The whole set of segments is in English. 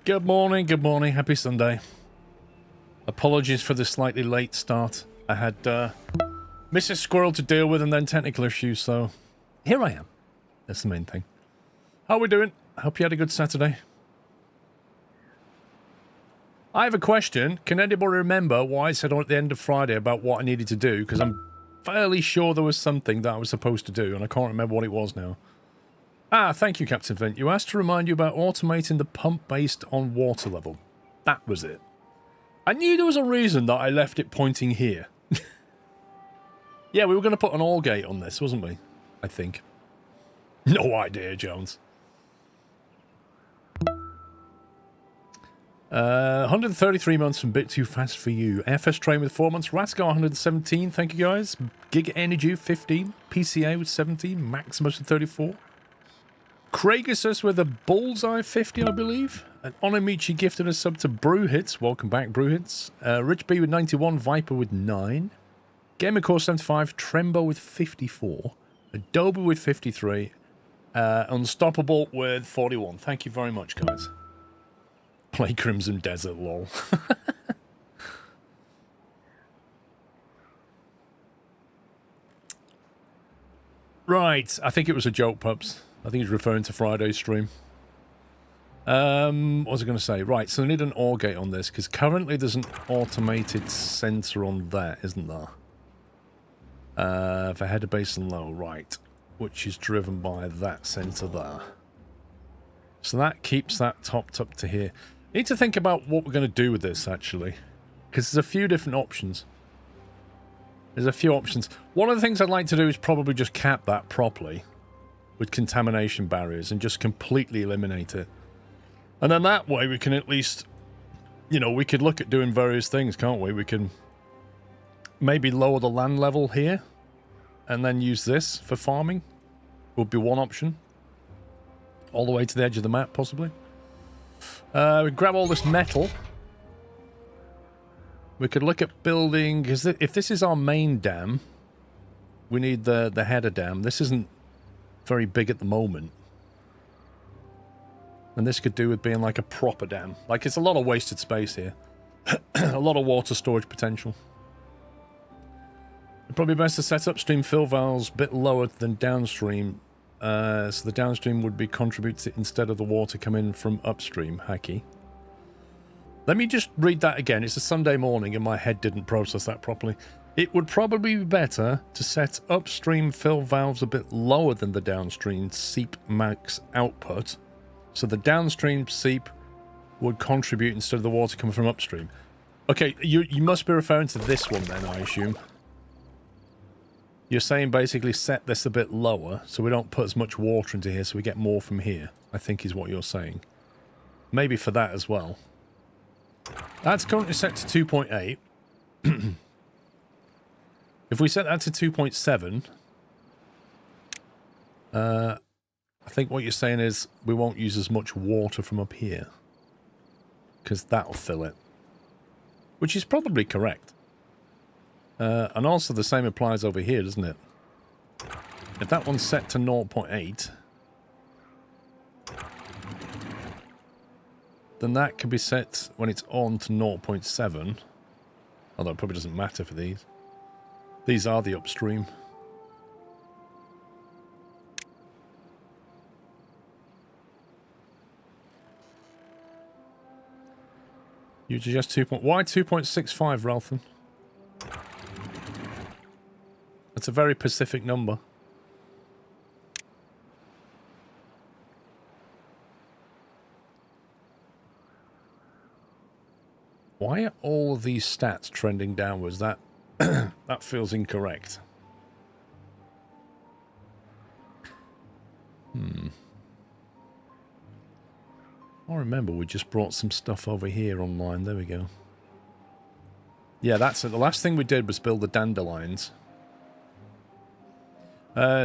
Good morning, happy Sunday. Apologies for the slightly late start. I had Mrs. Squirrel to deal with and then technical issues, so here I am. That's the main thing. How are we doing? Hope you had a good Saturday. I have a question. Can anybody remember what I said at the end of Friday about what I needed to do? Because I'm fairly sure there was something that I was supposed to do, and I can't remember what it was now. Ah, thank you, Captain Vint. You asked to remind you about automating the pump based on water level. That was it. I knew there was a reason that I left it pointing here. Yeah, we were going to put an all gate on this, wasn't we? I think. No idea, Jones. 133 months from Bit Too Fast for You. FS Train with 4 months. Rascar 117. Thank you, guys. Gig Energy 15. PCA with 17. Maximus with 34. Craigus with a bullseye 50, I believe. And Onamichi gifted a sub to Brewhits. Welcome back, Brewhits. Rich B with 91. Viper with 9. Gamercore 75. Trembo with 54. Adobe with 53. Unstoppable with 41. Thank you very much, guys. Play Crimson Desert, lol. Right, I think it was a joke, pups. I think he's referring to Friday's stream. What was I going to say? Right, so I need an OR gate on this, because currently there's an automated sensor on that, isn't there? For header base and low, right. Which is driven by that sensor there. So that keeps that topped up to here. I need to think about what we're going to do with this, actually. Because there's a few different options. There's a few options. One of the things I'd like to do is probably just cap that properly. With contamination barriers and just completely eliminate it. And then that way we can at least, you know, we could look at doing various things, can't we? We can maybe lower the land level here and then use this for farming. Would be one option. All the way to the edge of the map, possibly. We grab all this metal. We could look at building, because if this is our main dam, we need the header dam. This isn't very big at the moment. And this could do with being like a proper dam. Like, it's a lot of wasted space here. A lot of water storage potential. It'd probably be best to set upstream fill valves a bit lower than downstream. So the downstream would be contributed instead of the water coming from upstream. Hacky. Let me just read that again. It's a Sunday morning and my head didn't process that properly. It would probably be better to set upstream fill valves a bit lower than the downstream seep max output, so the downstream seep would contribute instead of the water coming from upstream. Okay, you must be referring to this one then, I assume. You're saying basically set this a bit lower so we don't put as much water into here so we get more from here, I think is what you're saying. Maybe for that as well. That's currently set to 2.8. If we set that to 2.7, I think what you're saying is we won't use as much water from up here. Because that'll fill it. Which is probably correct. And also the same applies over here, doesn't it? If that one's set to 0.8, then that can be set when it's on to 0.7. Although it probably doesn't matter for these. These are the upstream. You suggest 2. Why 2.65, Ralphin? That's a very Pacific number. Why are all of these stats trending downwards? That that feels incorrect. I remember we just brought some stuff over here online. There we go. Yeah, that's it. The last thing we did was build the dandelions.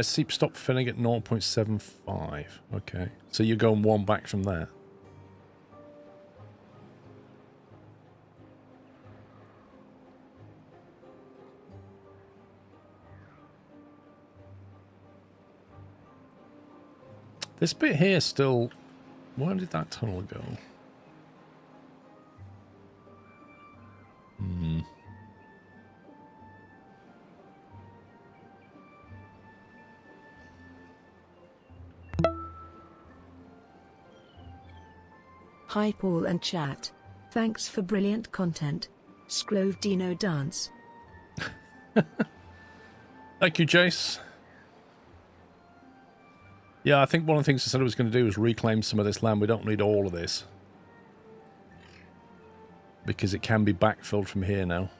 Seep stop filling at 0.75. Okay. So you're going one back from that. This bit here still... Where did that tunnel go? Hi Paul and chat. Thanks for brilliant content. Scrove Dino dance. Thank you, Jace. Yeah, I think one of the things I said I was going to do was reclaim some of this land. We don't need all of this. Because it can be backfilled from here now.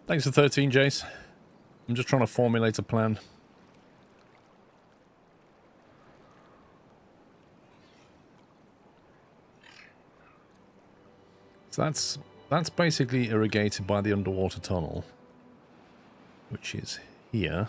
Thanks for 13, Jace. I'm just trying to formulate a plan. So that's basically irrigated by the underwater tunnel, which is here.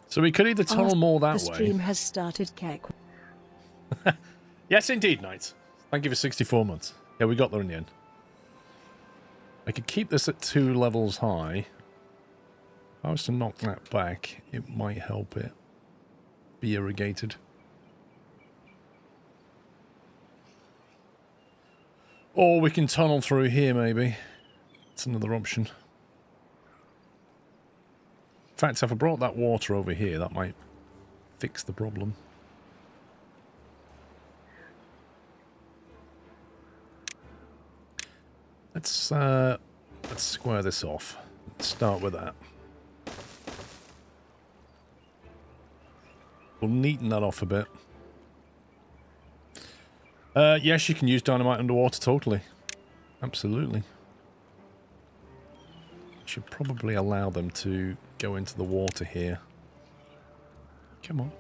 So we could either tunnel more that way. The stream has started, Keck. Yes, indeed, Knight. Thank you for 64 months. Yeah, we got there in the end. I could keep this at 2 levels high. If I was to knock that back, it might help it be irrigated. Or we can tunnel through here, maybe. It's another option. In fact, if I brought that water over here, that might fix the problem. Let's square this off. Let's start with that. We'll neaten that off a bit. Yes, you can use dynamite underwater, totally. Absolutely. Should probably allow them to go into the water here. Come on.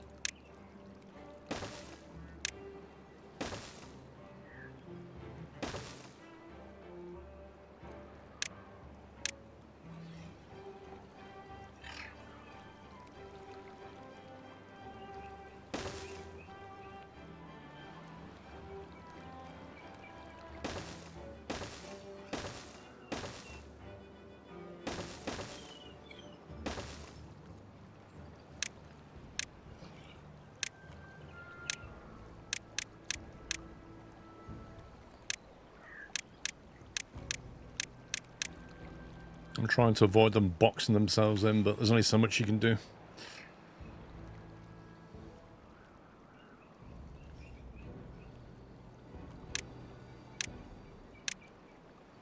I'm trying to avoid them boxing themselves in, but there's only so much you can do.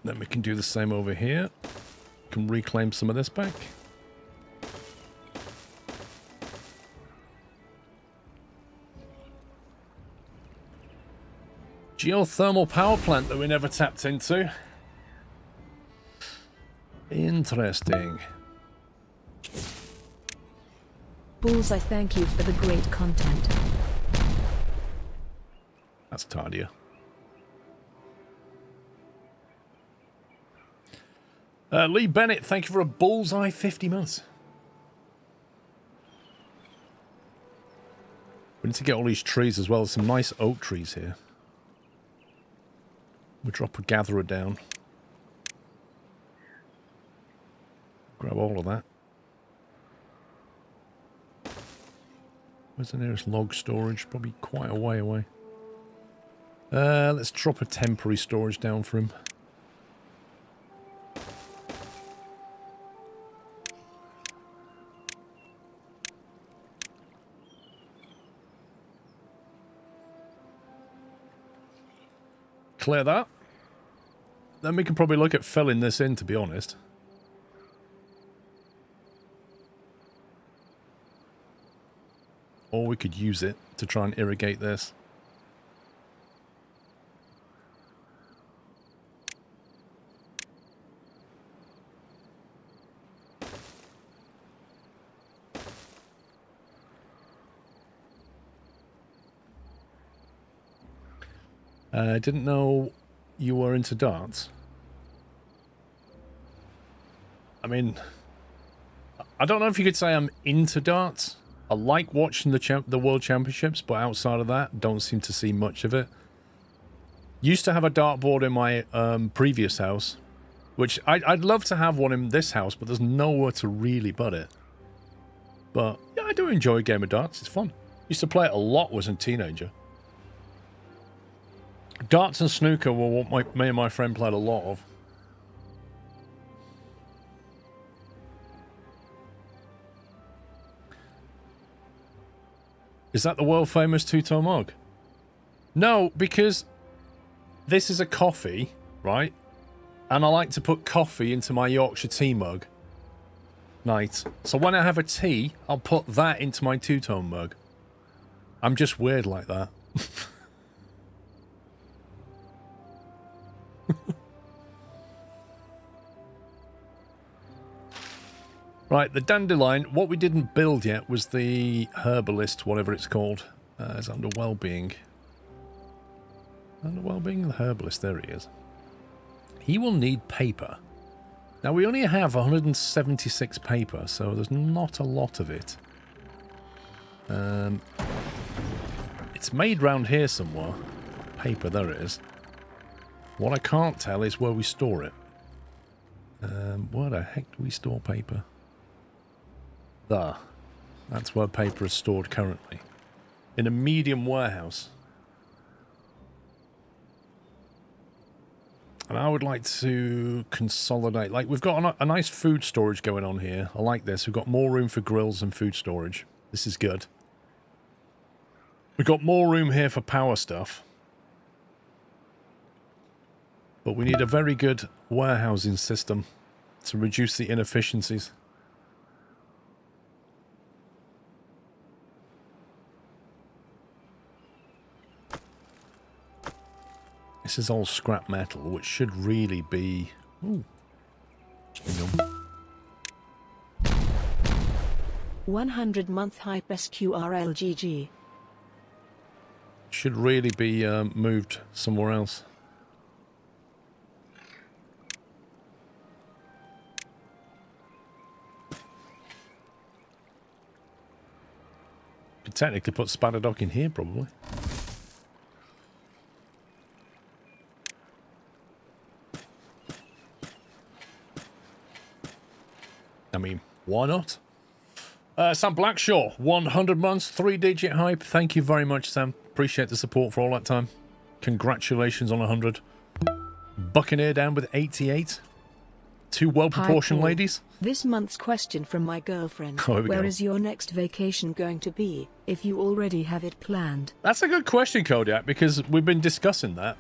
Then we can do the same over here. Can reclaim some of this back. Geothermal power plant that we never tapped into. Interesting. Bulls, I thank you for the great content. That's Tardia. Lee Bennett, thank you for a bullseye 50 months. We need to get all these trees as well. There's some nice oak trees here. We'll drop a gatherer down. Grab all of that. Where's the nearest log storage? Probably quite a way away. Let's drop a temporary storage down for him. Clear that. Then we can probably look at filling this in, to be honest. Or we could use it to try and irrigate this. I didn't know you were into darts. I mean, I don't know if you could say I'm into darts. I like watching the World Championships, but outside of that, don't seem to see much of it. Used to have a dartboard in my previous house, which I'd love to have one in this house, but there's nowhere to really put it. But yeah, I do enjoy a game of darts. It's fun. Used to play it a lot as a teenager. Darts and snooker were what me and my friend played a lot of. Is that the world famous two-tone mug? No, because this is a coffee, right? And I like to put coffee into my Yorkshire tea mug. Night. So when I have a tea, I'll put that into my two-tone mug. I'm just weird like that. Right, the dandelion. What we didn't build yet was the herbalist, whatever it's called. It's under well-being. Under well-being, the herbalist. There he is. He will need paper. Now, we only have 176 paper, so there's not a lot of it. It's made round here somewhere. Paper, there it is. What I can't tell is where we store it. Where the heck do we store paper? There. That's where paper is stored currently. In a medium warehouse. And I would like to consolidate. Like, we've got a nice food storage going on here. I like this. We've got more room for grills and food storage. This is good. We've got more room here for power stuff. But we need a very good warehousing system to reduce the inefficiencies. This is all scrap metal, which should really be... Ooh. 100-month hype SQRLGG. Should really be moved somewhere else. Could technically put Spadadock in here, probably. I mean, why not? Sam Blackshaw, 100 months, 3-digit hype. Thank you very much, Sam. Appreciate the support for all that time. Congratulations on 100. Buccaneer down with 88. Two well-proportioned ladies. This month's question from my girlfriend. Oh, here we Where go. is your next vacation going to be, if you already have it planned? That's a good question, Kodiak, because we've been discussing that.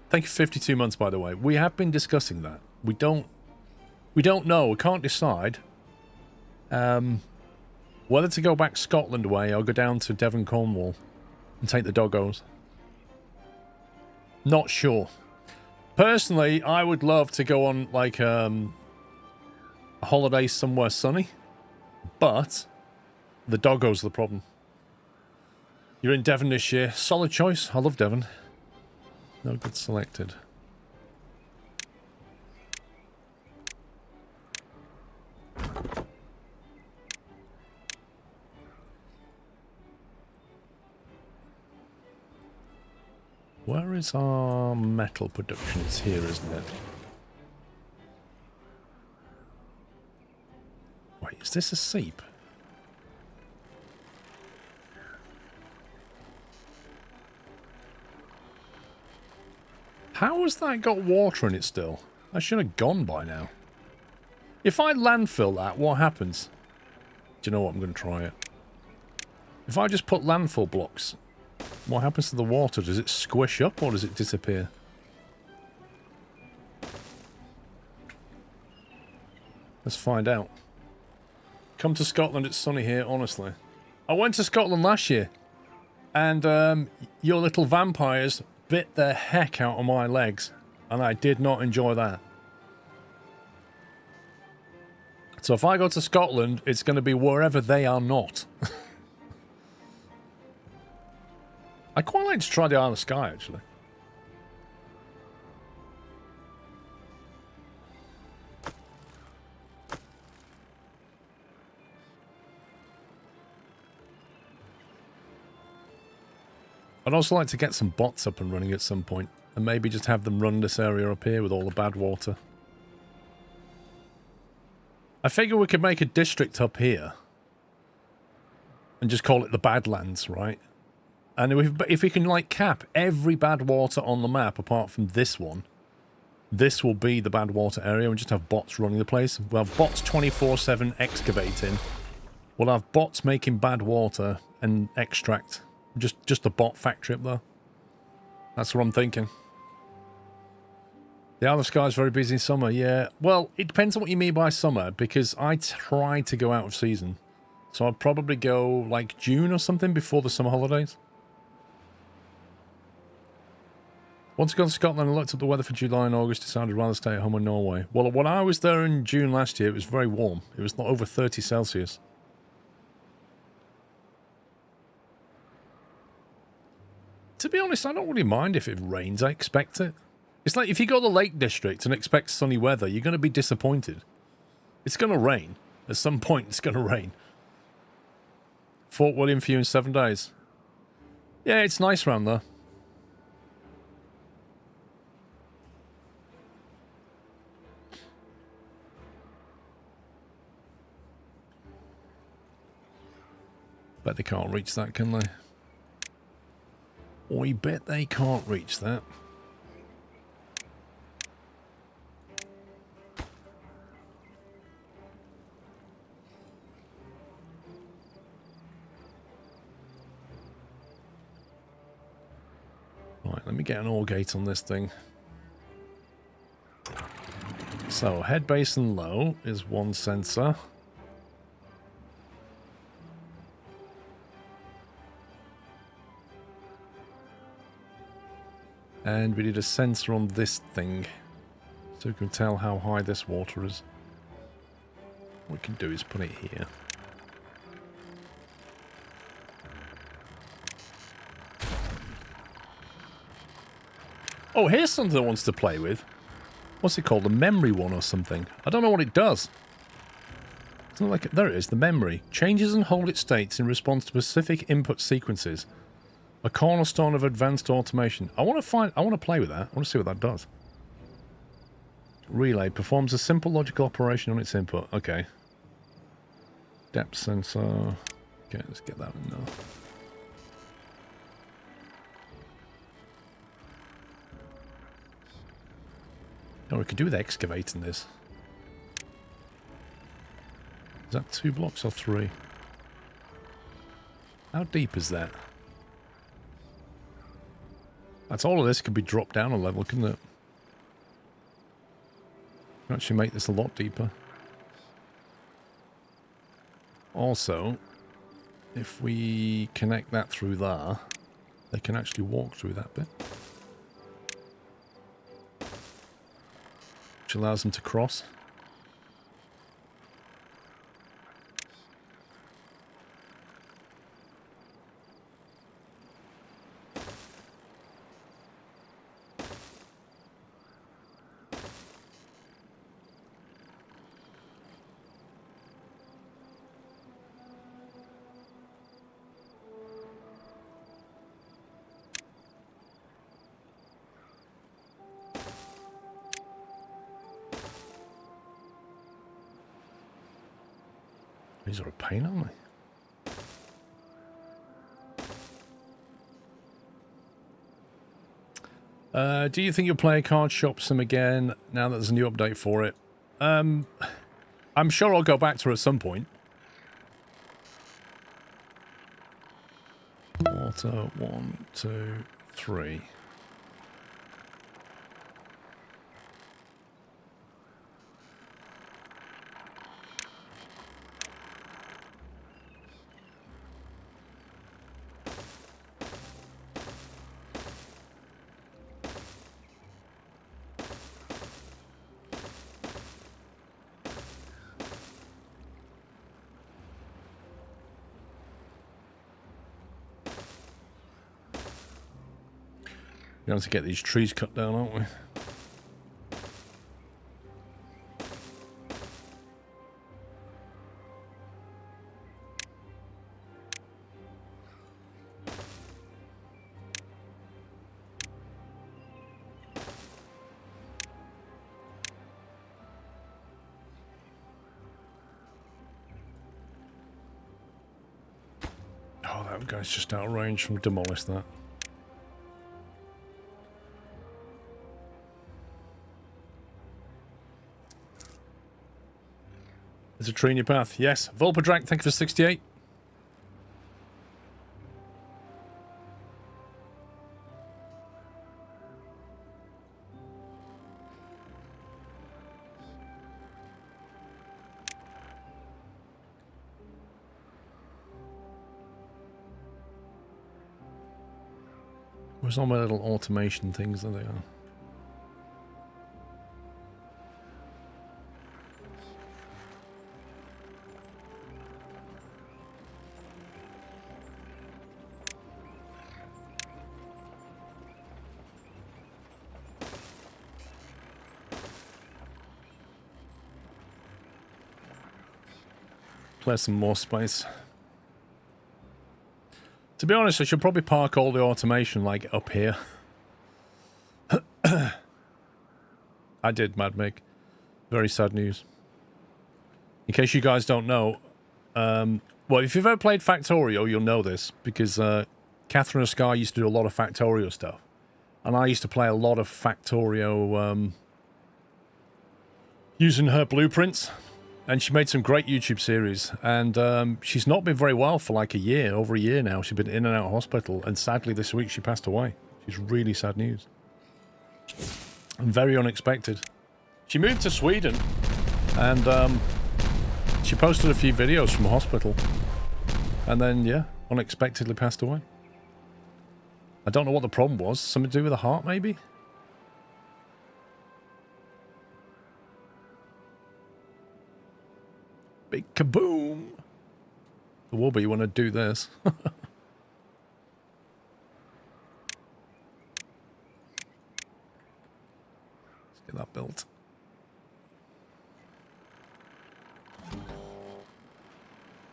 Thank you for 52 months, by the way. We have been discussing that. We don't know. We can't decide. Whether to go back Scotland way or go down to Devon, Cornwall and take the doggos. Not sure. Personally, I would love to go on like a holiday somewhere sunny, but the doggos are the problem. You're in Devon this year. Solid choice. I love Devon. No good selected. Where is our metal production? It's here, isn't it? Wait, is this a seep? How has that got water in it still? I should have gone by now. If I landfill that, what happens? Do you know what? I'm going to try it. If I just put landfill blocks, what happens to the water? Does it squish up or does it disappear? Let's find out. Come to Scotland, it's sunny here, honestly. I went to Scotland last year, and your little vampires bit the heck out of my legs, and I did not enjoy that. So if I go to Scotland, it's going to be wherever they are not. I quite like to try the Isle of Skye, actually. I'd also like to get some bots up and running at some point. And maybe just have them run this area up here with all the bad water. I figure we could make a district up here. And just call it the Badlands, right? And if we can, like, cap every bad water on the map apart from this one, this will be the bad water area. We'll just have bots running the place. We'll have bots 24/7 excavating. We'll have bots making bad water and extract. Just a bot factory up there. That's what I'm thinking. The Isle of Skye is very busy in summer, yeah. Well, it depends on what you mean by summer, because I try to go out of season. So I'd probably go, like, June or something before the summer holidays. Once I got to Scotland and looked up the weather for July and August, decided I'd rather stay at home in Norway. Well, when I was there in June last year, it was very warm. It was not over 30 Celsius. To be honest, I don't really mind if it rains. I expect it. It's like if you go to the Lake District and expect sunny weather, you're going to be disappointed. It's going to rain. At some point, it's going to rain. Fort William for you in 7 days. Yeah, it's nice around there. Bet they can't reach that, can they? I bet they can't reach that. Right, let me get an ore gate on this thing. So, head basin low is one sensor. And we need a sensor on this thing, so we can tell how high this water is. What we can do is put it here. Oh, here's something it wants to play with. What's it called? The memory one or something. I don't know what it does. It's not like there it is, the memory. Changes and hold its states in response to specific input sequences. A cornerstone of advanced automation. I want to play with that. I want to see what that does. Relay performs a simple logical operation on its input. Okay. Depth sensor. Okay, let's get that in there. Oh, we could do with excavating this. Is that 2 blocks or 3? How deep is that? That's all of this could be dropped down a level, couldn't it? Can actually make this a lot deeper. Also, if we connect that through there, they can actually walk through that bit. Which allows them to cross. These are a pain, aren't they? Do you think you'll play Card Shop Sim again now that there's a new update for it? I'm sure I'll go back to it at some point. Water, 1, 2, 3. We have to get these trees cut down, aren't we? that guy's just out of range from demolish that. There's a tree in your path. Yes. Volpadrak, thank you for 68. Where's all my little automation things? There they are. Play some more space. To be honest, I should probably park all the automation, like, up here. I did, Mad Mick. Very sad news. In case you guys don't know, well, if you've ever played Factorio, you'll know this, because Catherine Oscar used to do a lot of Factorio stuff. And I used to play a lot of Factorio using her blueprints. And she made some great YouTube series. And she's not been very well for like a year, over a year now. She's been in and out of hospital. And sadly, this week she passed away. She's really sad news. And very unexpected. She moved to Sweden. And she posted a few videos from hospital. And then, yeah, unexpectedly passed away. I don't know what the problem was. Something to do with the heart, maybe? Big kaboom! The will be when I do this. Let's get that built.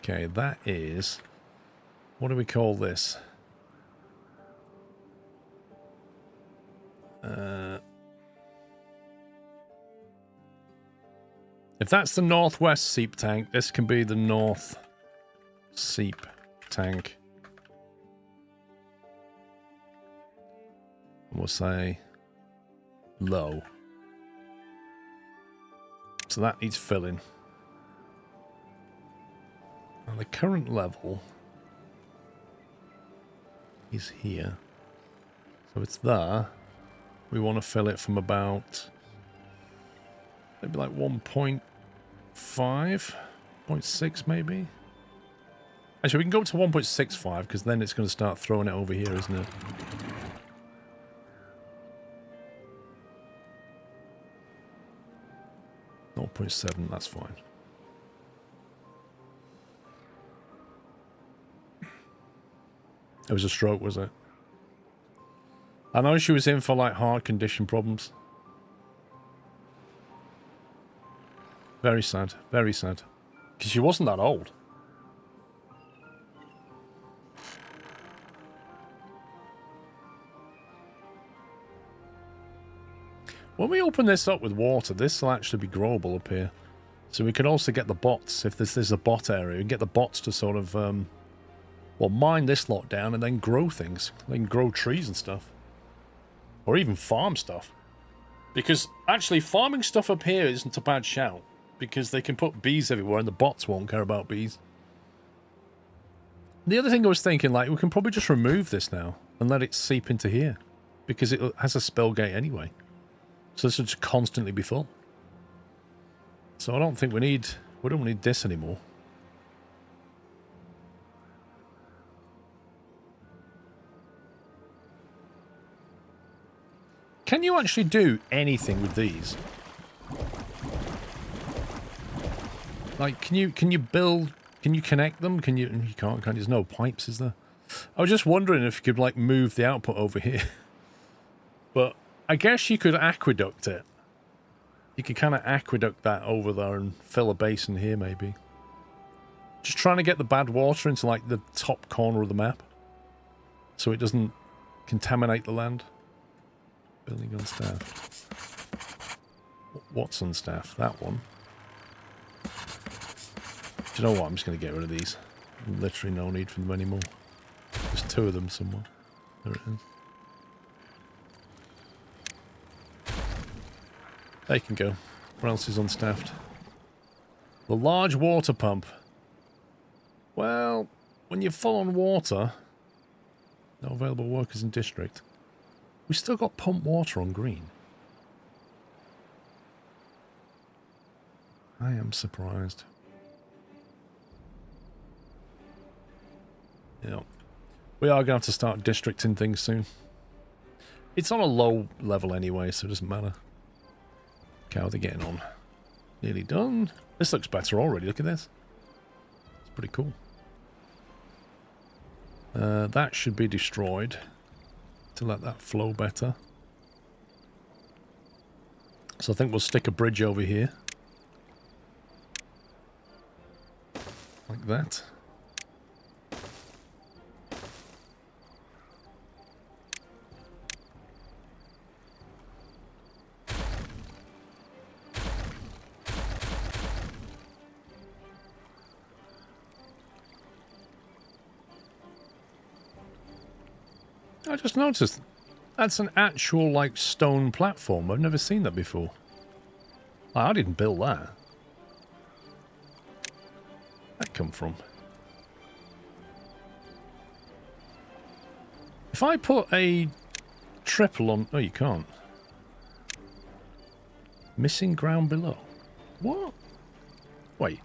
Okay, that is... What do we call this? If that's the northwest seep tank, this can be the north seep tank. We'll say low. So that needs filling. And the current level is here. So it's there. We want to fill it from about maybe like 1.5, 0.6 maybe. Actually, we can go up to 1.65 because then it's going to start throwing it over here, isn't it? Not 0.7, that's fine. It was a stroke, was it? I know she was in for like heart condition problems. Very sad, very sad. Because she wasn't that old. When we open this up with water, this will actually be growable up here. So we can also get the bots, if this is a bot area, we can get the bots to sort of, well, mine this lot down and then grow things. They can grow trees and stuff. Or even farm stuff. Because actually farming stuff up here isn't a bad shout. Because they can put bees everywhere and the bots won't care about bees. The other thing I was thinking, like, we can probably just remove this now and let it seep into here. Because it has a spell gate anyway. So this will just constantly be full. So I don't think we don't need this anymore. Can you actually do anything with these? Like, can you build, can you connect them? You can't, there's no pipes, is there? I was just wondering if you could, like, move the output over here. But I guess you could aqueduct it. You could kind of aqueduct that over there and fill a basin here, maybe. Just trying to get the bad water into, like, the top corner of the map. So it doesn't contaminate the land. Building on staff. What's on staff? That one. Do you know what? I'm just going to get rid of these. Literally no need for them anymore. There's two of them somewhere. There it is. They can go. Where else is unstaffed? The large water pump. Well, when you're full on water, no available workers in district. We still got pump water on green. I am surprised. Yeah. We are going to have to start districting things soon. It's on a low level anyway, so it doesn't matter. Okay, how are they getting on? Nearly done. This looks better already. Look at this. It's pretty cool. That should be destroyed to let that flow better. So I think we'll stick a bridge over here. Like that. I just noticed that's an actual, like, stone platform. I've never seen that before. I didn't build that. Where'd that come from? If I put a triple on... Oh, you can't. Missing ground below. What? Wait.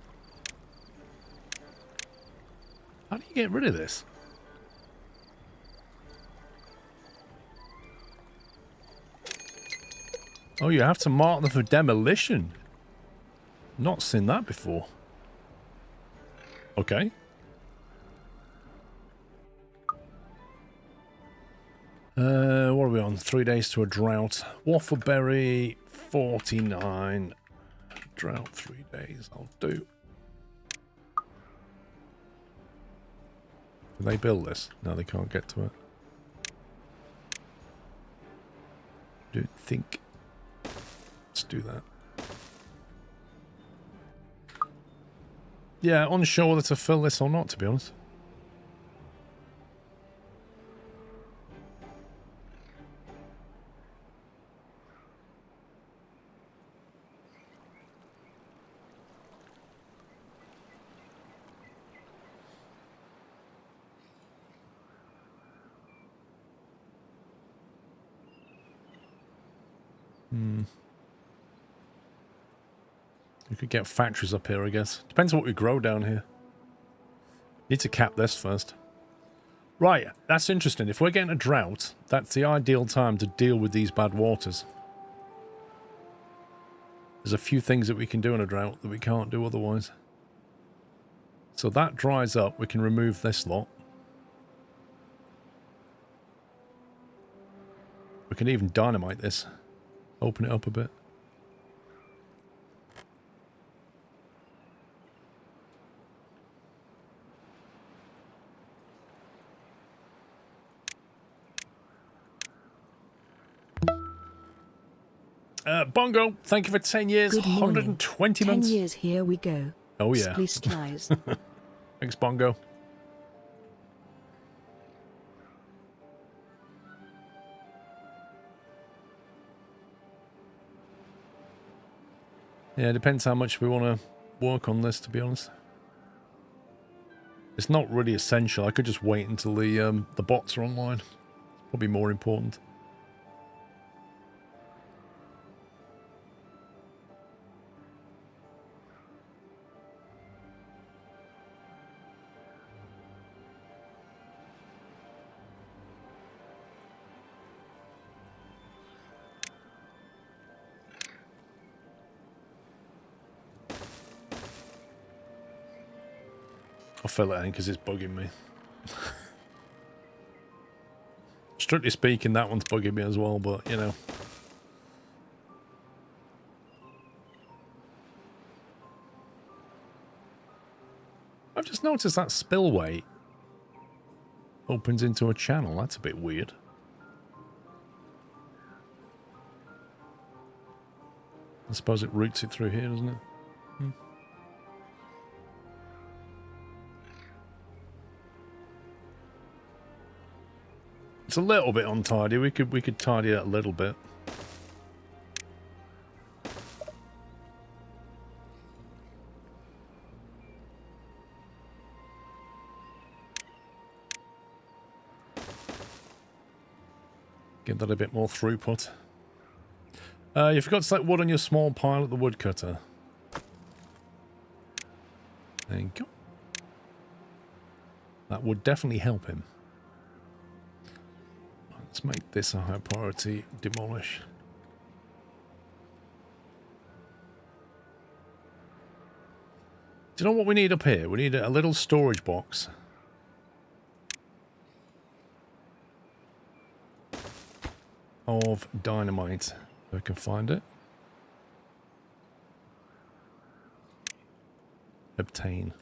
How do you get rid of this? Oh, you have to mark them for demolition. Not seen that before. Okay. What are we on? 3 days to a drought. Waffleberry, 49. Drought, 3 days. I'll do. Can they build this? No, they can't get to it. Don't think. Let's do that. Yeah, unsure whether to fill this or not, to be honest. We could get factories up here, I guess. Depends on what we grow down here. Need to cap this first. Right, that's interesting. If we're getting a drought, that's the ideal time to deal with these bad waters. There's a few things that we can do in a drought that we can't do otherwise. So that dries up. We can remove this lot. We can even dynamite this. Open it up a bit. Bongo, thank you for 10 years. Good morning. 120 months. 10 years, here we go. Oh, yeah. Splice. Thanks, Bongo. Yeah, it depends how much we want to work on this, to be honest. It's not really essential. I could just wait until the bots are online. It's probably more important. I'll fill it in because it's bugging me. Strictly speaking, that one's bugging me as well, but, you know. I've just noticed that spillway opens into a channel. That's a bit weird. I suppose it routes it through here, doesn't it? It's a little bit untidy. We could tidy it a little bit. Give that a bit more throughput. You forgot to select wood on your small pile at the woodcutter. There you go. That would definitely help him. Let's make this a high priority. Demolish. Do you know what we need up here? We need a little storage box. Of dynamite. If I can find it. Obtain.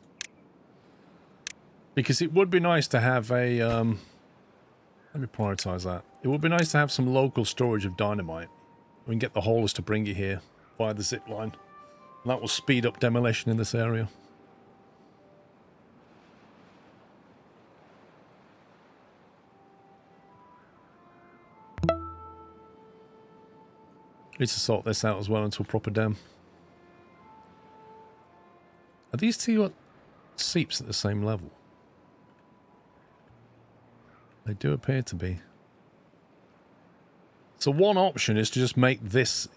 Because it would be nice to have a... let me prioritize that. It would be nice to have some local storage of dynamite. We can get the haulers to bring it here via the zip line. And that will speed up demolition in this area. Need to sort this out as well until proper dem. Are these two seeps at the same level? They do appear to be. So one option is to just make these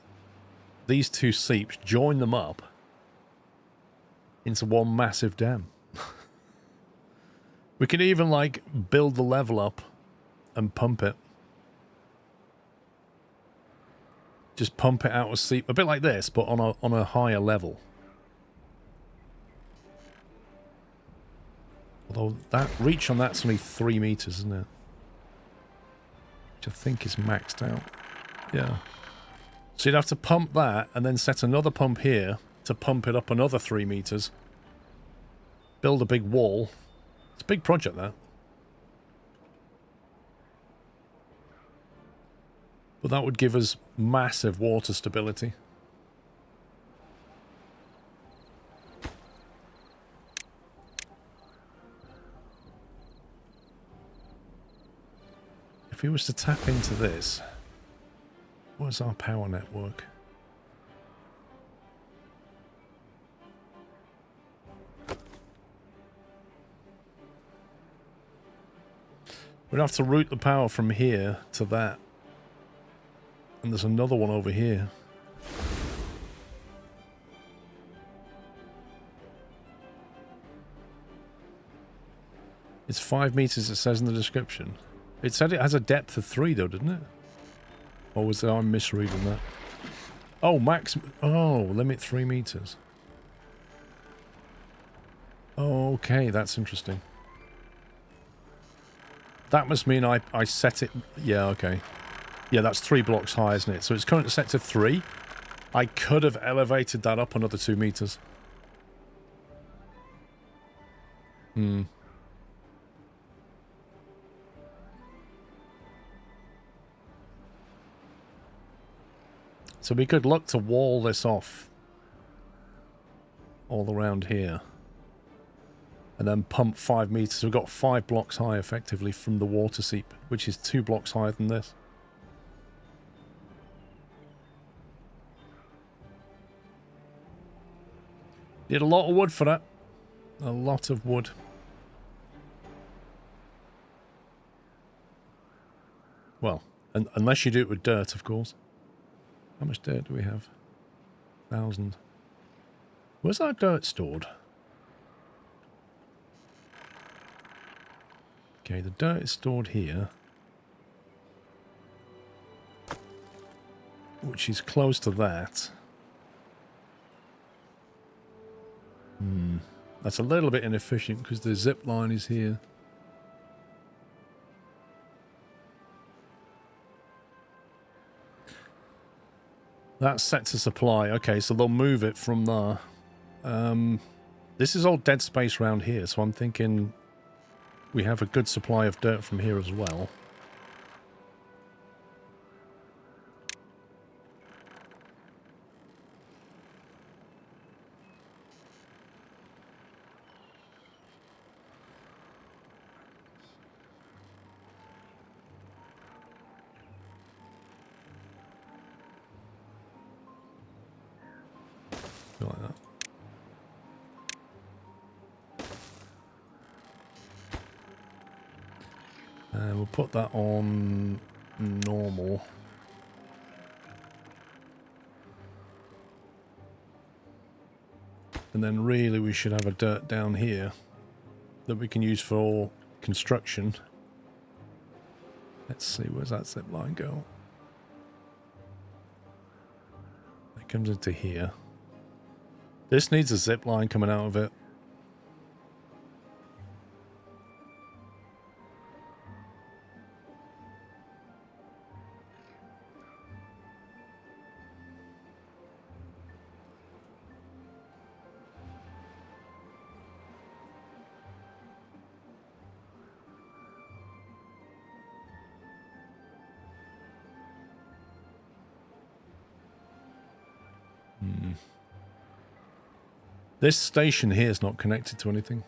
two seeps, join them up into one massive dam. We can even like build the level up and pump it. Just pump it out a seep, a bit like this, but on a higher level. Although that reach on that's only 3 meters, isn't it? Which I think is maxed out. Yeah. So you'd have to pump that and then set another pump here to pump it up another 3 meters. Build a big wall. It's a big project, that. But that would give us massive water stability. If we was to tap into this, what's our power network? We'd have to route the power from here to that. And there's another one over here. It's 5 meters, it says in the description. It said it has a depth of 3 though, didn't it? Or was I misreading that? Oh, max... Oh, limit 3 meters. Oh, okay, that's interesting. That must mean I set it... Yeah, okay. Yeah, that's 3 blocks high, isn't it? So it's currently set to 3. I could have elevated that up another 2 meters. So we could look to wall this off all around here. And then pump 5 meters. So we've got 5 blocks high effectively from the water seep, which is 2 blocks higher than this. Need a lot of wood for that. A lot of wood. Well, unless you do it with dirt, of course. How much dirt do we have? 1,000. Where's our dirt stored? Okay, the dirt is stored here. Which is close to that. That's a little bit inefficient because the zip line is here. That's set to supply. Okay, so they'll move it from there. This is all dead space around here, so I'm thinking we have a good supply of dirt from here as well. Like that. And we'll put that on normal. And then really we should have a dirt down here that we can use for construction. Let's see, where's that zip line go? It comes into here. This needs a zip line coming out of it. This station here is not connected to anything.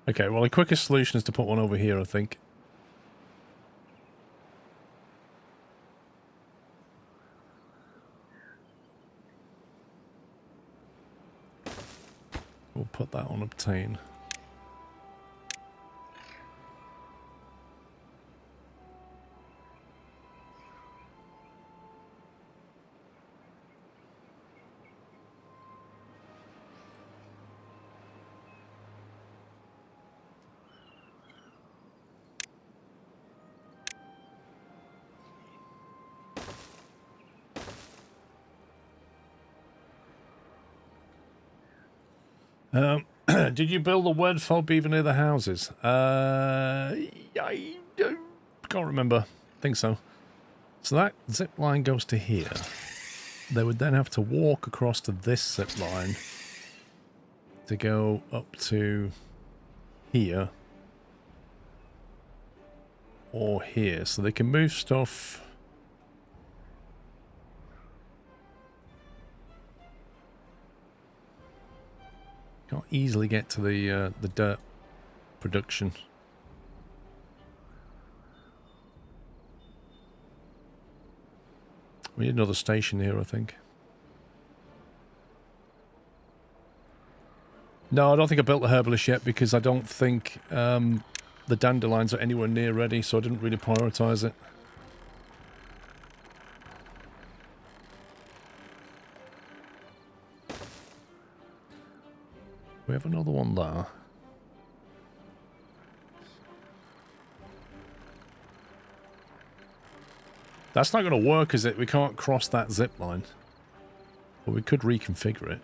Okay, well, the quickest solution is to put one over here, I think. We'll put that on obtain. Did you build a word fob even near the houses? I can't remember. I think so. So that zip line goes to here. They would then have to walk across to this zip line to go up to here or here. So they can move stuff. Can't easily get to the dirt production. We need another station here, I think. No, I don't think I built the herbalist yet because I don't think the dandelions are anywhere near ready, so I didn't really prioritize it. We have another one there. That's not going to work, is it? We can't cross that zip line. But we could reconfigure it.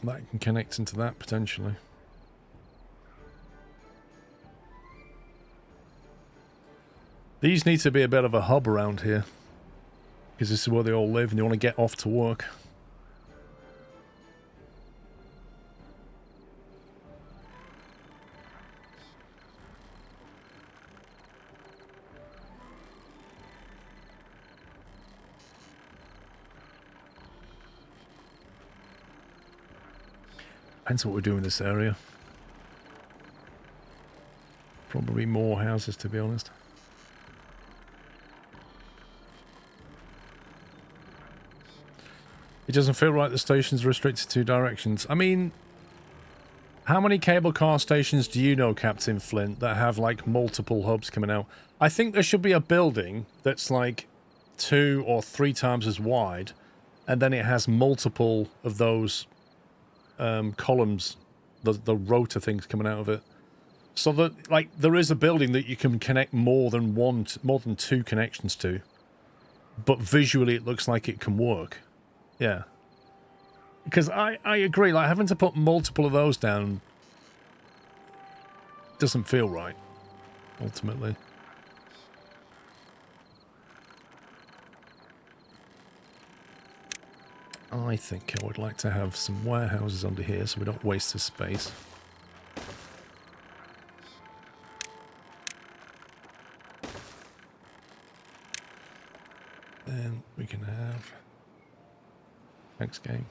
That can connect into that, potentially. These need to be a bit of a hub around here. Because this is where they all live and they want to get off to work. Depends what we're doing in this area. Probably more houses, to be honest. It doesn't feel right the station's restricted to 2 directions. I mean, how many cable car stations do you know, Captain Flint, that have, like, multiple hubs coming out? I think there should be a building that's, like, 2 or 3 times as wide, and then it has multiple of those columns, the rotor things coming out of it. So that, like, there is a building that you can connect more than 2 connections to. But visually it looks like it can work. Yeah. Because I agree, like having to put multiple of those down doesn't feel right, ultimately. I think I would like to have some warehouses under here so we don't waste this space. Then we can have... Thanks, game.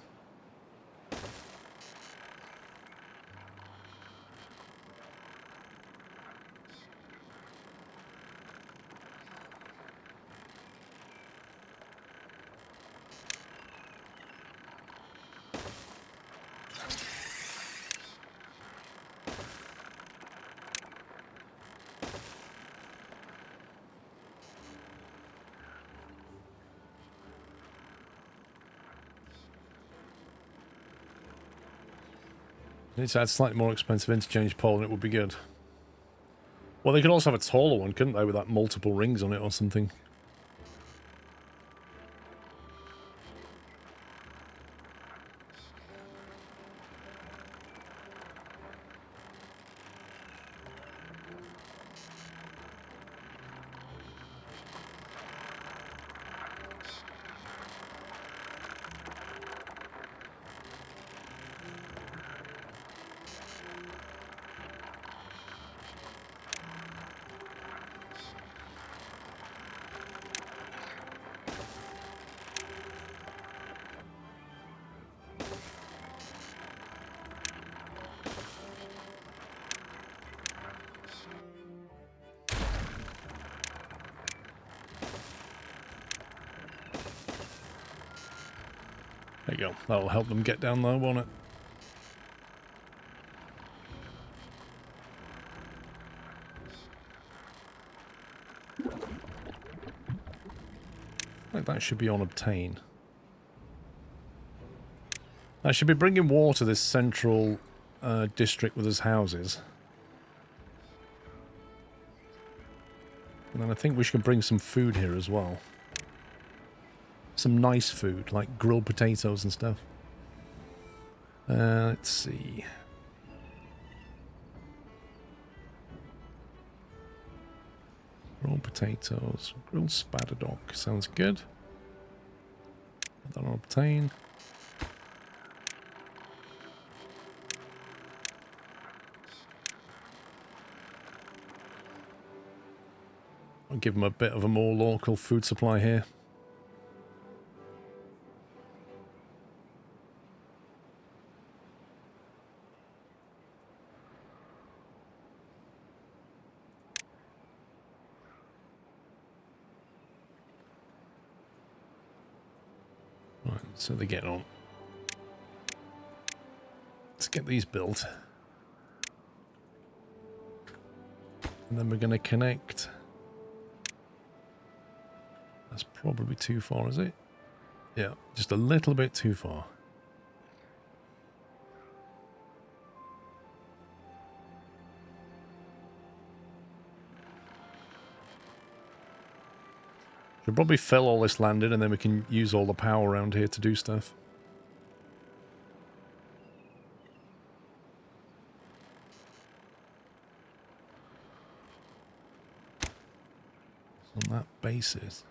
Need to add slightly more expensive interchange pole and it would be good. Well, they could also have a taller one, couldn't they, with like multiple rings on it or something? There you go. That'll help them get down low, won't it? Like that should be on obtain. I should be bringing water to this central district with his houses. And then I think we should bring some food here as well. Some nice food, like grilled potatoes and stuff. Let's see. Grilled potatoes, grilled spadadoc, sounds good. Put that on obtain. I'll give them a bit of a more local food supply here. Right, so they get on. Let's get these built. And then we're going to connect. That's probably too far, is it? Yeah, just a little bit too far. Should probably fill all this land in and then we can use all the power around here to do stuff. On that basis.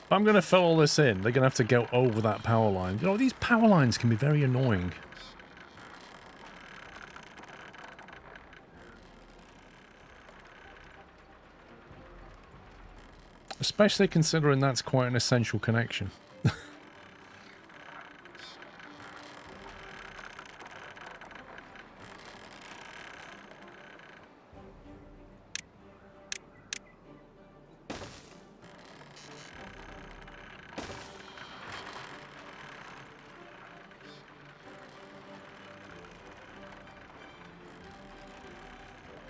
If I'm going to fill all this in, they're going to have to go over that power line. You know, these power lines can be very annoying. Especially considering that's quite an essential connection.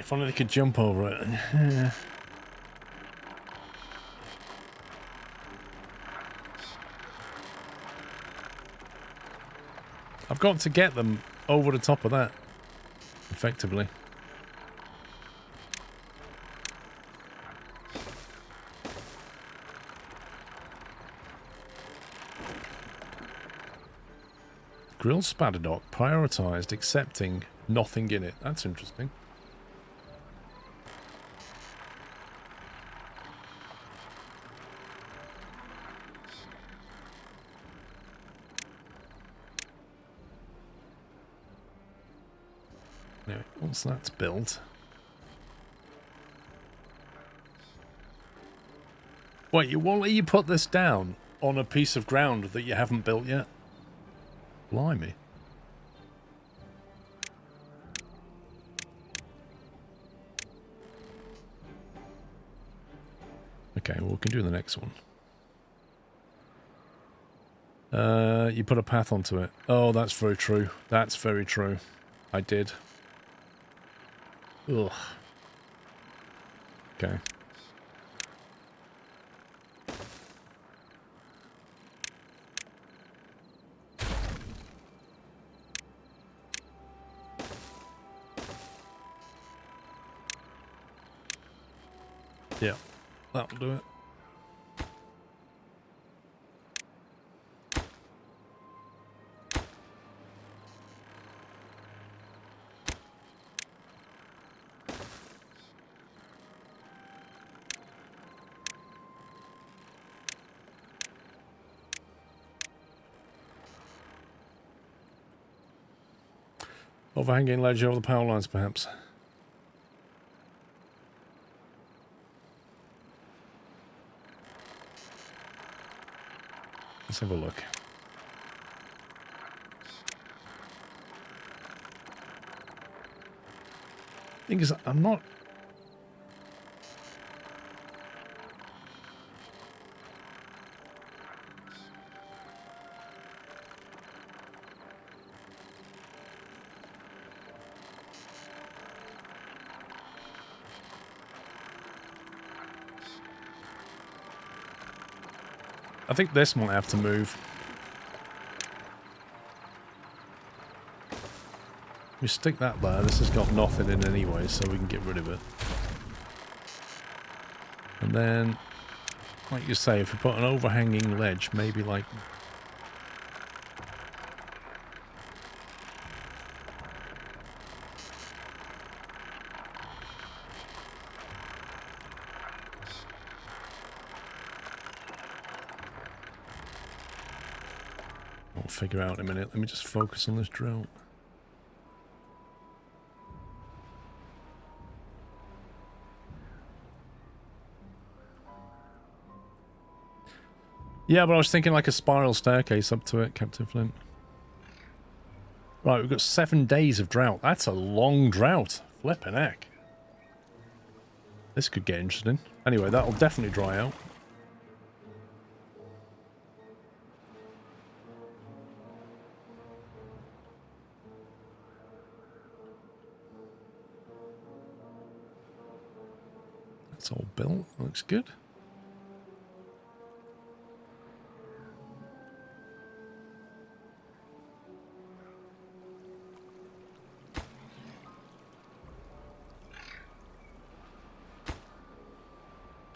If only they could jump over it. Yeah. I've got to get them over the top of that, effectively. Grilled Spadadoc prioritised accepting nothing in it. That's interesting. Anyway, once that's built... Wait, you won't let you put this down on a piece of ground that you haven't built yet? Blimey. Okay, well, we can do the next one. You put a path onto it. Oh, that's very true. That's very true. I did. Ugh. Okay. Yeah, that'll do it. Overhanging ledge over the power lines, perhaps. Let's have a look. Thing is, I'm not... I think this might have to move. We stick that there. This has got nothing in anyway, so we can get rid of it. And then, like you say, if we put an overhanging ledge, maybe like... I'll figure out in a minute. Let me just focus on this drill. Yeah, but I was thinking like a spiral staircase up to it, Captain Flint. Right, we've got 7 days of drought. That's a long drought. Flippin' heck. This could get interesting. Anyway, that'll definitely dry out. That's all built. Looks good.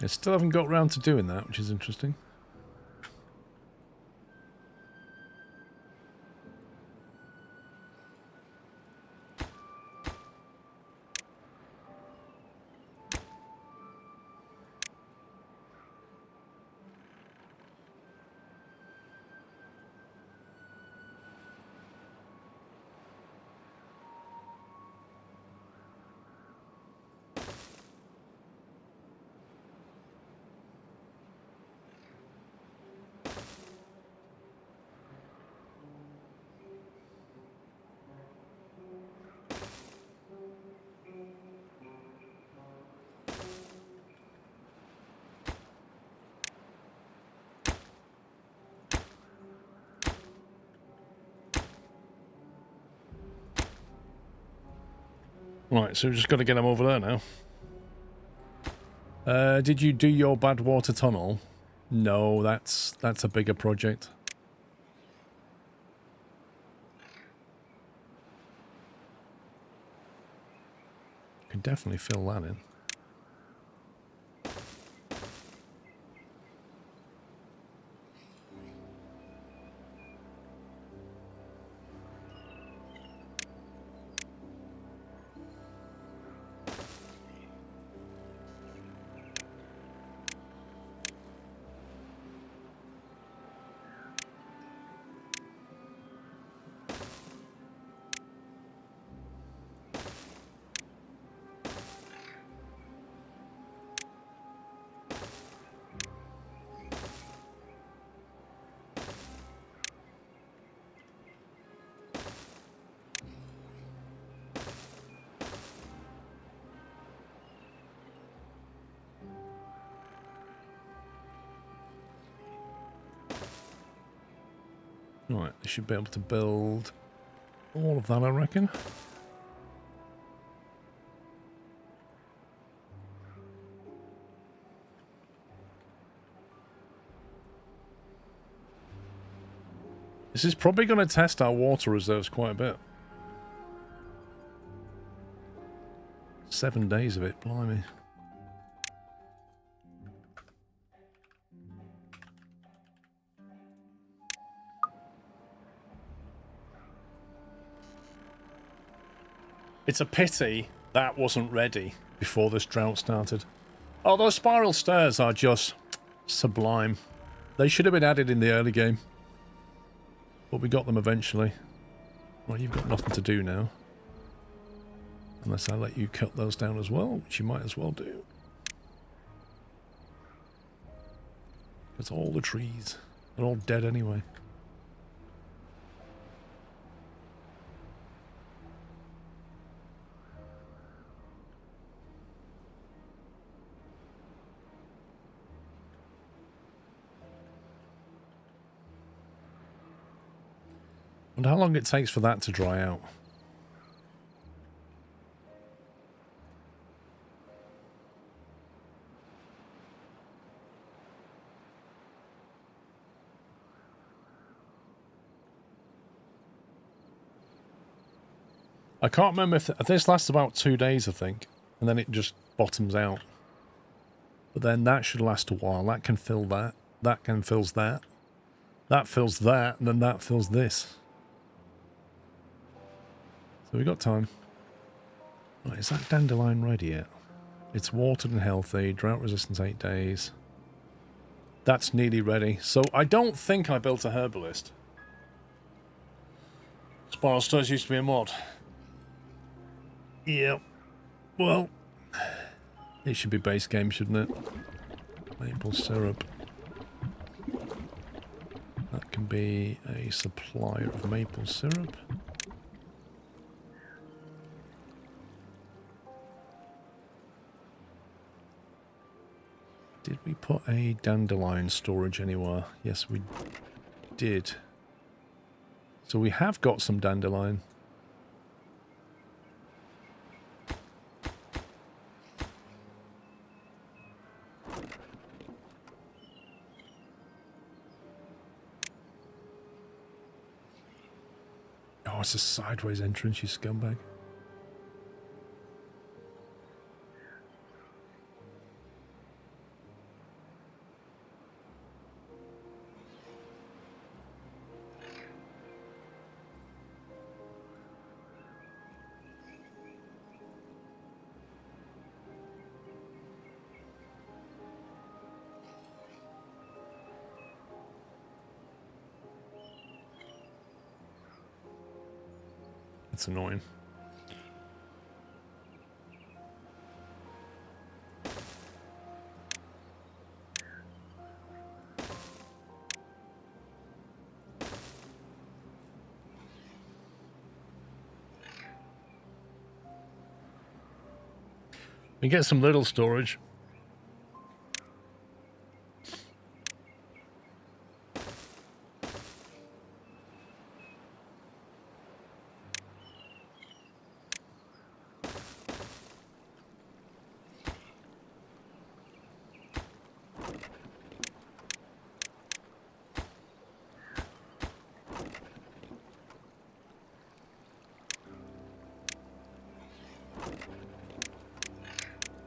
I still haven't got around to doing that, which is interesting. Right, so we've just got to get them over there now. Did you do your bad water tunnel? No, that's a bigger project. Can definitely fill that in. Right, they should be able to build all of that, I reckon. This is probably going to test our water reserves quite a bit. 7 days of it, blimey. It's a pity that wasn't ready before this drought started. Oh, those spiral stairs are just sublime. They should have been added in the early game. But we got them eventually. Well, you've got nothing to do now. Unless I let you cut those down as well, which you might as well do. Because all the trees, they're all dead anyway. And how long it takes for that to dry out? I can't remember if this lasts about 2 days, I think, and then it just bottoms out. But then that should last a while. That can fill that. That can fills that. That fills that, and then that fills this. So we got time. Right, is that dandelion ready yet? It's watered and healthy. Drought resistance 8 days. That's nearly ready. So I don't think I built a herbalist. Spiral stairs used to be a mod. Yeah. Well, it should be base game, shouldn't it? Maple syrup. That can be a supplier of maple syrup. Did we put a dandelion storage anywhere? Yes, we did. So we have got some dandelion. Oh, it's a sideways entrance, you scumbag. It's annoying. We get some little storage.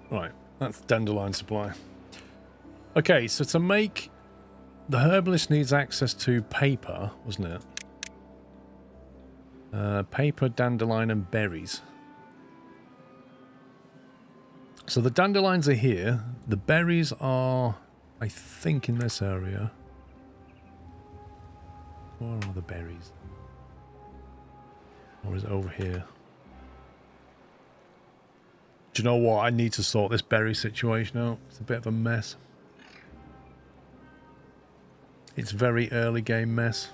Right, that's dandelion supply. Okay, so to make... The herbalist needs access to paper, wasn't it? Paper, dandelion, and berries. So the dandelions are here. The berries are, I think, in this area. Where are the berries? Or is it over here? Do you know what? I need to sort this berry situation out. It's a bit of a mess. It's very early game mess.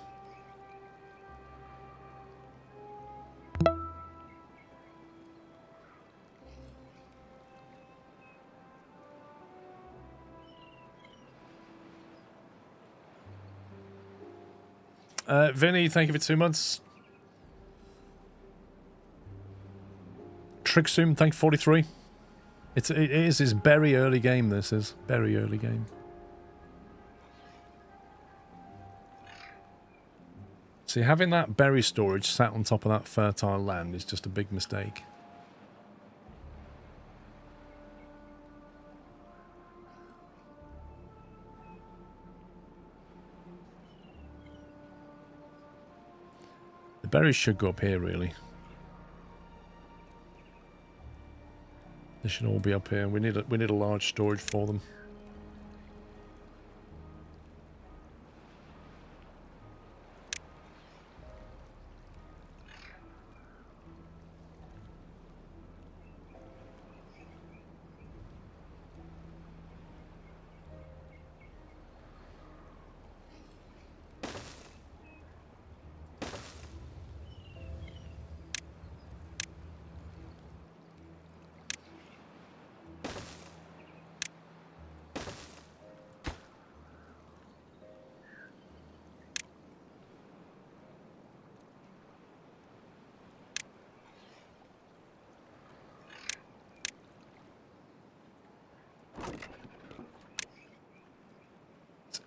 Vinny, thank you for 2 months. Tricksum, thank you for 43. It is very early game, this is. Very early game. See, having that berry storage sat on top of that fertile land is just a big mistake. The berries should go up here, really. They should all be up here. We need a large storage for them.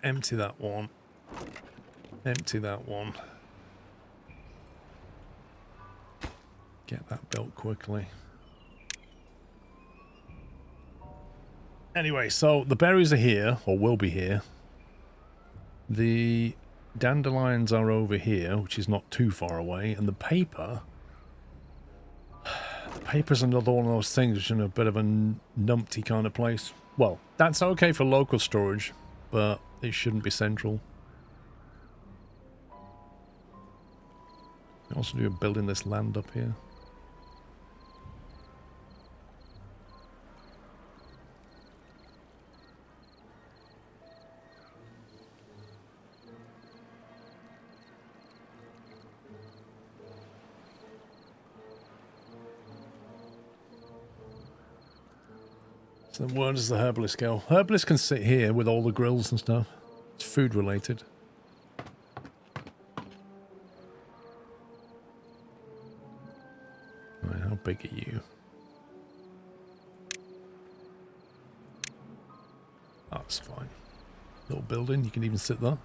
Empty that one. Empty that one. Get that built quickly. Anyway, so the berries are here, or will be here. The dandelions are over here, which is not too far away, and the paper... The paper's another one of those things which is in a bit of a numpty kind of place. Well, that's okay for local storage, but it shouldn't be central. Also, you're building this land up here. So then where does the herbalist go? Herbalist can sit here with all the grills and stuff. It's food related. Right, how big are you? That's fine. Little building, you can even sit there.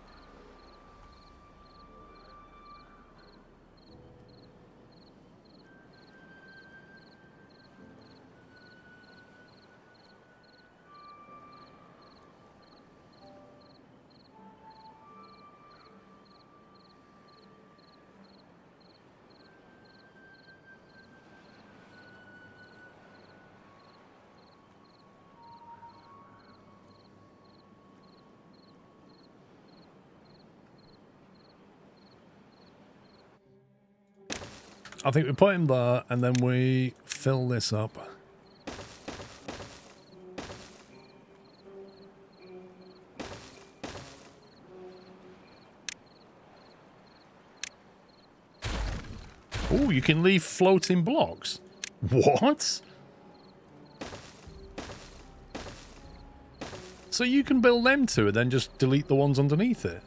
I think we put him there, and then we fill this up. Oh, you can leave floating blocks. What? So you can build them too, and then just delete the ones underneath it?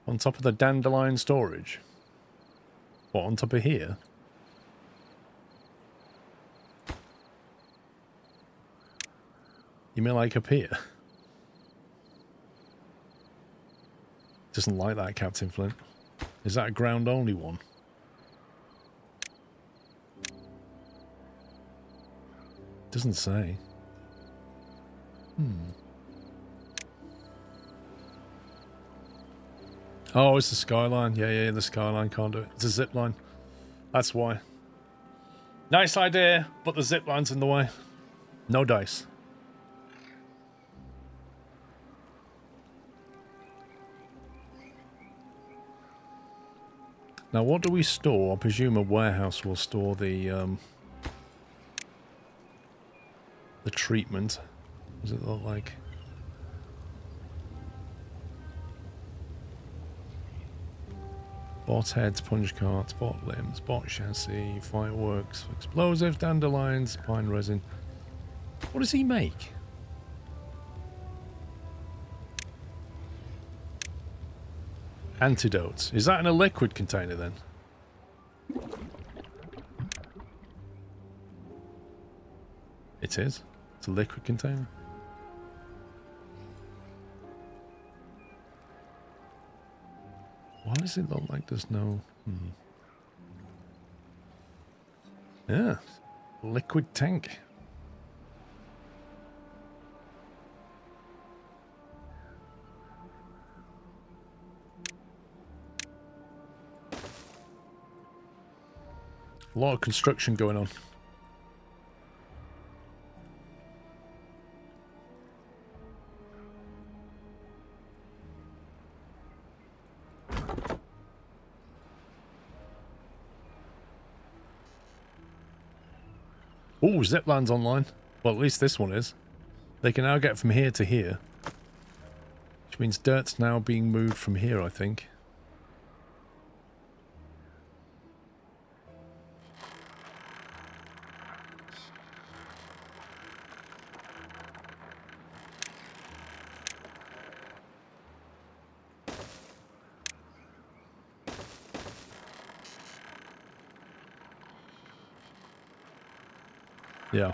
On top of the dandelion storage? What, on top of here? You mean like up here? Doesn't like that, Captain Flint. Is that a ground only one? Doesn't say. Oh, it's the skyline. Yeah, the skyline can't do it. It's a zip line. That's why. Nice idea, but the zip line's in the way. No dice. Now, what do we store? I presume a warehouse will store the treatment. What does it look like? Bot heads, punch carts, bot limbs, bot chassis, fireworks, explosives, dandelions, pine resin. What does he make? Antidotes. Is that in a liquid container then? It is. It's a liquid container. Why does it look like there's no... Yeah. Liquid tank. A lot of construction going on. Oh, zipline's online. Well, at least this one is. They can now get from here to here. Which means dirt's now being moved from here, I think. Yeah.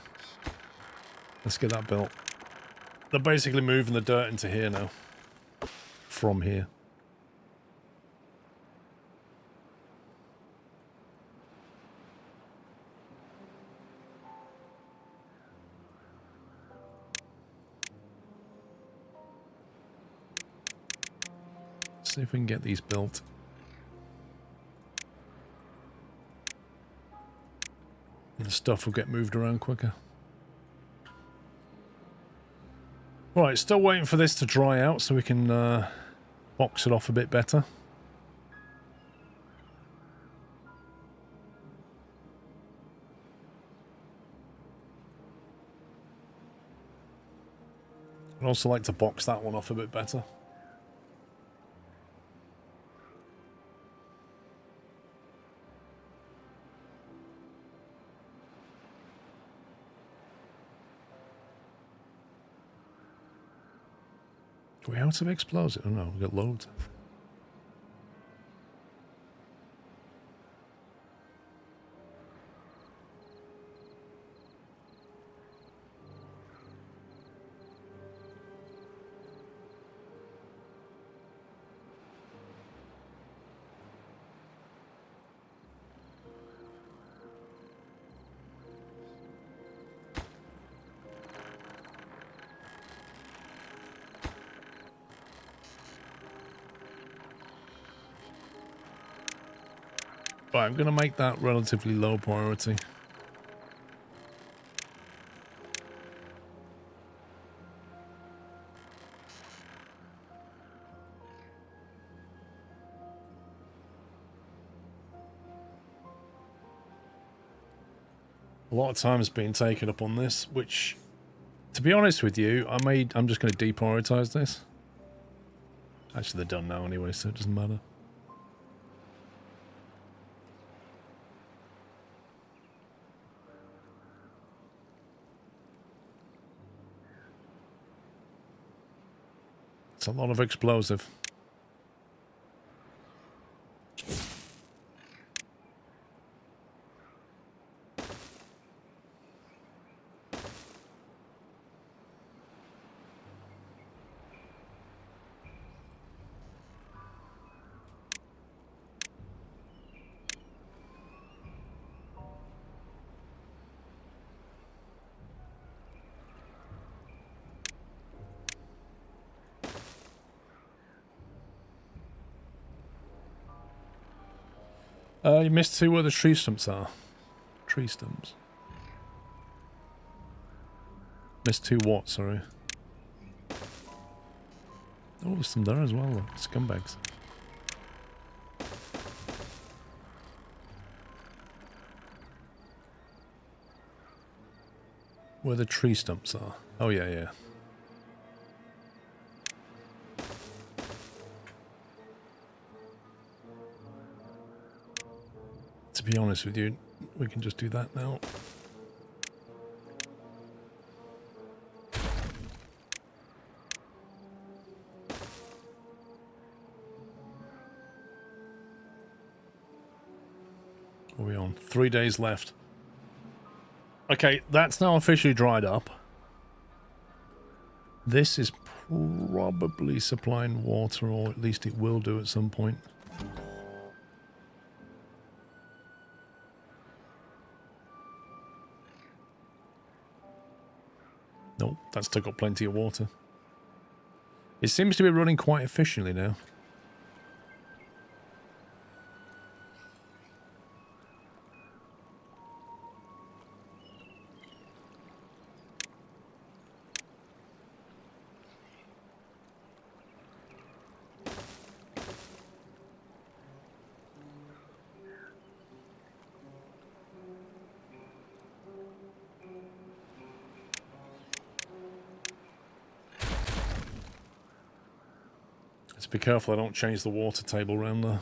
Let's get that built. They're basically moving the dirt into here now. From here. Let's see if we can get these built. The stuff will get moved around quicker. Right, still waiting for this to dry out so we can box it off a bit better. I'd also like to box that one off a bit better. Are we out of explosives? Oh no, we've got loads. Right, I'm going to make that relatively low priority. A lot of time's been taken up on this, which, to be honest with you, I'm just going to deprioritize this. Actually, they're done now anyway, so it doesn't matter. It's a lot of explosive. You missed two where the tree stumps are. Tree stumps. Missed two what, sorry? Oh, there's some there as well, look. Scumbags. Where the tree stumps are. Oh, yeah, yeah. To be honest with you, we can just do that now. What are we on? 3 days left. Okay, that's now officially dried up. This is probably supplying water, or at least it will do at some point. Nope, that's still got plenty of water. It seems to be running quite efficiently now. Just be careful I don't change the water table around there.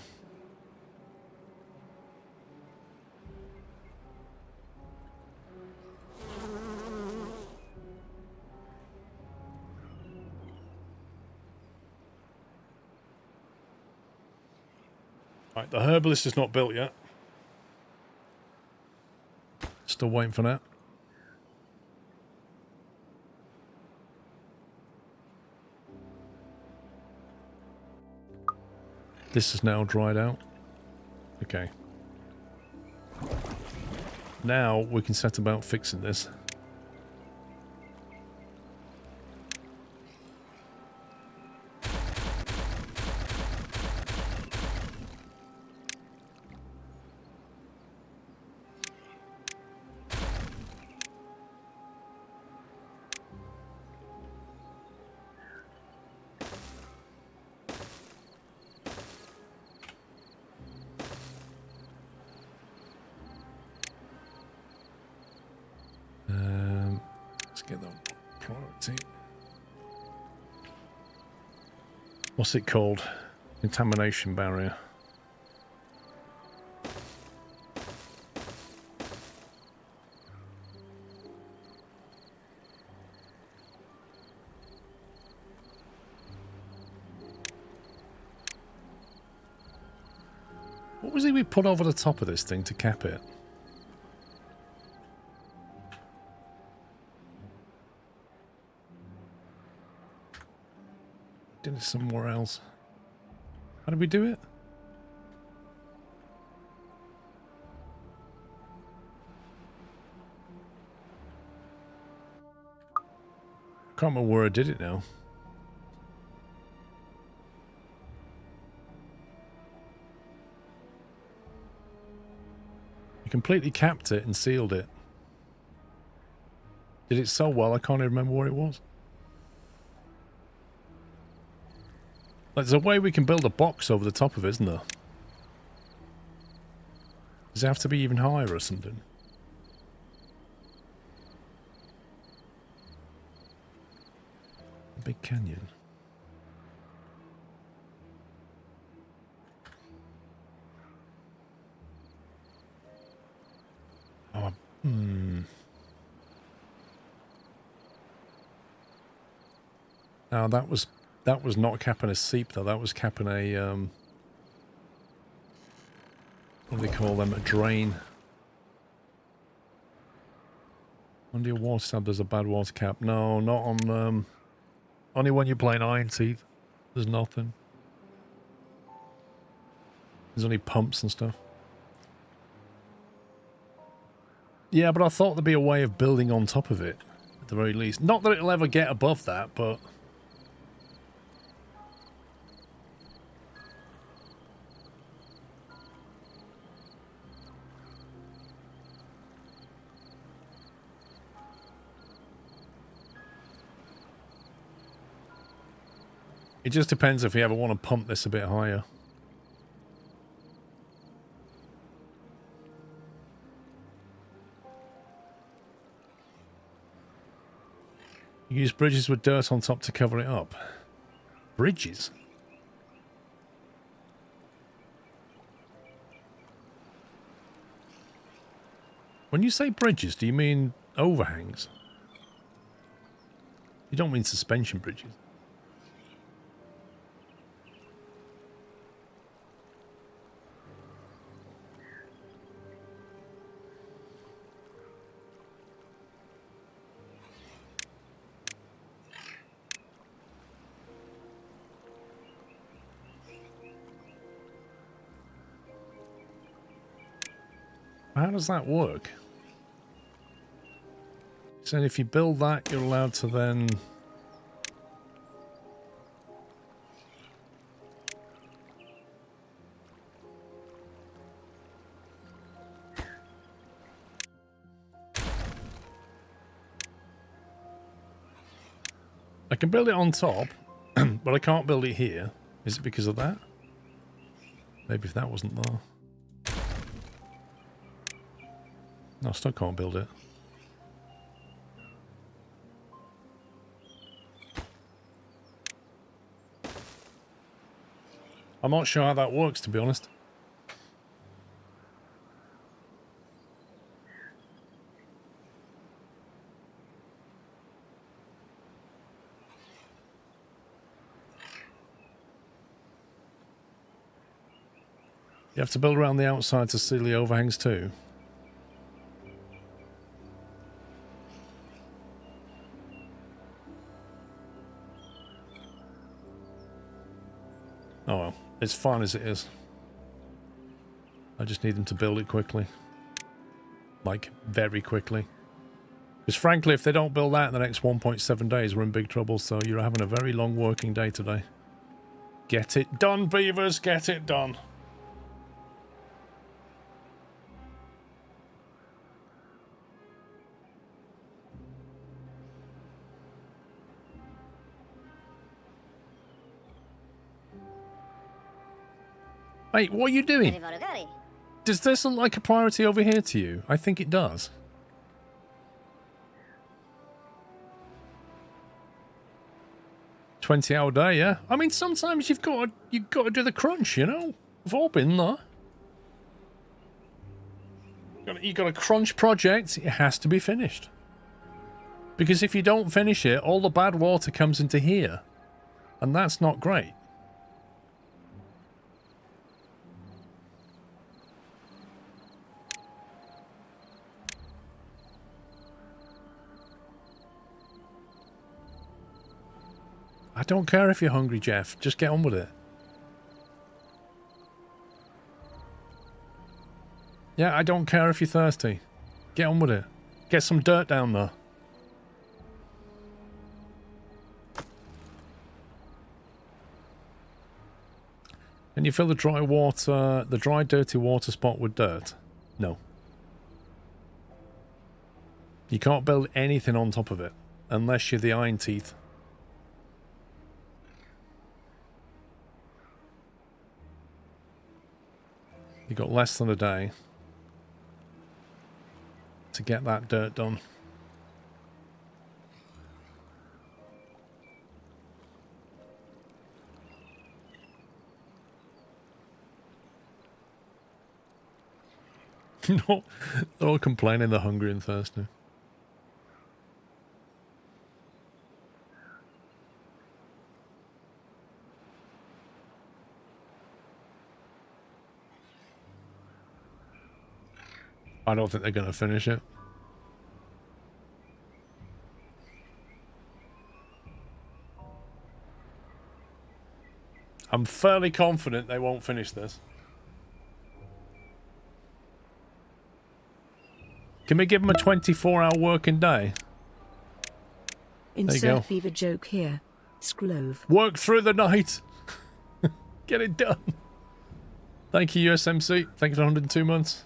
Right, the herbalist is not built yet. Still waiting for that. This is now dried out. Okay. Now we can set about fixing this. Let's get that priority. What's it called? Contamination barrier. What was it we put over the top of this thing to cap it? Did it somewhere else. How did we do it? I can't remember where I did it now. You completely capped it and sealed it. Did it so well I can't even remember where it was. There's a way we can build a box over the top of it, isn't there? Does it have to be even higher or something? A big canyon. Oh, Now that was not capping a seep though, that was capping a what do they call them? A drain. Under your water tab there's a bad water cap. No, not on only when you're playing Iron Teeth. There's nothing. There's only pumps and stuff. Yeah, but I thought there'd be a way of building on top of it, at the very least. Not that it'll ever get above that, but... It just depends if you ever want to pump this a bit higher. You use bridges with dirt on top to cover it up. Bridges? When you say bridges, do you mean overhangs? You don't mean suspension bridges. How does that work? So if you build that, you're allowed to then... I can build it on top, but I can't build it here. Is it because of that? Maybe if that wasn't there. No, I still can't build it. I'm not sure how that works, to be honest. You have to build around the outside to seal the overhangs too. Oh well, it's fine as it is. I just need them to build it quickly. Like, very quickly. Because frankly, if they don't build that in the next 1.7 days, we're in big trouble, so you're having a very long working day today. Get it done, beavers, get it done. Mate, what are you doing? Does this look like a priority over here to you? I think it does. $20-hour day, yeah. I mean, sometimes you've got to do the crunch, you know. We've all been there. You've got a crunch project. It has to be finished. Because if you don't finish it, all the bad water comes into here, and that's not great. I don't care if you're hungry, Jeff. Just get on with it. Yeah, I don't care if you're thirsty. Get on with it. Get some dirt down there. Can you fill the dry dirty water spot with dirt? No. You can't build anything on top of it, unless you're the Iron Teeth. You've got less than a day to get that dirt done. No, they're all complaining they're hungry and thirsty. I don't think they're going to finish it. I'm fairly confident they won't finish this. Can we give them a 24-hour working day? Insert fever joke here. Scrove. Work through the night. Get it done. Thank you, USMC. Thank you for 102 months.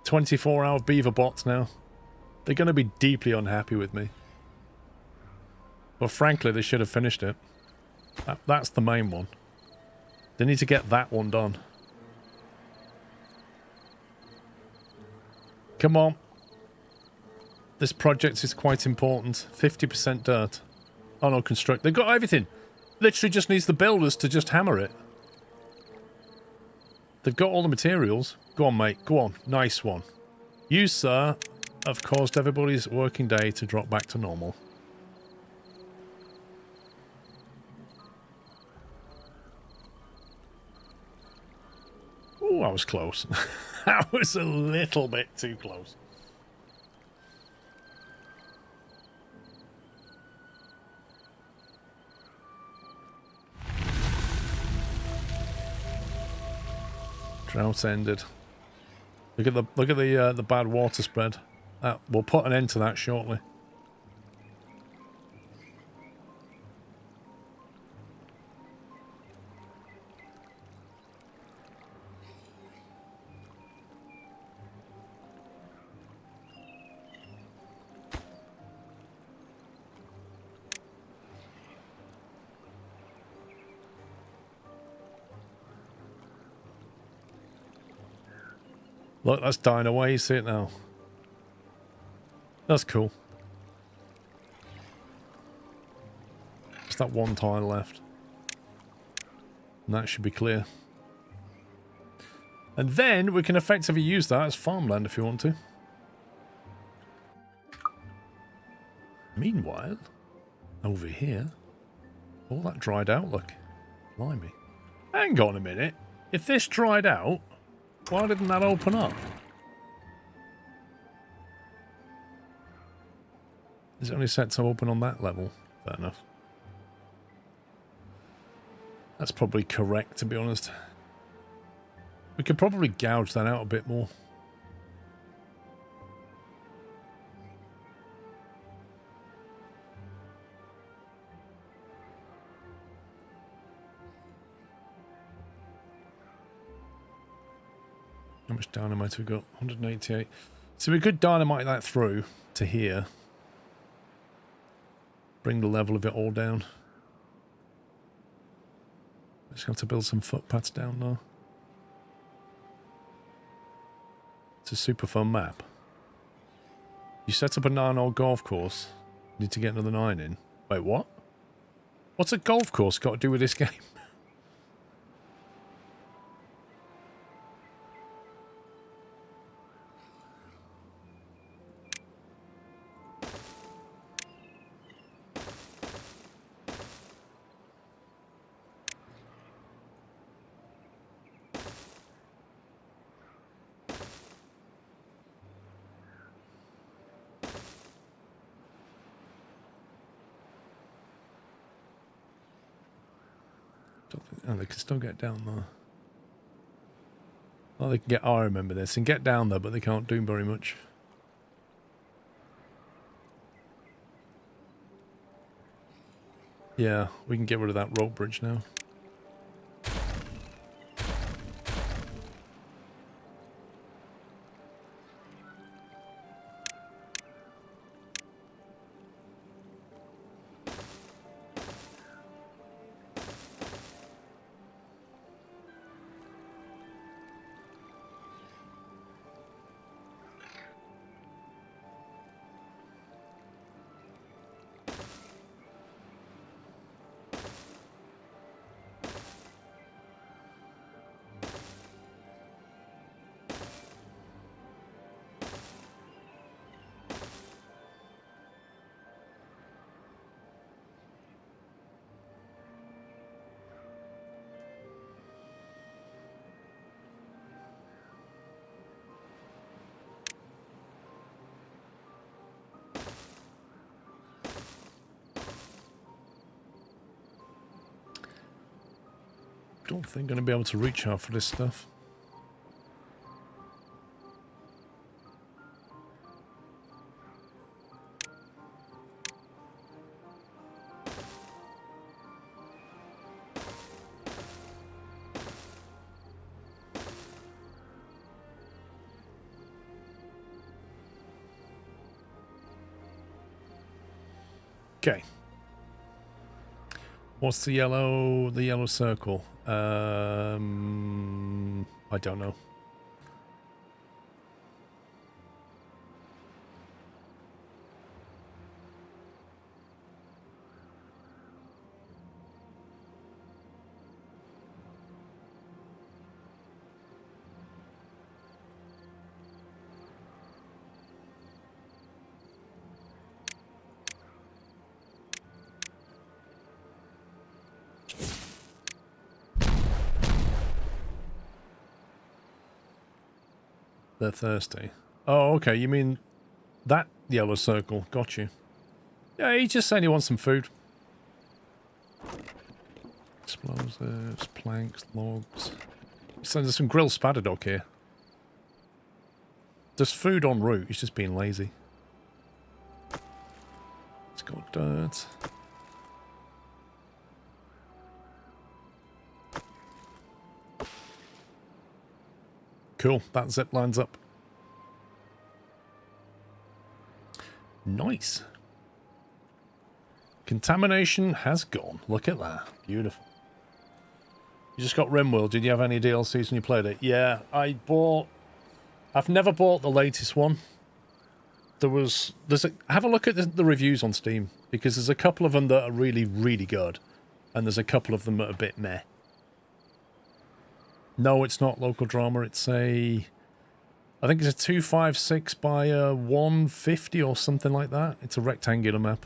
24-hour beaver bots now. They're going to be deeply unhappy with me. But frankly, they should have finished it. That's the main one. They need to get that one done. Come on. This project is quite important. 50% dirt. Oh no, construct. They've got everything. Literally just needs the builders to just hammer it. They've got all the materials. Go on, mate. Go on. Nice one. You, sir, have caused everybody's working day to drop back to normal. Oh, I was close. That was a little bit too close. Drought ended. Look at the bad water spread. We'll put an end to that shortly. Look, that's dying away. You see it now. That's cool. Just that one tile left. And that should be clear. And then we can effectively use that as farmland if you want to. Meanwhile, over here, all that dried out, look. Blimey. Hang on a minute. If this dried out, why didn't that open up? Is it only set to open on that level? Fair enough. That's probably correct, to be honest. We could probably gouge that out a bit more. How much dynamite have we got? 188. So we could dynamite that through to here. Bring the level of it all down. Just have to build some footpaths down now. It's a super fun map. You set up a 9-hole golf course. Need to get another 9 in. Wait, what? What's a golf course got to do with this game? Oh, they can still get down there. Oh, they can get... Oh, I remember this. And get down there, but they can't do very much. Yeah, we can get rid of that rope bridge now. Don't think I'm going to be able to reach out for this stuff. Okay. What's the yellow circle? I don't know. They're thirsty. Oh, okay. You mean that yellow circle? Got you. Yeah, he's just saying he wants some food. Explosives, planks, logs. So there's some grilled spatterdock here. There's food en route. He's just being lazy. It's got dirt. Cool. That zip lines up. Nice. Contamination has gone. Look at that. Beautiful. You just got RimWorld. Did you have any DLCs when you played it? Yeah, I've never bought the latest one. Have a look at the reviews on Steam, because there's a couple of them that are really, really good, and there's a couple of them that are a bit meh. No, it's not local drama. It's I think it's a 256 by 150 or something like that. It's a rectangular map.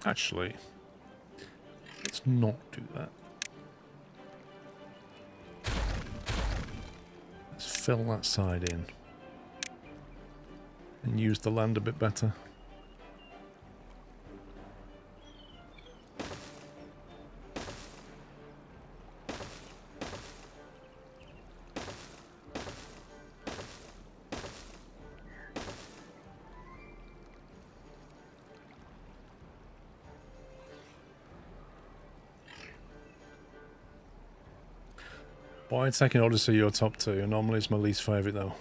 Actually, let's not do that. Let's fill that side in and use the land a bit better. Second Odyssey, your top 2. Anomaly is my least favourite, though.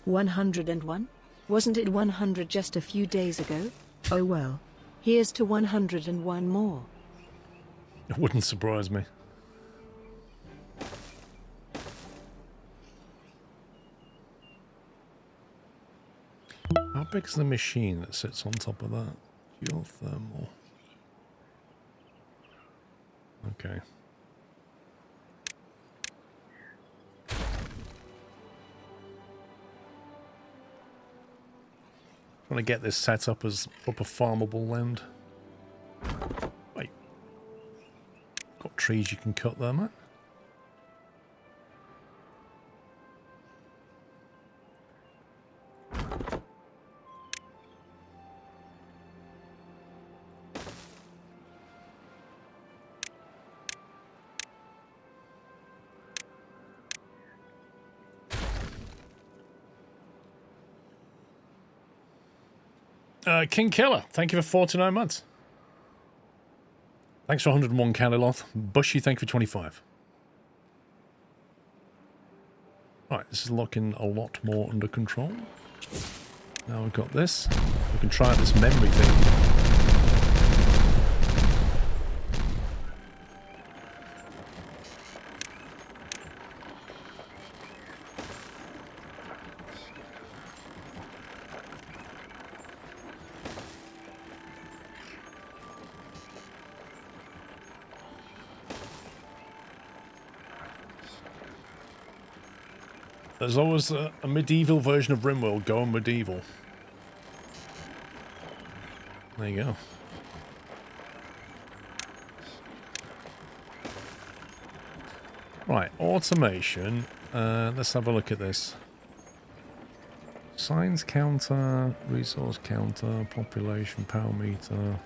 $101? Wasn't it 100 just a few days ago? Oh well. Here's to 101 more. It wouldn't surprise me. How big's the machine that sits on top of that? Geothermal. Okay. Trying to get this set up as proper farmable land. Wait. Got trees you can cut there, Matt. King Killer, thank you for 49 months. Thanks for 101, Caliloth. Bushy, thank you for 25. Right, this is looking a lot more under control. Now we've got this. We can try out this memory thing. There's always a medieval version of RimWorld going medieval. There you go. Right, automation. Let's have a look at this. Signs counter, resource counter, population, power meter.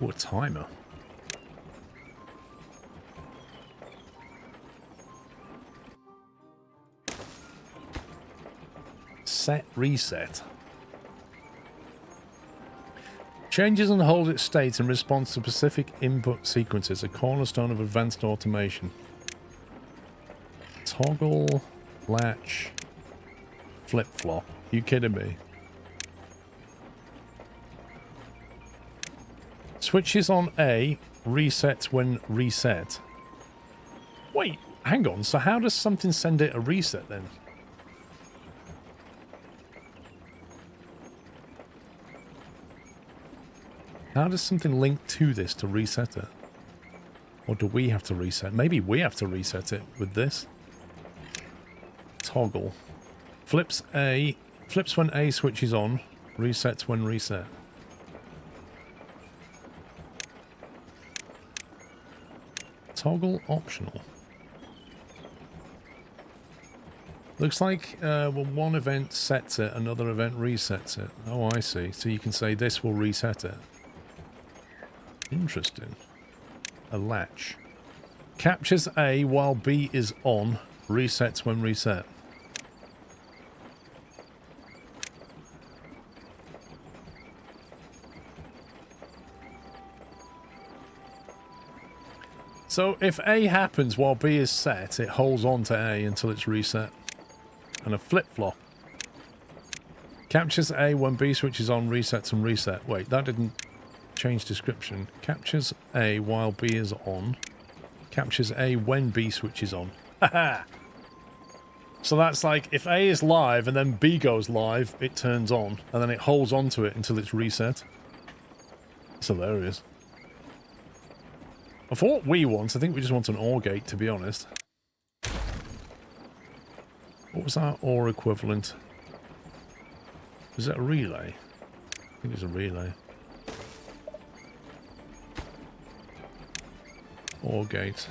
Oh, a timer. Set reset. Changes and hold its state in response to specific input sequences, a cornerstone of advanced automation. Toggle, latch, flip-flop. You kidding me? Switches on A, reset when reset. Wait, hang on. So how does something send it a reset then? How does something link to this to reset it? Or do we have to reset? Maybe we have to reset it with this. Toggle. Flips when A switches on, resets when reset. Toggle optional. Looks like when one event sets it, another event resets it. Oh, I see. So you can say this will reset it. Interesting. A latch. Captures A while B is on, resets when reset. So if A happens while B is set, it holds on to A until it's reset. And a flip-flop. Captures A when B switches on, resets and reset. Wait, that didn't change description. Captures A while B is on. Captures A when B switches on. Haha! So that's like, if A is live and then B goes live, it turns on. And then it holds on to it until it's reset. It's hilarious. For what we want, I think we just want an OR gate, to be honest. What was our OR equivalent? Was it a relay? I think it was a relay. OR gate.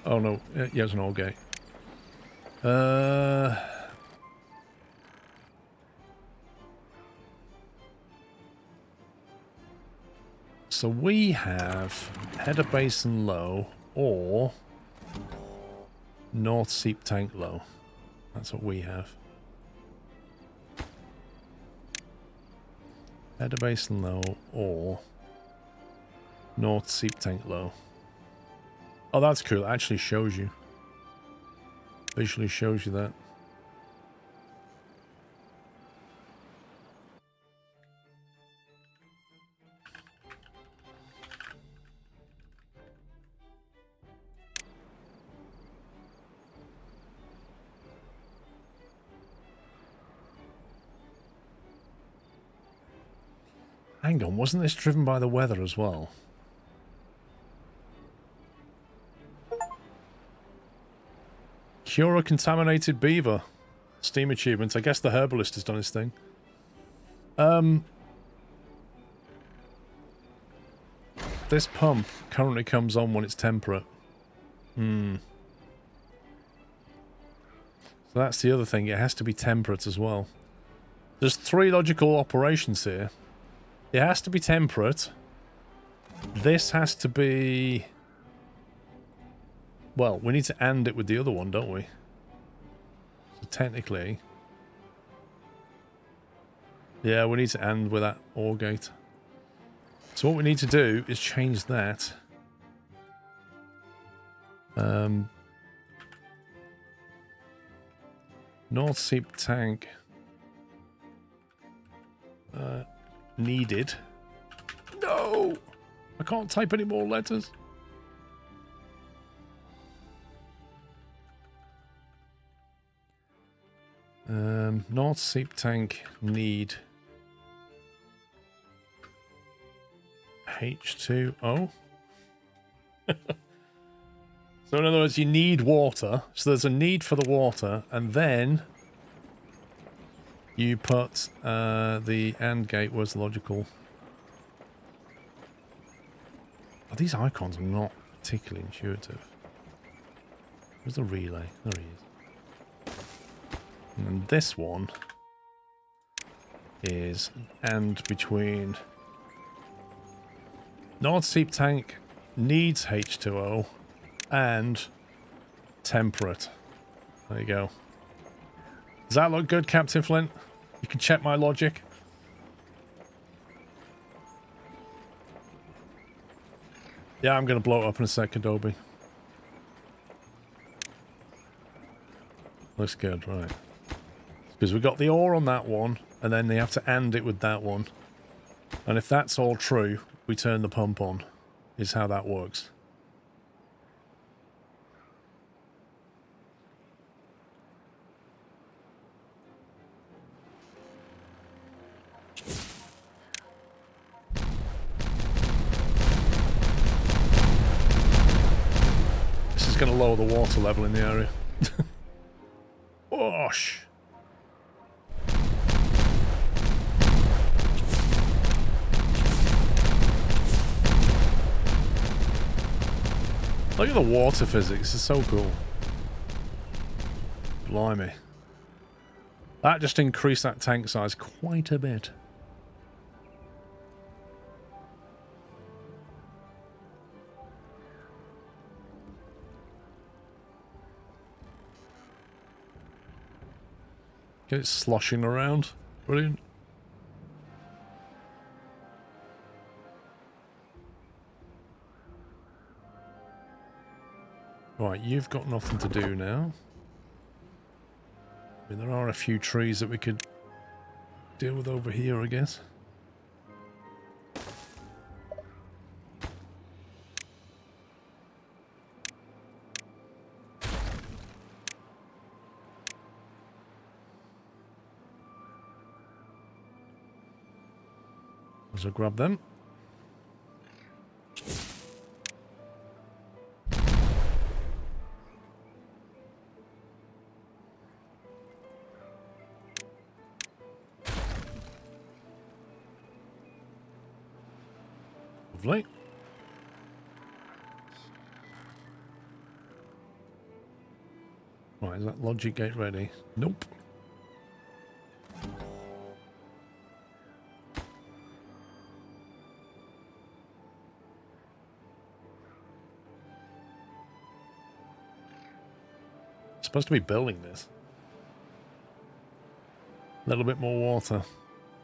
Oh no, yeah, it's an OR gate. So we have header basin low or north seep tank low. That's what we have. Header basin low or north seep tank low. Oh, that's cool. It actually shows you. Visually shows you that. Hang on, wasn't this driven by the weather as well? Cure a contaminated beaver. Steam achievement. I guess the herbalist has done his thing. This pump currently comes on when it's temperate. So that's the other thing. It has to be temperate as well. There's 3 logical operations here. It has to be temperate. This has to be... Well, we need to AND it with the other one, don't we? So technically... Yeah, we need to AND with that OR gate. So what we need to do is change that. North seep tank. Needed. No! I can't type any more letters. North seep tank need H2O. So in other words, you need water. So there's a need for the water, and then you put the AND gate was logical. Oh, these icons are not particularly intuitive. Where's the relay? There he is. And then this one is an AND between North Sea tank needs H2O and temperate. There you go. Does that look good, Captain Flint? You can check my logic. Yeah, I'm going to blow it up in a sec, Adobe. Looks good, right. Because we got the ore on that one, and then they have to AND it with that one. And if that's all true, we turn the pump on, is how that works. This is going to lower the water level in the area. Whoosh! Look at the water physics, it's so cool. Blimey. That just increased that tank size quite a bit. Get it sloshing around. Brilliant. Right, you've got nothing to do now. I mean, there are a few trees that we could deal with over here, I guess. So grab them. Lovely. Right, is that logic gate ready? Nope. Supposed to be building this. A little bit more water.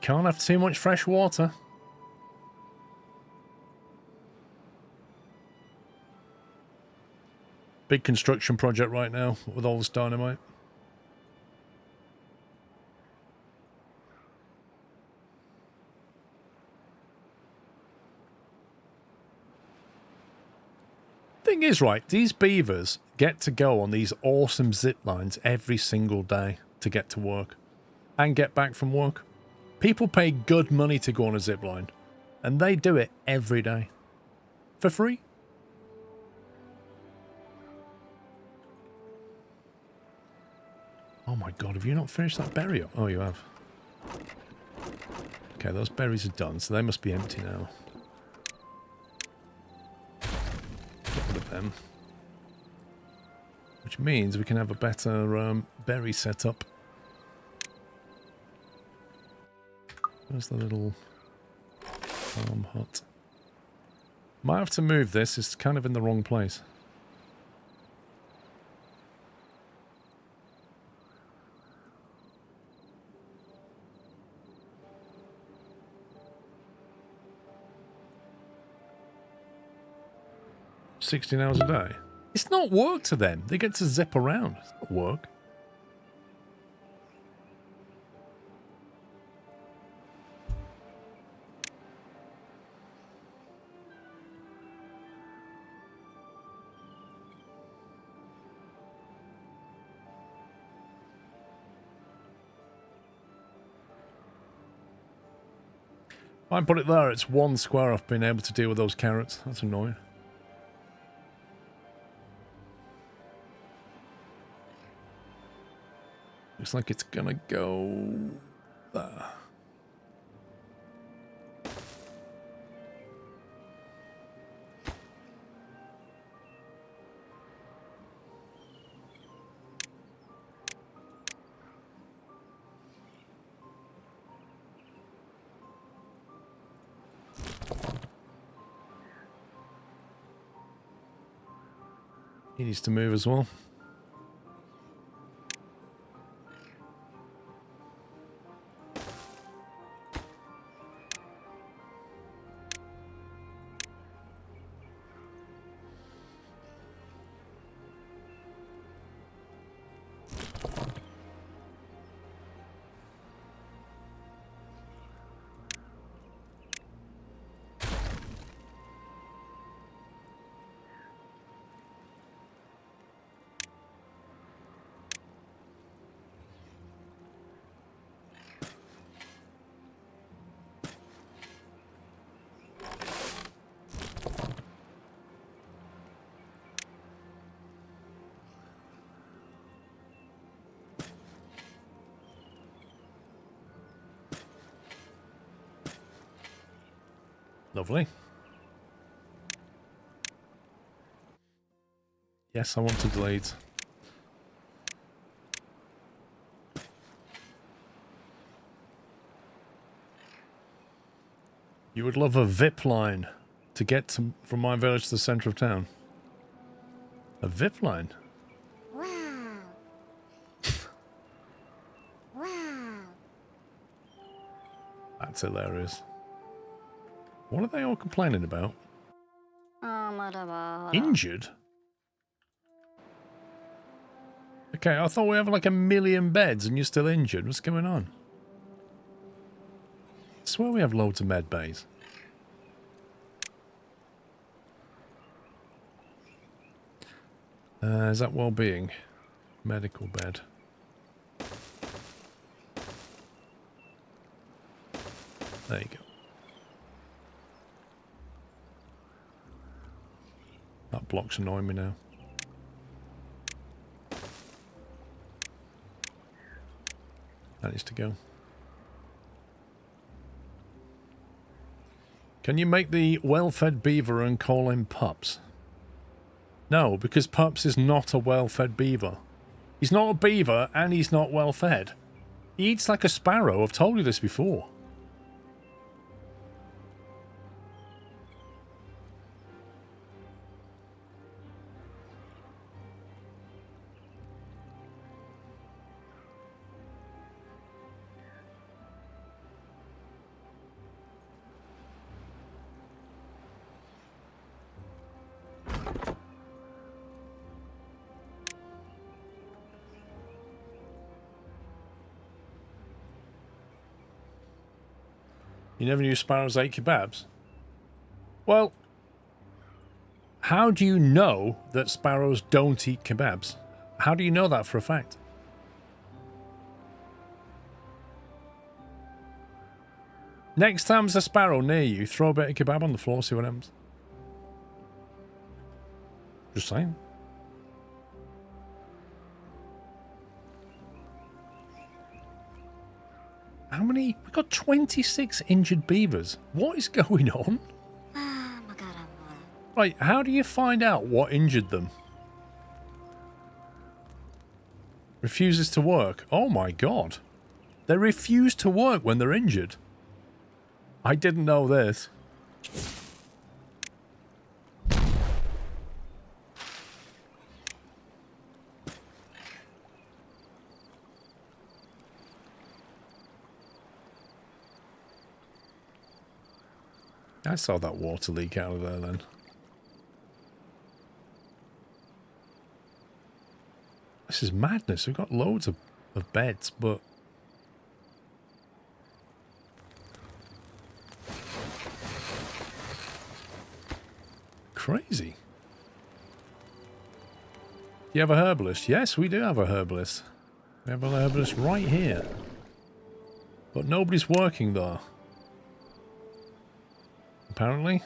Can't have too much fresh water. Big construction project right now with all this dynamite. Thing is, right, these beavers get to go on these awesome zip lines every single day to get to work and get back from work. People pay good money to go on a zip line, and they do it every day for free. Oh my god, have you not finished that berry up? Oh, you have. Okay, those berries are done, so they must be empty now. Get rid of them. Which means we can have a better berry setup. Where's the little farm hut? Might have to move this, it's kind of in the wrong place. $16 hours a day. It's not work to them. They get to zip around. It's not work. I put it there, it's one square off being able to deal with those carrots. That's annoying. Looks like it's gonna go there. He needs to move as well. Lovely. Yes, I want to delete. You would love a VIP line to get from my village to the centre of town. A VIP line? Wow. Wow. That's hilarious. What are they all complaining about? Injured? Okay, I thought we have like 1,000,000 beds and you're still injured. What's going on? I swear we have loads of med bays. Is that well-being? Medical bed. There you go. That block's annoying me now. That needs to go. Can you make the well-fed beaver and call him Pups? No, because Pups is not a well-fed beaver. He's not a beaver and he's not well-fed. He eats like a sparrow. I've told you this before. You never knew sparrows ate kebabs? Well, how do you know that sparrows don't eat kebabs? How do you know that for a fact? Next time there's a sparrow near you, throw a bit of kebab on the floor, see what happens. Just saying. How many? We've got 26 injured beavers. What is going on? Right, how do you find out what injured them? Refuses to work. Oh my god. They refuse to work when they're injured. I didn't know this. I saw that water leak out of there then. This is madness. We've got loads of beds, but... Crazy. Do you have a herbalist? Yes, we do have a herbalist. We have a herbalist right here. But nobody's working there. apparently.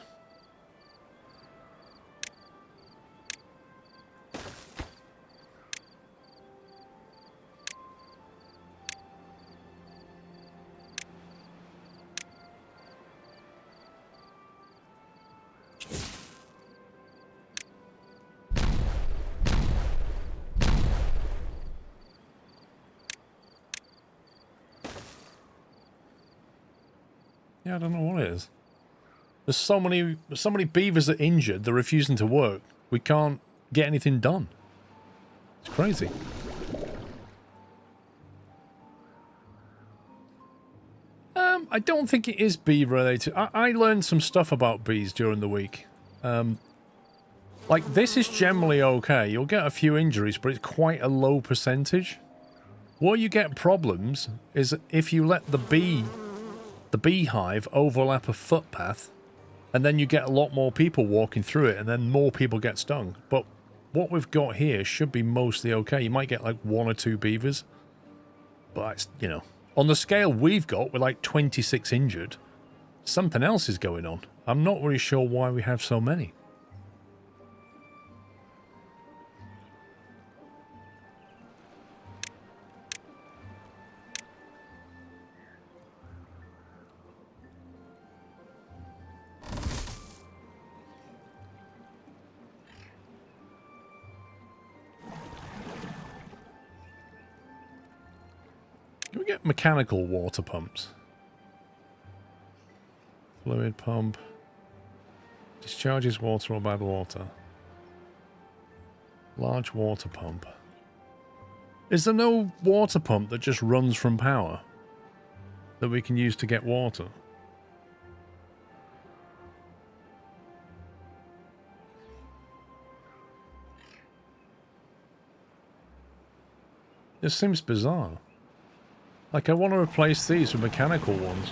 Yeah, I don't know what it is. There's so many beavers that are injured, they're refusing to work. We can't get anything done. It's crazy. I don't think it is bee related. I learned some stuff about bees during the week. Like, this is generally okay. You'll get a few injuries, but it's quite a low percentage. Where you get problems is if you let the beehive overlap a footpath, and then you get a lot more people walking through it, and then more people get stung. But what we've got here should be mostly okay. You might get like 1 or 2 beavers. But, it's, you know, on the scale we've got, with like 26 injured, something else is going on. I'm not really sure why we have so many. Can we get mechanical water pumps? Fluid pump. Discharges water or bad water. Large water pump. Is there no water pump that just runs from power that we can use to get water? This seems bizarre. Like, I want to replace these with mechanical ones.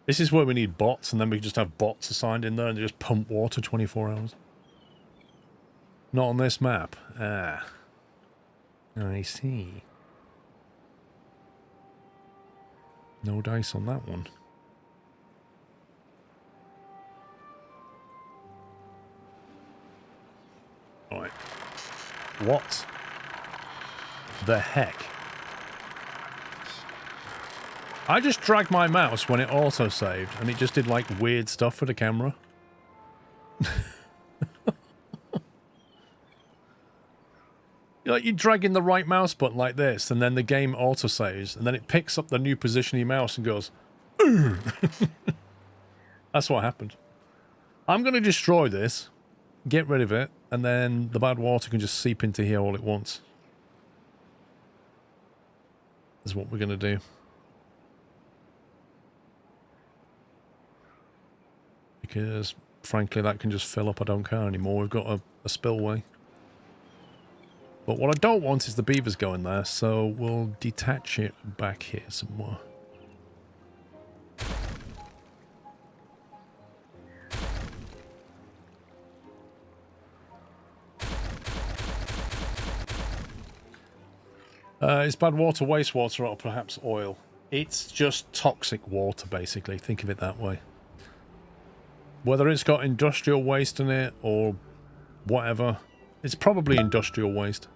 This is where we need bots, and then we just have bots assigned in there and they just pump water 24 hours. Not on this map. Ah. I see. No dice on that one. Alright. What the heck? I just dragged my mouse when it auto-saved, and it just did, like, weird stuff for the camera. Like, you're dragging the right mouse button like this, and then the game auto-saves, and then it picks up the new position of your mouse and goes, "Ugh." That's what happened. I'm going to destroy this, get rid of it, and then the bad water can just seep into here all it wants. That's what we're going to do. Because, frankly, that can just fill up. I don't care anymore. We've got a spillway. But what I don't want is the beavers going there, so we'll detach it back here somewhere. It's bad water, wastewater, or perhaps oil. It's just toxic water, basically. Think of it that way. Whether it's got industrial waste in it or whatever, it's probably industrial waste.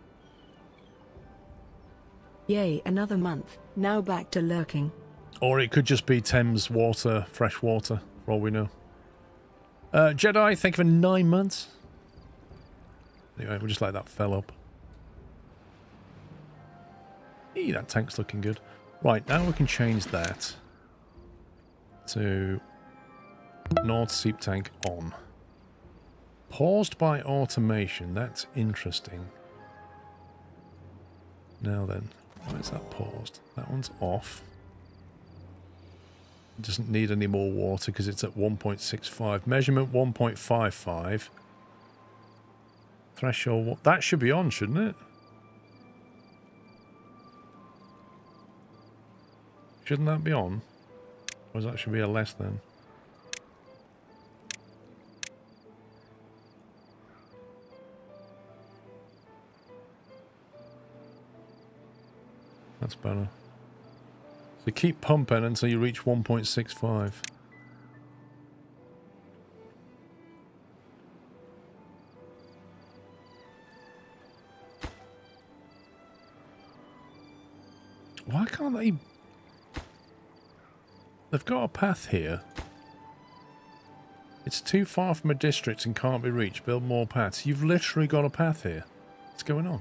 Yay, another month. Now back to lurking. Or it could just be Thames water, fresh water, for all we know. Jedi, thank you for 9 months. Anyway, we'll just let that fill up. Eee, that tank's looking good. Right, now we can change that to North Seep Tank on. Paused by automation. That's interesting. Now then, why is that paused? That one's off. It doesn't need any more water because it's at 1.65. Measurement 1.55. Threshold, that should be on, shouldn't it? Shouldn't that be on? Or that should be a less then? That's better. So keep pumping until you reach 1.65. can't they... They've got a path here. It's too far from a district and can't be reached. Build more paths. You've literally got a path here. What's going on?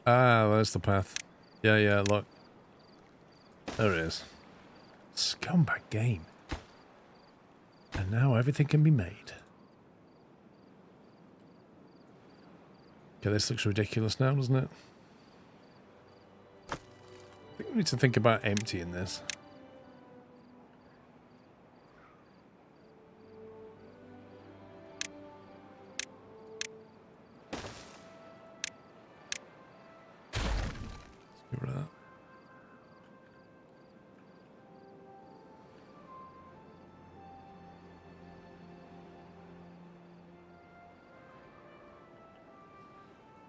Ah, there's the path. Yeah, yeah, look. There it is. Scumbag game. And now everything can be made. Okay, this looks ridiculous now, doesn't it? I think we need to think about emptying this. Let's get rid of that.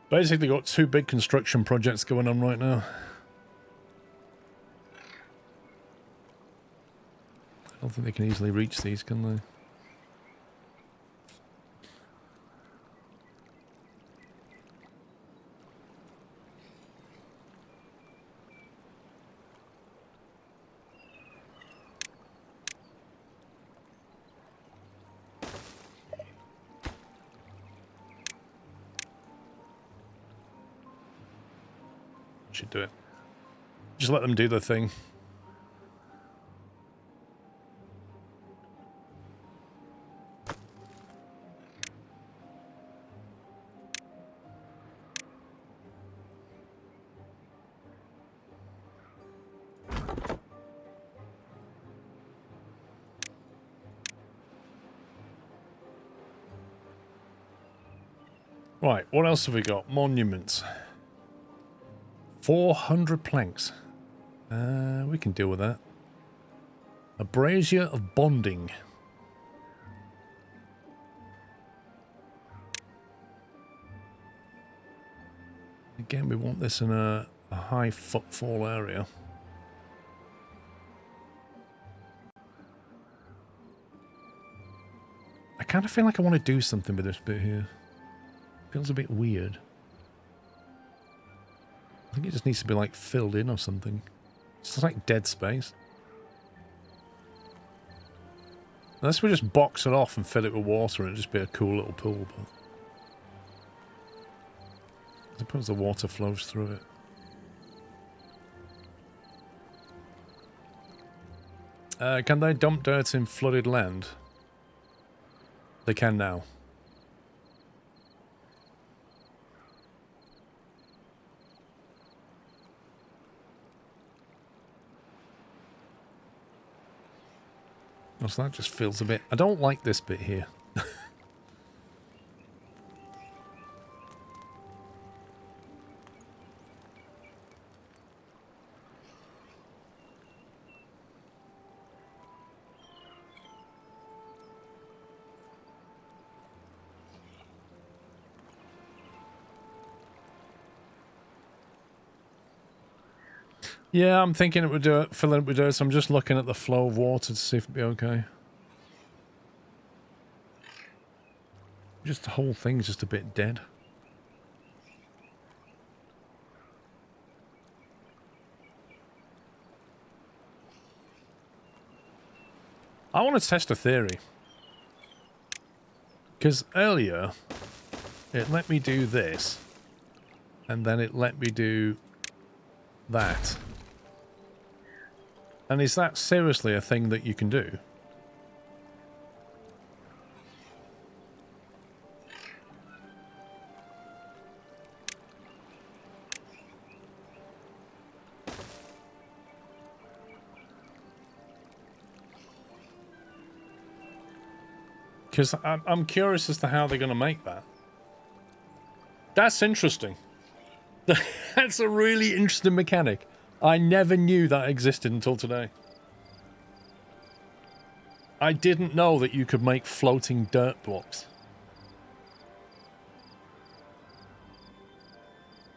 Basically got two big construction projects going on right now. I don't think they can easily reach these, can they? Should do it. Just let them do their thing. Right, what else have we got? Monuments. 400 planks. We can deal with that. A brazier of bonding. Again, we want this in a high footfall area. I kind of feel like I want to do something with this bit here. Feels a bit weird. I think it just needs to be like filled in or something. It's just like dead space. Unless we just box it off and fill it with water and it'd just be a cool little pool. But I suppose the water flows through it. Can they dump dirt in flooded land? They can now. So that just feels a bit... I don't like this bit here. Yeah, I'm thinking it would do it, fill it with dirt, so I'm just looking at the flow of water to see if it'd be okay. Just the whole thing's just a bit dead. I want to test a theory. Because earlier, it let me do this, and then it let me do that. And is that seriously a thing that you can do? Because I'm curious as to how they're going to make that. That's interesting. That's a really interesting mechanic. I never knew that existed until today. I didn't know that you could make floating dirt blocks.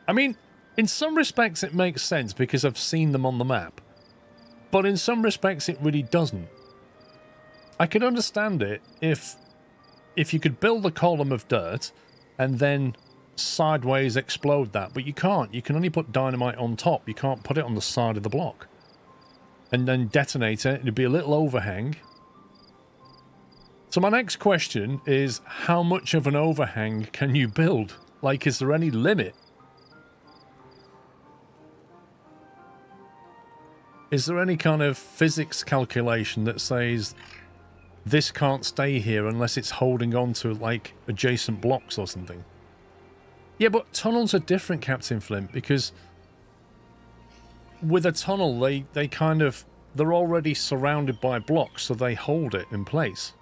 I mean, In some respects it makes sense because I've seen them on the map. But in some respects it really doesn't. I could understand it if you could build a column of dirt and then sideways explode that, but you can't. You can only put dynamite on top. You can't put it on the side of the block. And then detonate it. It'd be a little overhang. So my next question is, how much of an overhang can you build? Like, is there any limit? Is there any kind of physics calculation that says this can't stay here unless it's holding on to, like, adjacent blocks or something? Yeah, but tunnels are different, Captain Flint, because with a tunnel, they kind of... They're already surrounded by blocks, so they hold it in place.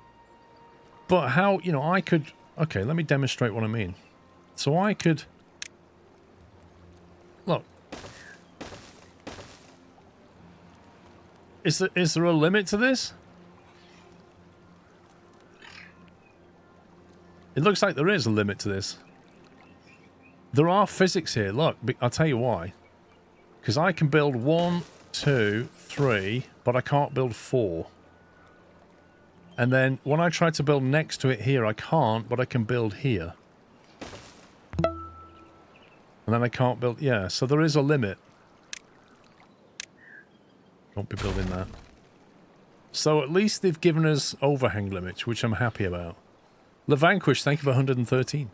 But how... You know, I could... Okay, let me demonstrate what I mean. So I could... Look. Is there a limit to this? It looks like there is a limit to this. There are physics here. Look, I'll tell you why. Because I can build 1, 2, 3, but I can't build 4. And then when I try to build next to it here, I can't, but I can build here. And then I can't build... Yeah, so there is a limit. Don't be building that. So at least they've given us overhang limits, which I'm happy about. LeVanquish, thank you for 113.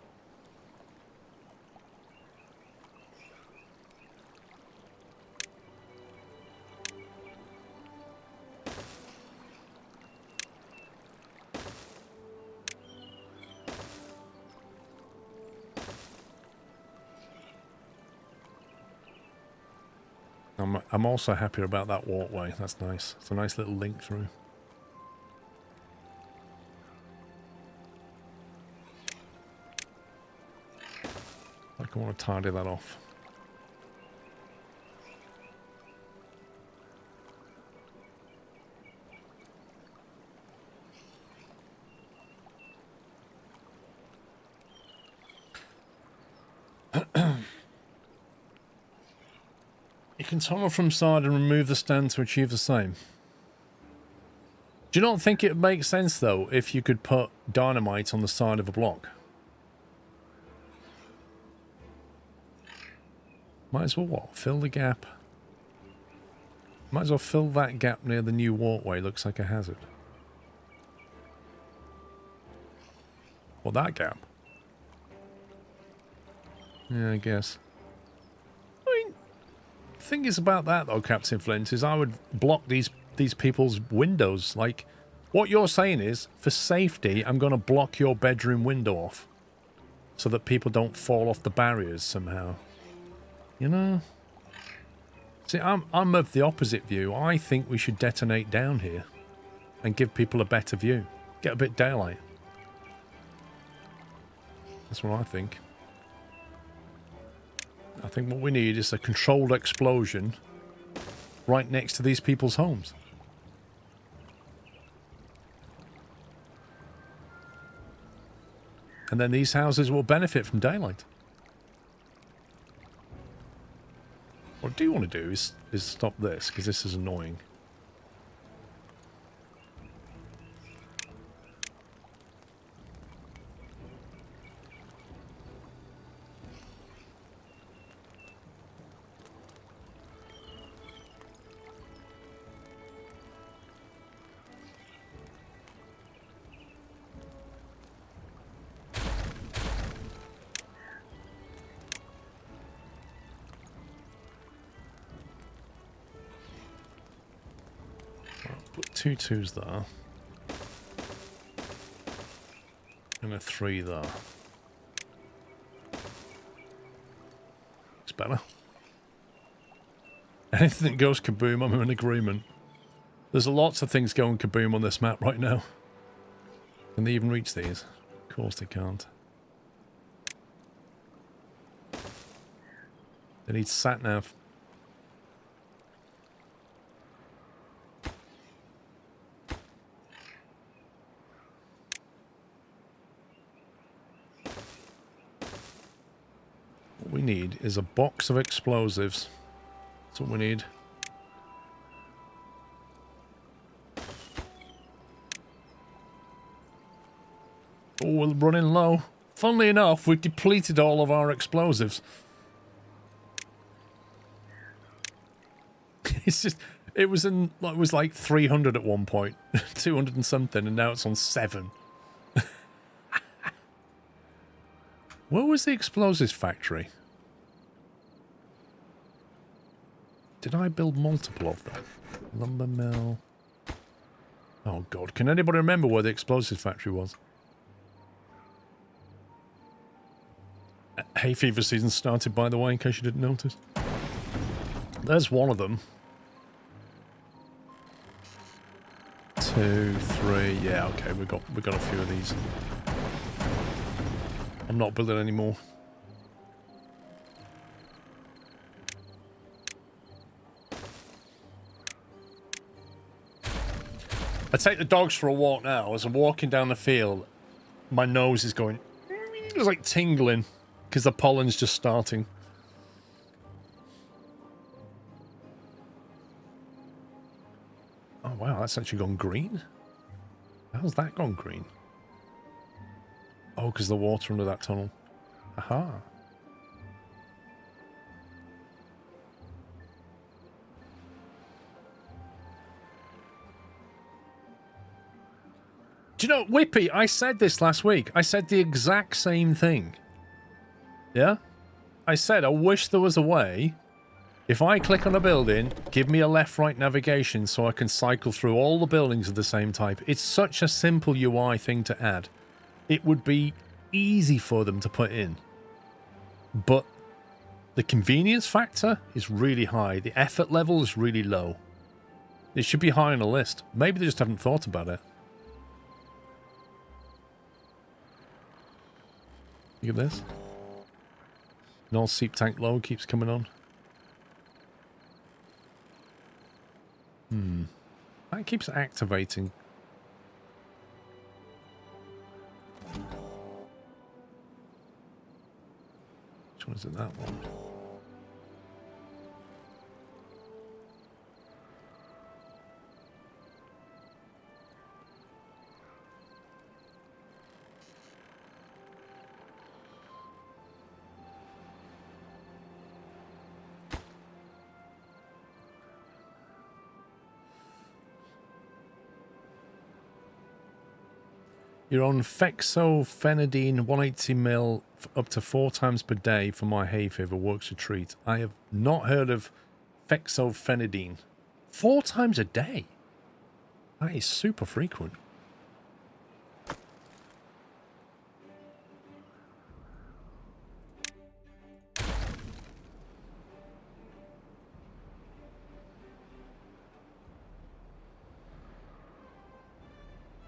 I'm also happier about that walkway. That's nice. It's a nice little link through. Like I want to tidy that off. You can tunnel from side and remove the stand to achieve the same. Do you not think it would make sense, though, if you could put dynamite on the side of a block? Might as well, what? Fill the gap. Might as well fill that gap near the new walkway. Looks like a hazard. Well, that gap. Yeah, I guess. I mean, the thing is about that, though, Captain Flint, is I would block these people's windows. Like, what you're saying is, for safety, I'm going to block your bedroom window off. So that people don't fall off the barriers somehow. You know? See, I'm of the opposite view. I think we should detonate down here. And give people a better view. Get a bit daylight. That's what I think. I think what we need is a controlled explosion right next to these people's homes. And then these houses will benefit from daylight. What I do want to do is stop this, because this is annoying. Put 2 2s there. And a 3 there. It's better. Anything that goes kaboom, I'm in agreement. There's lots of things going kaboom on this map right now. Can they even reach these? Of course they can't. They need sat-nav. What we need is a box of explosives. That's what we need. Oh, we're running low. Funnily enough, we've depleted all of our explosives. It's just, it was like 300 at one point, 200 and something, and now it's on 7. Where was the explosives factory? Did I build multiple of them? Lumber mill. Oh god, can anybody remember where the explosives factory was? Hay fever season started, by the way, in case you didn't notice. There's one of them. 2, 3, yeah, okay, we got a few of these. I'm not building anymore. I take the dogs for a walk now. As I'm walking down the field, my nose is going, it's like tingling because the pollen's just starting. Oh wow, that's actually gone green. How's that gone green? Oh, because the water under that tunnel. Aha. Do you know, Whippy, I said this last week. I said the exact same thing. Yeah? I said, I wish there was a way, if I click on a building, give me a left-right navigation so I can cycle through all the buildings of the same type. It's such a simple UI thing to add. It would be easy for them to put in. But the convenience factor is really high. The effort level is really low. It should be high on the list. Maybe they just haven't thought about it. Look at this. Null seep tank low keeps coming on. That keeps activating. Which one is it? That one. You're on fexofenadine 180 ml up to 4 times per day for my hay fever. Works a treat. I have not heard of fexofenadine. 4 times a day? That is super frequent.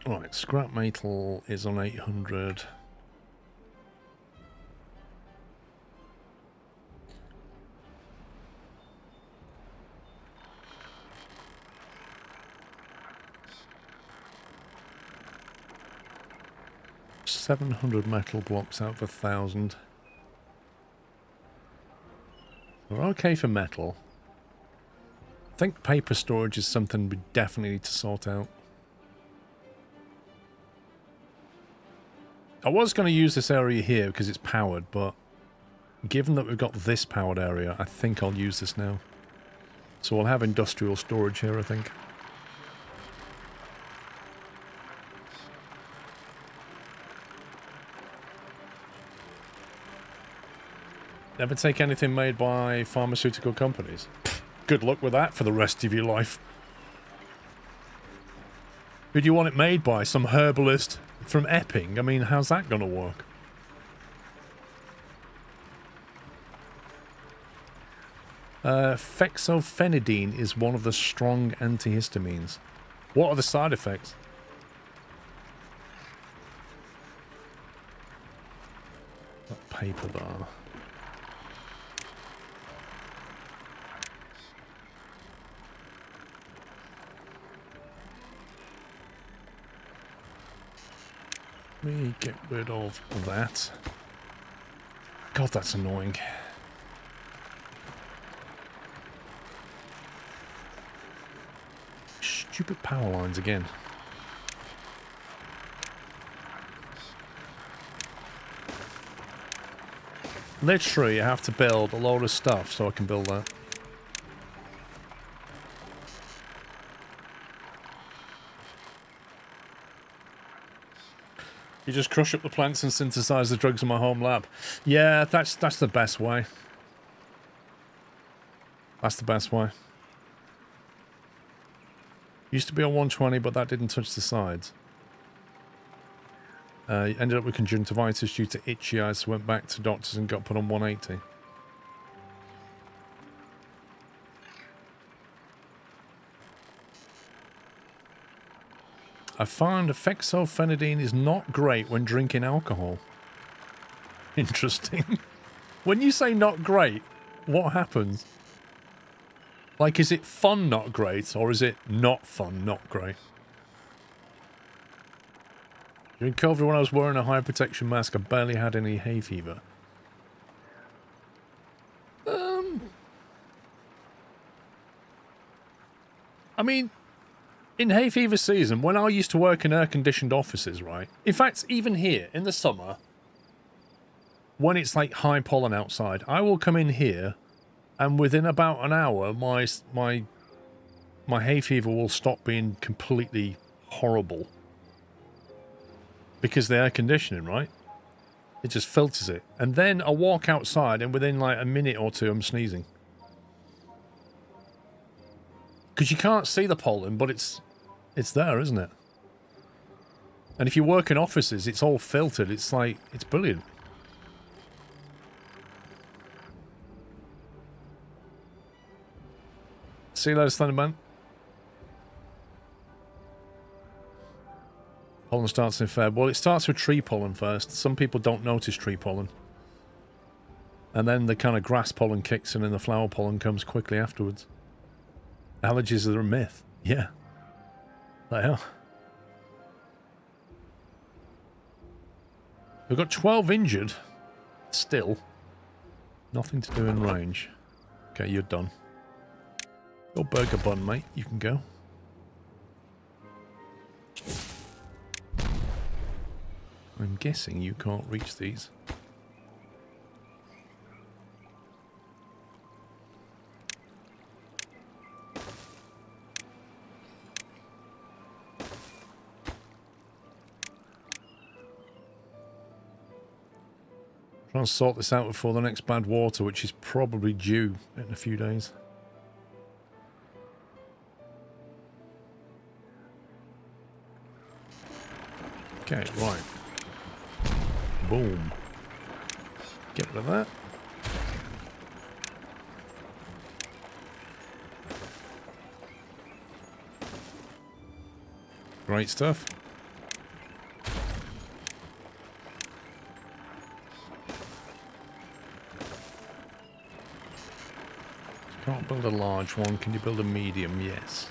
Right, scrap metal is on 800. $700 metal blocks out of 1,000. We're okay for metal. I think paper storage is something we definitely need to sort out. I was going to use this area here because it's powered, but given that we've got this powered area, I think I'll use this now. So we'll have industrial storage here, I think. Never take anything made by pharmaceutical companies. Pfft, good luck with that for the rest of your life. Who do you want it made by? Some herbalist from Epping? I mean, how's that going to work? Fexofenadine is one of the strong antihistamines. What are the side effects? That paper there. Let me get rid of that. God, that's annoying. Stupid power lines again. Literally, I have to build a load of stuff so I can build that. You just crush up the plants and synthesize the drugs in my home lab. Yeah, that's the best way. That's the best way. Used to be on 120, but that didn't touch the sides. Ended up with conjunctivitis due to itchy eyes, so went back to doctors and got put on 180. I found fexofenadine is not great when drinking alcohol. Interesting. When you say not great, what happens? Like, is it fun not great, or is it not fun not great? During COVID, when I was wearing a high protection mask, I barely had any hay fever. I mean, in hay fever season, when I used to work in air-conditioned offices, right? In fact, even here, in the summer, when it's like high pollen outside, I will come in here, and within about an hour, my hay fever will stop being completely horrible. Because the air conditioning, right? It just filters it. And then I walk outside and within like a minute or two I'm sneezing. Because you can't see the pollen, but it's there, isn't it? And if you work in offices, it's all filtered. It's like, it's brilliant. See you later, Slenderman. Pollen starts in Feb. Well, it starts with tree pollen first. Some people don't notice tree pollen. And then the kind of grass pollen kicks in and the flower pollen comes quickly afterwards. Allergies are a myth. Yeah. They are. We've got 12 injured. Still. Nothing to do in range. Okay, you're done. Your burger bun, mate. You can go. I'm guessing you can't reach these. Try and sort this out before the next bad water, which is probably due in a few days. Okay, right. Boom. Get rid of that. Great stuff. Can't build a large one. Can you build a medium? Yes.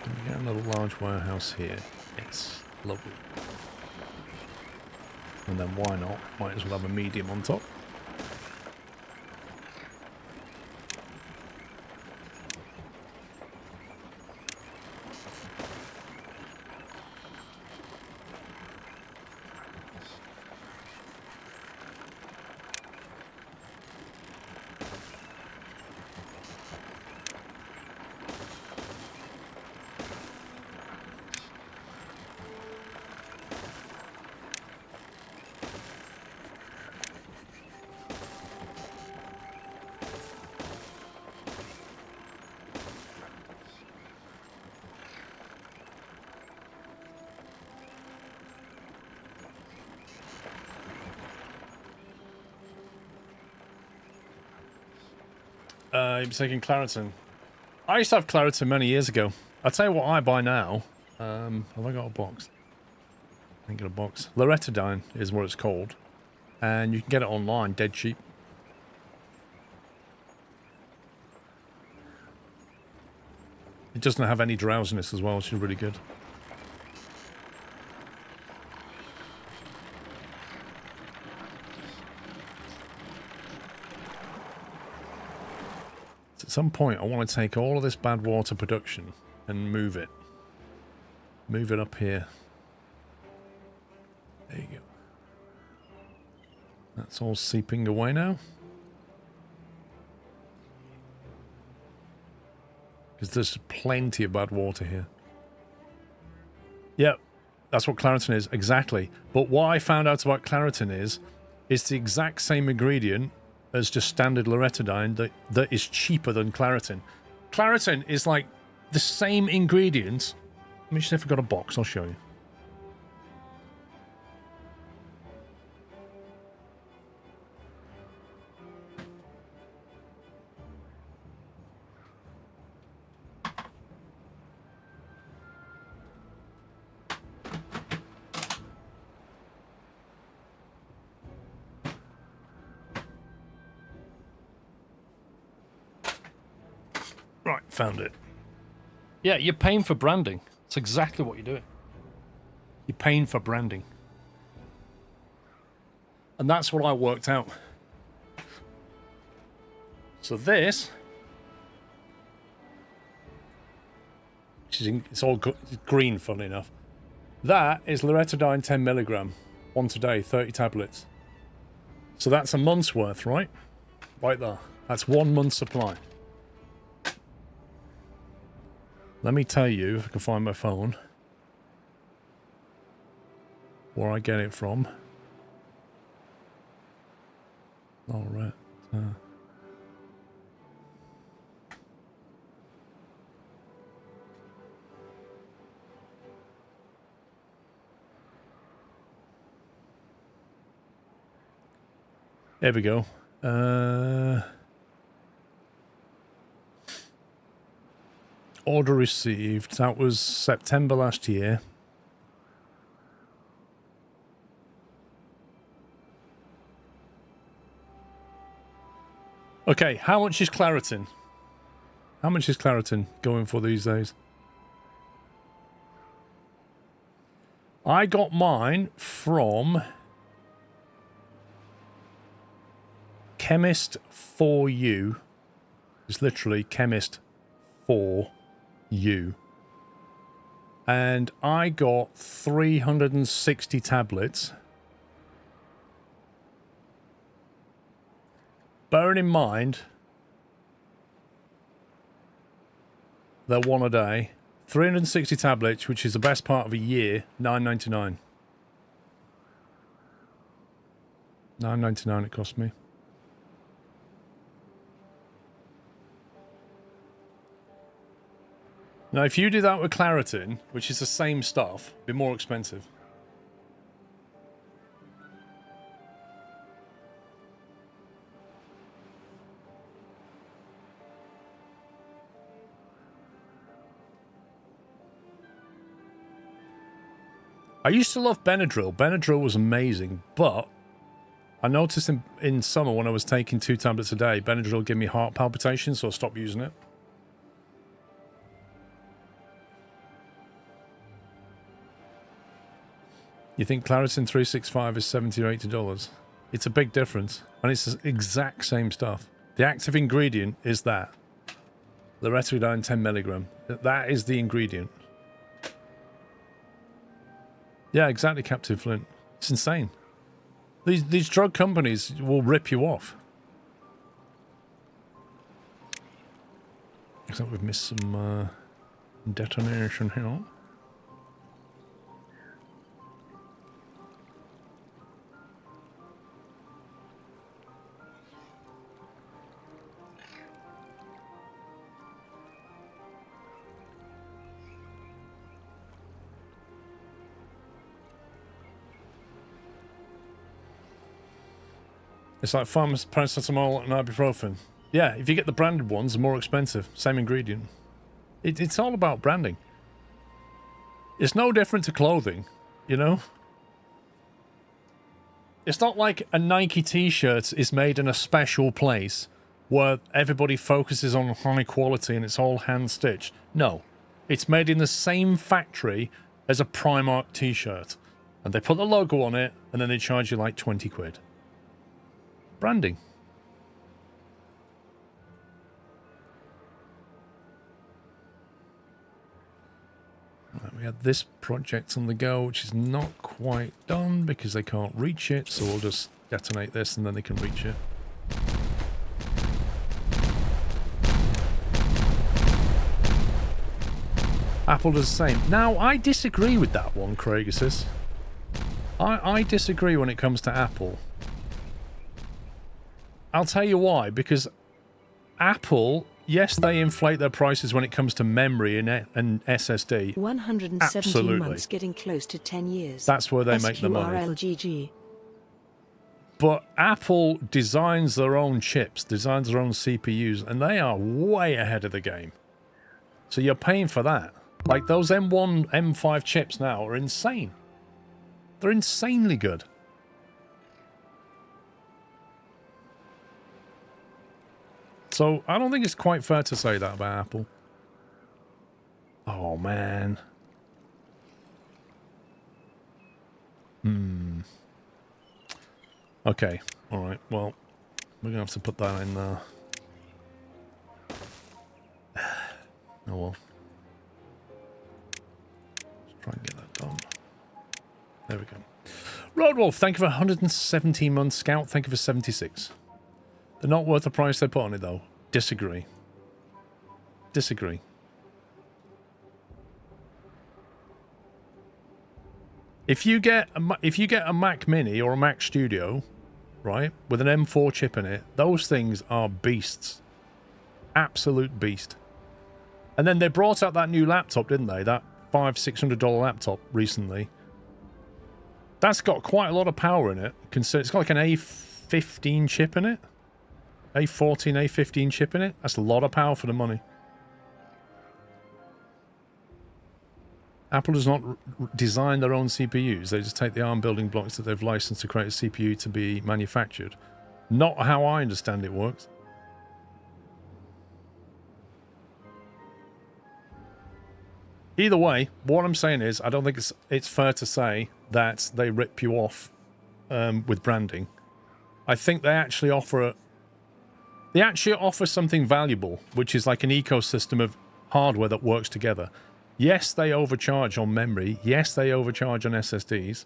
Can we get another large warehouse here? Yes. Lovely. And then why not? Might as well have a medium on top. You're taking Claritin. I used to have Claritin many years ago. I'll tell you what I buy now. Have I got a box? I didn't get a box. Loratadine is what it's called. And you can get it online, dead cheap. It doesn't have any drowsiness as well, which is really good. So at some point, I want to take all of this bad water production and move it. Move it up here. There you go. That's all seeping away now. Because there's plenty of bad water here. Yep, that's what Claritin is, exactly. But what I found out about Claritin is, it's the exact same ingredient as just standard loratadine that is cheaper than Claritin. Claritin is like the same ingredient. Let me see if I've got a box, I'll show you. Right, found it. Yeah, you're paying for branding. That's exactly what you're doing. You're paying for branding. And that's what I worked out. So this, which is it's all green, funnily enough. That is loratadine 10 milligram, once a day, 30 tablets. So that's a month's worth, right? Right there. That's 1 month's supply. Let me tell you, if I can find my phone, where I get it from. All right. There we go. Order received. That was September last year. Okay, how much is Claritin? How much is Claritin going for these days? I got mine from Chemist for You. It's literally Chemist for You. And I got 360 tablets. Bearing in mind, they're one a day. 360 tablets, which is the best part of a year, $9.99. $9.99 it cost me. Now, if you do that with Claritin, which is the same stuff, it'd be more expensive. I used to love Benadryl. Benadryl was amazing, but I noticed in summer when I was taking 2 tablets a day, Benadryl gave me heart palpitations, so I stopped using it. You think Claritin 365 is $70 or $80? It's a big difference, and it's the exact same stuff. The active ingredient is that. Loratadine 10 milligram. That is the ingredient. Yeah, exactly, Captain Flint. It's insane. These drug companies will rip you off. Looks like we've missed some detonation here. It's like paracetamol and ibuprofen. Yeah, if you get the branded ones, they're more expensive. Same ingredient. It's all about branding. It's no different to clothing, you know? It's not like a Nike t-shirt is made in a special place where everybody focuses on high quality and it's all hand-stitched. No. It's made in the same factory as a Primark t-shirt. And they put the logo on it, and then they charge you like 20 quid. Branding. We had this project on the go, which is not quite done because they can't reach it. So we'll just detonate this and then they can reach it. Apple does the same. Now, I disagree with that one, Craigus. I disagree when it comes to Apple. I'll tell you why. Because Apple, yes, they inflate their prices when it comes to memory and SSD. 170 Absolutely. months, getting close to 10 years. That's where they make the money. SQRLGG. But Apple designs their own chips, designs their own CPUs, and they are way ahead of the game. So you're paying for that. Like those M1, M5 chips now are insane. They're insanely good. So I don't think it's quite fair to say that about Apple. Oh, man. Okay. All right. Well, we're going to have to put that in there. Oh, well. Let's try and get that done. There we go. Roadwolf, thank you for 117 months. Scout, thank you for 76. They're not worth the price they put on it, though. Disagree. Disagree. If you get a Mac Mini or a Mac Studio, right, with an M4 chip in it, those things are beasts. Absolute beast. And then they brought out that new laptop, didn't they? That $500-600 laptop recently. That's got quite a lot of power in it. It's got like an A15 chip in it. A14, A15 chip in it. That's a lot of power for the money. Apple does not design their own CPUs. They just take the ARM building blocks that they've licensed to create a CPU to be manufactured. Not how I understand it works. Either way, what I'm saying is I don't think it's fair to say that they rip you off with branding. I think they actually offer something valuable, which is like an ecosystem of hardware that works together. Yes, they overcharge on memory. Yes, they overcharge on SSDs.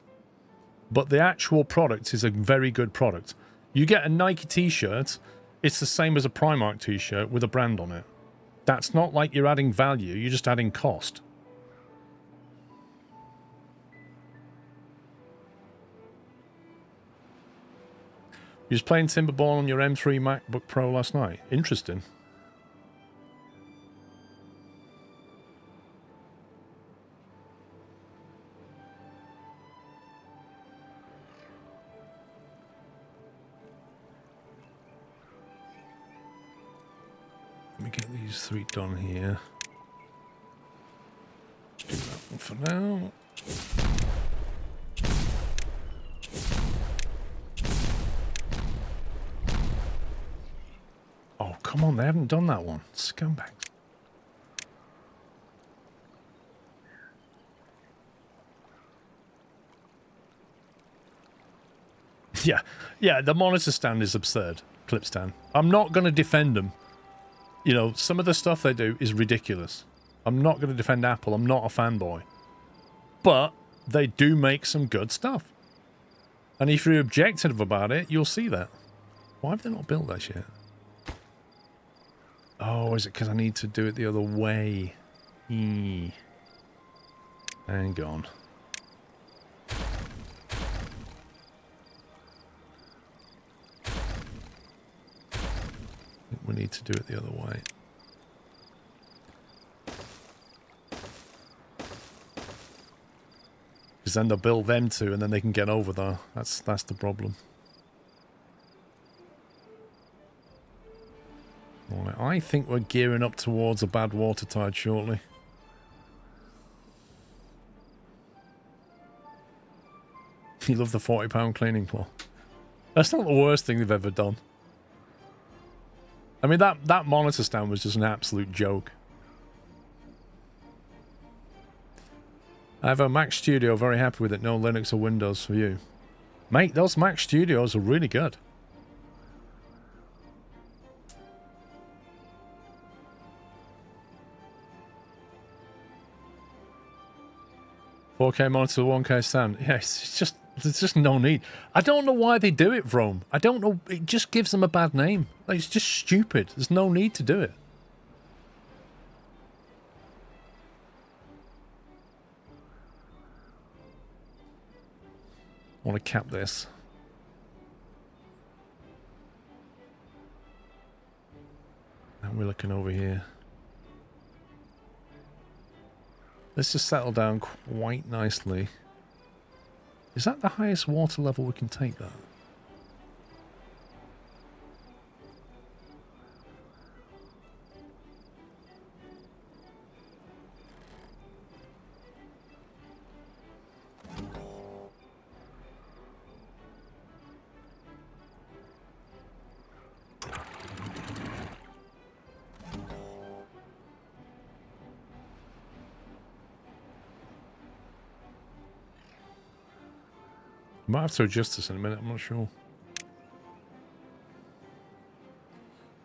But the actual product is a very good product. You get a Nike t-shirt, it's the same as a Primark t-shirt with a brand on it. That's not like you're adding value, you're just adding cost. You was playing Timberborn on your M3 MacBook Pro last night. Interesting. Let me get these 3 done here. Do that one for now. Oh, come on, they haven't done that one. Scumbags. Yeah, the monitor stand is absurd. Clip stand. I'm not going to defend them. You know, some of the stuff they do is ridiculous. I'm not going to defend Apple. I'm not a fanboy. But they do make some good stuff. And if you're objective about it, you'll see that. Why have they not built that yet? Oh, is it because I need to do it the other way? Hang on. I think we need to do it the other way. Because then they'll build them too, and then they can get over there. That's the problem. Right, I think we're gearing up towards a bad water tide shortly. You love the £40 cleaning cloth. That's not the worst thing they've ever done. I mean, that monitor stand was just an absolute joke. I have a Mac Studio, very happy with it. No Linux or Windows for you. Mate, those Mac Studios are really good. 4K monitor, 1K stand. Yeah, it's just there's just no need. I don't know why they do it, Vrome. I don't know. It just gives them a bad name. Like, it's just stupid. There's no need to do it. I want to cap this. And we're looking over here. Let's just settle down quite nicely. Is that the highest water level we can take that? Might have to adjust this in a minute, I'm not sure.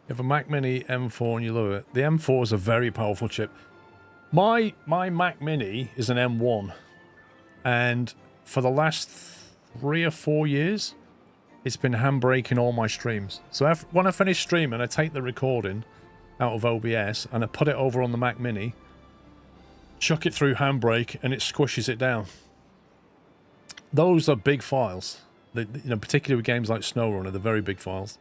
You have a Mac Mini M4 and you love it. The M4 is a very powerful chip. My Mac Mini is an M1. And for the last 3 or 4 years, it's been handbraking all my streams. So when I finish streaming, I take the recording out of OBS and I put it over on the Mac Mini, chuck it through Handbrake, and it squishes it down. Those are big files. You know, particularly with games like SnowRunner, they're very big files.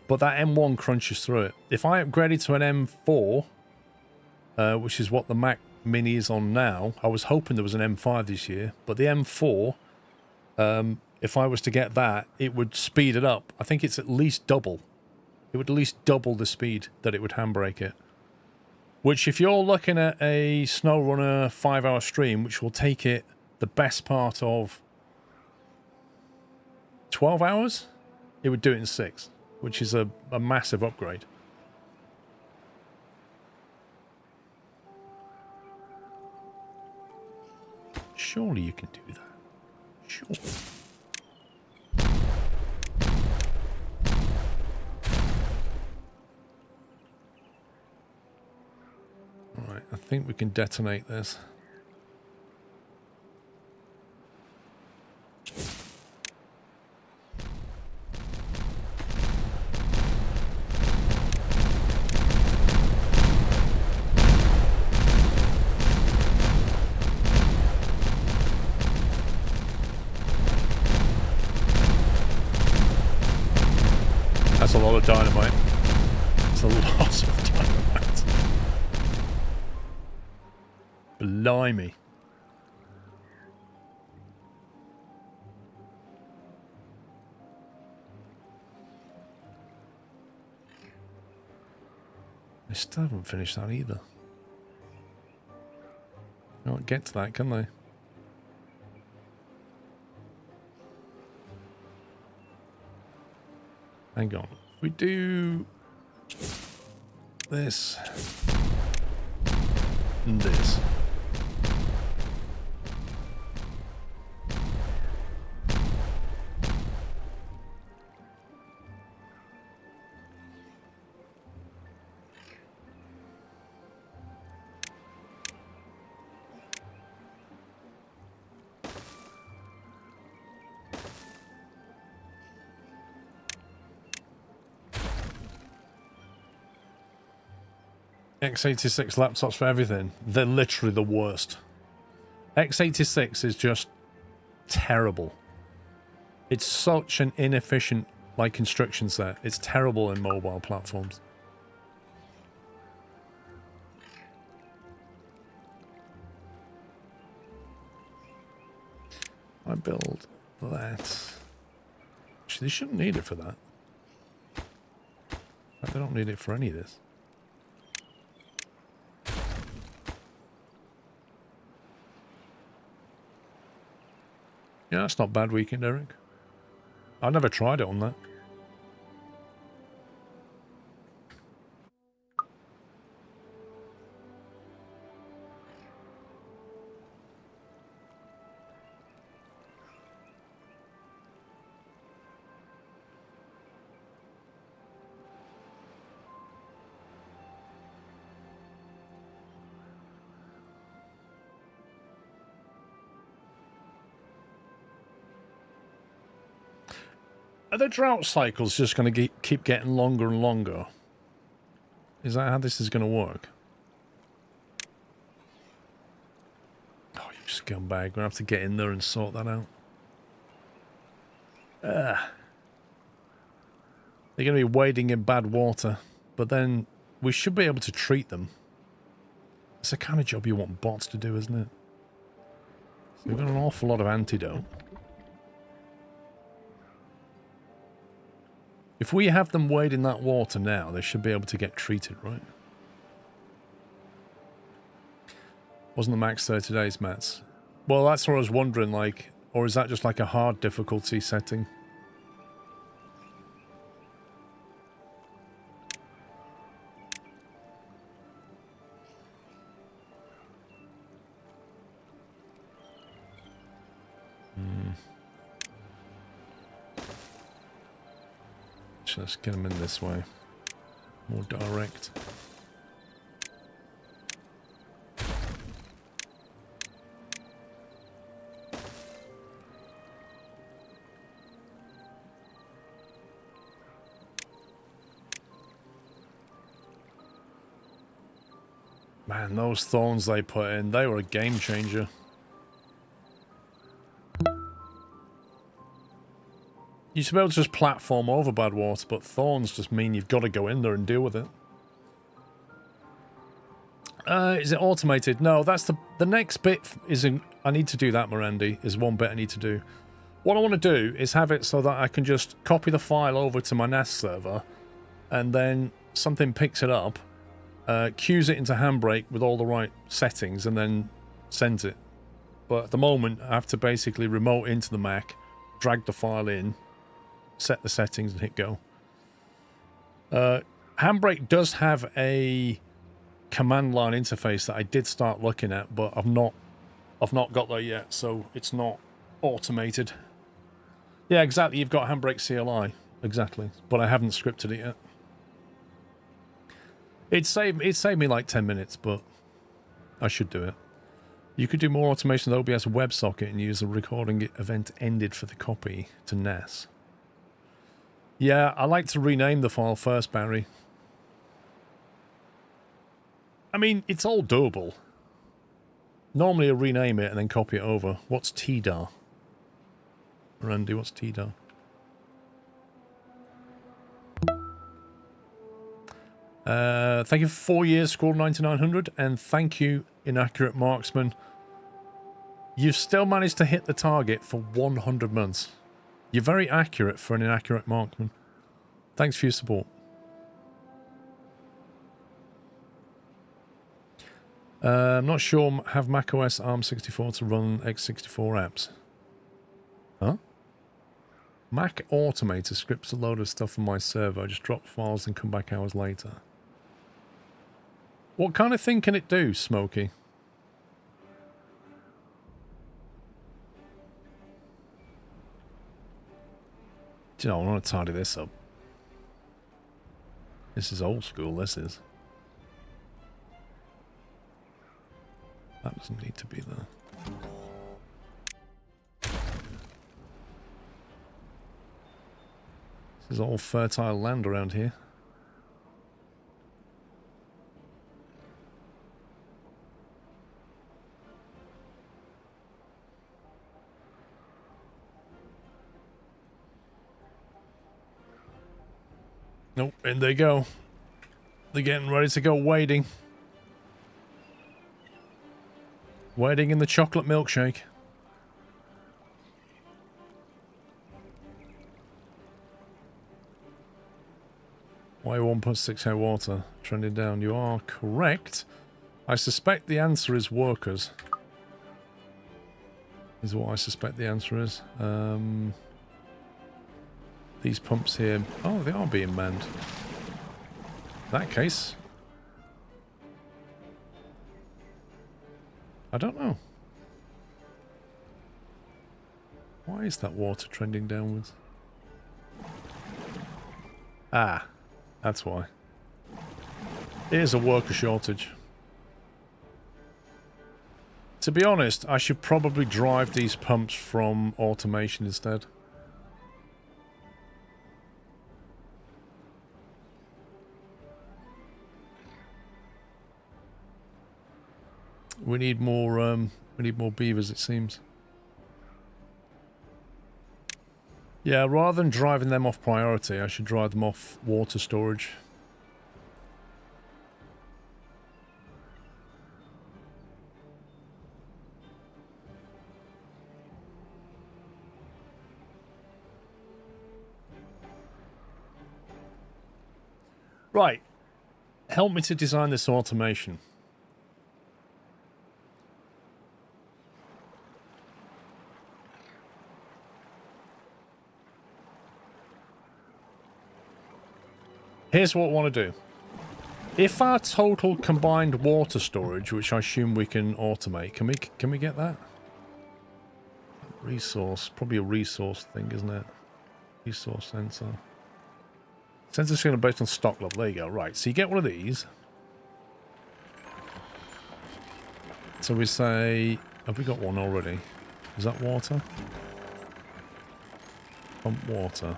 But that M1 crunches through it. If I upgraded to an M4, which is what the Mac Mini is on now, I was hoping there was an M5 this year, but the M4, if I was to get that, it would speed it up. I think it's at least double. It would at least double the speed that it would handbrake it. Which, if you're looking at a SnowRunner 5-hour stream, which will take it the best part of 12 hours, it would do it in 6, which is a massive upgrade. Surely you can do that. Sure. Alright, I think we can detonate this. That's a lot of dynamite. It's a lot of dynamite. Blimey. They still haven't finished that either. They won't get to that, can they? Hang on. If we do this and this. x86 laptops for everything. They're literally the worst. x86 is just terrible. It's such an inefficient, like, instruction set. It's terrible in mobile platforms. I build that. Actually, they shouldn't need it for that. They don't need it for any of this. Yeah, that's not bad weekend, Eric. I never tried it on that. Are the drought cycles just going to keep getting longer and longer? Is that how this is going to work? Oh, you scumbag. We're going to have to get in there and sort that out. They're going to be wading in bad water, but then we should be able to treat them. It's the kind of job you want bots to do, isn't it? So we've got an awful lot of antidote. If we have them wade in that water now, they should be able to get treated, right? Wasn't the max 30 days, Mats? Well, that's what I was wondering, like, or is that just like a hard difficulty setting? Let's get them in this way. More direct. Man, those thorns they put in, they were a game changer. You should be able to just platform over bad water, but thorns just mean you've got to go in there and deal with it. Is it automated? No, that's the next bit isn't... I need to do that, Mirandy, is one bit I need to do. What I want to do is have it so that I can just copy the file over to my NAS server, and then something picks it up, queues it into Handbrake with all the right settings, and then sends it. But at the moment, I have to basically remote into the Mac, drag the file in, set the settings and hit go. Handbrake does have a command line interface that I did start looking at, but I've not got there yet, so it's not automated. Yeah, exactly. You've got Handbrake CLI, exactly, but I haven't scripted it yet. It saved me like 10 minutes, but I should do it. You could do more automation with OBS WebSocket and use a recording event ended for the copy to NAS. Yeah, I like to rename the file first, Barry. I mean, it's all doable. Normally I rename it and then copy it over. What's TDAR? Randy, what's TDAR? Thank you for 4 years, Squirrel 9900, and thank you, Inaccurate Marksman. You've still managed to hit the target for 100 months. You're very accurate for an inaccurate marksman. Thanks for your support. I'm not sure. Have macOS ARM64 to run x64 apps? Huh? Mac Automator scripts a load of stuff on my server. I just drop files and come back hours later. What kind of thing can it do, Smokey? Do you know, I want to tidy this up. This is old school, this is. That doesn't need to be there. This is all fertile land around here. Nope, in they go. They're getting ready to go wading. Wading in the chocolate milkshake. Why 1.6 hair water trending down? You are correct. I suspect the answer is workers. Is what I suspect the answer is. These pumps here... Oh, they are being manned. In that case... I don't know. Why is that water trending downwards? Ah, that's why. It is a worker shortage. To be honest, I should probably drive these pumps from automation instead. We need more beavers, it seems. Yeah, rather than driving them off priority, I should drive them off water storage. Right. Help me to design this automation. Here's what I want to do. If our total combined water storage, which I assume we can automate, can we get that? Resource, probably a resource thing, isn't it? Resource sensor. Sensor's going to be based on stock level. There you go. Right, so you get one of these. So we say, have we got one already? Is that water? Pump water.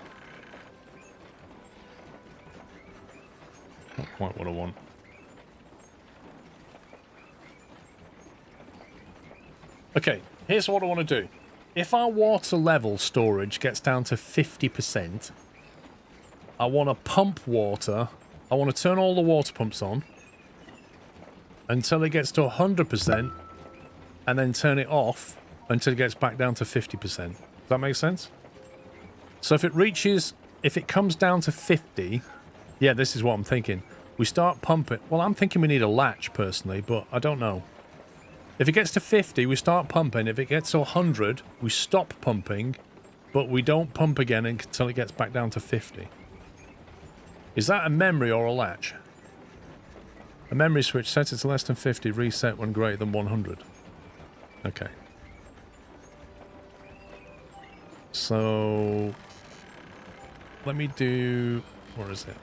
Not quite what I want. Okay, here's what I want to do. If our water level storage gets down to 50%, I want to pump water. I want to turn all the water pumps on until it gets to 100% and then turn it off until it gets back down to 50%. Does that make sense? So if it comes down to 50, yeah, this is what I'm thinking. We start pumping. Well, I'm thinking we need a latch personally, but I don't know. If it gets to 50, we start pumping. If it gets to 100, we stop pumping, but we don't pump again until it gets back down to 50. Is that a memory or a latch? A memory switch, set it to less than 50, reset when greater than 100. Okay. So, let me do... Where is it?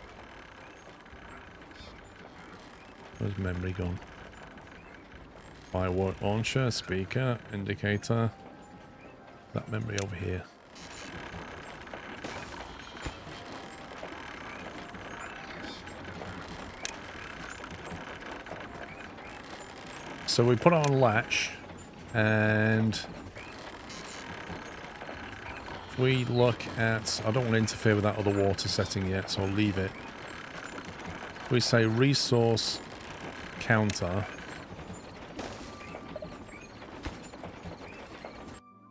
Where's memory gone? Firework launcher, speaker, indicator. That memory over here. So we put it on latch, and if we look at... I don't want to interfere with that other water setting yet, so I'll leave it. We say resource counter.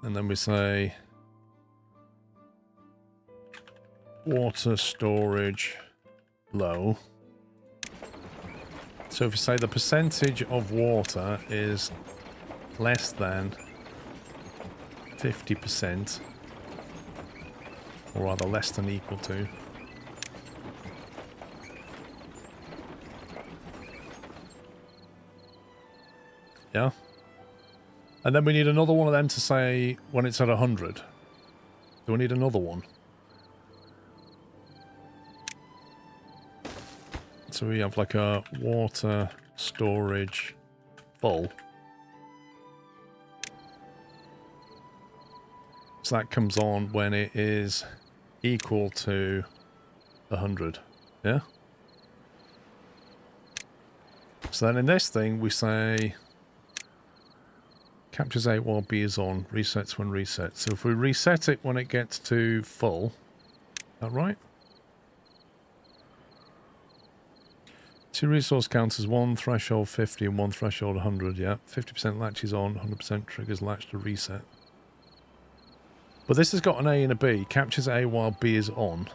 And then we say water storage low. So if we say the percentage of water is less than 50%, or rather less than equal to, yeah. And then we need another one of them to say when it's at 100. Do we need another one? So we have like a water storage full. So that comes on when it is equal to 100. Yeah? So then in this thing we say captures 8 while B is on, resets when reset. So if we reset it when it gets to full, is that right? 2 resource counters, 1 threshold 50 and 1 threshold 100, yeah. 50% latch is on, 100% triggers latch to reset. But this has got an A and a B. Captures A while B is on.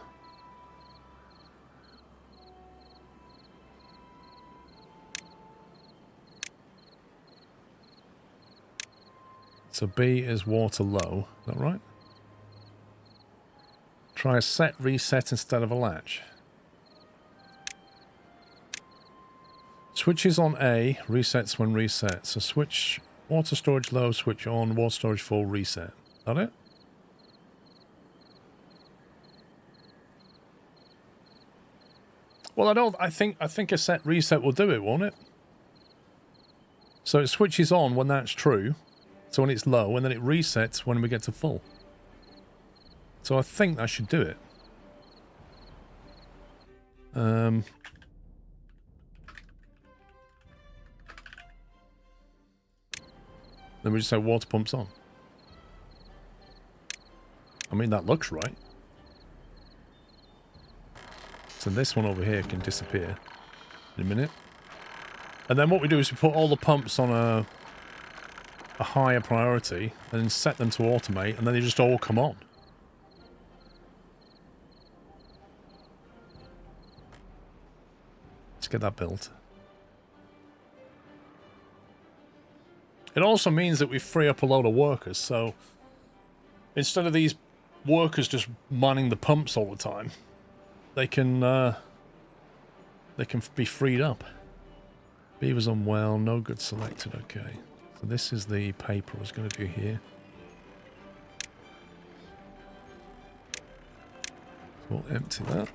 So B is water low, is that right? Try a set reset instead of a latch. Switches on A, resets when reset. So switch water storage low, switch on, water storage full, reset. Is that it? Well, I think a set reset will do it, won't it? So it switches on when that's true. So when it's low, and then it resets when we get to full. So I think that should do it. Then we just say water pumps on. I mean, that looks right. So this one over here can disappear in a minute. And then what we do is we put all the pumps on a higher priority and then set them to automate, and then they just all come on. Let's get that built. It also means that we free up a load of workers, so instead of these workers just manning the pumps all the time, they can be freed up. Beaver's unwell, no good selected, okay. So this is the paper I was going to do here. So we'll empty that.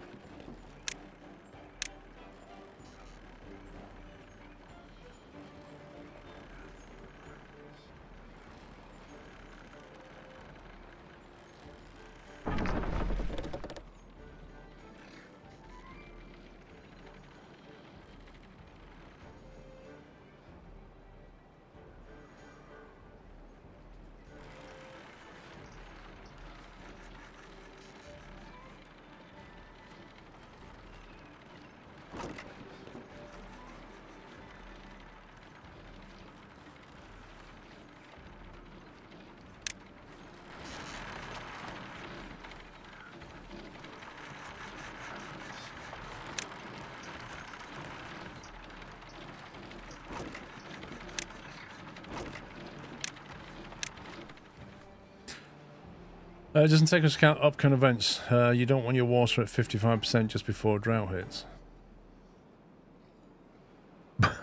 It doesn't take into account upcoming events. You don't want your water at 55% just before a drought hits.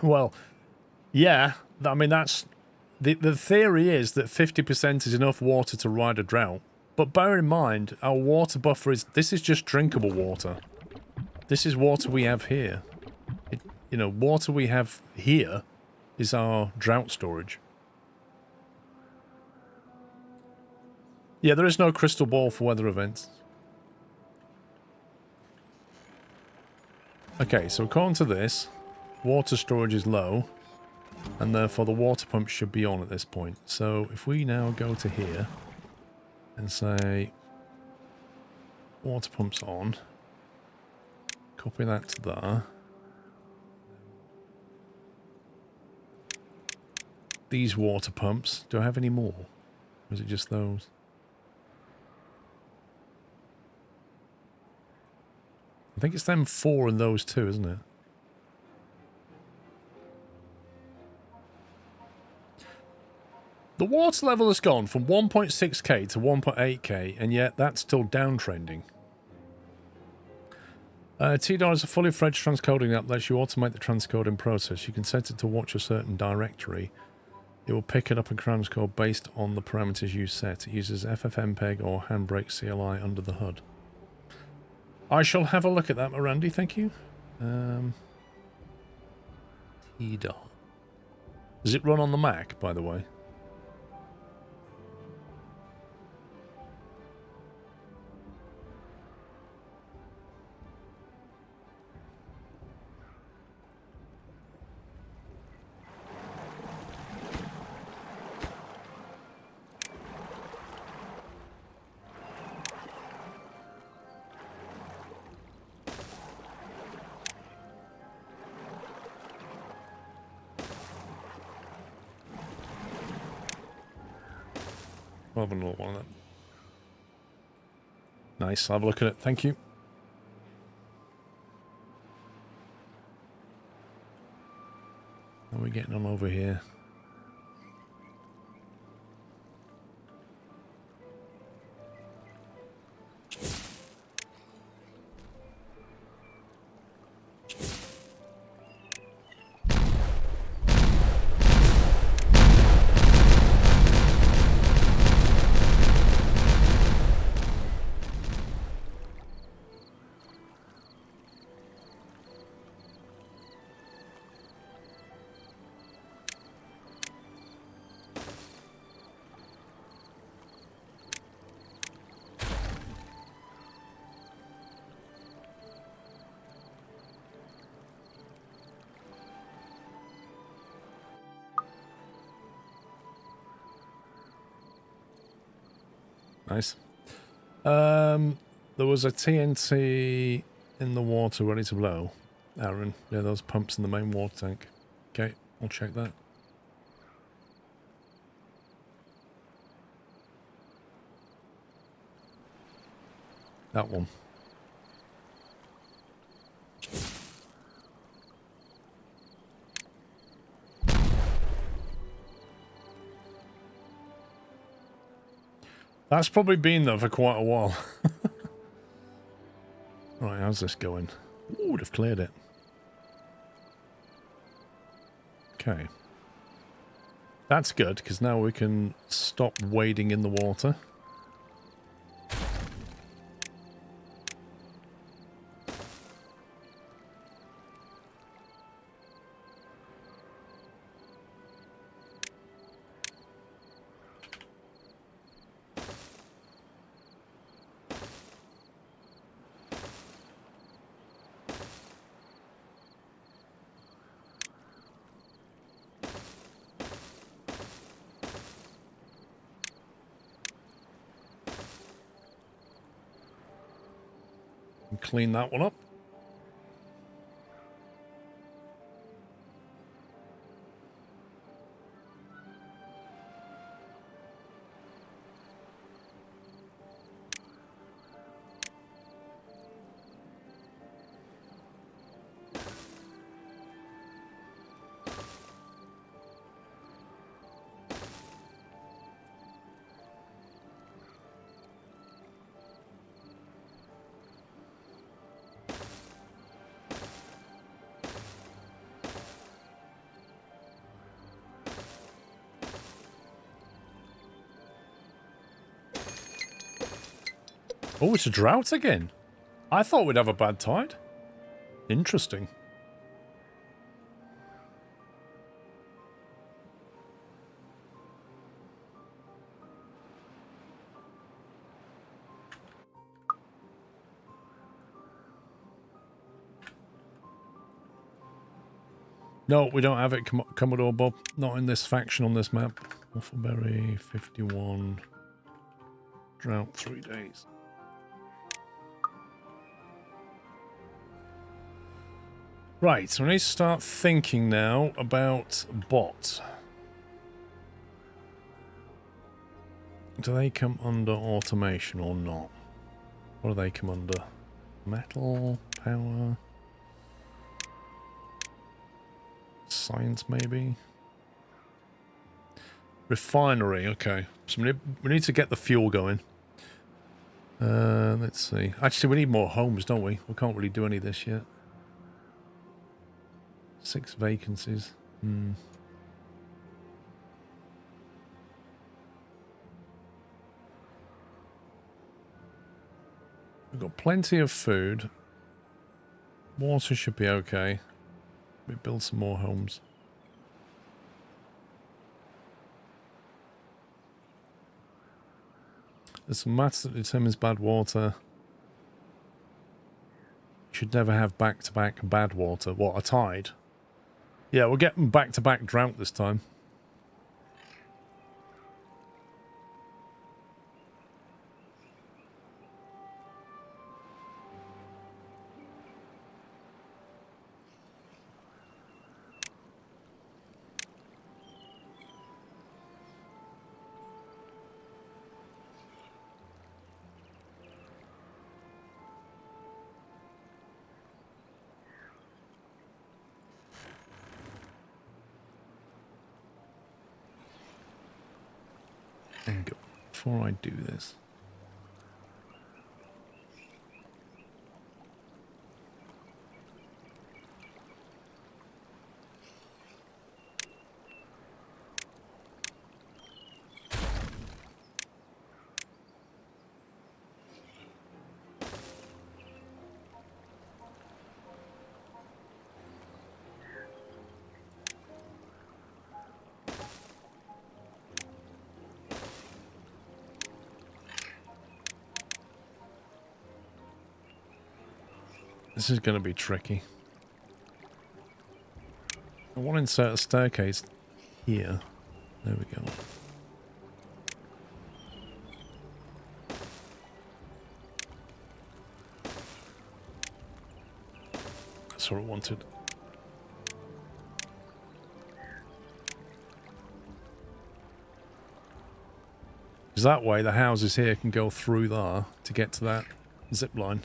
Well, yeah. I mean, that's... The theory is that 50% is enough water to ride a drought. But bear in mind, our water buffer is... This is just drinkable water. This is water we have here. You know, water we have here is our drought storage. Yeah, there is no crystal ball for weather events. Okay, so according to this, water storage is low, and therefore the water pump should be on at this point. So if we now go to here and say water pumps on, copy that to there. These water pumps, do I have any more? Or is it just those? I think it's them 4 and those 2, isn't it? The water level has gone from 1.6k to 1.8k, and yet that's still downtrending. TDAR is a fully fledged transcoding app that lets you automate the transcoding process. You can set it to watch a certain directory. It will pick it up and transcode based on the parameters you set. It uses FFmpeg or Handbrake CLI under the hood. I shall have a look at that, Mirandi, thank you. TDAR. Does it run on the Mac, by the way? I'll have another one of them. Nice, I'll have a look at it. Thank you. How are we getting on over here? Nice. There was a TNT in the water ready to blow. Aaron, yeah, those pumps in the main water tank. Okay, I'll check that. That one. That's probably been there for quite a while. Right, how's this going? Ooh, they've cleared it. Okay. That's good, because now we can stop wading in the water. And clean that one up. Oh, it's a drought again. I thought we'd have a bad tide. Interesting. No, we don't have it, Commodore Bob. Not in this faction on this map. Waffleberry, 51. Drought, 3 days. Right, so we need to start thinking now about bots. Do they come under automation or not? What do they come under? Metal, power, science maybe? Refinery, okay. So we need to get the fuel going. Let's see. Actually, we need more homes, don't we? We can't really do any of this yet. 6 vacancies. Hmm. We've got plenty of food. Water should be okay. We build some more homes. There's some maths that determines bad water. Should never have back-to-back bad water. What, a tide? Yeah, we're getting back-to-back drought this time. There we go. Before I do this. This is going to be tricky. I want to insert a staircase here. There we go. That's what I wanted. Because that way the houses here can go through there to get to that zip line.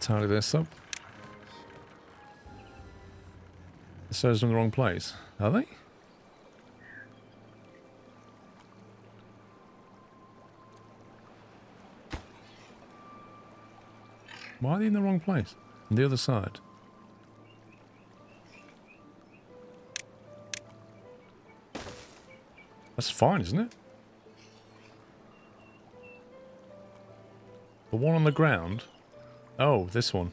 Tidy this up. The stairs are in the wrong place. Are they? Why are they in the wrong place? On the other side. That's fine, isn't it? The one on the ground? Oh, this one.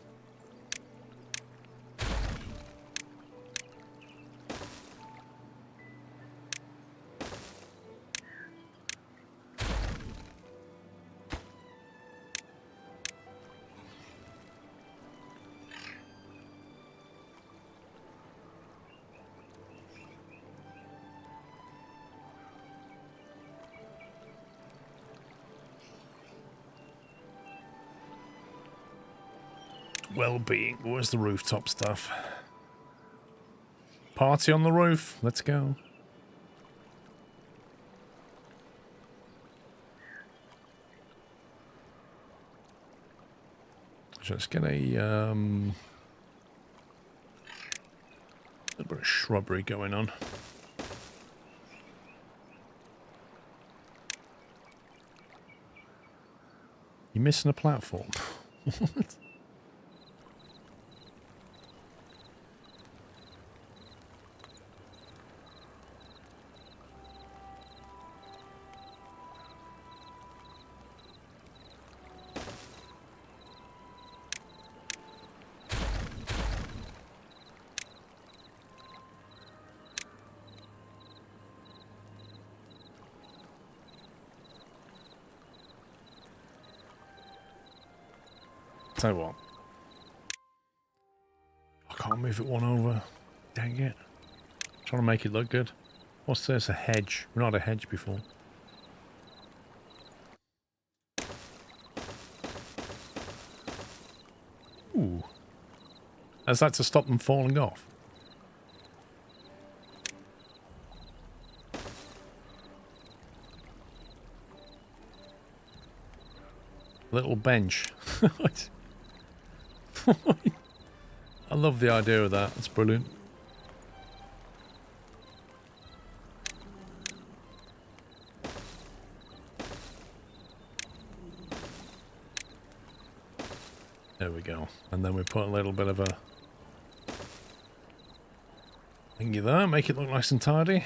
Well-being. Where's the rooftop stuff? Party on the roof. Let's go. Let's get a little bit of shrubbery going on. You're missing a platform. What? Tell you what. I can't move it one over. Dang it. Trying to make it look good. What's this? A hedge. We're not a hedge before. Ooh. Is that to stop them falling off? Little bench. I love the idea of that. It's brilliant. There we go. And then we put a little bit of a thingy there. Make it look nice and tidy.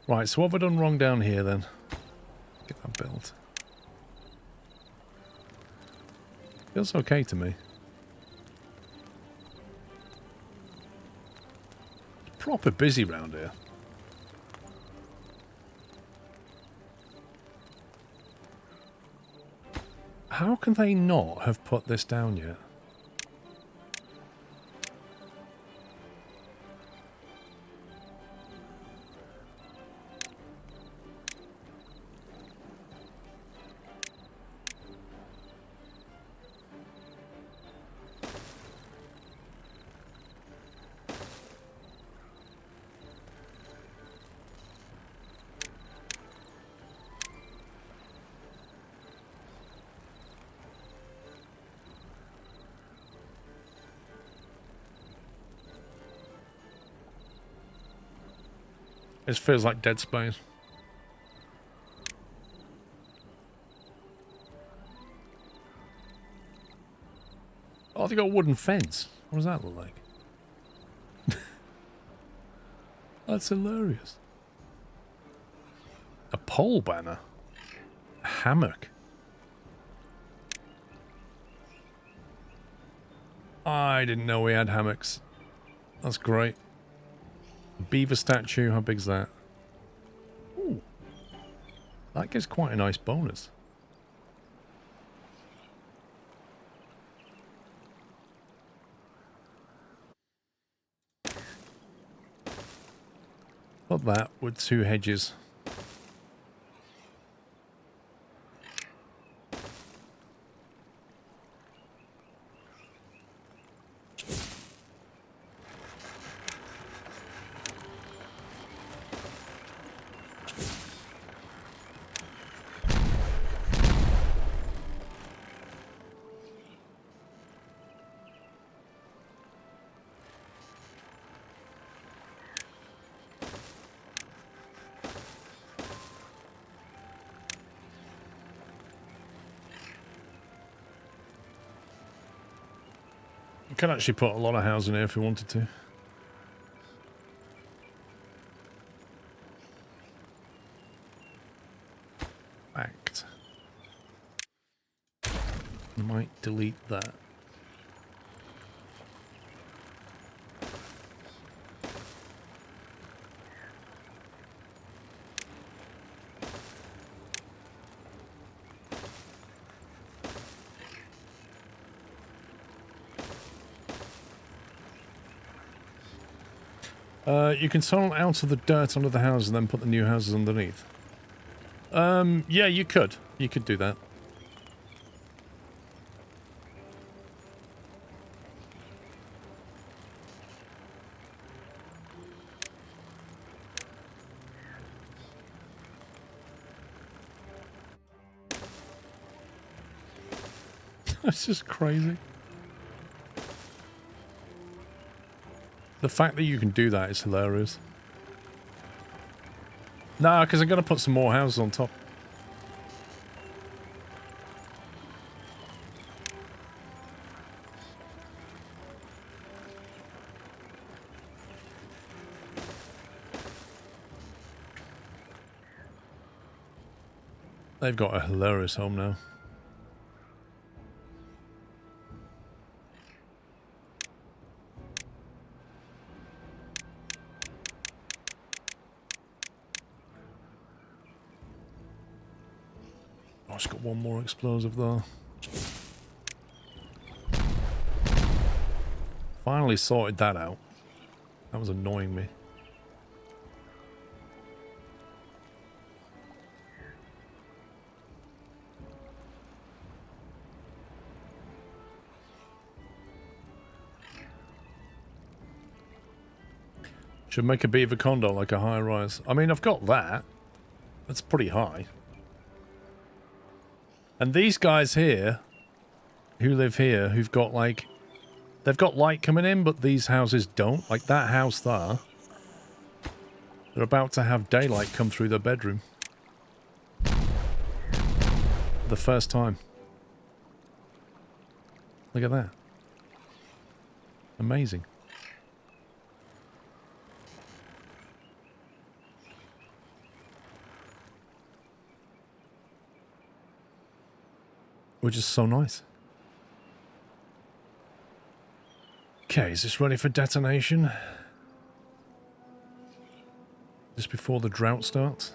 Right, so what have I done wrong down here then? Get that built. Feels okay to me. It's proper busy round here. How can they not have put this down yet? It feels like Dead Space. Oh, they got a wooden fence. What does that look like? That's hilarious. A pole banner. A hammock. I didn't know we had hammocks. That's great. Beaver statue, how big's that? Ooh. That gives quite a nice bonus. Put that with 2 hedges. You can actually put a lot of housing here if you wanted to. Fact. I might delete that. You can tunnel out of the dirt under the houses and then put the new houses underneath. Yeah, you could. You could do that. That's just crazy. The fact that you can do that is hilarious. Nah, because I'm going to put some more houses on top. They've got a hilarious home now. Oh, it's got one more explosive though. Finally sorted that out. That was annoying me. Should make a beaver condo like a high rise. I mean, I've got that. That's pretty high. And these guys here, who live here, who've got like... They've got light coming in, but these houses don't. Like that house there. They're about to have daylight come through their bedroom. The first time. Look at that. Amazing. Which is so nice. Okay, is this ready for detonation? Just before the drought starts?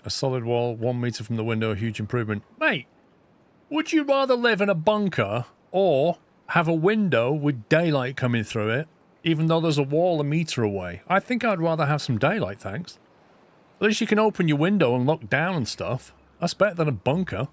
A solid wall, 1 meter from the window, a huge improvement. Mate, would you rather live in a bunker or have a window with daylight coming through it, even though there's a wall a meter away? I think I'd rather have some daylight, thanks. At least you can open your window and look down and stuff. That's better than a bunker.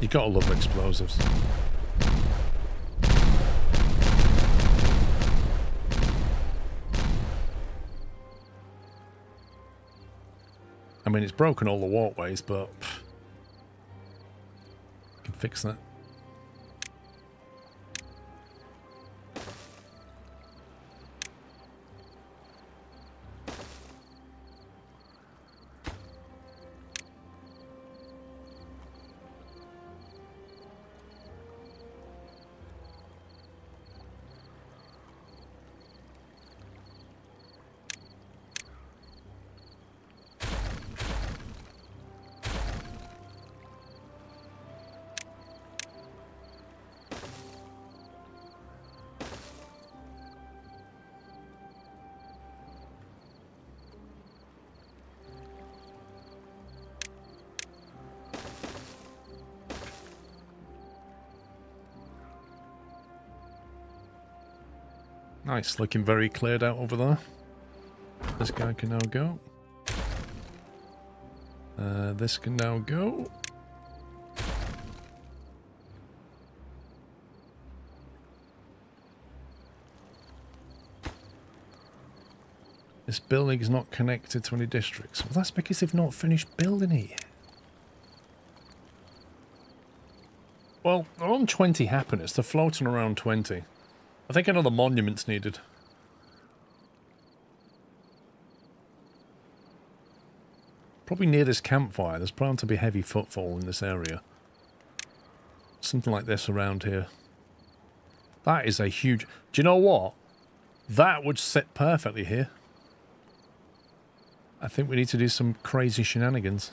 You gotta love explosives. I mean, it's broken all the walkways, but you can fix that. Nice, looking very cleared out over there. This guy can now go. This can now go. This building is not connected to any districts. Well, that's because they've not finished building it yet. Well, they're on 20 happiness. They're floating around 20. I think another monument's needed. Probably near this campfire. There's bound to be heavy footfall in this area. Something like this around here. That is a huge... Do you know what? That would sit perfectly here. I think we need to do some crazy shenanigans.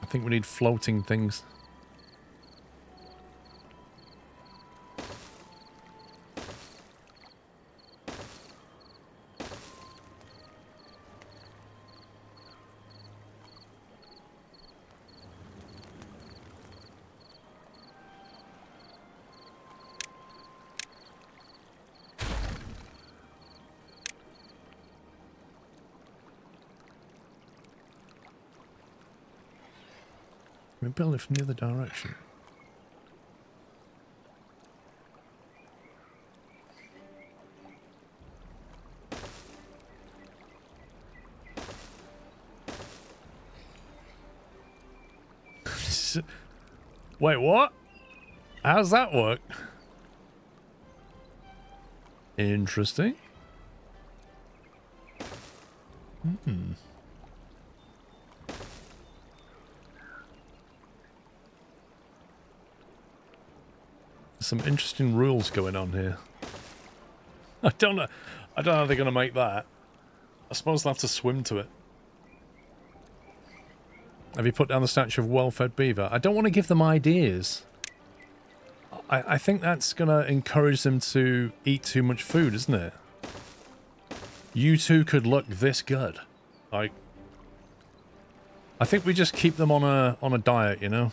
I think we need floating things. We build it from the other direction. Wait, what? How's that work? Interesting. Some interesting rules going on here. I don't know how they're going to make that. I suppose they'll have to swim to it. Have you put down the statue of well-fed beaver? I don't want to give them ideas. I think that's going to encourage them to eat too much food, isn't it? You two could look this good. Like, I think we just keep them on a diet, you know?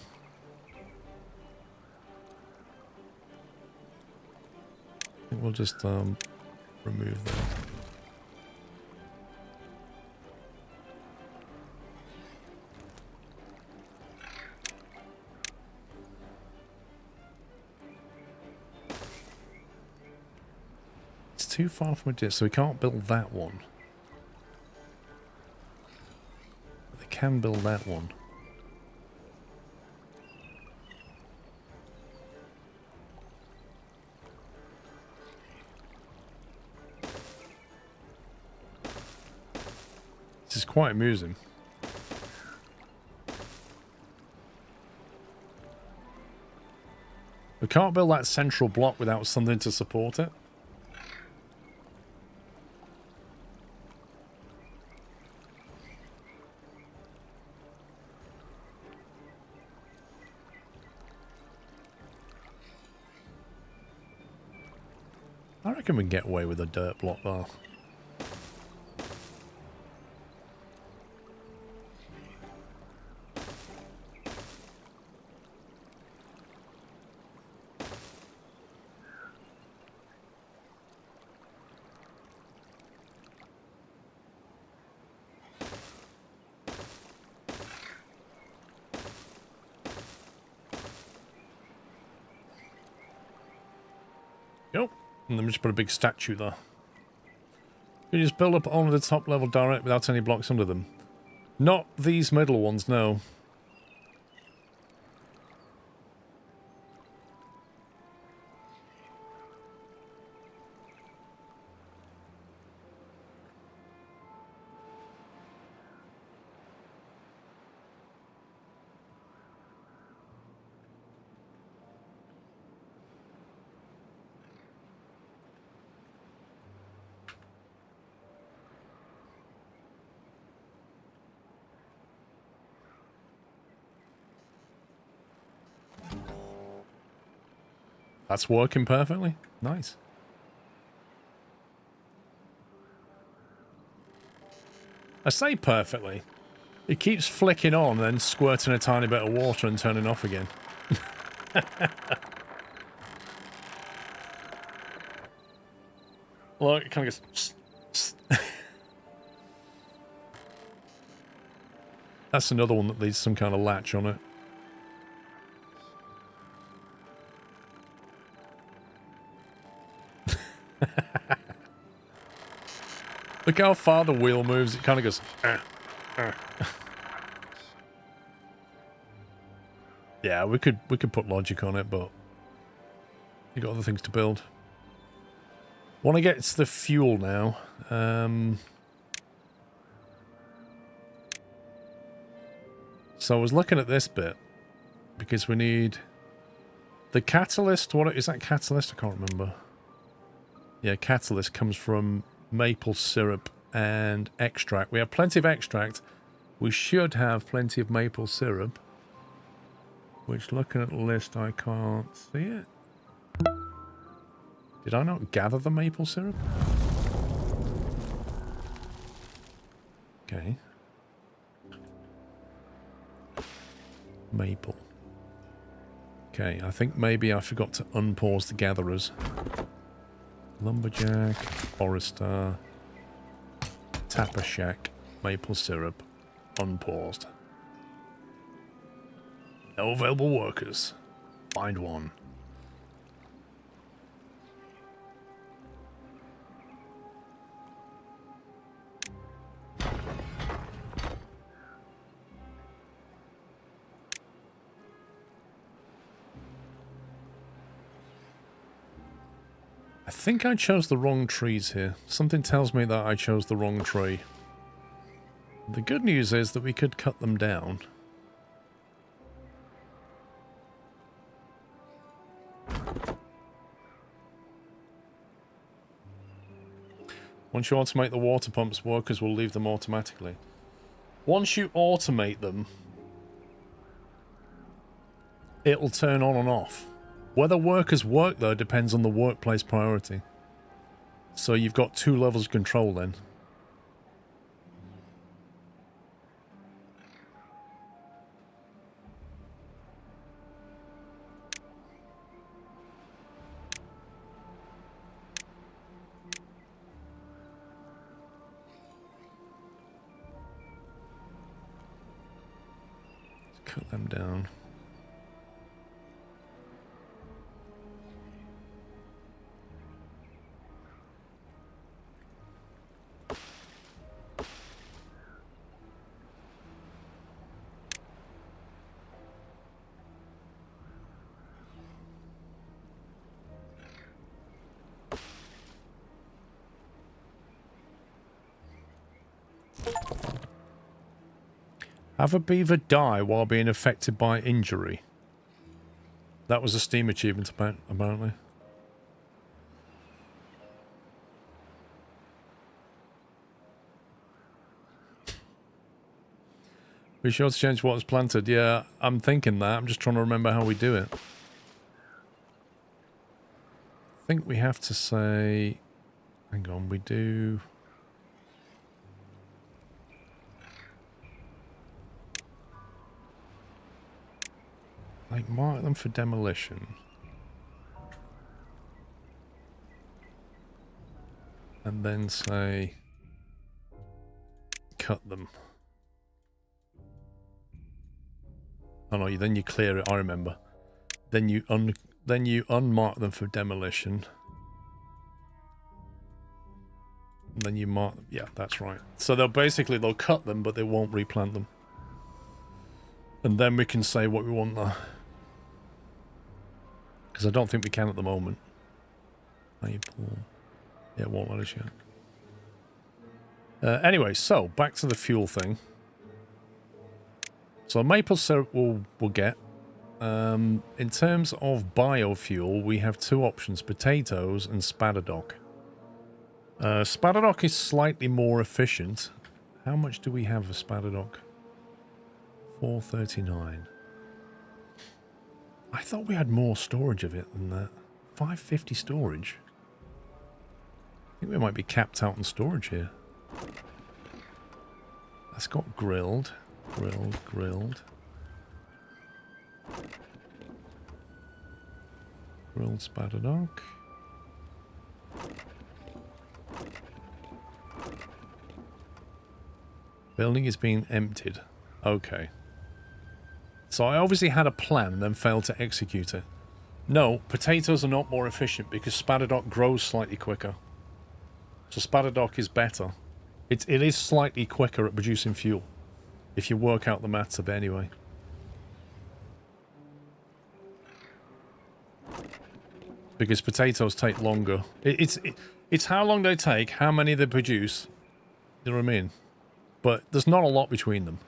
I think we'll just remove that. It's too far from a distance, so we can't build that one. But they can build that one. This is quite amusing. We can't build that central block without something to support it. I reckon we can get away with a dirt block though. Yep. And then we just put a big statue there. You just build up only the top level direct without any blocks under them. Not these middle ones, no. That's working perfectly. Nice. I say perfectly. It keeps flicking on, then squirting a tiny bit of water and turning off again. Well, it kind of goes... That's another one that needs some kind of latch on it. Look how far the wheel moves. It kind of goes... Yeah, we could put logic on it, but you got other things to build. Want to get to the fuel now. So I was looking at this bit because we need the catalyst. What is that catalyst? I can't remember. Yeah, catalyst comes from maple syrup and extract. We have plenty of extract. We should have plenty of maple syrup. Which, looking at the list, I can't see it. Did I not gather the maple syrup? Okay. Maple. Okay, I think maybe I forgot to unpause the gatherers. Lumberjack, Forester, Tapper Shack, maple syrup, unpaused. No available workers. Find one. I think I chose the wrong trees here. Something tells me that I chose the wrong tree. The good news is that we could cut them down. Once you automate the water pumps, workers will leave them automatically. Once you automate them, it'll turn on and off. Whether workers work, though, depends on the workplace priority. So you've got 2 levels of control then. Cut them down. Have a beaver die while being affected by injury. That was a Steam achievement, apparently. Be sure to change what was planted. Yeah, I'm thinking that. I'm just trying to remember how we do it. I think we have to say... Hang on, we do... Like, mark them for demolition. And then say... Cut them. Oh no, then you clear it, I remember. Then you unmark them for demolition. And then you mark them. Yeah, that's right. So they'll cut them, but they won't replant them. And then we can say what we want there. Because I don't think we can at the moment. Maple. Yeah, it won't let us yet. Anyway, so back to the fuel thing. So maple syrup we'll get. In terms of biofuel, we have 2 options, potatoes and spadadoc. Spadadoc is slightly more efficient. How much do we have of spadadoc? 439. I thought we had more storage of it than that. 550 storage. I think we might be capped out on storage here. That's got grilled. Grilled spadadoc. Building is being emptied. Okay. So I obviously had a plan and then failed to execute it. No, potatoes are not more efficient because Spadadoc grows slightly quicker. So Spadadoc is better. It is slightly quicker at producing fuel. If you work out the maths of it anyway. Because potatoes take longer. It's how long they take, how many they produce. You know what I mean? But there's not a lot between them.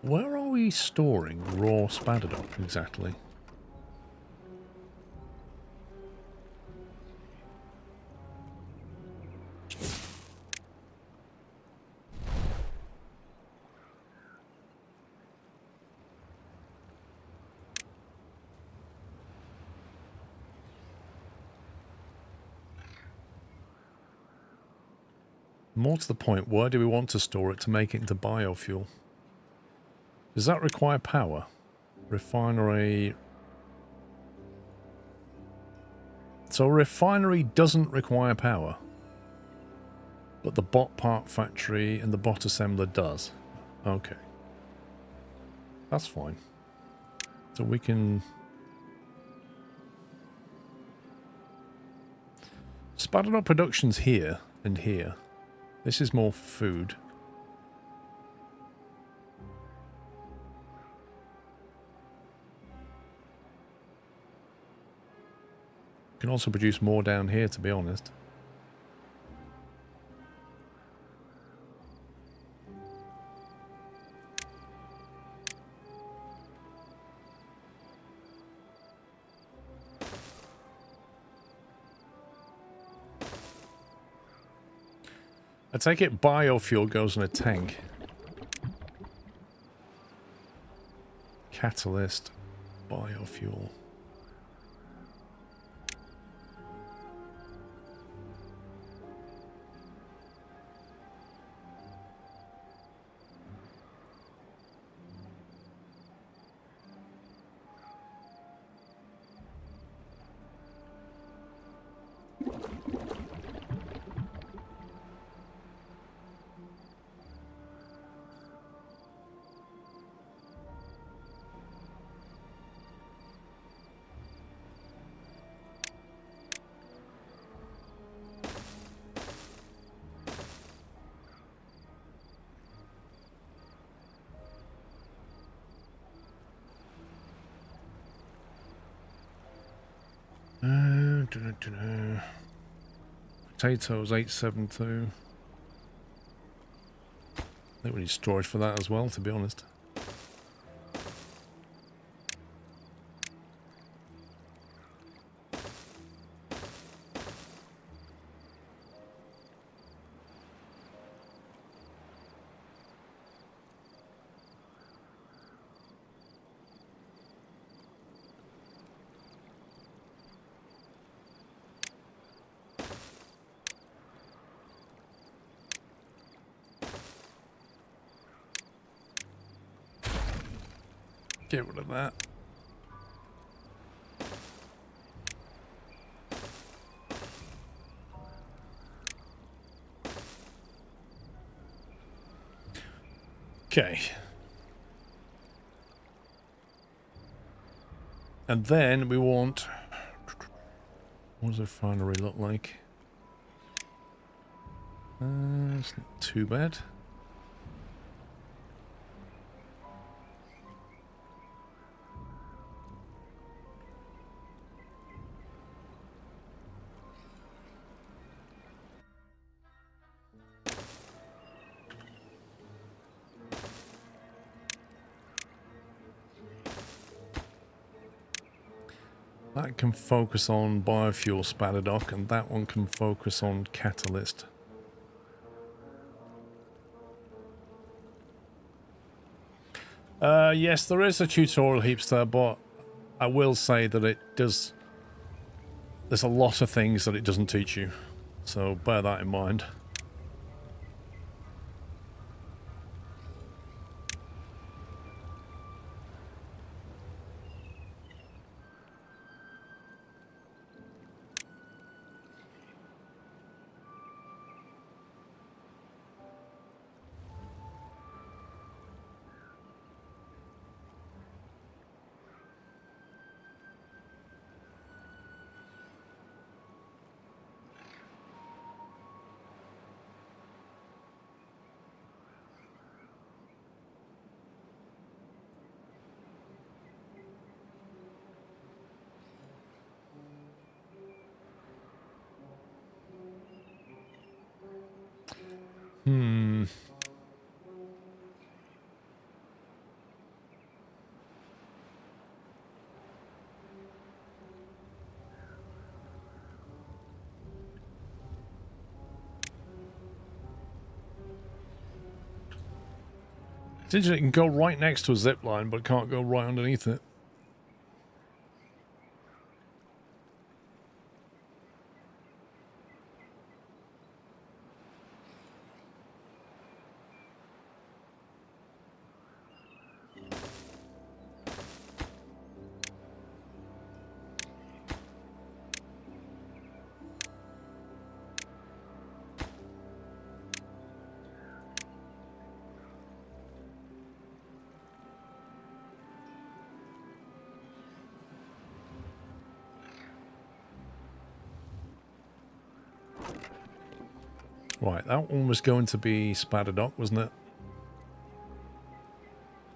Where are we storing raw Spadadoc exactly? More to the point, where do we want to store it to make it into biofuel? Does that require power? Refinery... So a refinery doesn't require power. But the bot part factory and the bot assembler does. Okay. That's fine. So we can... Spadadoc production's here and here. This is more food. Can also produce more down here, to be honest. I take it biofuel goes in a tank. Catalyst, biofuel. Potatoes 872. I think we need storage for that as well, to be honest. Get rid of that. Okay. And then we want... What does a refinery look like? It's not too bad. That can focus on biofuel Spadadoc, and that one can focus on catalyst. Yes, there is a tutorial heaps there, but I will say that it does... There's a lot of things that it doesn't teach you, so bear that in mind. Hmm. It's interesting, it can go right next to a zip line, but can't go right underneath it. Right, that one was going to be Spadadoc, wasn't it?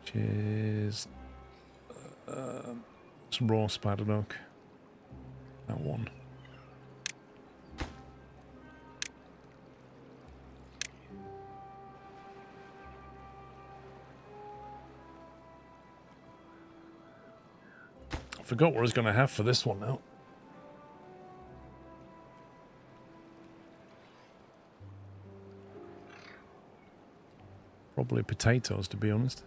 Which is some raw Spadadoc. That one. I forgot what I was going to have for this one now. Probably potatoes, to be honest.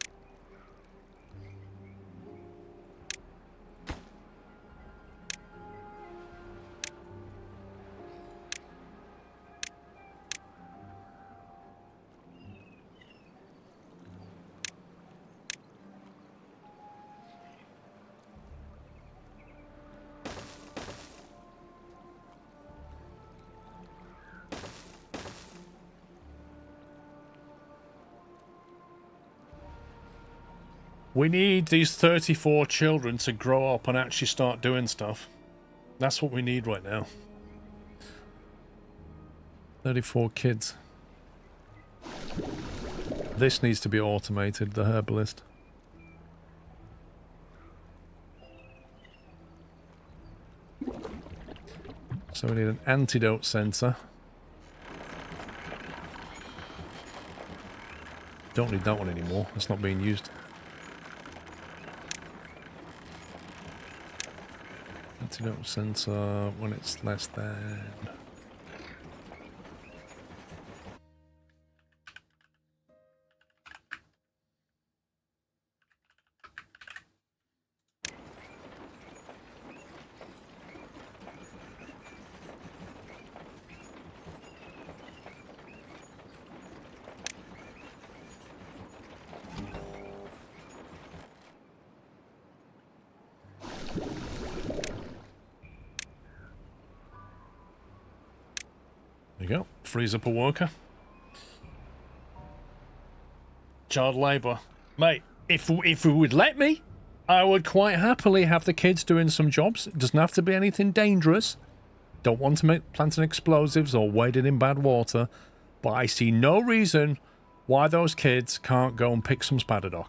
We need these 34 children to grow up and actually start doing stuff. That's what we need right now. 34 kids. This needs to be automated, the herbalist. So we need an antidote sensor. Don't need that one anymore. It's not being used. Antidote sensor when it's less than... There you go. Frees up a worker. Child labour. Mate, if we would let me, I would quite happily have the kids doing some jobs. It doesn't have to be anything dangerous. Don't want to make planting explosives or wading in bad water. But I see no reason why those kids can't go and pick some Spadadoc.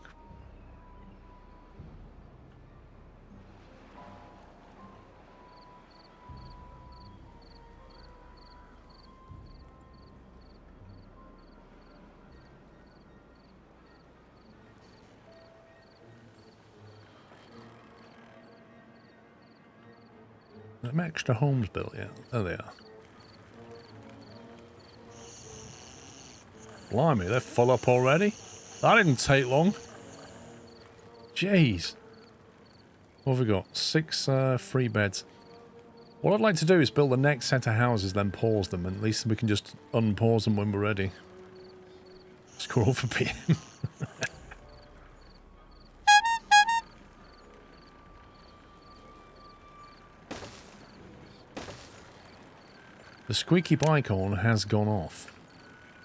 Them extra homes built yet? There they are. Blimey, they're full up already? That didn't take long. Jeez. What have we got? 6 free beds. What I'd like to do is build the next set of houses, then pause them, and at least we can just unpause them when we're ready. Squirrel for PM. The squeaky bike horn has gone off.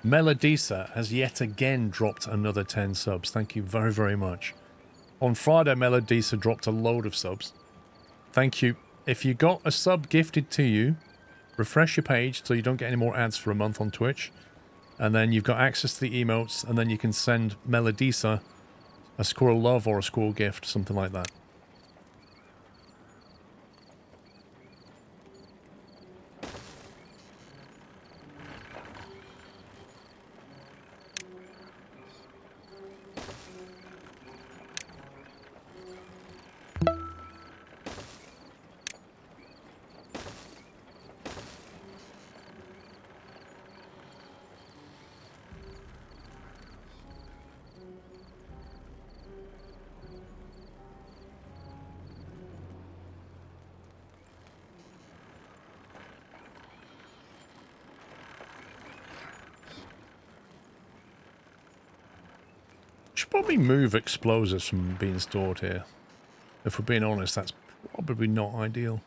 Melodisa has yet again dropped another 10 subs. Thank you very, very much. On Friday, Melodisa dropped a load of subs. Thank you. If you got a sub gifted to you, refresh your page so you don't get any more ads for a month on Twitch. And then you've got access to the emotes, and then you can send Melodisa a squirrel love or a squirrel gift, something like that. Should probably move explosives from being stored here. If we're being honest, that's probably not ideal.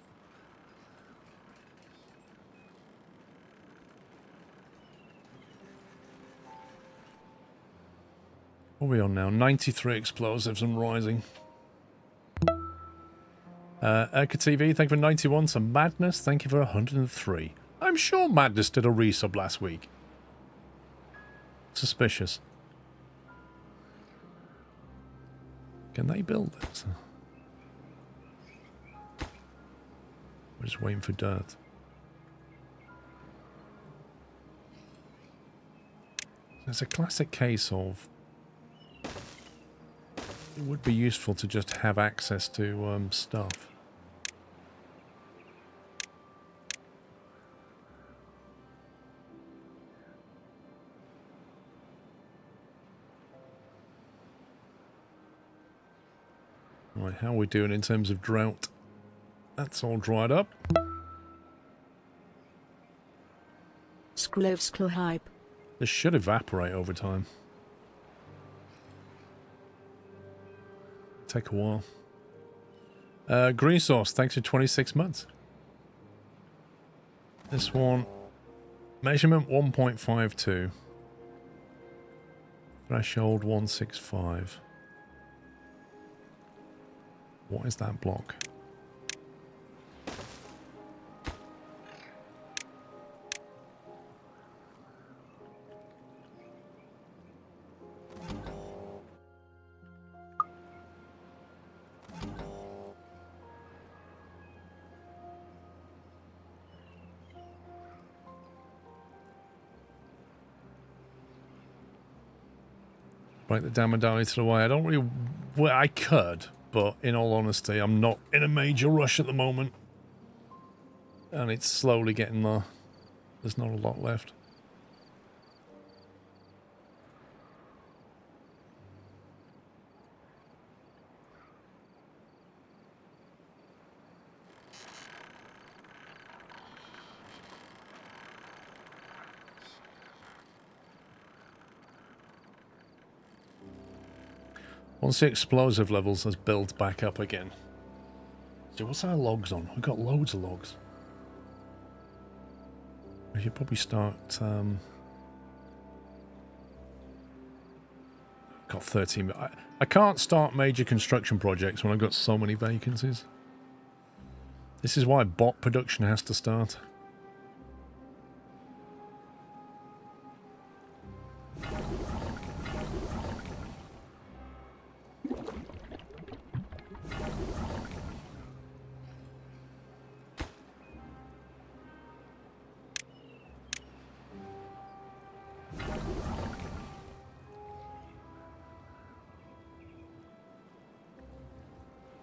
What are we on now? 93 explosives and rising. Erka TV, thank you for 91. Some Madness, thank you for 103. I'm sure Madness did a resub last week. Suspicious. Can they build this? We're just waiting for dirt. It's a classic case of it would be useful to just have access to stuff. Right, how are we doing in terms of drought? That's all dried up. SquirrelPlus hype. This should evaporate over time. Take a while. Green Sauce, thanks for 26 months. This one, measurement 1.52. Threshold 165. What is that block? Break the dam and down into the way. I don't really... Well, I could, but in all honesty, I'm not in a major rush at the moment. And it's slowly getting there. There's not a lot left. Once the explosive levels has built back up again. So what's our logs on? We've got loads of logs. We should probably start... got 13... I can't start major construction projects when I've got so many vacancies. This is why bot production has to start.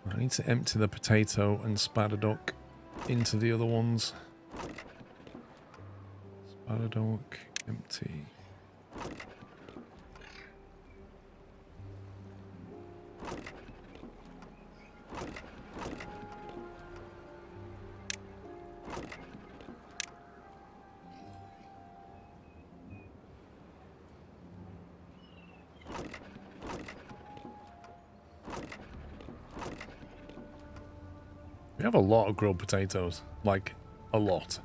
I need to empty the potato and spadadoc into the other ones. Spadadoc, empty. We have a lot of grilled potatoes, like a lot.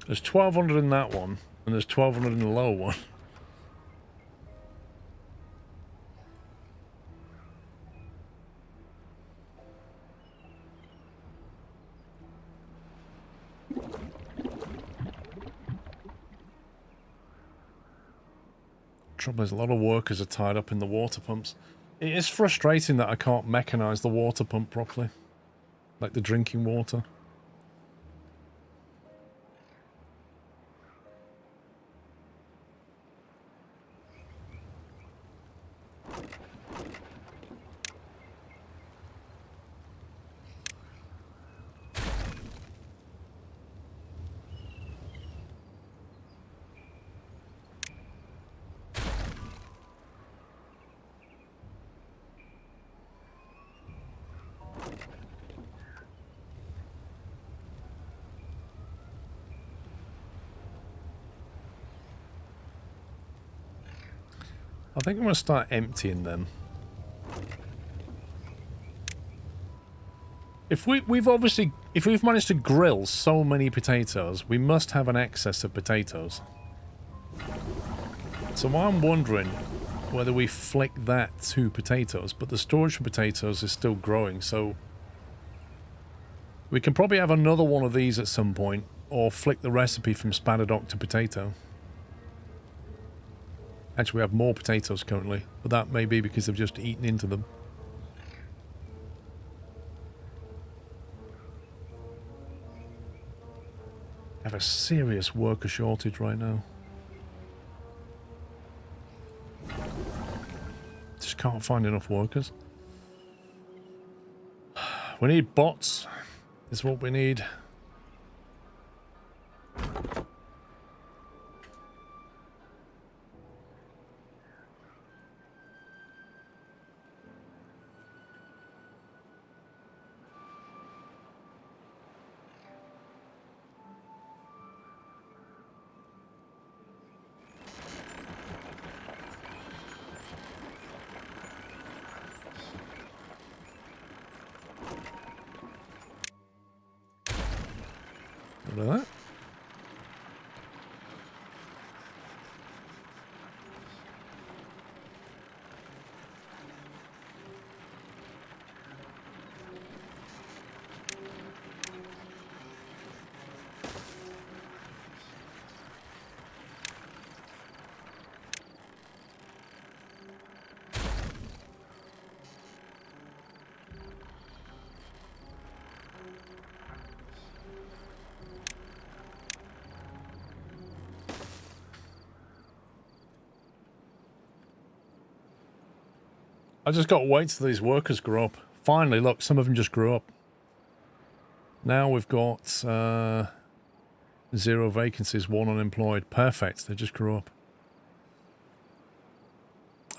There's 1,200 in that one, and there's 1,200 in the lower one. Trouble is, a lot of workers are tied up in the water pumps. It is frustrating that I can't mechanize the water pump properly, like the drinking water. I think I'm going to start emptying them. If we've managed to grill so many potatoes, we must have an excess of potatoes. So I'm wondering whether we flick that to potatoes, but the storage for potatoes is still growing, so we can probably have another one of these at some point, or flick the recipe from spadadoc to potato. Actually, we have more potatoes currently, but that may be because they've just eaten into them. I have a serious worker shortage right now. Just can't find enough workers. We need bots, is what we need. Look at that. I just got to wait till these workers grow up. Finally, look, some of them just grew up. Now we've got 0 vacancies, 1 unemployed. Perfect, they just grew up.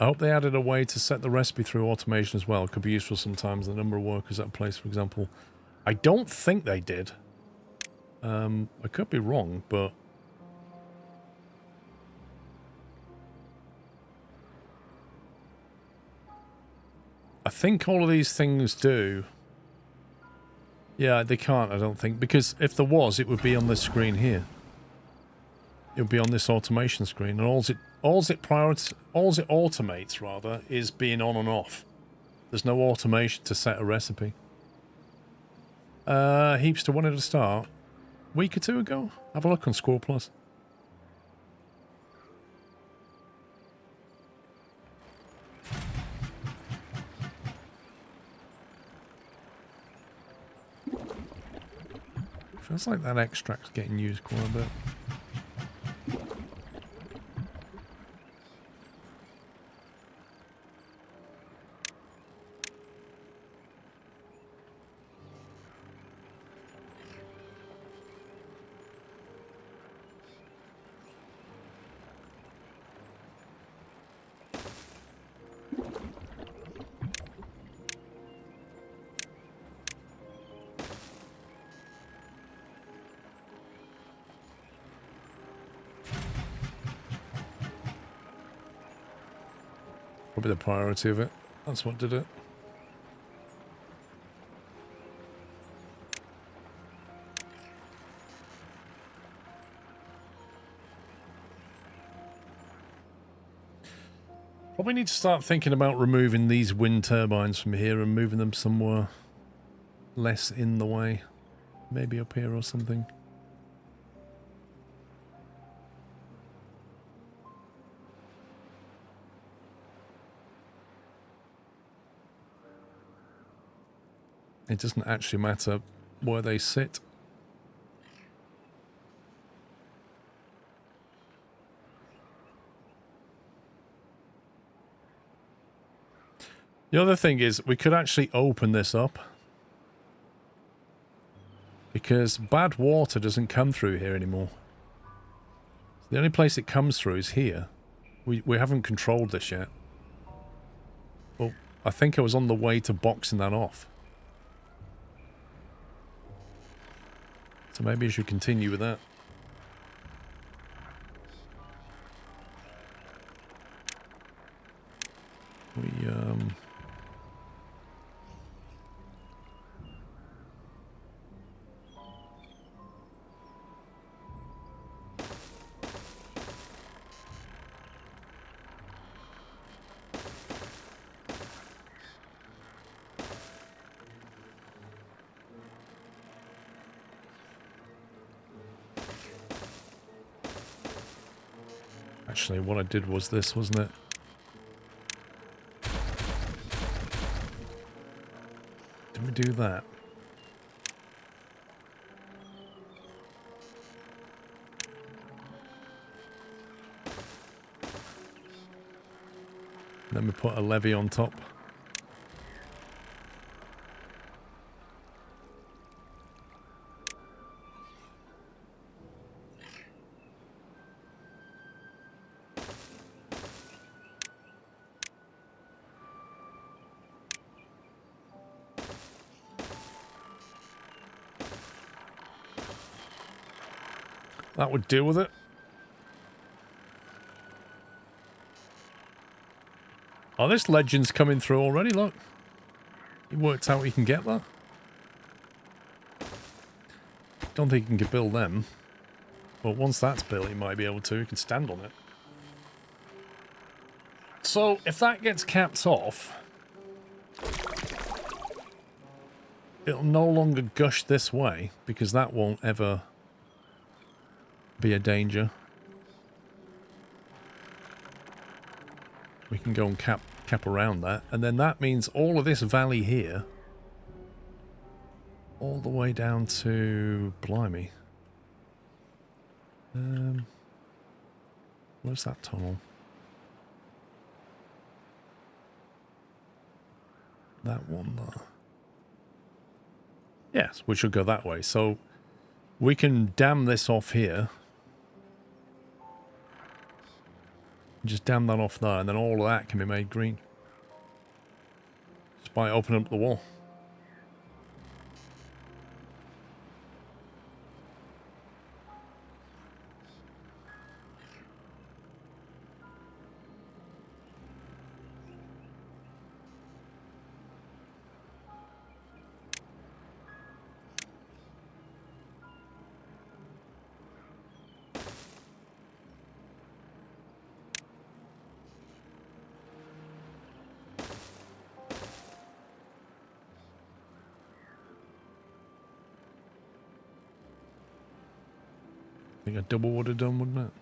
I hope they added a way to set the recipe through automation as well. It could be useful sometimes, the number of workers at a place, for example. I don't think they did. I could be wrong, but... I think all of these things do. Yeah, they can't, I don't think. Because if there was, it would be on this screen here. It would be on this automation screen. And all it automates, rather, is being on and off. There's no automation to set a recipe. Heaps to one at a start. Week or two ago? Have a look on SquirrelPlus. Feels like that extract's getting used quite a bit. Probably the priority of it. That's what did it. Probably need to start thinking about removing these wind turbines from here and moving them somewhere less in the way. Maybe up here or something. It doesn't actually matter where they sit. The other thing is, we could actually open this up. Because bad water doesn't come through here anymore. The only place it comes through is here. We haven't controlled this yet. Well, I think I was on the way to boxing that off. So maybe I should continue with that. Actually, what I did was this, wasn't it? Did we do that? Then we put a levee on top. That would deal with it. Oh, this legend's coming through already, look. He worked out he can get that. Don't think he can build them. But once that's built, he might be able to. He can stand on it. So, if that gets capped off, it'll no longer gush this way, because that won't ever be a danger. We can go and cap around that, and then that means all of this valley here, all the way down to blimey. Where's that tunnel? That one there. Yes, we should go that way. So we can dam this off here. Just dam that off there, and then all of that can be made green. Just by opening up the wall. I think a double would have done, wouldn't it?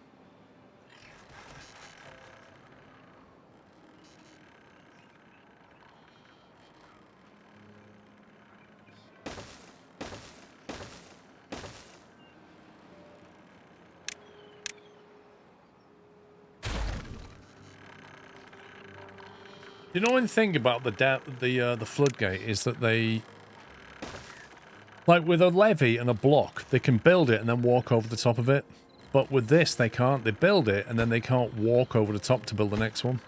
You know, one thing about the floodgate is that they, like with a levee and a block, they can build it and then walk over the top of it. But with this, they can't. They build it and then they can't walk over the top to build the next one.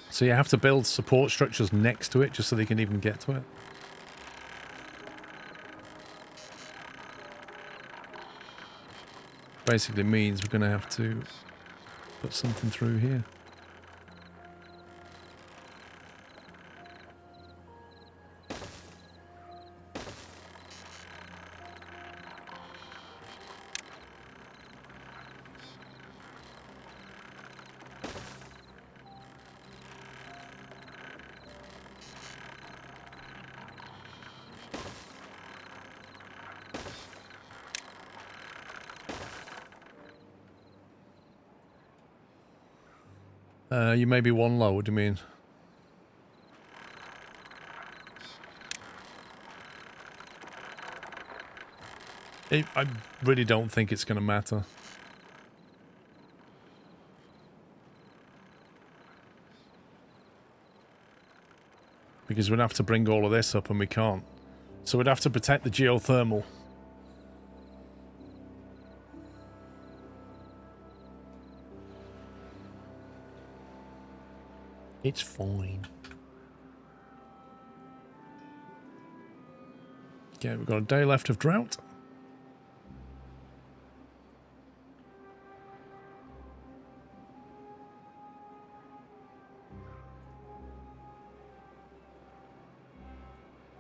So you have to build support structures next to it just so they can even get to it. Basically means we're going to have to put something through here. You may be one low, what do you mean? I really don't think it's going to matter. Because we'd have to bring all of this up and we can't. So we'd have to protect the geothermal. It's fine. Okay, we've got a day left of drought.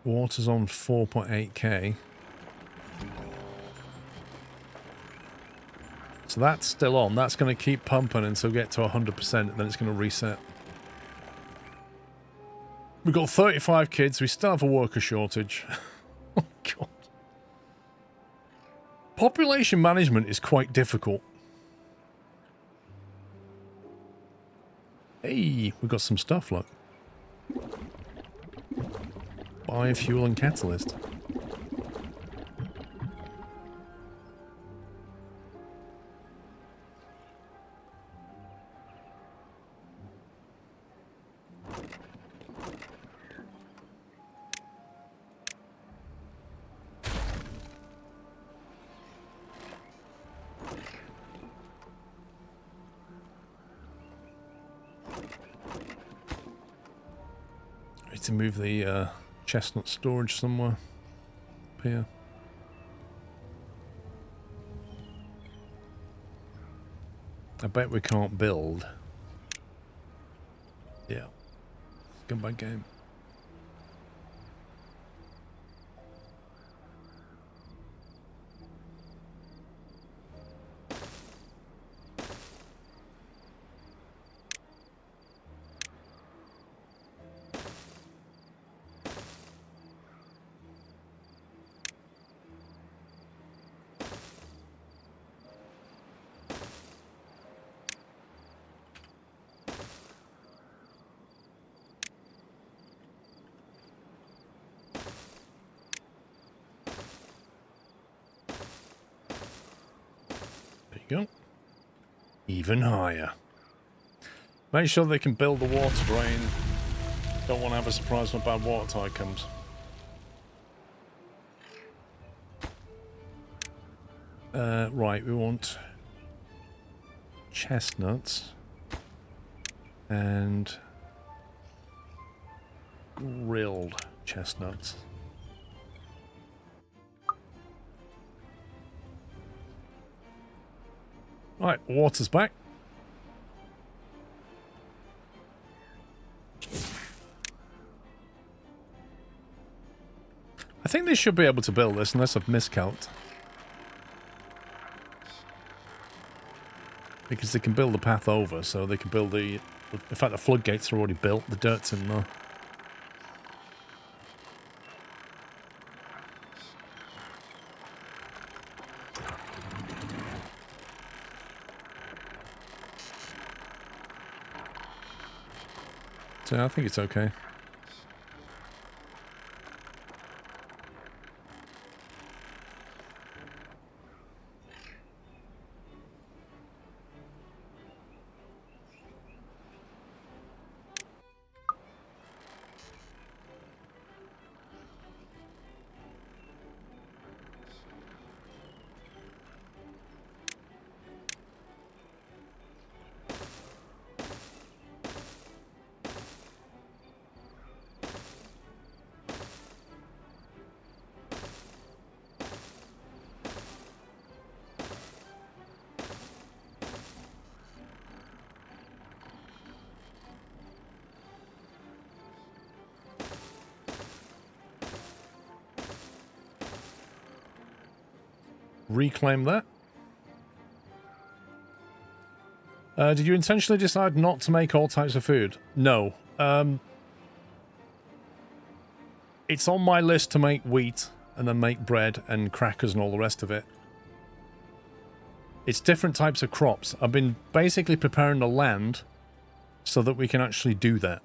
Water's on 4.8k. So that's still on. That's going to keep pumping until we get to 100%, and then it's going to reset. We've got 35 kids. We still have a worker shortage. Oh, God. Population management is quite difficult. we've got some stuff, look. Biofuel and catalyst. To move the chestnut storage somewhere up here. I bet we can't build. Yeah. Scumbag game. Go. Even higher. Make sure they can build the water drain. Don't want to have a surprise when a bad water tide comes. Right, we want chestnuts and grilled chestnuts. Right, water's back. I think they should be able to build this unless I've miscalculated. Because they can build the path over, so they can build the... In fact, the floodgates are already built. The dirt's in there. So I think it's okay. Reclaim that. Did you intentionally decide not to make all types of food? No. It's on my list to make wheat and then make bread and crackers and all the rest of it. It's different types of crops. I've been basically preparing the land so that we can actually do that.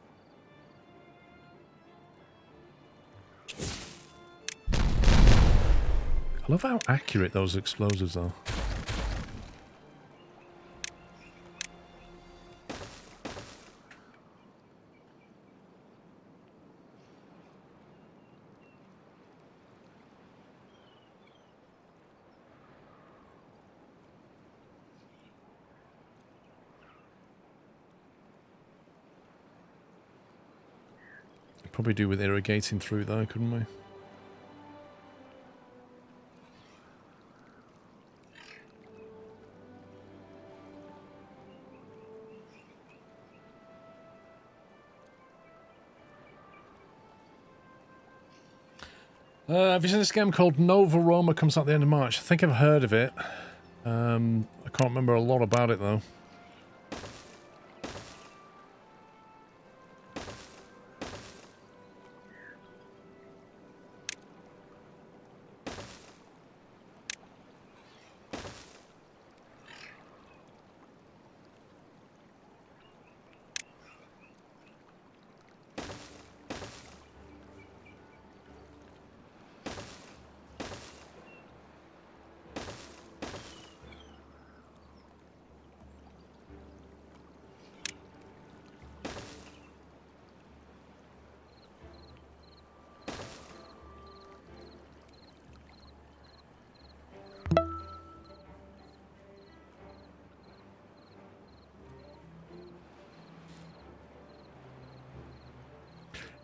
I love how accurate those explosives are. Probably do with irrigating through there, couldn't we? Have you seen this game called Nova Roma? Comes out at the end of March. I think I've heard of it. I can't remember a lot about it though.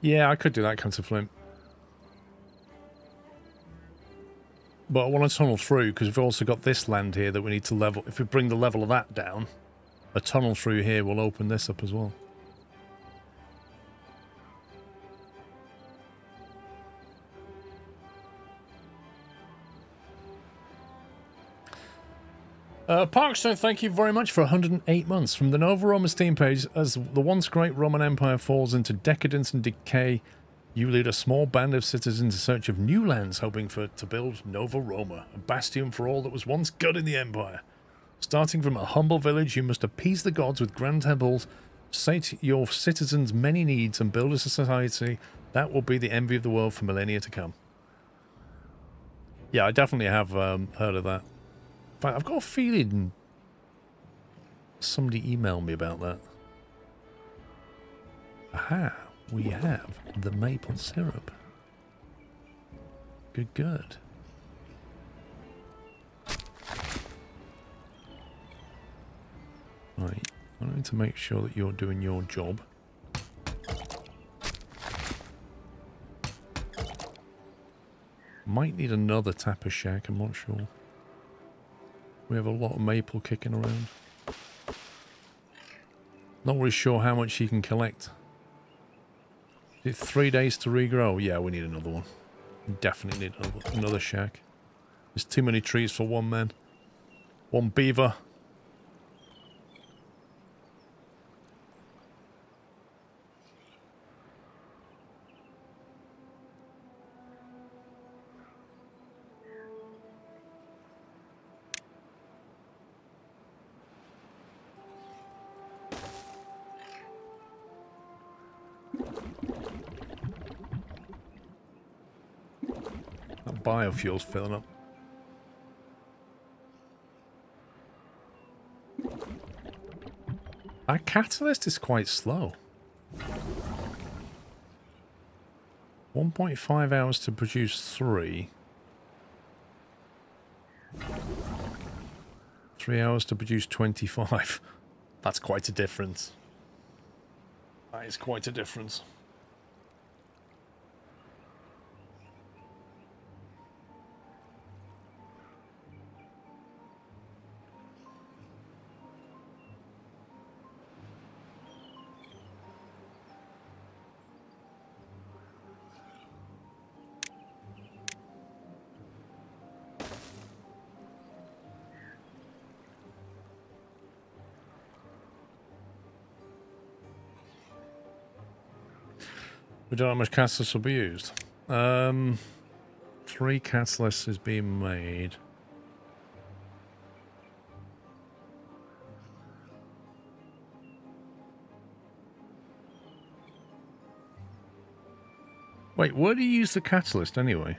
Yeah, I could do that, Cancer Flint. But I want to tunnel through because we've also got this land here that we need to level. If we bring the level of that down, a tunnel through here will open this up as well. Parkstone, thank you very much for 108 months. From the Nova Roma Steam page, as the once great Roman Empire falls into decadence and decay, you lead a small band of citizens in search of new lands, hoping to build Nova Roma, a bastion for all that was once good in the Empire. Starting from a humble village, you must appease the gods with grand temples, sate your citizens' many needs, and build a society that will be the envy of the world for millennia to come. Yeah, I definitely have heard of that. But I've got a feeling somebody emailed me about that. Aha, we have the maple syrup. Good, good. Right, I need to make sure that you're doing your job. Might need another tapper shack, I'm not sure. We have a lot of maple kicking around. Not really sure how much you can collect. Is it 3 days to regrow? Yeah, we need another one. We definitely need another shack. There's too many trees for one man. One beaver. That biofuel's filling up. Our catalyst is quite slow. 1.5 hours to produce 3. 3 hours to produce 25. That's quite a difference. That is quite a difference. We don't know how much catalyst will be used. 3 catalysts is being made. Wait, where do you use the catalyst anyway?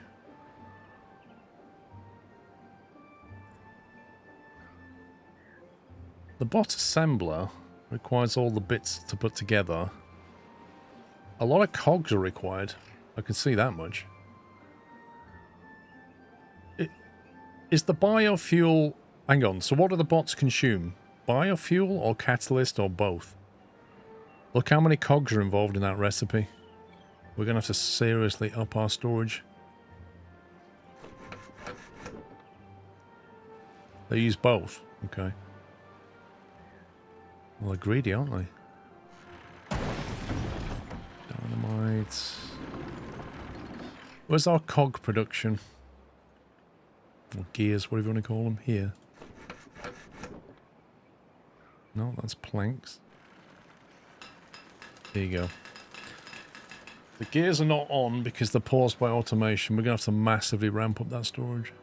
The bot assembler requires all the bits to put together. A lot of cogs are required. I can see that much. Is the biofuel... Hang on, so what do the bots consume? Biofuel or catalyst or both? Look how many cogs are involved in that recipe. We're going to have to seriously up our storage. They use both. Okay. Well, they're greedy, aren't they? Dynamite. Where's our cog production? Or gears, whatever you want to call them. Here. No, that's planks. There you go. The gears are not on because they're paused by automation. We're going to have to massively ramp up that storage.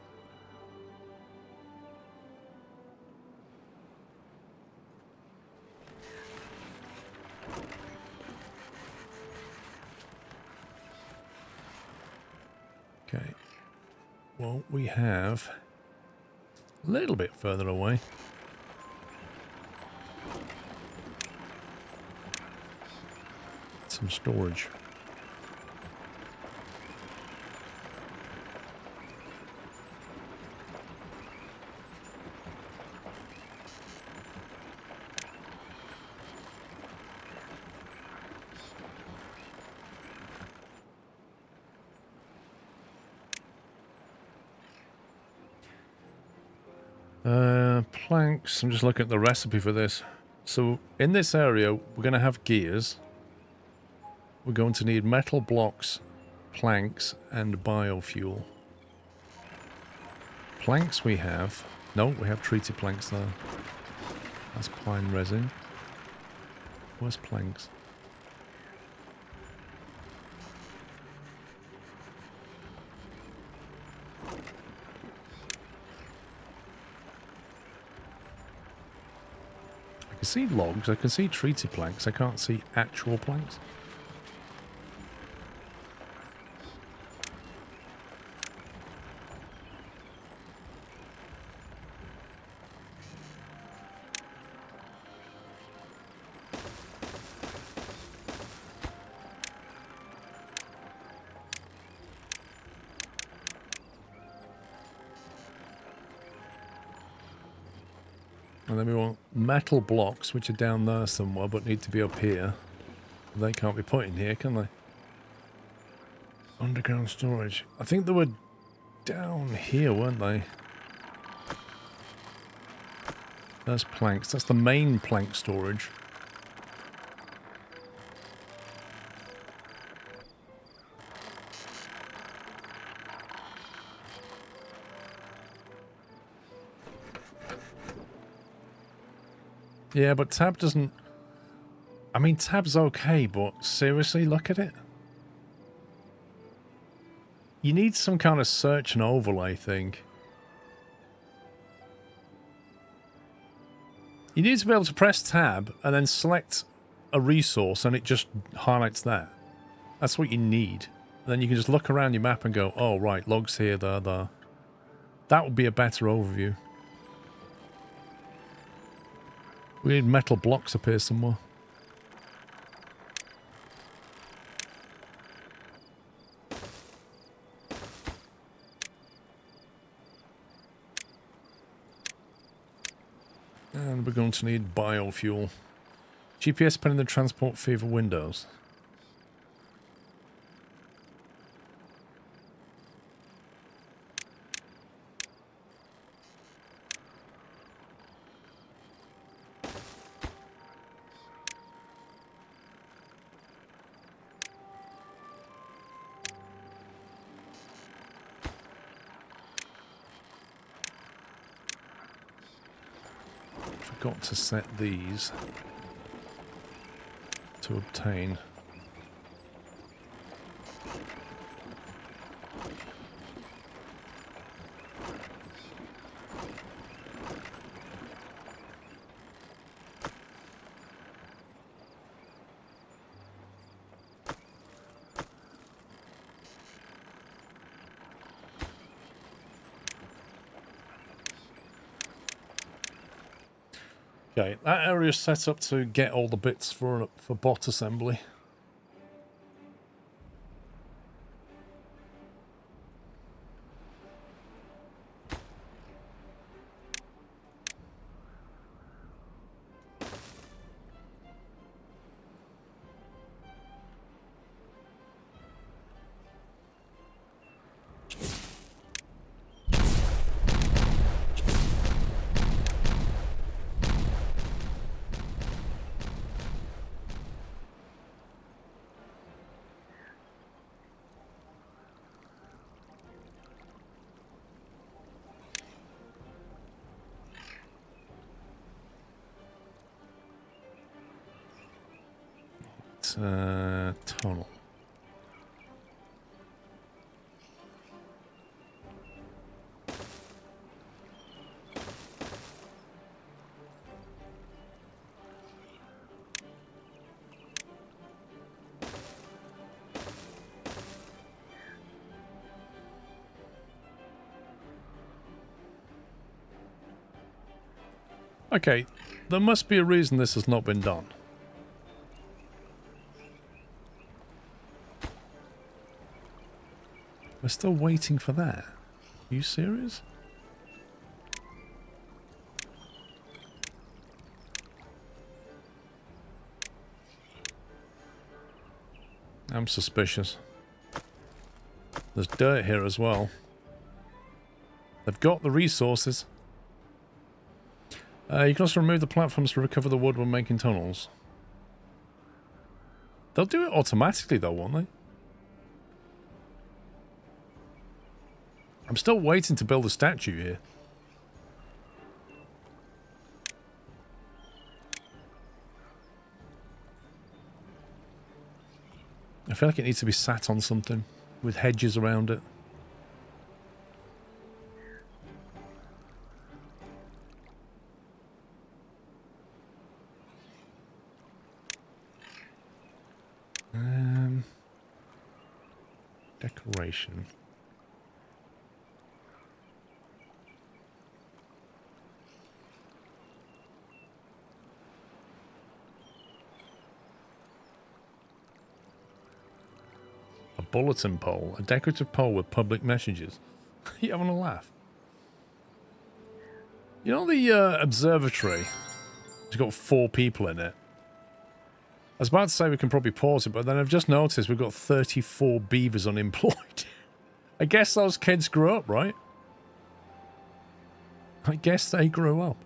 Okay. Well, we have a little bit further away. Some storage. Planks. I'm just looking at the recipe for this. So in this area, we're going to have gears. We're going to need metal blocks, planks, and biofuel. Planks we have. No, we have treated planks there. That's pine resin. Where's planks? I can see logs, I can see treated planks, I can't see actual planks. And then we want metal blocks, which are down there somewhere, but need to be up here. They can't be put in here, can they? Underground storage. I think they were down here, weren't they? There's planks. That's the main plank storage. Yeah, but tab doesn't... I mean, tab's okay, but seriously, look at it. You need some kind of search and overlay thing. You need to be able to press tab and then select a resource and it just highlights that. That's what you need. And then you can just look around your map and go, oh, right, logs here, there, there. That would be a better overview. We need metal blocks up here somewhere. And we're going to need biofuel. GPS pin in the transport fee for Windows. Forgot to set these to obtain. Okay, that area is set up to get all the bits for bot assembly. Tunnel. Okay, there must be a reason this has not been done. We're still waiting for that. Are you serious? I'm suspicious. There's dirt here as well. They've got the resources. You can also remove the platforms to recover the wood when making tunnels. They'll do it automatically though, won't they? I'm still waiting to build a statue here. I feel like it needs to be sat on something with hedges around it. Decoration. A bulletin pole. A decorative pole with public messages. You having a laugh? You know the observatory? It's got 4 people in it. I was about to say we can probably pause it, but then I've just noticed we've got 34 beavers unemployed. I guess those kids grew up, right? I guess they grew up.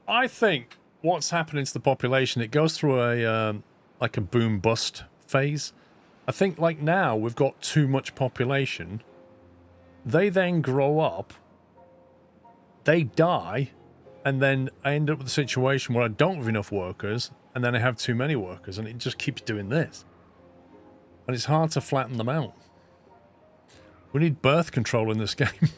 I think what's happening to the population, it goes through a like a boom bust phase. I think like now we've got too much population. They then grow up, they die, and then I end up with a situation where I don't have enough workers, and then I have too many workers, and it just keeps doing this. And it's hard to flatten them out. We need birth control in this game.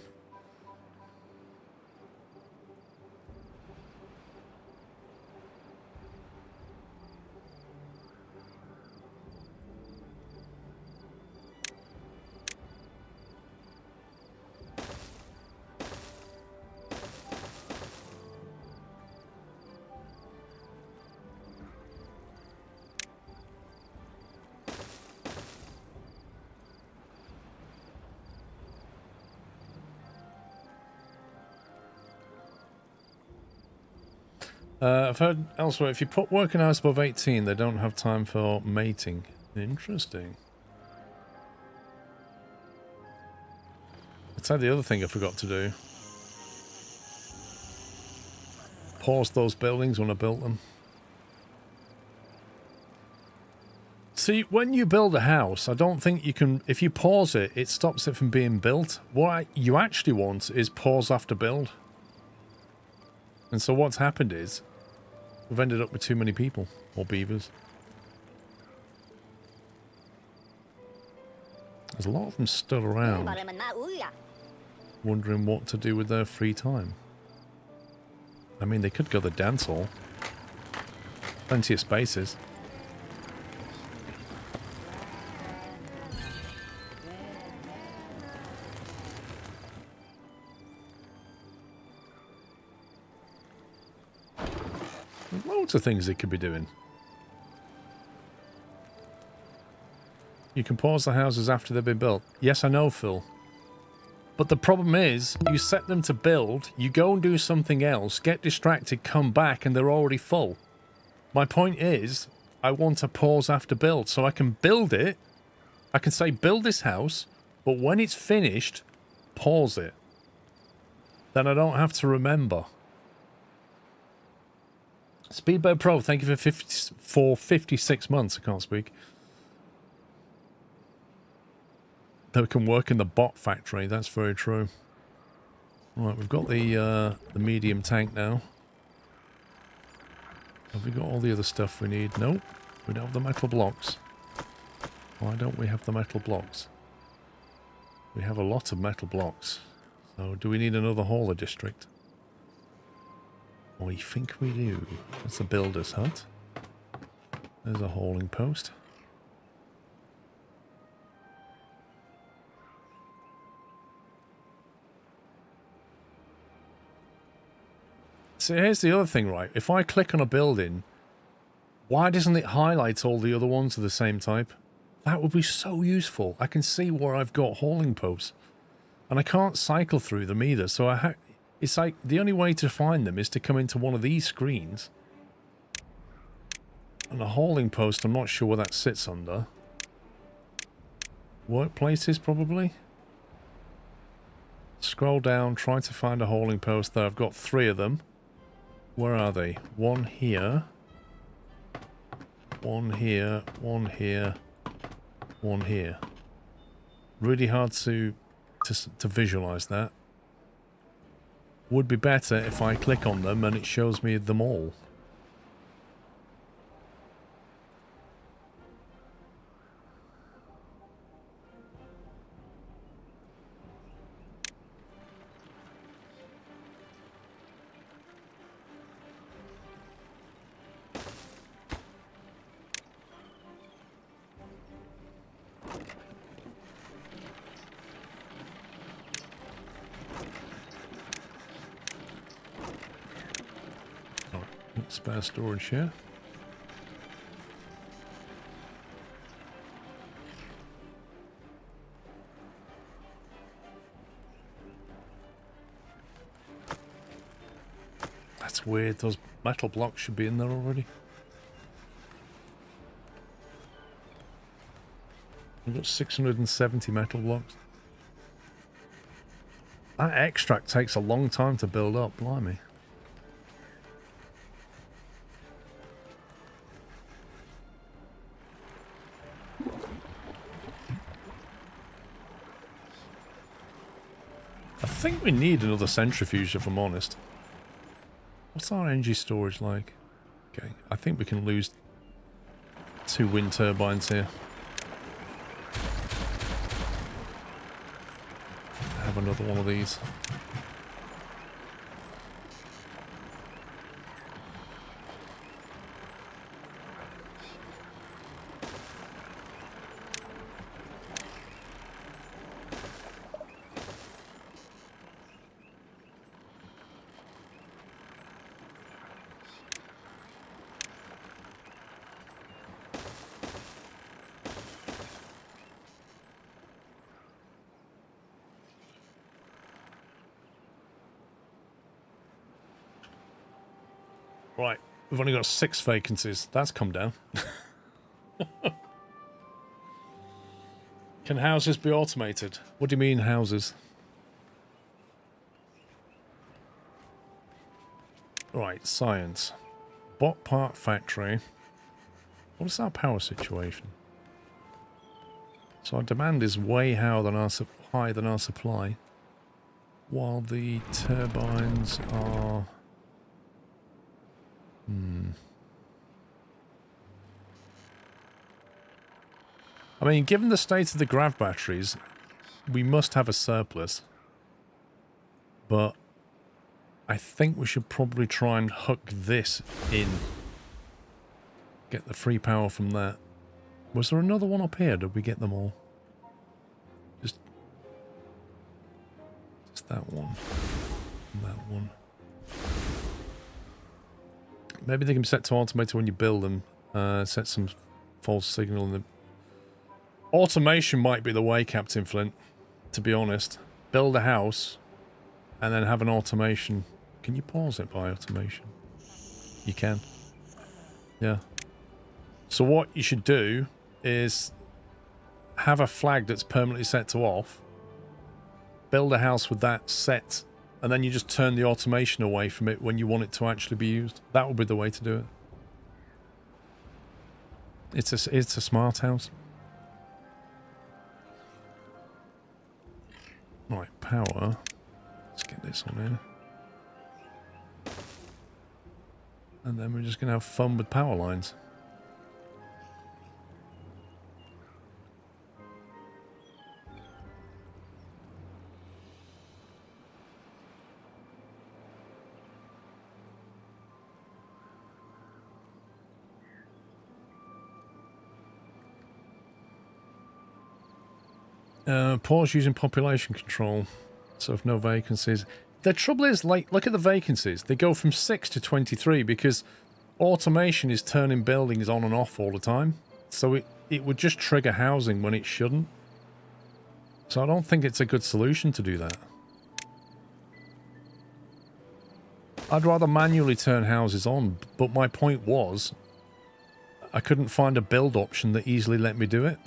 I've heard elsewhere, if you put working hours above 18, they don't have time for mating. Interesting. I'll tell you the other thing I forgot to do. Pause those buildings when I built them. See, when you build a house, I don't think you can... If you pause it, it stops it from being built. What you actually want is pause after build. And so what's happened is we've ended up with too many people, or beavers. There's a lot of them stood around, wondering what to do with their free time. I mean, they could go to the dance hall. Plenty of spaces. Loads of things they could be doing. You can pause the houses after they've been built. Yes, I know, Phil. But the problem is, you set them to build, you go and do something else, get distracted, come back, and they're already full. My point is, I want to pause after build, so I can build it. I can say, build this house, but when it's finished, pause it. Then I don't have to remember. Speedboat Pro, thank you for 56 months. I can't speak. They can work in the bot factory. That's very true. Right, we've got the medium tank now. Have we got all the other stuff we need? Nope. We don't have the metal blocks. Why don't we have the metal blocks? We have a lot of metal blocks. So do we need another hauler district? I think we do. That's a builder's hut. There's a hauling post. So here's the other thing, right? If I click on a building, why doesn't it highlight all the other ones of the same type? That would be so useful. I can see where I've got hauling posts. And I can't cycle through them either, so it's like the only way to find them is to come into one of these screens And a hauling post, I'm not sure what that sits under. Workplaces, probably? Scroll down, try to find a hauling post there. I've got 3 of them. Where are they? One here. One here. One here. One here. Really hard to visualize that. Would be better if I click on them and it shows me them all. Spare storage here. That's weird. Those metal blocks should be in there already. We've got 670 metal blocks. That extract takes a long time to build up, blimey. I think we need another centrifuge, if I'm honest. What's our energy storage like? Okay, I think we can lose 2 wind turbines here. Have another one of these. Right, we've only got 6 vacancies. That's come down. Can houses be automated? What do you mean, houses? Right, science. Bot part factory. What is our power situation? So our demand is way higher than our supply. While the turbines are... I mean, given the state of the grav batteries, we must have a surplus. But I think we should probably try and hook this in. Get the free power from that. Was there another one up here? Did we get them all? Just that one. And that one. Maybe they can be set to automated when you build them. Set some false signal in the... Automation might be the way, Captain Flint, to be honest. Build a house and then have an automation. Can you pause it by automation? You can. Yeah. So what you should do is have a flag that's permanently set to off. Build a house with that set, and then you just turn the automation away from it when you want it to actually be used. That would be the way to do it. It's a smart house. Right, power. Let's get this on here. And then we're just going to have fun with power lines. Pause using population control. So if no vacancies. The trouble is, like, look at the vacancies. They go from 6 to 23 because automation is turning buildings on and off all the time. So it would just trigger housing when it shouldn't. So I don't think it's a good solution to do that. I'd rather manually turn houses on. But my point was, I couldn't find a build option that easily let me do it.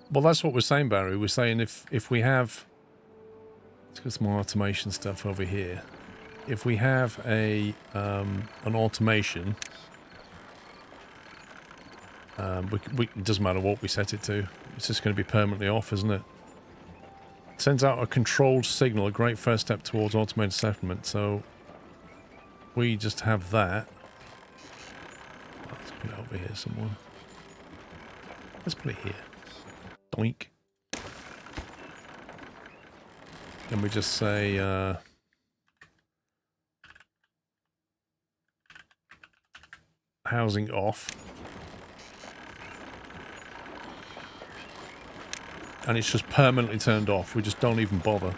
Well, that's what we're saying, Barry. We're saying if we have... Let's get some more automation stuff over here. If we have a an automation... it doesn't matter what we set it to. It's just going to be permanently off, isn't it? Sends out a controlled signal, a great first step towards automated settlement. So we just have that. Let's put it over here somewhere. Let's put it here. Doink. And we just say housing off. And it's just permanently turned off. We just don't even bother.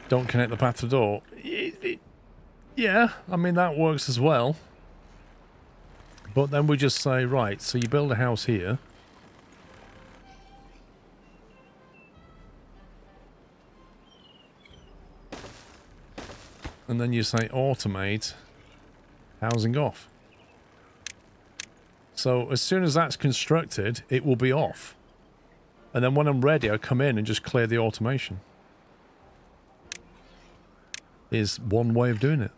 Don't connect the path to the door. Yeah, I mean, that works as well. But then we just say, right, so you build a house here. And then you say automate housing off. So as soon as that's constructed, it will be off. And then when I'm ready, I come in and just clear the automation. Is one way of doing it.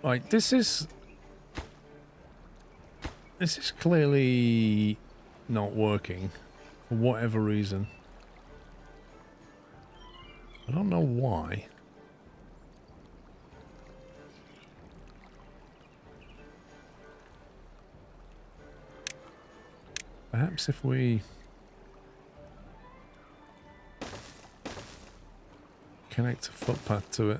Right, this is clearly not working for whatever reason. I don't know why. Perhaps if we connect a footpath to it.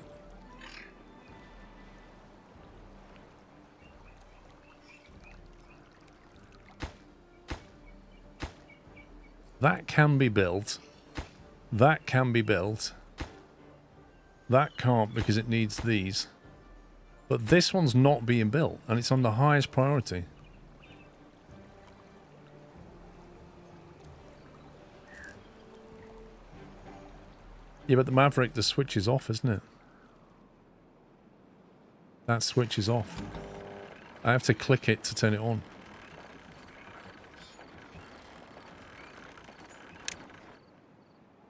That can be built. That can be built. That can't because it needs these. But this one's not being built, and it's on the highest priority. Yeah, but the Maverick, the switch is off, isn't it? That switch is off. I have to click it to turn it on.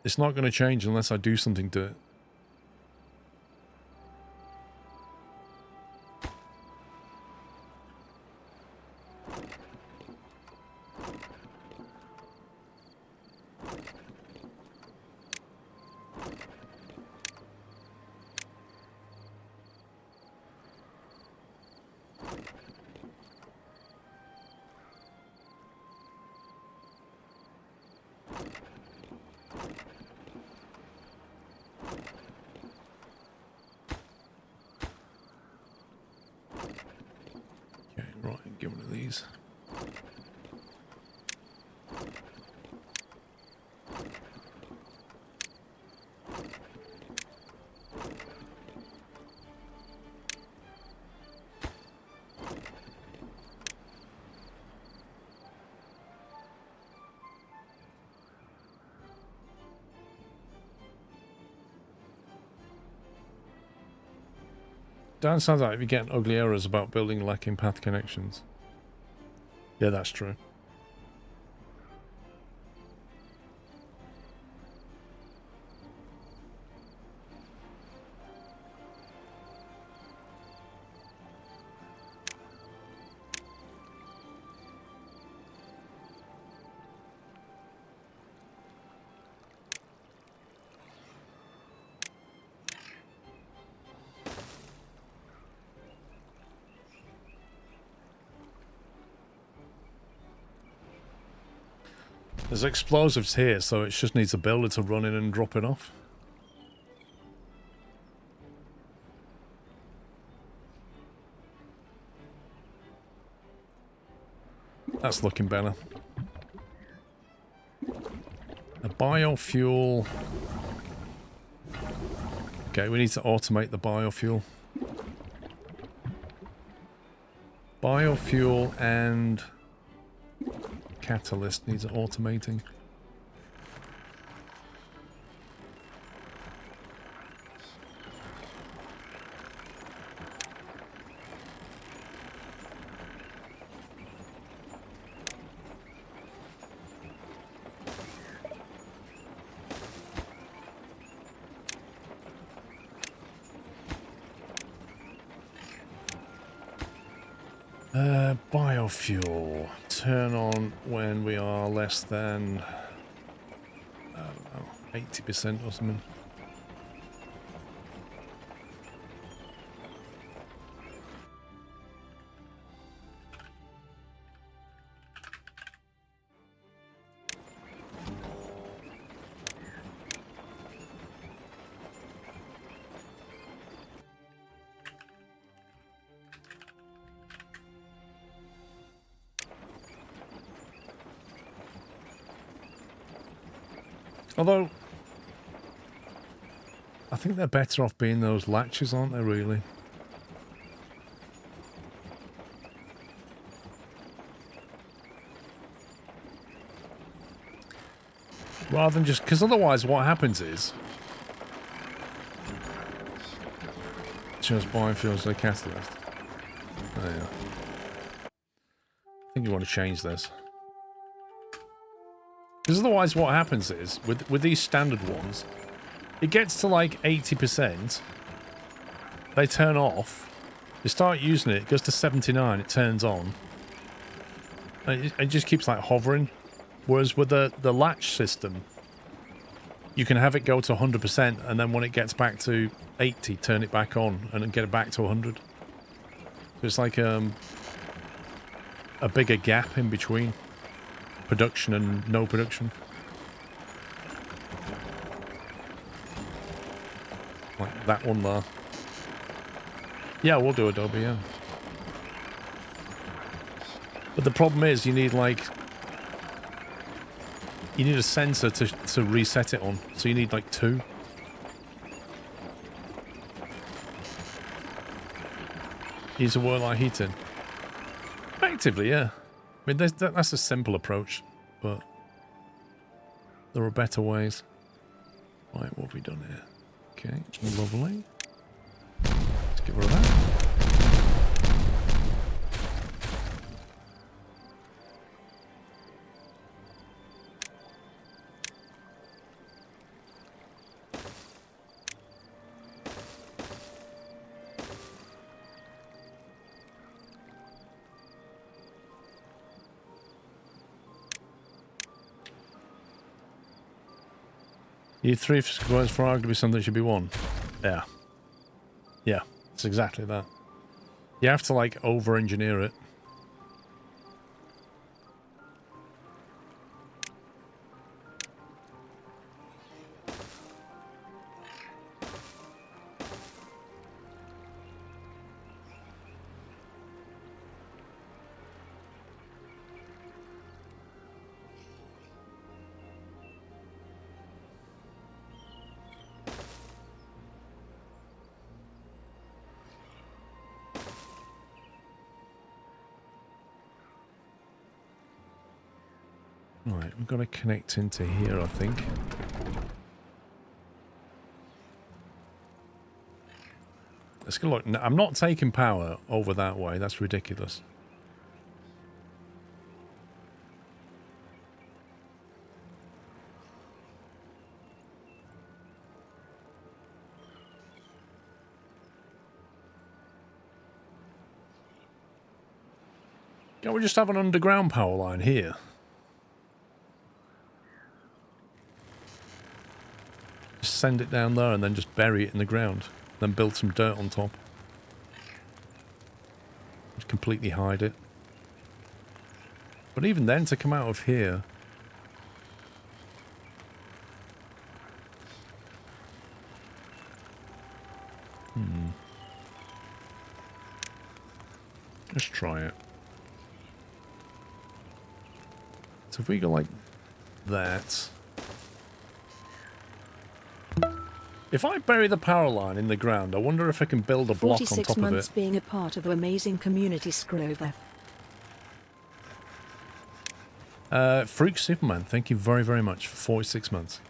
It's not going to change unless I do something to it. Get rid of these. Dan sounds like you're getting ugly errors about building lacking path connections. Yeah, that's true. There's explosives here, so it just needs a builder to run in and drop it off. That's looking better. A biofuel. Okay, we need to automate the biofuel. Biofuel and catalyst needs automating. Biofuel. Turn on when we are less than, I don't know, 80% or something. Although, I think they're better off being those latches, aren't they, really? Rather than just... Because otherwise what happens is... Just biofuels to the catalyst. Oh, yeah. I think you want to change this. Because otherwise what happens is, with these standard ones, it gets to like 80%, they turn off, you start using it, it goes to 79, it turns on, and it just keeps like hovering. Whereas with the latch system, you can have it go to 100%, and then when it gets back to 80, turn it back on, and then get it back to 100. So it's like a bigger gap in between production and no production. Like that one there. Yeah, we'll do Adobe, yeah. But the problem is you need like... You need a sensor to reset it on. So you need like 2. Use a word like heating. Effectively, yeah. I mean, that's a simple approach, but there are better ways. Right, what have we done here? Okay, lovely. Let's get rid of that. You need 3 squares for arguably something should be 1. Yeah. Yeah, it's exactly that. You have to, like, over-engineer it. Right, we've got to connect into here, I think. Let's go look. No, I'm not taking power over that way. That's ridiculous. Can't we just have an underground power line here? Just send it down there and then just bury it in the ground. Then build some dirt on top. Just completely hide it. But even then, to come out of here... Let's try it. So if we go like that... If I bury the power line in the ground, I wonder if I can build a block on 46 top of months it. being a part of the amazing community, Scrover. Freak Superman, thank you very, very much for 46 months.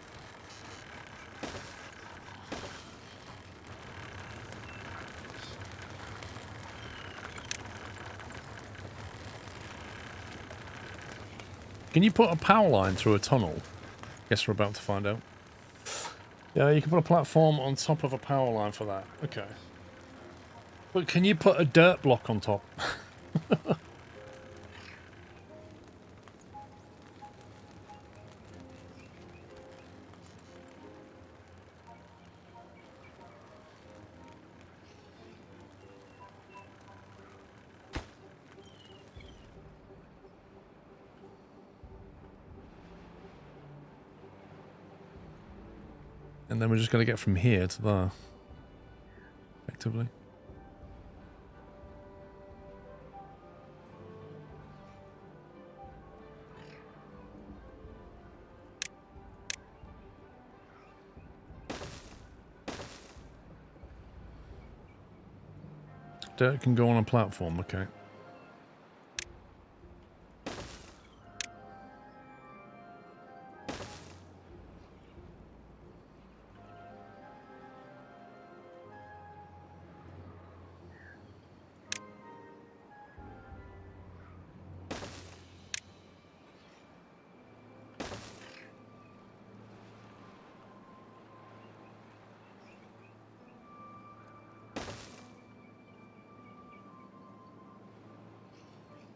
Can you put a power line through a tunnel? Guess we're about to find out. Yeah, you can put a platform on top of a power line for that. Okay. But can you put a dirt block on top? And then we're just going to get from here to there. Effectively. Dirt can go on a platform, okay.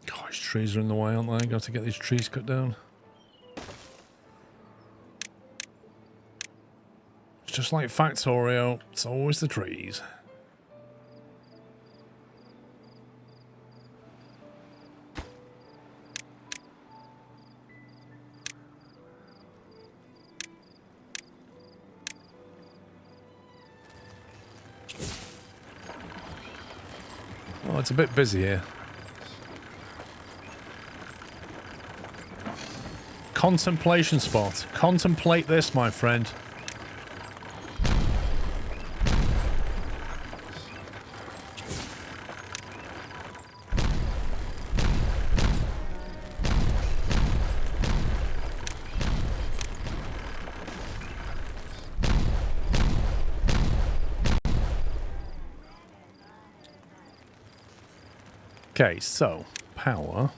Gosh, trees are in the way, aren't they? Got to get these trees cut down. It's just like Factorio, it's always the trees. Oh, it's a bit busy here. Contemplation spot. Contemplate this, my friend. Okay, so power.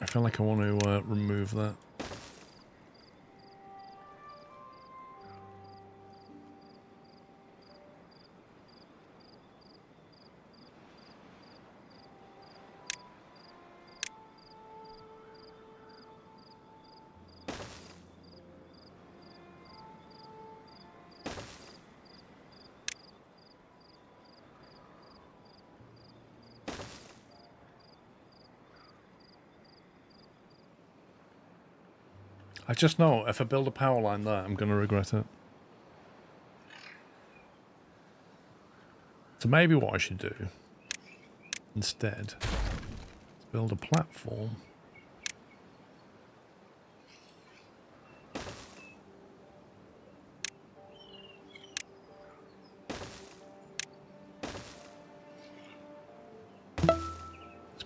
I feel like I want to remove that. I just know if I build a power line there, I'm going to regret it. So maybe what I should do instead is build a platform.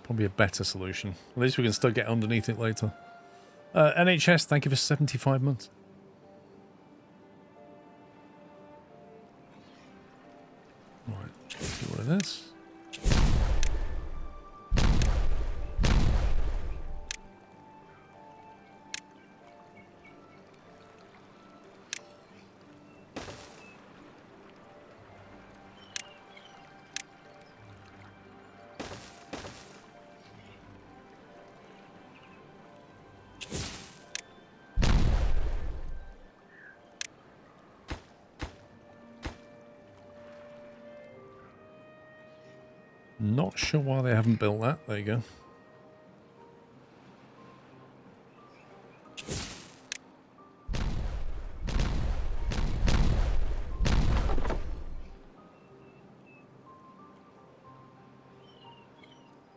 Probably a better solution. At least we can still get underneath it later. NHS, thank you for 75 months. Right, let's do one of this. Not sure why they haven't built that. There you go.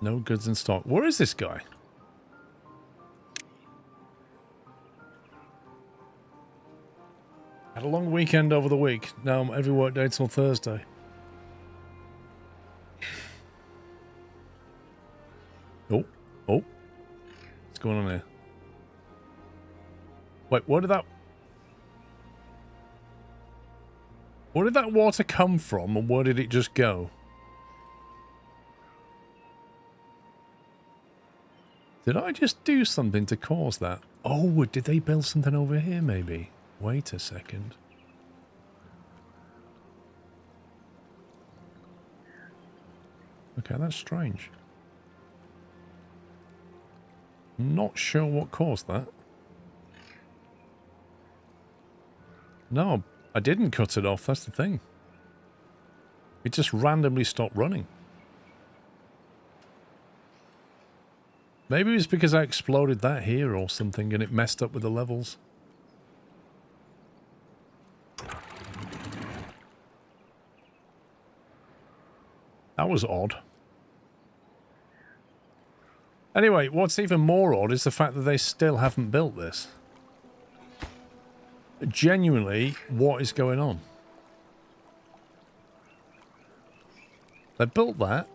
No goods in stock. Where is this guy? Had a long weekend over the week. Now I'm every work day till Thursday. Oh, oh. What's going on here? Wait, where did that water come from and where did it just go? Did I just do something to cause that? Oh, did they build something over here maybe? Wait a second. Okay, that's strange. Not sure what caused that. No, I didn't cut it off, that's the thing. It just randomly stopped running. Maybe it was because I exploded that here or something and it messed up with the levels. That was odd. Anyway, what's even more odd is the fact that they still haven't built this. Genuinely, what is going on? They built that.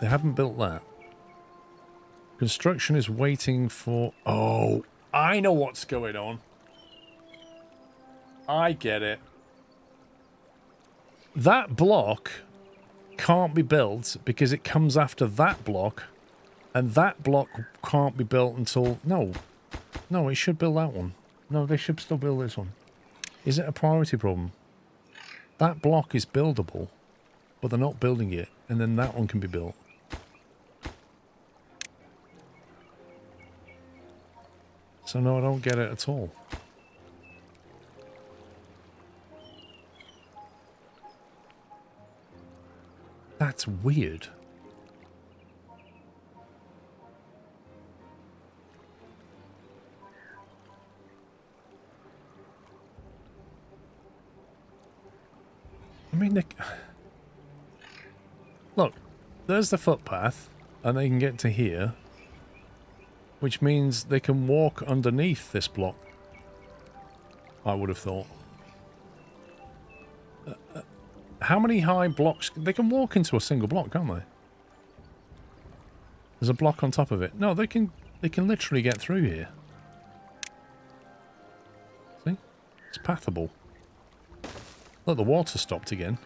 They haven't built that. Construction is waiting for... Oh, I know what's going on. I get it. That block can't be built because it comes after that block, and that block can't be built until... No. No, it should build that one. No, they should still build this one. Is it a priority problem? That block is buildable, but they're not building it, and then that one can be built. So no, I don't get it at all. That's weird. I mean, look, there's the footpath, and they can get to here, which means they can walk underneath this block. I would have thought. How many high blocks? They can walk into a single block, can't they? There's a block on top of it. No, they can literally get through here. See? It's pathable. Look, the water stopped again.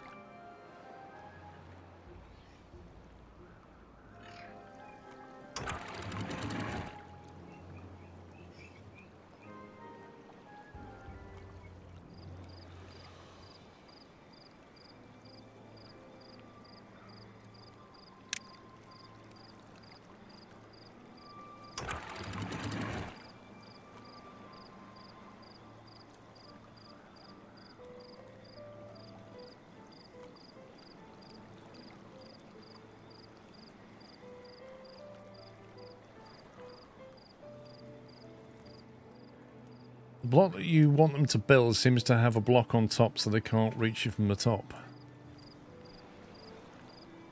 The block that you want them to build seems to have a block on top so they can't reach you from the top.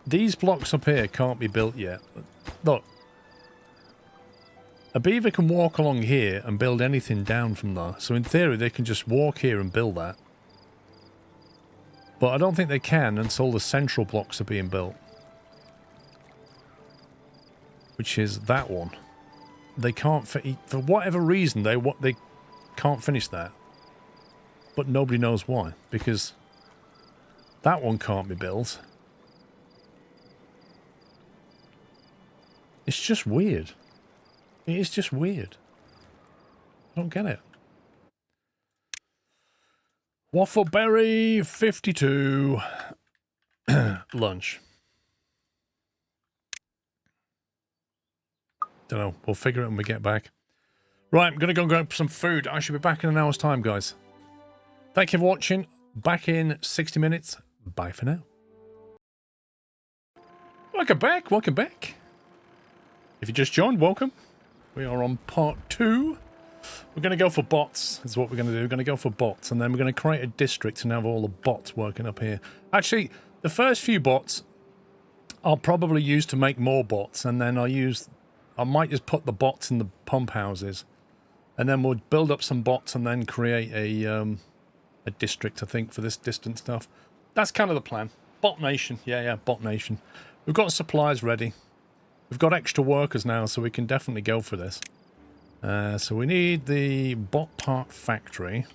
These blocks up here can't be built yet. Look. A beaver can walk along here and build anything down from there. So in theory they can just walk here and build that. But I don't think they can until the central blocks are being built. which is that one. They can't for whatever reason they can't finish that, but nobody knows why, because that one can't be built. It's just weird. It is just weird. I don't get it. Waffleberry 52 lunch. Don't know. We'll figure it when we get back. Right, I'm going to go and grab some food. I should be back in an hour's time, guys. Thank you for watching. Back in 60 minutes. Bye for now. Welcome back. Welcome back. If you just joined, welcome. We are on part 2. We're going to go for bots. Is what we're going to do. We're going to go for bots. And then we're going to create a district and have all the bots working up here. Actually, the first few bots I'll probably use to make more bots. And then I might just put the bots in the pump houses, and then we'll build up some bots and then create a district, I think, for this distant stuff. That's kind of the plan. Bot Nation. Yeah, Bot Nation. We've got supplies ready. We've got extra workers now, so we can definitely go for this. So we need the bot part factory.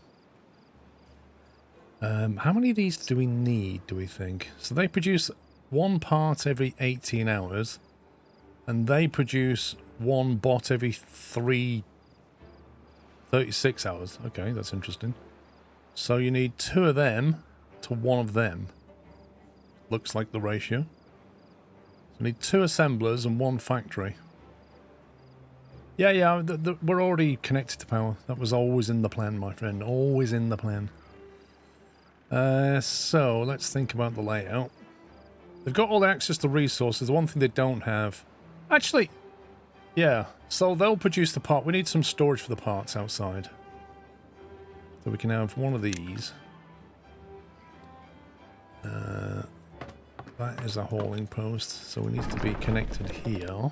How many of these do we need, do we think? So they produce one part every 18 hours. And they produce one bot every 36 hours. Okay, that's interesting. So you need 2 of them to 1 of them. Looks like the ratio. So you need 2 assemblers and 1 factory. Yeah, we're already connected to power. That was always in the plan, my friend. Always in the plan. So let's think about the layout. They've got all the access to resources. The one thing they don't have... Actually, yeah, so they'll produce the part. We need some storage for the parts outside. So we can have one of these. That is a hauling post, so we need to be connected here.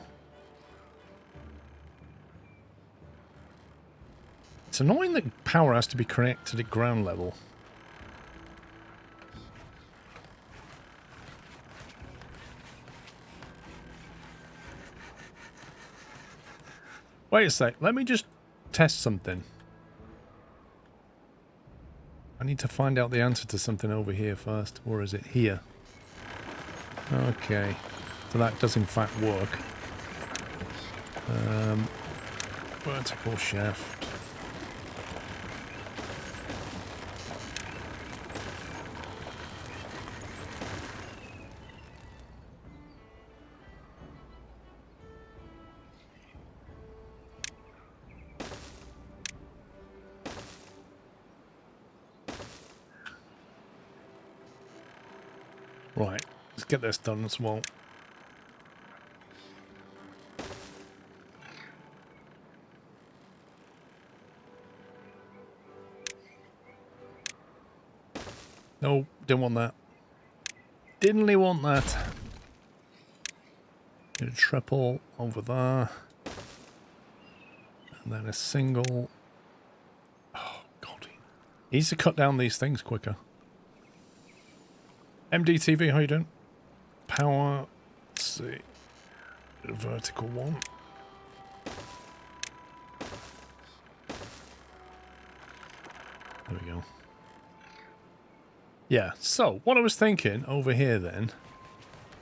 It's annoying that power has to be connected at ground level. Wait a sec, let me just test something. I need to find out the answer to something over here first. Or is it here? Okay. So that does in fact work. Vertical shaft. Right, let's get this done as well. No, didn't want that. Didn't want that. Get a triple over there. And then a single. Oh, God. He needs to cut down these things quicker. MDTV, how you doing? Power, let's see, a vertical one. There we go. Yeah, so what I was thinking over here then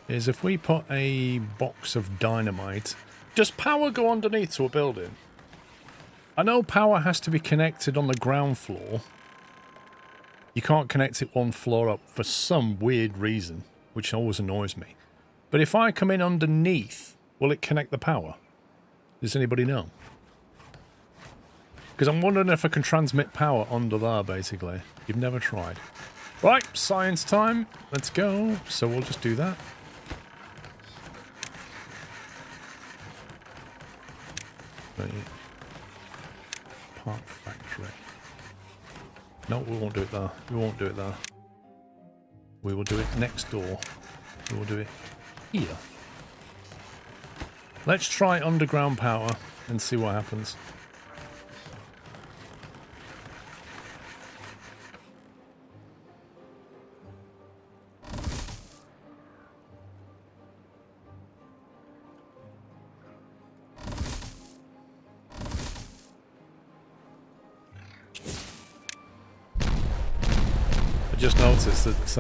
is if we put a box of dynamite, does power go underneath to a building? I know power has to be connected on the ground floor. You can't connect it one floor up for some weird reason, which always annoys me. But if I come in underneath, will it connect the power? Does anybody know? Because I'm wondering if I can transmit power under there, basically. You've never tried. Right, science time. Let's go. So we'll just do that. Part factory. No, we won't do it there. We won't do it there. We will do it next door. We will do it here. Let's try underground power and see what happens. just noticed that,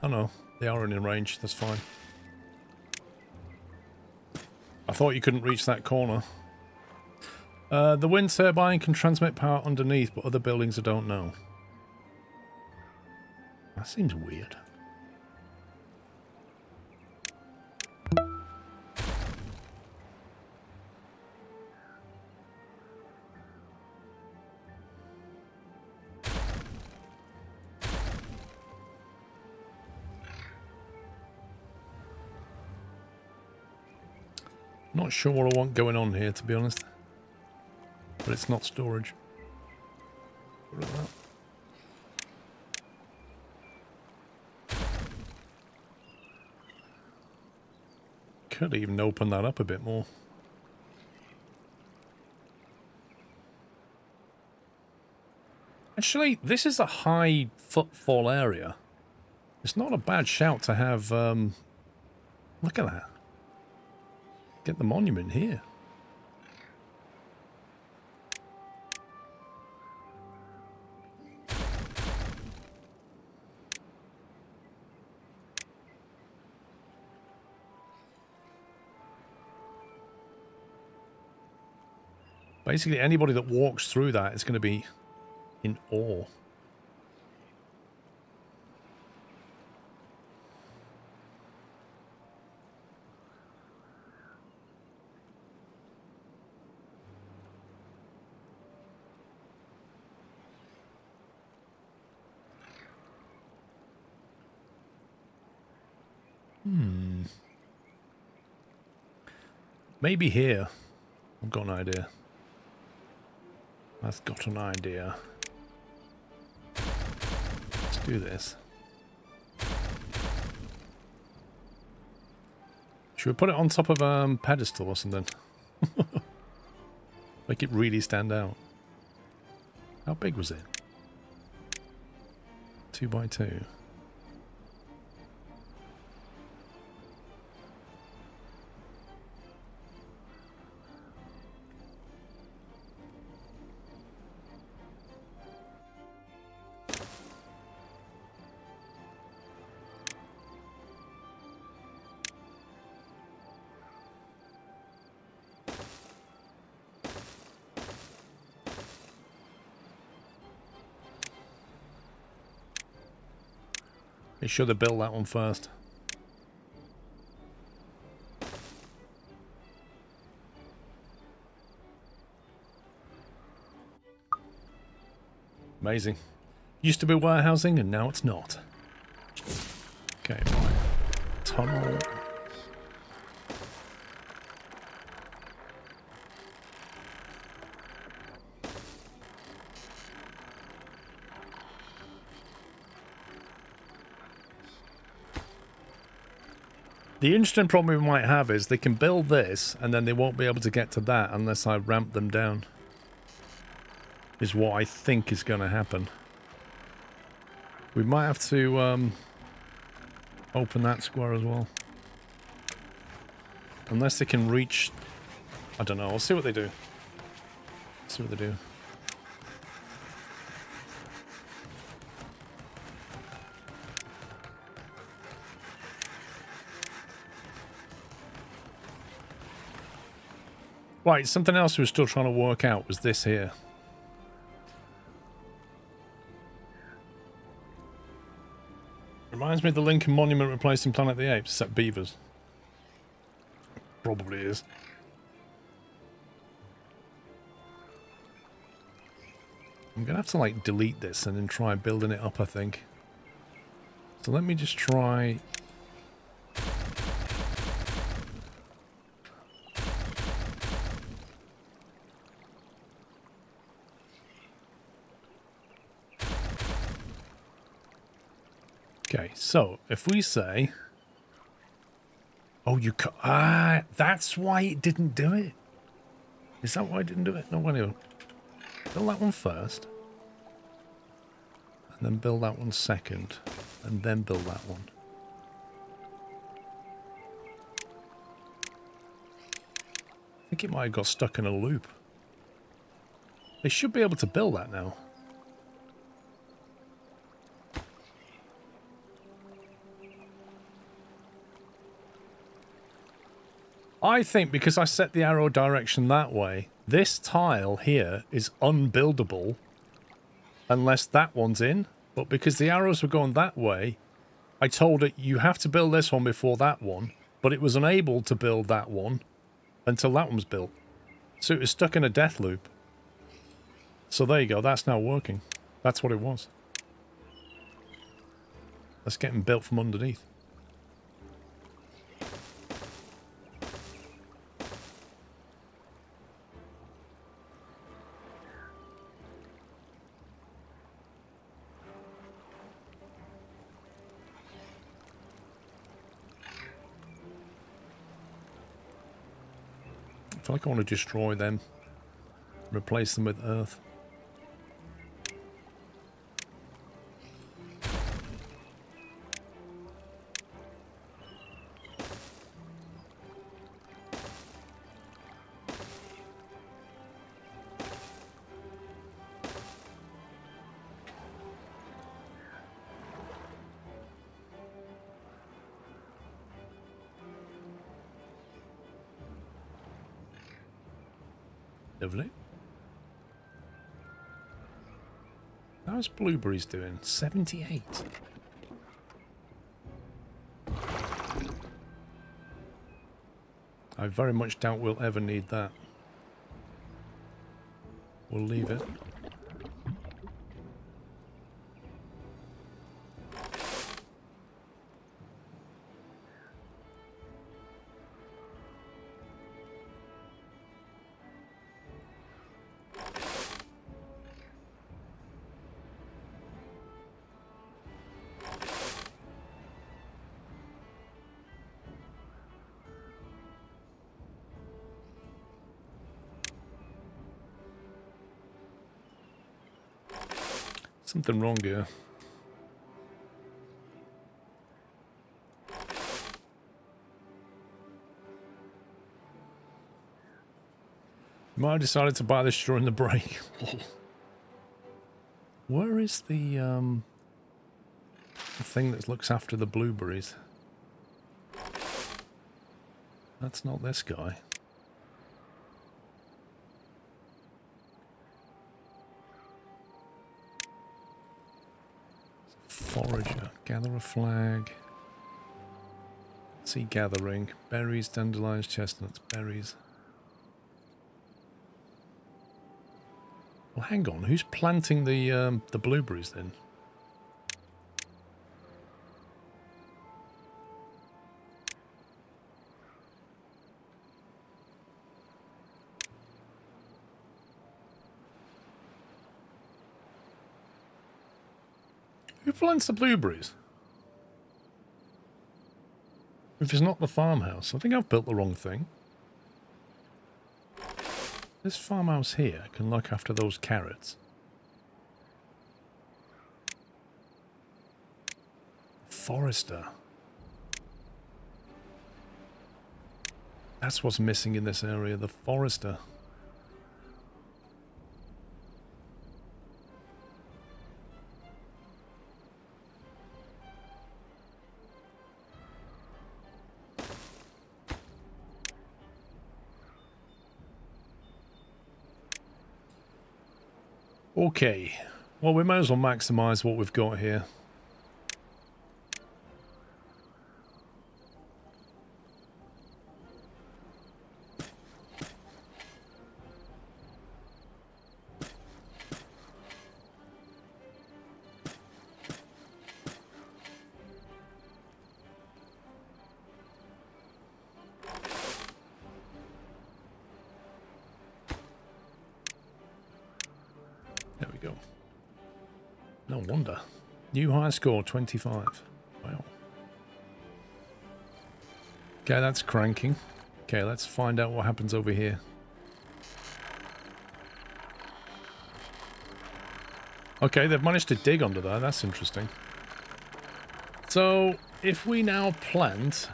oh no, they are in range, that's fine. I thought you couldn't reach that corner. The wind turbine can transmit power underneath, but other buildings I don't know. That seems weird. Not sure what I want going on here, to be honest. But it's not storage. Look at that. Could even open that up a bit more. Actually, this is a high footfall area. It's not a bad shout to have, look at that. Get the monument here. Basically, anybody that walks through that is going to be in awe. Maybe here. I've got an idea. I've got an idea. Let's do this. Should we put it on top of a pedestal or something? Make it really stand out. How big was it? 2 by 2. They should have built that one first. Amazing. Used to be warehousing and now it's not. Okay, right. Tunnel. The interesting problem we might have is they can build this and then they won't be able to get to that unless I ramp them down. Is what I think is going to happen. We might have to open that square as well. Unless they can reach... I don't know, I'll see what they do. See what they do. Right, something else we were still trying to work out was this here. Reminds me of the Lincoln Monument replaced in Planet of the Apes, except beavers. Probably is. I'm going to have to, like, delete this and then try building it up, I think. So let me just try... Okay, so if we say... Oh, you can... Ah, that's why it didn't do it. Is that why it didn't do it? No, anyway. Build that one first. And then build that one second. And then build that one. I think it might have got stuck in a loop. They should be able to build that now. I think because I set the arrow direction that way, this tile here is unbuildable unless that one's in. But because the arrows were going that way, I told it you have to build this one before that one, but it was unable to build that one until that one was built. So it was stuck in a death loop. So there you go, that's now working. That's what it was. Let's get them built from underneath. I feel like I want to destroy them. Replace them with earth. Lovely. How's blueberries doing? 78. I very much doubt we'll ever need that. We'll leave it. Something wrong here. Might have decided to buy this during the break. Where is the thing that looks after the blueberries? That's not this guy. Forager. Gather a flag. See gathering. Berries, dandelions, chestnuts, berries. Well, hang on. Who's planting the blueberries then? Who plants the blueberries? If it's not the farmhouse, I think I've built the wrong thing. This farmhouse here can look after those carrots. Forester. That's what's missing in this area, the forester. Okay, well we might as well maximise what we've got here. There we go. No wonder. New high score, 25. Wow. Okay, that's cranking. Okay, let's find out what happens over here. Okay, they've managed to dig under there. That's interesting. So, if we now plant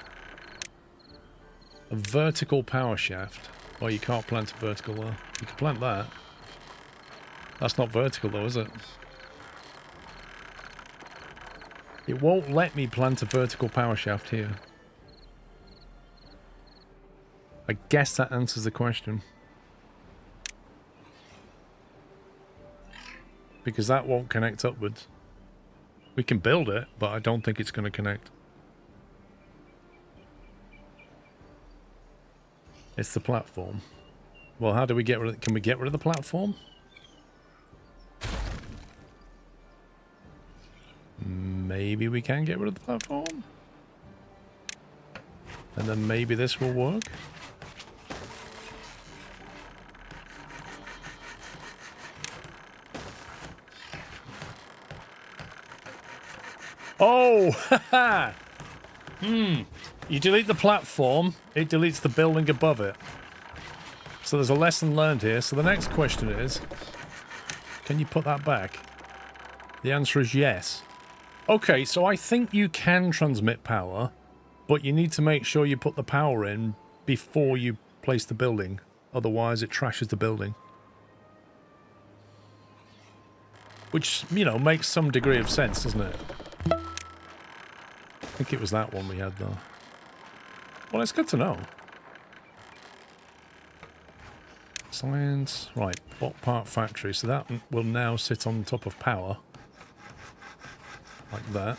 a vertical power shaft... Oh, you can't plant a vertical there. You can plant that. That's not vertical though, is it? It won't let me plant a vertical power shaft here. I guess that answers the question. Because that won't connect upwards. We can build it, but I don't think it's going to connect. It's the platform. Well, how do we get rid of it? Can we get rid of the platform? Maybe we can get rid of the platform. And then maybe this will work. Oh, haha. You delete the platform, it deletes the building above it. So there's a lesson learned here. So the next question is, can you put that back? The answer is yes. Okay, so I think you can transmit power, but you need to make sure you put the power in before you place the building. Otherwise, it trashes the building. Which, you know, makes some degree of sense, doesn't it? I think it was that one we had, though. Well, it's good to know. Science. Right, bot part factory. So that will now sit on top of power. Like that.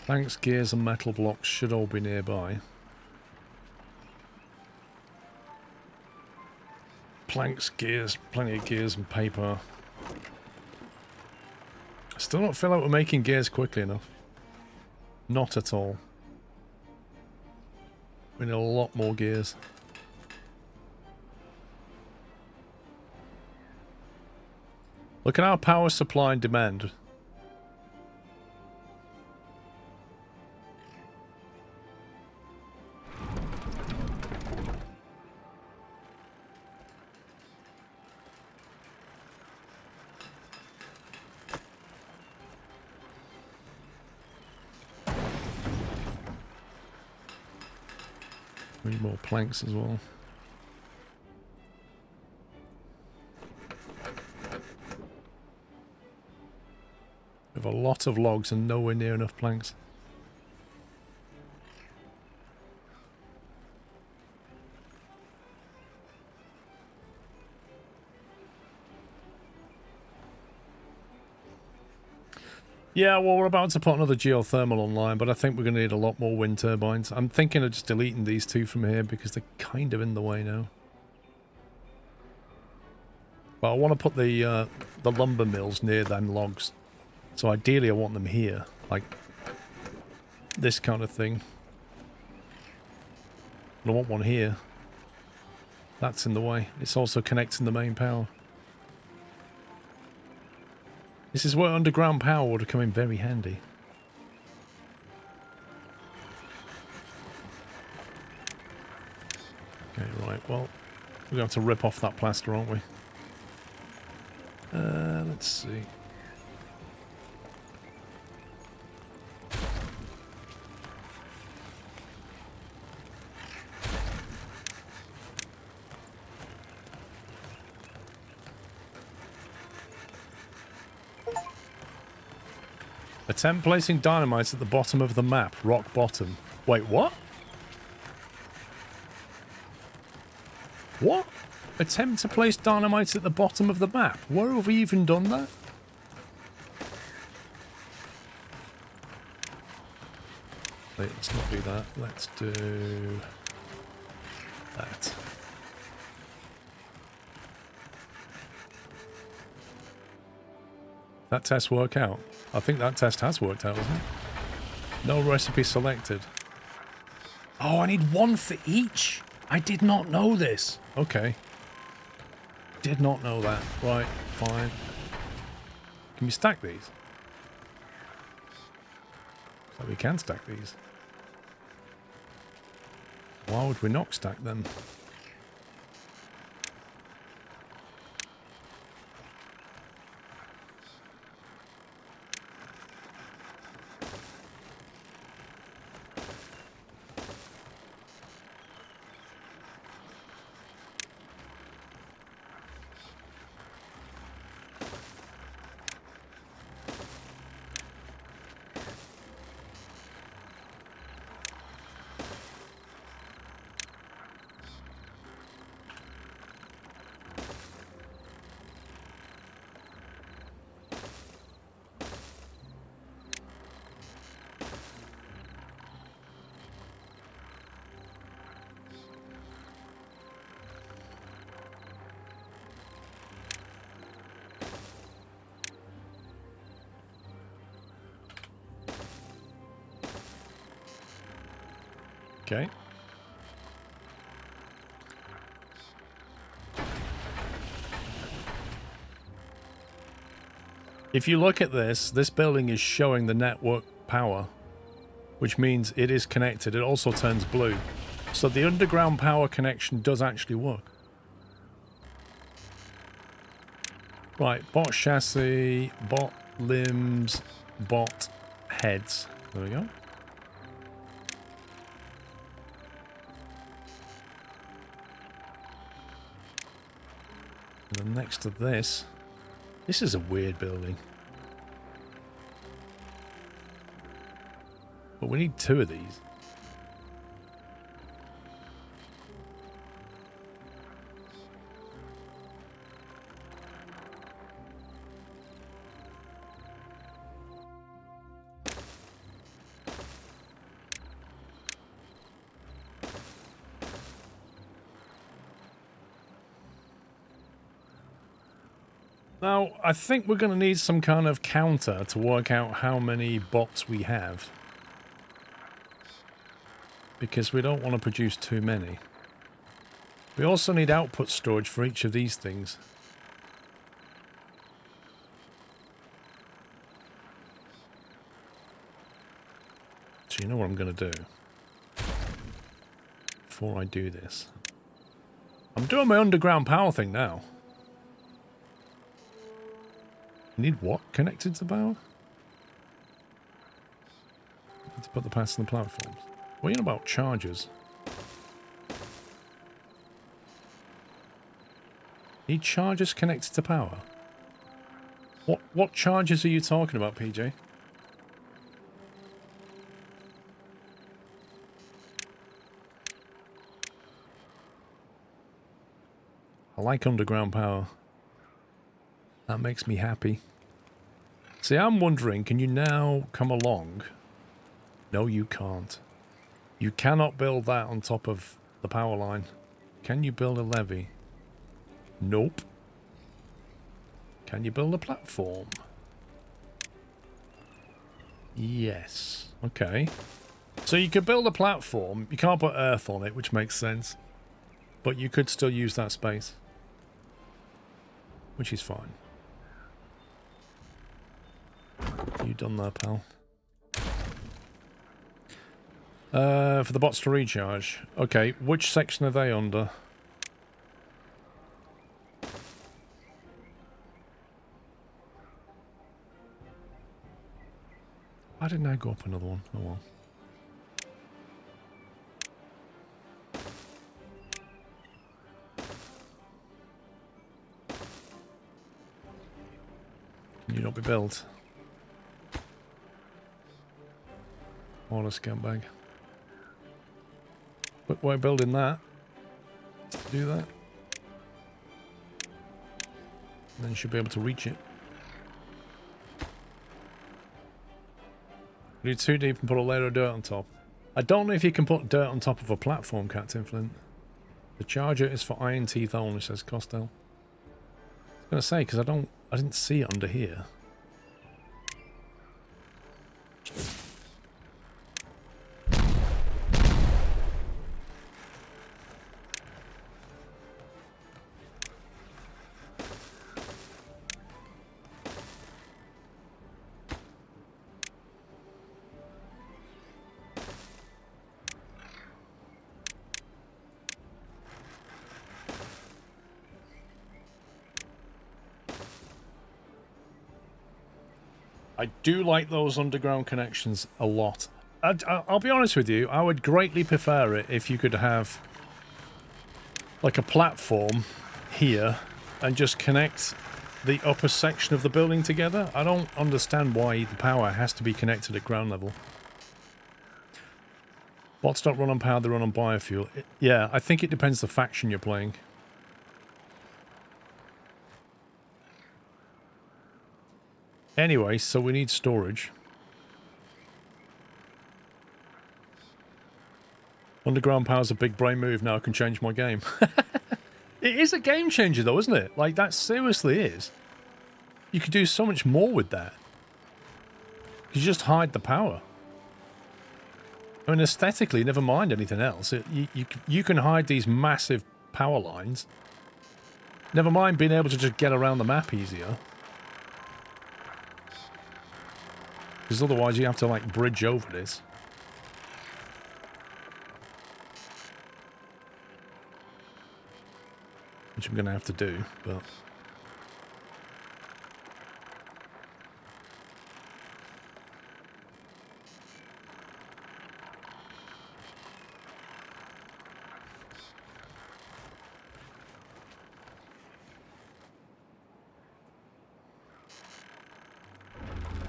Planks, gears and metal blocks should all be nearby. Planks, gears, plenty of gears and paper. I still don't feel like we're making gears quickly enough. Not at all. We need a lot more gears. Look at our power supply and demand. Need more planks as well. We have a lot of logs and nowhere near enough planks. Yeah, well, we're about to put another geothermal online, but I think we're going to need a lot more wind turbines. I'm thinking of just deleting these two from here because they're kind of in the way now. But I want to put the lumber mills near them logs. So ideally I want them here, like this kind of thing. And I want one here. That's in the way. It's also connecting the main power. This is where underground power would have come in very handy. Okay, right, well, we're going to have to rip off that plaster, aren't we? Let's see. Attempt placing dynamite at the bottom of the map. Rock bottom. Wait, what? What? Attempt to place dynamite at the bottom of the map? Where have we even done that? Wait, let's not do that. Let's do that. That test work out? I think that test has worked out, hasn't it? No recipe selected. Oh, I need one for each. I did not know this. Okay. Did not know that. Right, fine. Can we stack these? So we can stack these. Why would we not stack them? Okay. If you look at this building is showing the network power, which means it is connected. It also turns blue. So the underground power connection does actually work. Right, bot chassis, bot limbs, bot heads. There we go. And then next to this is a weird building. But we need 2 of these. Now, I think we're going to need some kind of counter to work out how many bots we have. Because we don't want to produce too many. We also need output storage for each of these things. So you know what I'm going to do? Before I do this. I'm doing my underground power thing now. You need what connected to power? Need to put the paths on the platforms. What are you on about chargers? Need chargers connected to power? What chargers are you talking about, PJ? I like underground power. That makes me happy. See, I'm wondering, can you now come along? No, you can't. You cannot build that on top of the power line. Can you build a levee? Nope. Can you build a platform? Yes. Okay. So you could build a platform. You can't put earth on it, which makes sense. But you could still use that space. Which is fine. You done there, pal? For the bots to recharge. Okay, which section are they under? Why didn't I go up another one? Oh well. Can you not be built? What a scumbag. Quick way of building that. Do that. And then you should be able to reach it. Do 2 deep and put a layer of dirt on top. I don't know if you can put dirt on top of a platform, Captain Flint. The charger is for iron teeth only, says Costello. I was gonna say, because I didn't see it under here. I do like those underground connections a lot. I'll be honest with you, I would greatly prefer it if you could have like a platform here and just connect the upper section of the building together. I don't understand why the power has to be connected at ground level. Bots don't run on power, they run on biofuel. Yeah, I think it depends the faction you're playing. Anyway, so we need storage. Underground power's a big brain move, now I can change my game. It is a game changer though, isn't it? Like, that seriously is. You could do so much more with that. You just hide the power. I mean, aesthetically, never mind anything else. You can hide these massive power lines. Never mind being able to just get around the map easier. Because otherwise you have to, like, bridge over this. Which I'm going to have to do, but...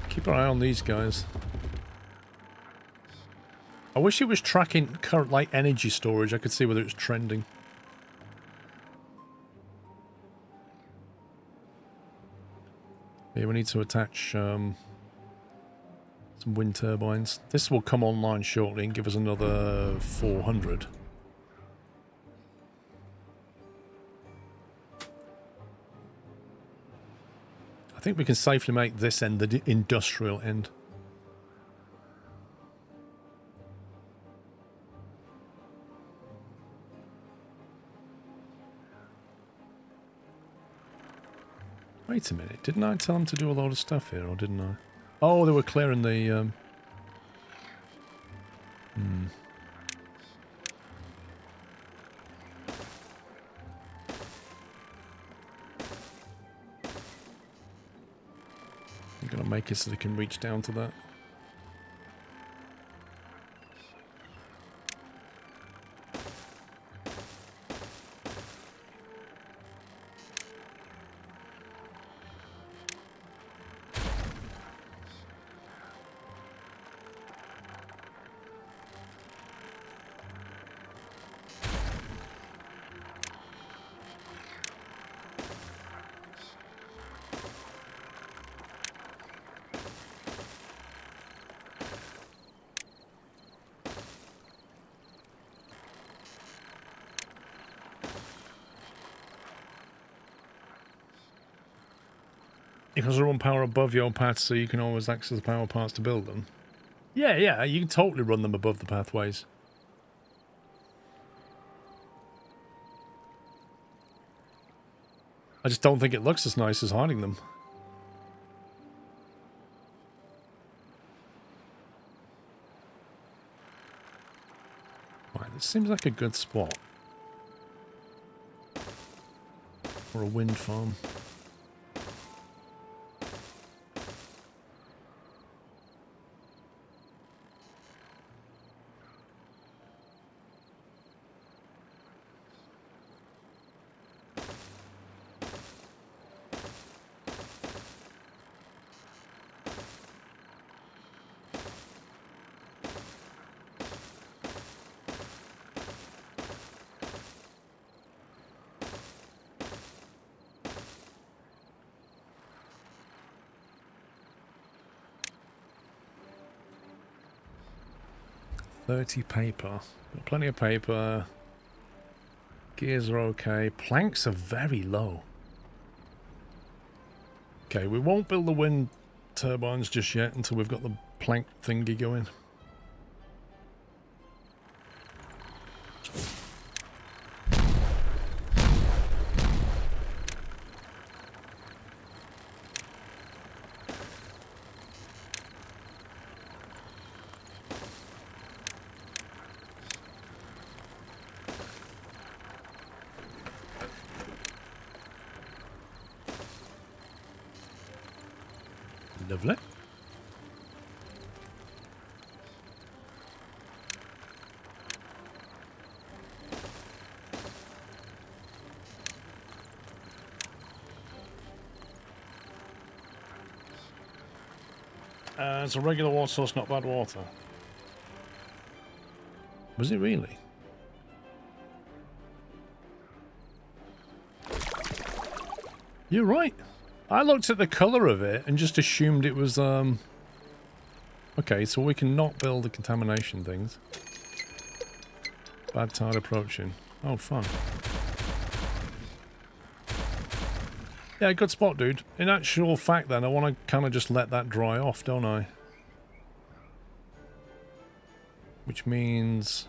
Keep an eye on these guys. I wish it was tracking current, like, energy storage. I could see whether it's trending. Yeah, we need to attach some wind turbines. This will come online shortly and give us another 400. I think we can safely make this end the industrial end. Wait a minute, didn't I tell them to do a load of stuff here, or didn't I? Oh, they were clearing the... You're going to make it so they can reach down to that. Because they're on power above your paths, so you can always access the power parts to build them. Yeah, you can totally run them above the pathways. I just don't think it looks as nice as hiding them. Right, this seems like a good spot. For a wind farm. Paper. Got plenty of paper. Gears are okay. Planks are very low. Okay, we won't build the wind turbines just yet until we've got the plank thingy going. Lovely. It's a regular water source, not bad water. Was it really? You're right. I looked at the colour of it and just assumed it was, Okay, so we can not build the contamination things. Bad tide approaching. Oh, fun. Yeah, good spot, dude. In actual fact, then, I want to kind of just let that dry off, don't I? Which means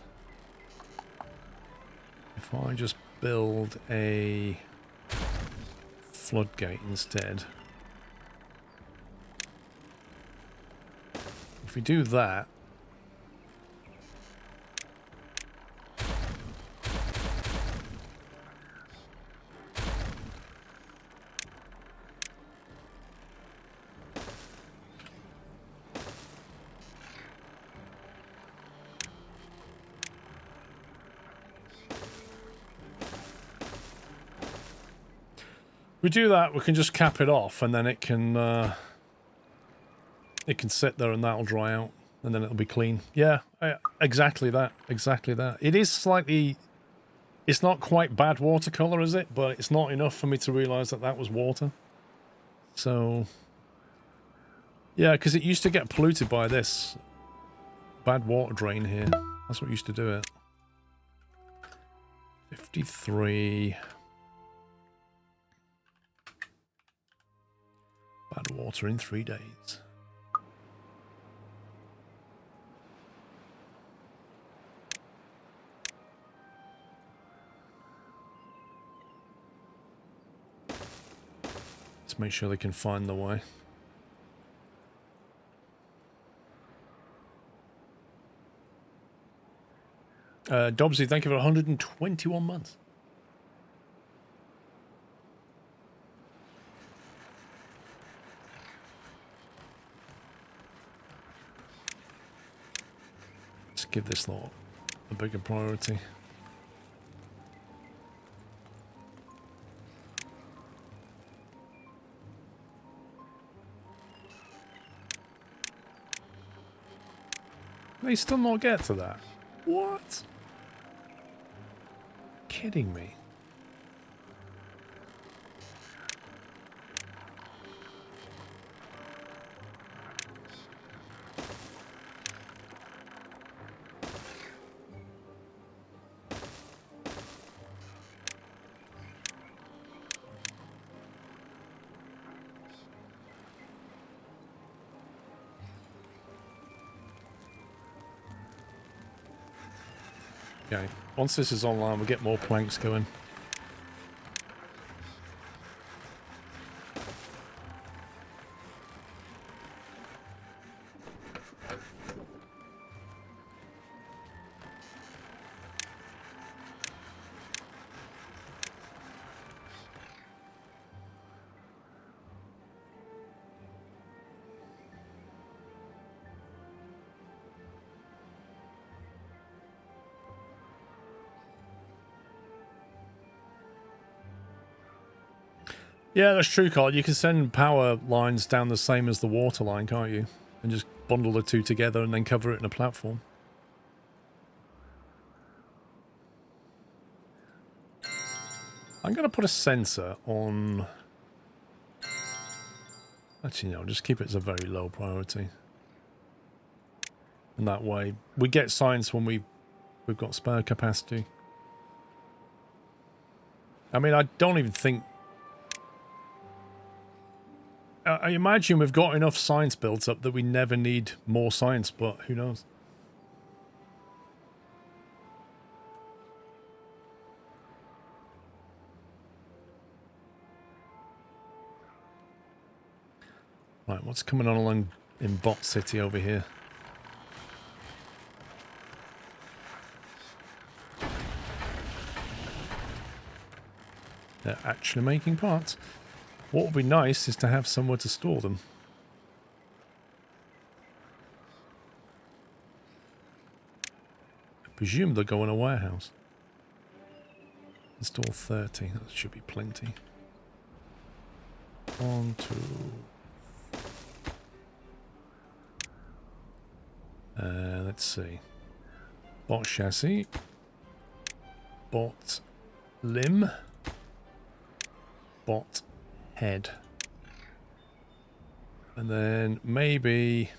if I just build a floodgate instead. If we do that, we can just cap it off, and then it can sit there, and that'll dry out, and then it'll be clean. Yeah, exactly that. Exactly that. It is slightly. It's not quite bad watercolor, is it? But it's not enough for me to realize that that was water. So, yeah, because it used to get polluted by this bad water drain here. That's what used to do it. 53. Bad water in 3 days. Let's make sure they can find the way. Dobsy, thank you for 121 months. Let's give this lot a bigger priority. They still not get to that. What? Kidding me? Okay, once this is online, we'll get more planks going. Yeah, that's true, Carl. You can send power lines down the same as the water line, can't you? And just bundle the two together and then cover it in a platform. I'm going to put a sensor on... Actually, no, just keep it as a very low priority. And that way, we get science when we've got spare capacity. I mean, I don't even think... I imagine we've got enough science built up that we never need more science, but who knows? Right, what's coming on along in Bot City over here? They're actually making parts. What would be nice is to have somewhere to store them. I presume they'll go in a warehouse. Install 30. That should be plenty. 1, 2. Let's see. Bot chassis. Bot limb. Bot head. And then maybe...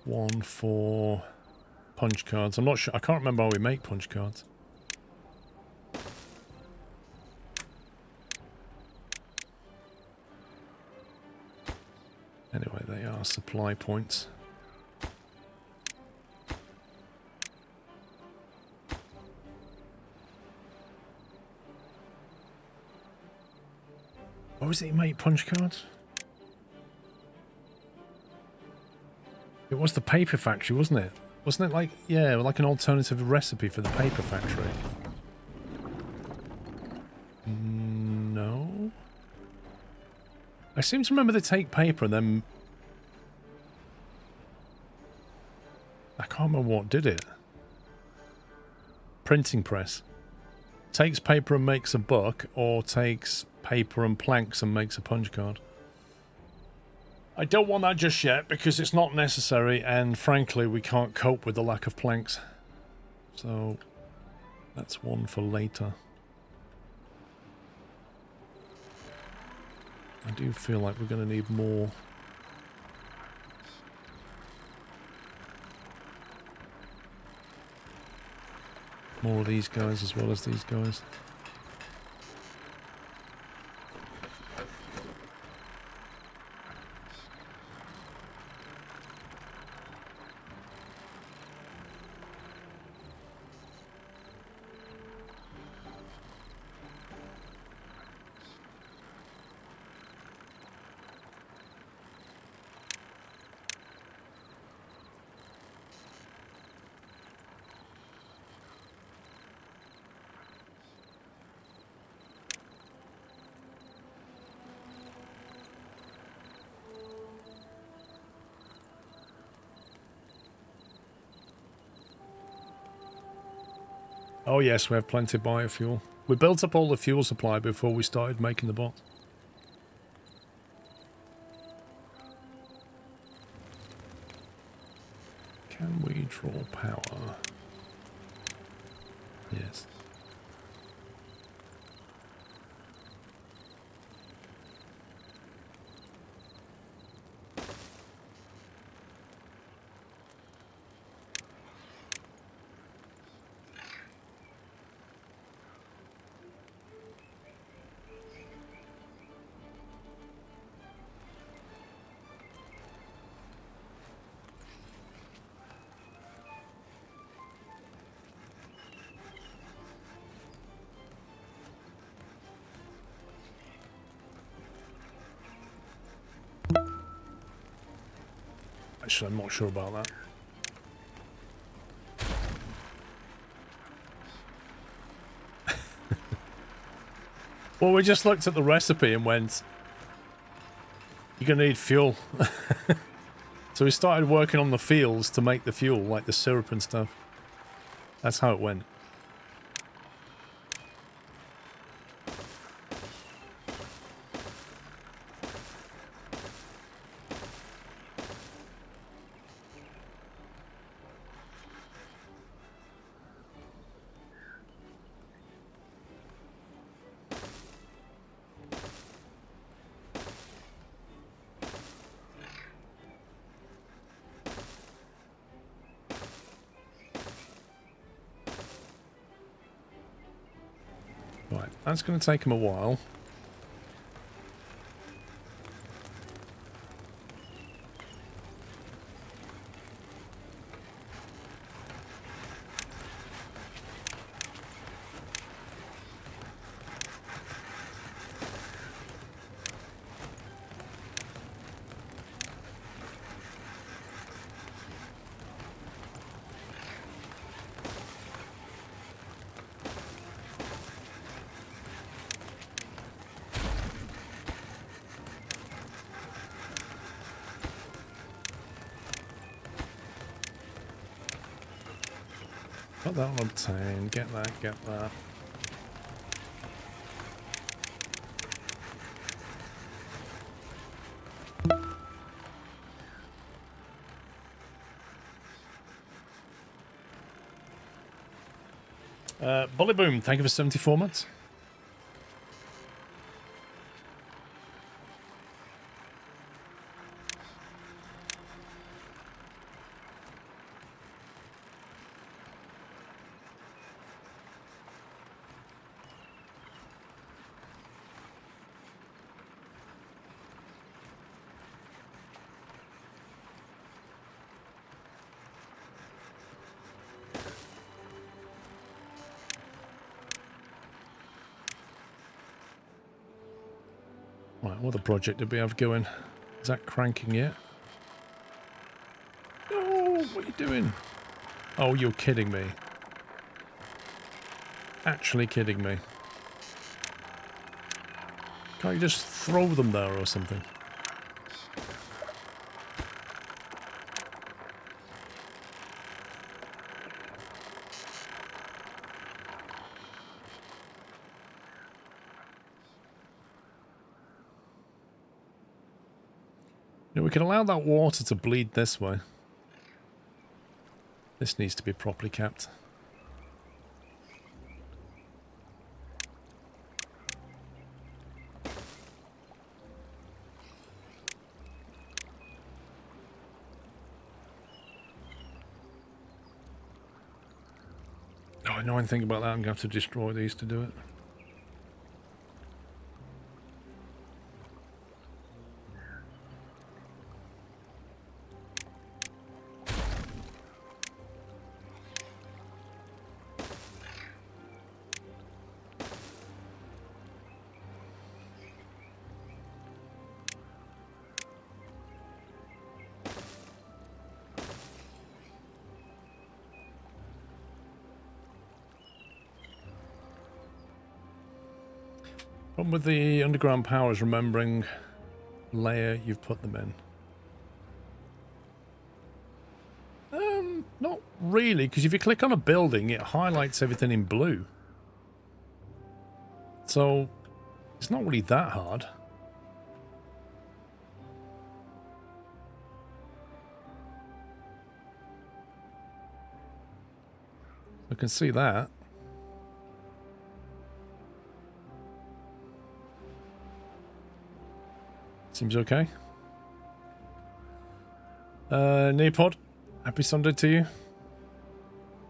one for punch cards. I'm not sure. I can't remember how we make punch cards. Anyway, they are supply points. What was it you made punch cards? It was the paper factory, wasn't it? Wasn't it like, yeah, like an alternative recipe for the paper factory? No? I seem to remember they take paper and then... I can't remember what did it. Printing press. Takes paper and makes a book, or takes paper and planks and makes a punch card. I don't want that just yet because it's not necessary, and frankly we can't cope with the lack of planks. So that's one for later. I do feel like we're going to need more. More of these guys as well as these guys. Oh yes, we have plenty of biofuel. We built up all the fuel supply before we started making the bot. Can we draw power? Yes. Actually, I'm not sure about that. Well, we just looked at the recipe and went, you're going to need fuel. So we started working on the fields to make the fuel, like the syrup and stuff. That's how it went. Right, that's going to take him a while. Got that on obtain, get that, get that. Bully Boom, thank you for 74 months. What other project did we have going? Is that cranking yet? No, what are you doing? Oh, you're kidding me. Actually kidding me. Can't you just throw them there or something? You know, we can allow that water to bleed this way. This needs to be properly capped. Oh, I know anything about that. I'm going to have to destroy these to do it. Problem with the underground power is remembering layer you've put them in. Not really, because if you click on a building, it highlights everything in blue. So, it's not really that hard. I can see that. Seems okay. Nearpod, happy Sunday to you.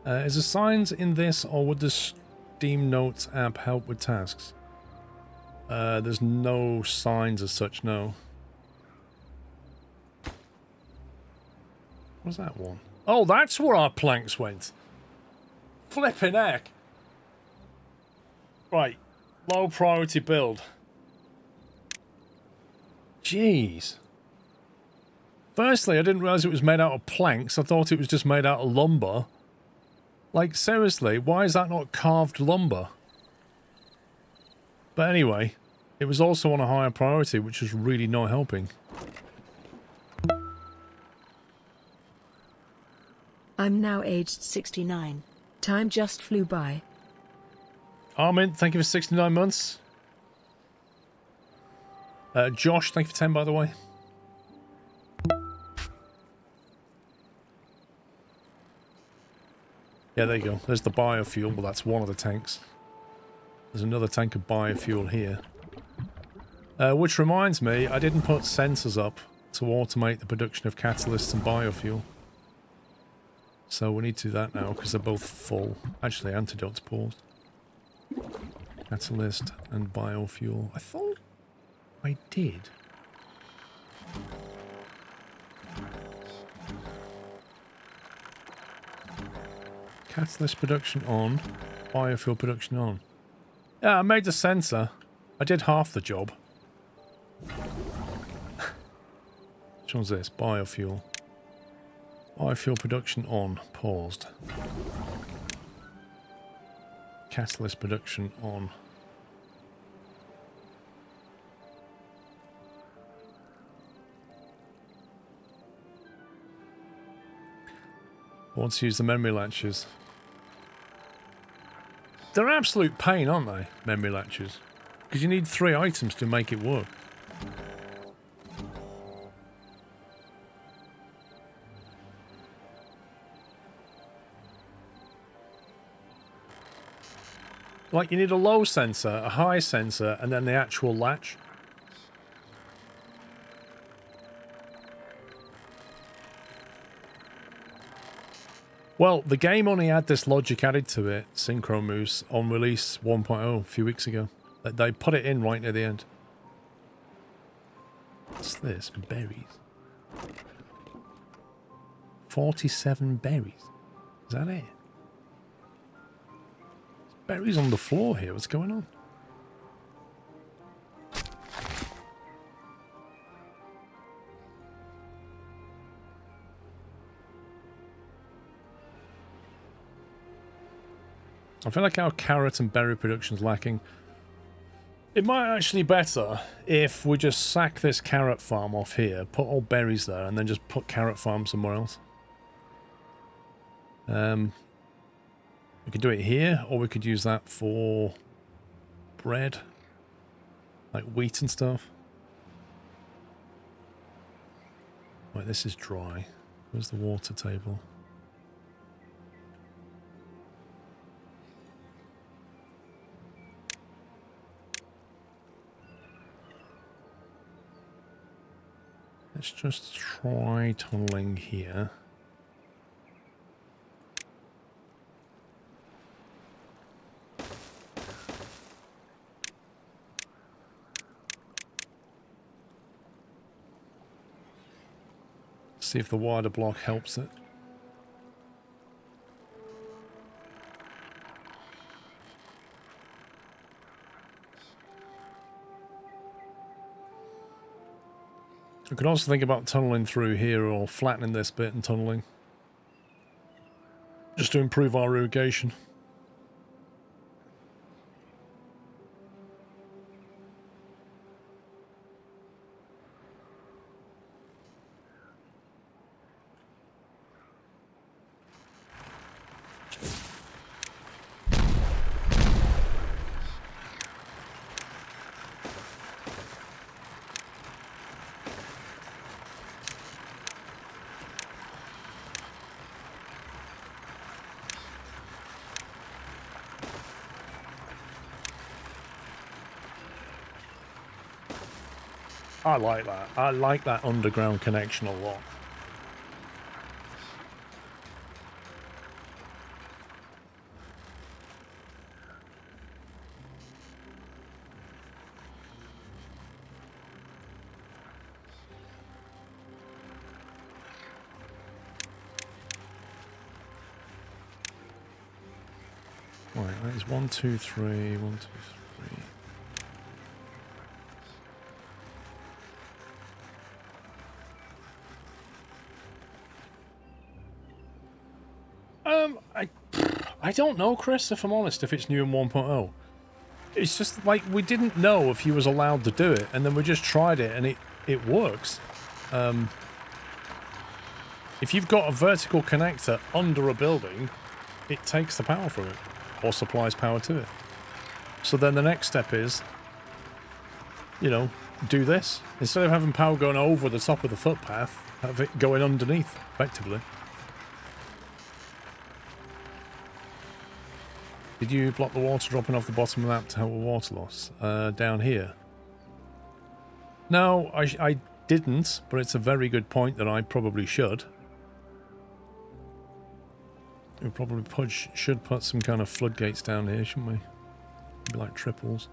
Is there signs in this, or would the Steam Notes app help with tasks? There's no signs as such, no. What's that one? Oh, that's where our planks went. Flipping heck. Right, low priority build. Jeez. Firstly, I didn't realise it was made out of planks. I thought it was just made out of lumber. Like, seriously, why is that not carved lumber? But anyway, it was also on a higher priority, which was really not helping. I'm now aged 69. Time just flew by. Armin, thank you for 69 months. Josh, thank you for 10, by the way. Yeah, there you go. There's the biofuel. Well, that's one of the tanks. There's another tank of biofuel here. Which reminds me, I didn't put sensors up to automate the production of catalysts and biofuel. So we need to do that now, because they're both full. Actually, antidote's paused. Catalyst and biofuel. I thought I did. Catalyst production on. Biofuel production on. Yeah, I made the sensor. I did half the job. Which one's this? Biofuel. Biofuel production on. Paused. Catalyst production on. I want to use the memory latches. They're absolute pain, aren't they? Memory latches. Because you need 3 items to make it work. Like, you need a low sensor, a high sensor, and then the actual latch. Well, the game only had this logic added to it, Synchro Moose, on release 1.0 a few weeks ago. They put it in right near the end. What's this? Berries. 47 berries. Is that it? There's berries on the floor here. What's going on? I feel like our carrot and berry production's lacking. It might actually be better if we just sack this carrot farm off here, put all berries there, and then just put carrot farm somewhere else. We could do it here, or we could use that for bread, like wheat and stuff. Right, this is dry. Where's the water table? Let's just try tunneling here. See if the wider block helps it. We could also think about tunneling through here or flattening this bit and tunneling. Just to improve our irrigation. I like that. I like that underground connection a lot. Right, that is 1, 2, 3, 1, 2, 3. I don't know, Chris, if I'm honest, if it's new in 1.0. It's just like we didn't know if he was allowed to do it, and then we just tried it, and it works. If you've got a vertical connector under a building, it takes the power from it, or supplies power to it. So then the next step is, you know, do this. Instead of having power going over the top of the footpath, have it going underneath, effectively. Did you block the water dropping off the bottom of the map to help with water loss? Down here? No, I didn't, but it's a very good point that I probably should. We probably should put some kind of floodgates down here, shouldn't we? Maybe like triples.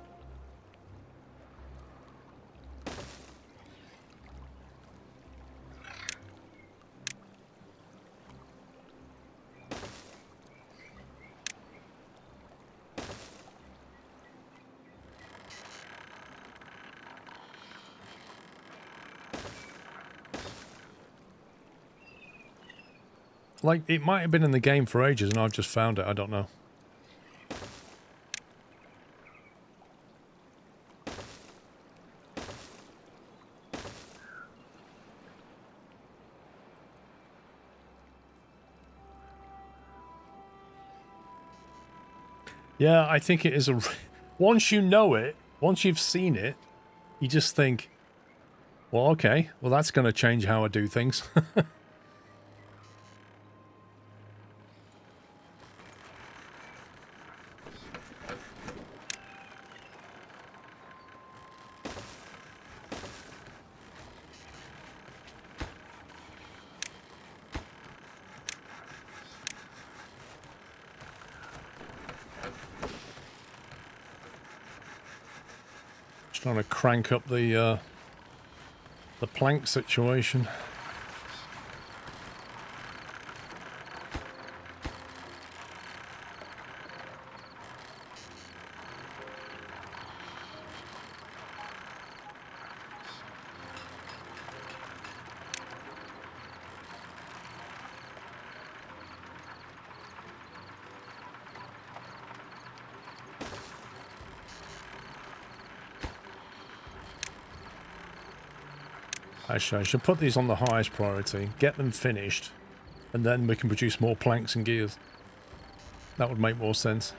Like, it might have been in the game for ages and I've just found it, I don't know. Yeah, I think it is a... Once you know it, once you've seen it, you just think, well, okay, well, that's going to change how I do things. Trying to crank up the plank situation. Actually, I should put these on the highest priority, get them finished, and then we can produce more planks and gears. That would make more sense.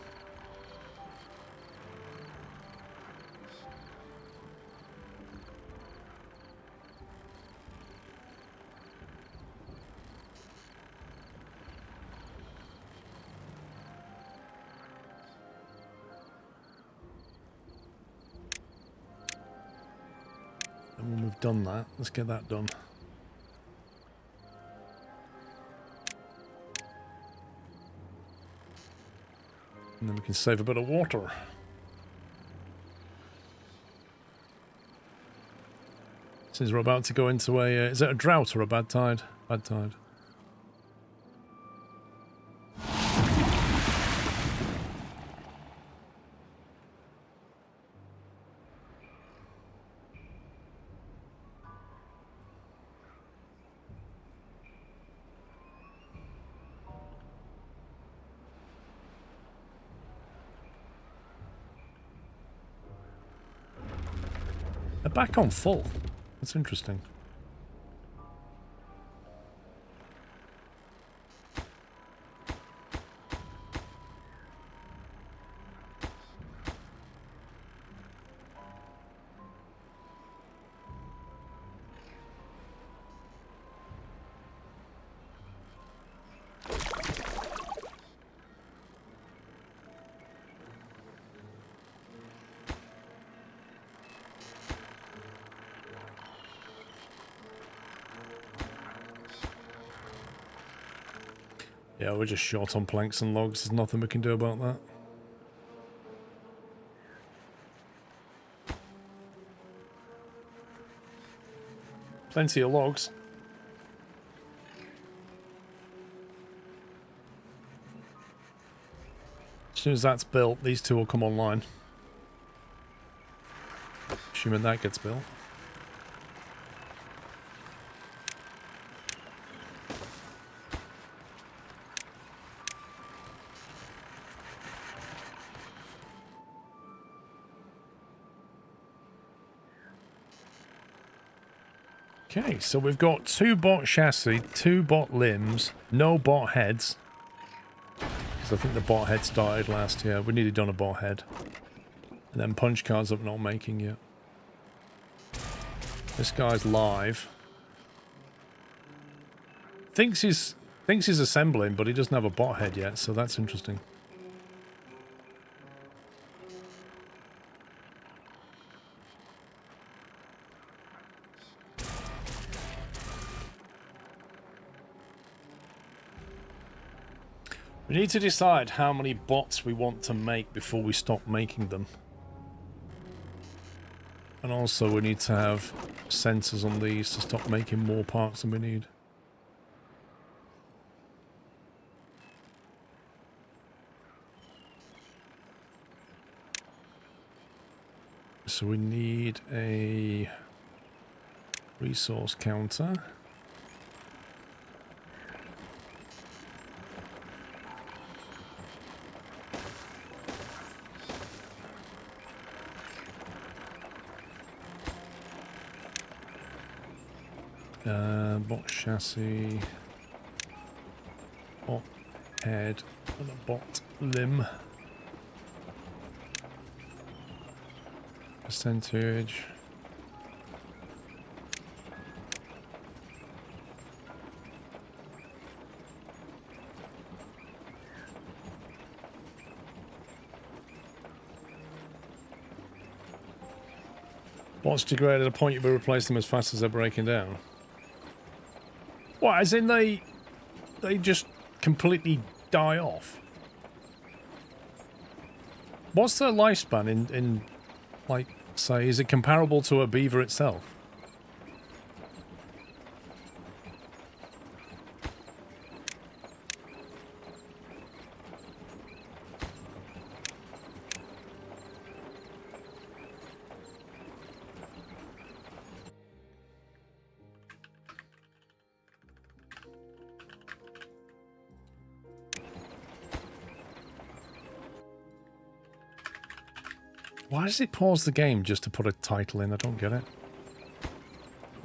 And when we've done that, let's get that done. And then we can save a bit of water. Since we're about to go into a... is it a drought or a bad tide? Bad tide. They're back on full. That's interesting. Yeah, we're just short on planks and logs. There's nothing we can do about that. Plenty of logs. As soon as that's built, these two will come online. Assuming that gets built. Okay, so we've got 2 bot chassis, 2 bot limbs, no bot heads. Because I think the bot head started last year. We nearly done a bot head. And then punch cards that we're not making yet. This guy's live. Thinks he's assembling, but he doesn't have a bot head yet, so that's interesting. We need to decide how many bots we want to make before we stop making them. And also we need to have sensors on these to stop making more parts than we need. So we need a resource counter. Bot chassis, bot head, and a bot limb. Percentage. Bots degrade at a point you will replace them as fast as they're breaking down. What, as in they just completely die off? What's their lifespan in like, say, is it comparable to a beaver itself? Why does it pause the game just to put a title in? I don't get it.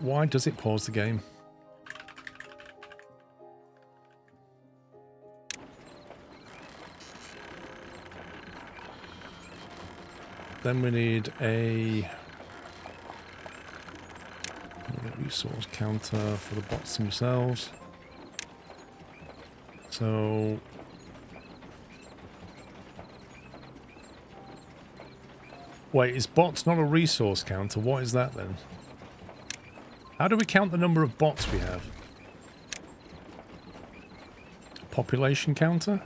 Why does it pause the game? Then we need another resource counter for the bots themselves. So wait, is bots not a resource counter? What is that then? How do we count the number of bots we have? Population counter?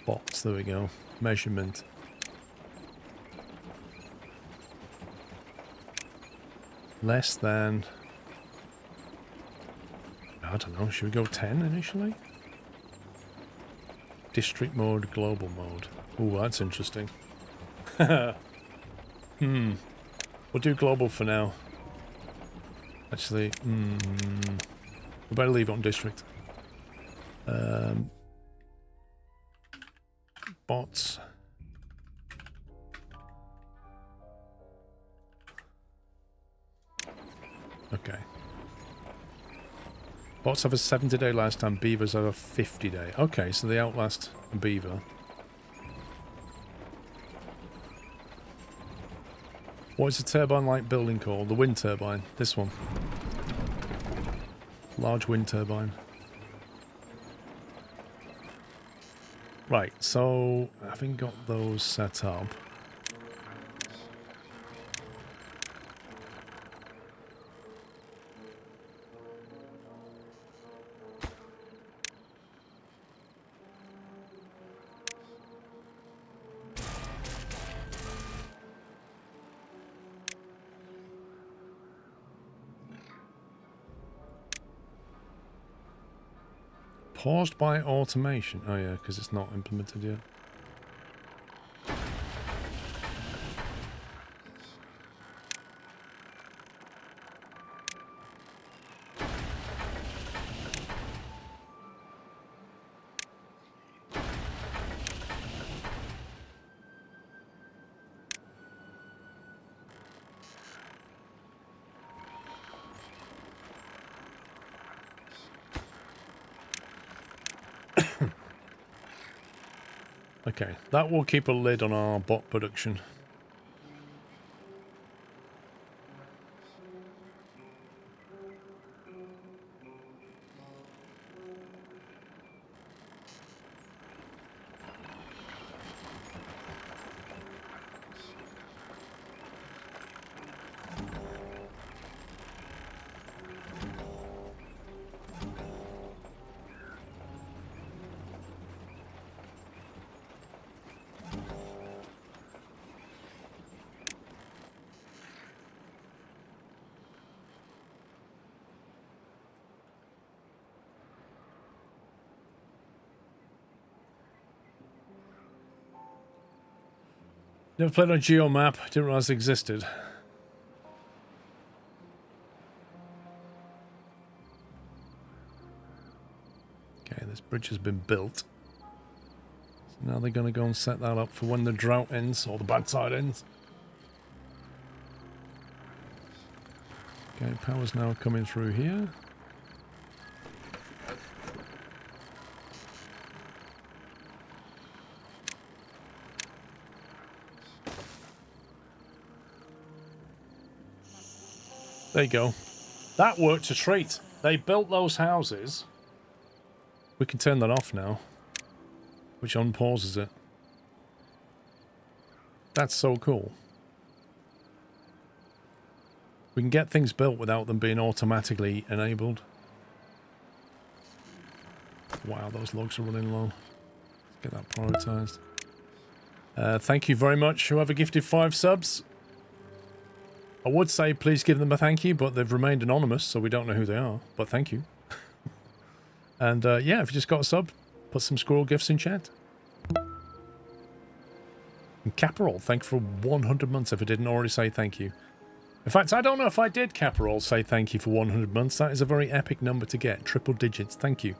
Bots, there we go. Measurement. Less than... I don't know, should we go 10 initially? District mode, global mode. Ooh, that's interesting. We'll do global for now. Actually, we better leave it on district. Bots. Okay. Bots have a 70-day lifetime, beavers have a 50-day. Okay, so they outlast a beaver. What is the turbine-like building called? The wind turbine. This one. Large wind turbine. Right, so having got those set up... Paused by automation. Oh yeah, because it's not implemented yet. Okay, that will keep a lid on our bot production. Never played on Geo map, didn't realize it existed. Okay, this bridge has been built. So now they're going to go and set that up for when the drought ends, or the bad side ends. Okay, power's now coming through here. There you go. That worked a treat. They built those houses. We can turn that off now, which unpauses it. That's so cool. We can get things built without them being automatically enabled. Wow, those logs are running low. Let's get that prioritized. Thank you very much, whoever gifted 5 subs. I would say please give them a thank you, but they've remained anonymous, so we don't know who they are. But thank you. And yeah, if you just got a sub, put some squirrel gifts in chat. And Caparol, thank you for 100 months if I didn't already say thank you. In fact, I don't know if I did, Caparol, say thank you for 100 months. That is a very epic number to get. Triple digits, thank you.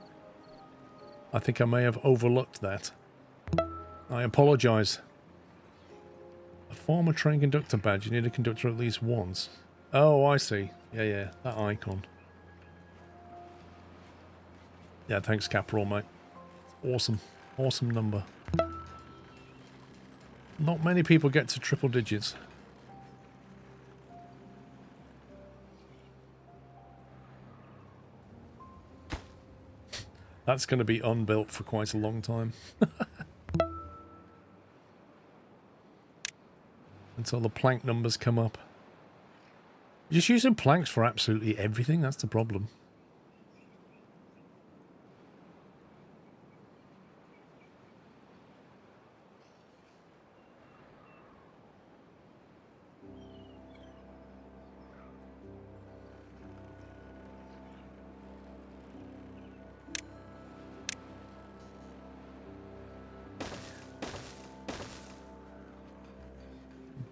I think I may have overlooked that. I apologise. Former train conductor badge. You need a conductor at least once. Oh, I see. Yeah, that icon. Yeah, thanks, Caprol, mate. Awesome. Awesome number. Not many people get to triple digits. That's going to be unbuilt for quite a long time. Until the plank numbers come up. Just using planks for absolutely everything, that's the problem.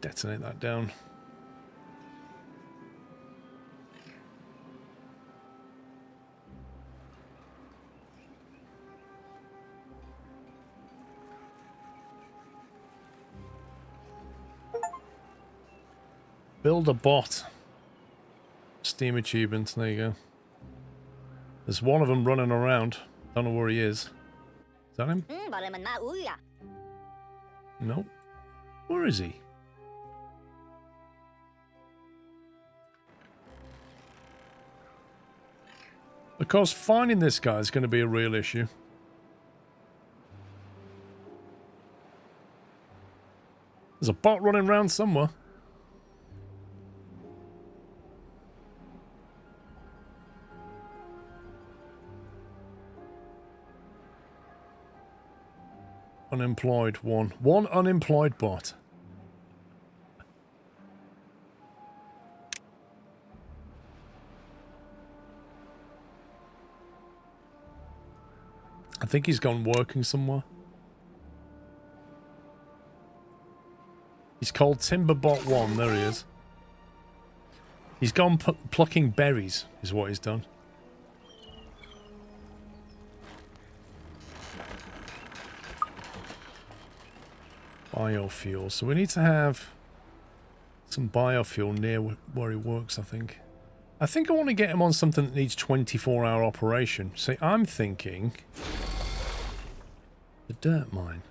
Detonate that down. Build a bot. Steam achievement, there you go. There's one of them running around. Don't know where he is. Is that him? Nope. Where is he? Of course, finding this guy is going to be a real issue. There's a bot running around somewhere. Unemployed one. One unemployed bot. I think he's gone working somewhere. He's called Timberbot 1. There he is. He's gone plucking berries, is what he's done. Biofuel. So we need to have some biofuel near where he works, I think. I think I want to get him on something that needs 24-hour operation. See, I'm thinking the dirt mine.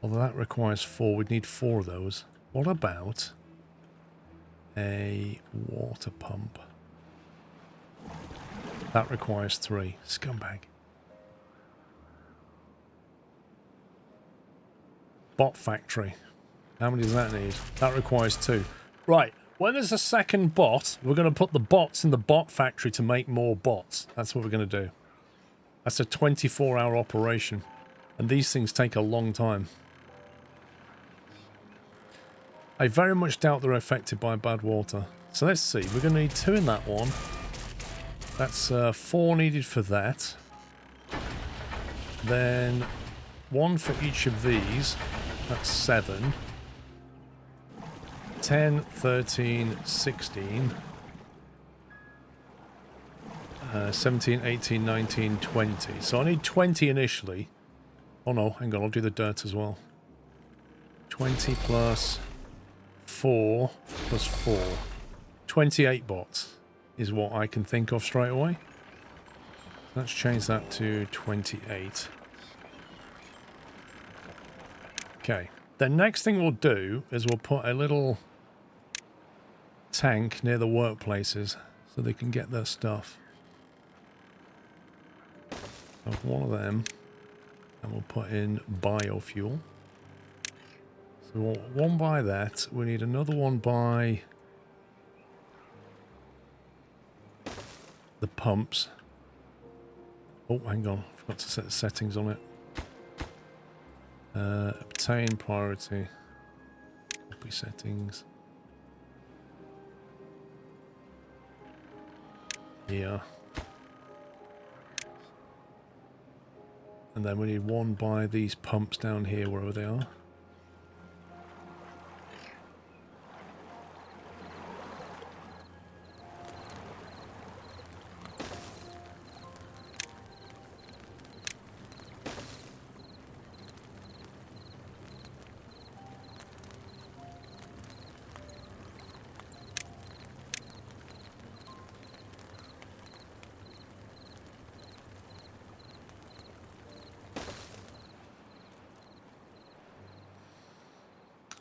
Although that requires 4. We'd need 4 of those. What about a water pump? That requires 3. Scumbag. Bot factory. How many does that need? That requires 2. Right. When there's a second bot, we're going to put the bots in the bot factory to make more bots. That's what we're going to do. That's a 24-hour operation. And these things take a long time. I very much doubt they're affected by bad water. So let's see. We're going to need 2 in that one. That's 4 needed for that. Then 1 for each of these. That's 7. 10, 13, 16. 17, 18, 19, 20. So I need 20 initially. Oh no, hang on. I'll do the dirt as well. 20 plus 4 plus 4. 28 bots is what I can think of straight away. Let's change that to 28. Okay. The next thing we'll do is we'll put a little tank near the workplaces so they can get their stuff. So one of them, and we'll put in biofuel. So we want one by that. We need another one by the pumps. Oh, hang on. Forgot to set the settings on it. Obtain priority. Copy settings. Here. And then we need one by these pumps down here, wherever they are.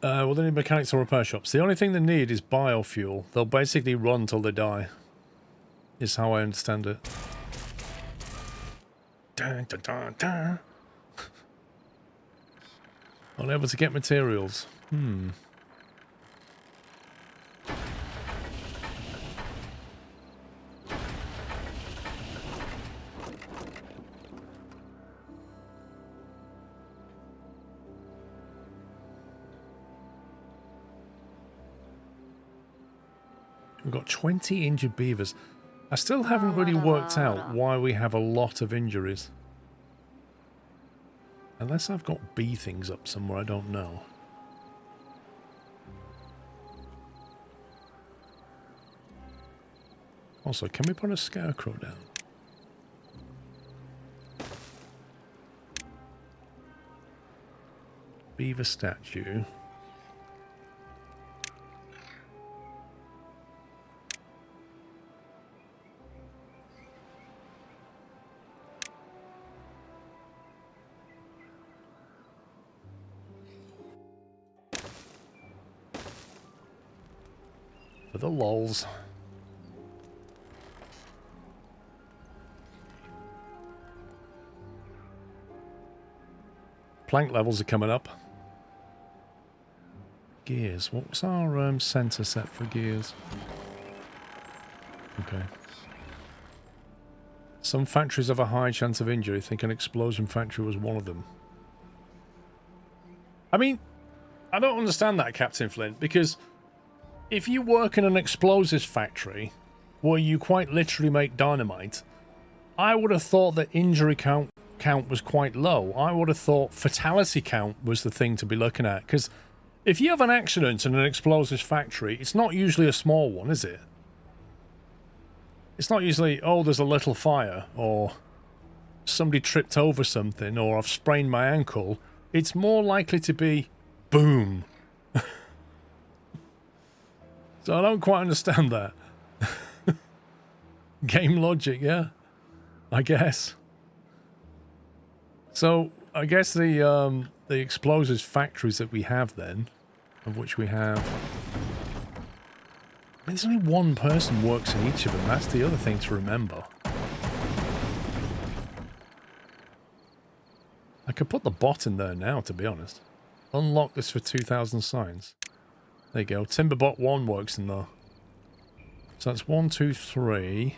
Well, they need mechanics or repair shops. The only thing they need is biofuel. They'll basically run till they die. Is how I understand it. Dun, dun, dun, dun. Unable to get materials. We've got 20 injured beavers. I still haven't really worked out why we have a lot of injuries. Unless I've got bee things up somewhere, I don't know. Also, can we put a scarecrow down? Beaver statue. For the lols. Plank levels are coming up. Gears. What's our sensor set for gears? Okay. Some factories have a high chance of injury. I think an explosion factory was one of them. I mean, I don't understand that, Captain Flint, because if you work in an explosives factory where you quite literally make dynamite, I would have thought that injury count was quite low. I would have thought fatality count was the thing to be looking at, because if you have an accident in an explosives factory, it's not usually a small one, is it? It's not usually, oh, there's a little fire, or somebody tripped over something, or I've sprained my ankle. It's more likely to be boom. So I don't quite understand that. Game logic, yeah. I guess. So I guess the explosives factories that we have then, of which we have, I mean, there's only one person works in each of them. That's the other thing to remember. I could put the bot in there now, to be honest. Unlock this for 2,000 signs. There you go. Timberbot 1 works in there. So that's 1, 2, 3. There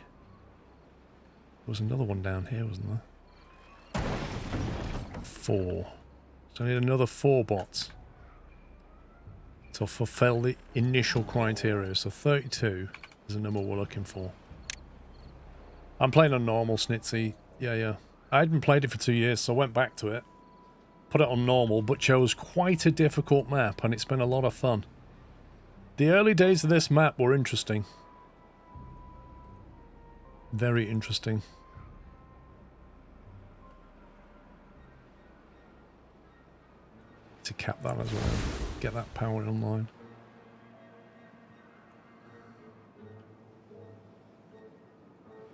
was another one down here, wasn't there? 4. So I need another 4 bots to fulfill the initial criteria. So 32 is the number we're looking for. I'm playing on normal, Snitsy. Yeah. I hadn't played it for 2 years, so I went back to it. Put it on normal, but chose quite a difficult map, and it's been a lot of fun. The early days of this map were interesting. Very interesting. To cap that as well. Get that power online.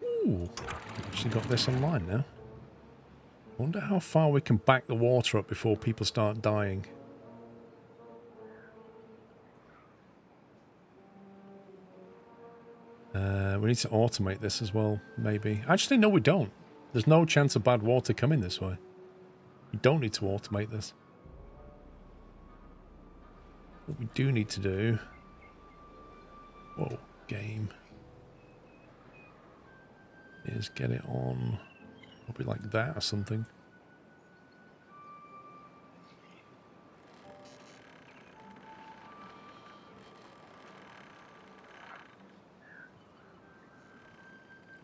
Ooh, actually got this online now. Wonder how far we can back the water up before people start dying. We need to automate this as well, maybe. Actually, no, we don't. There's no chance of bad water coming this way. We don't need to automate this. What we do need to do... Whoa, game. Is get it on... Probably like that or something.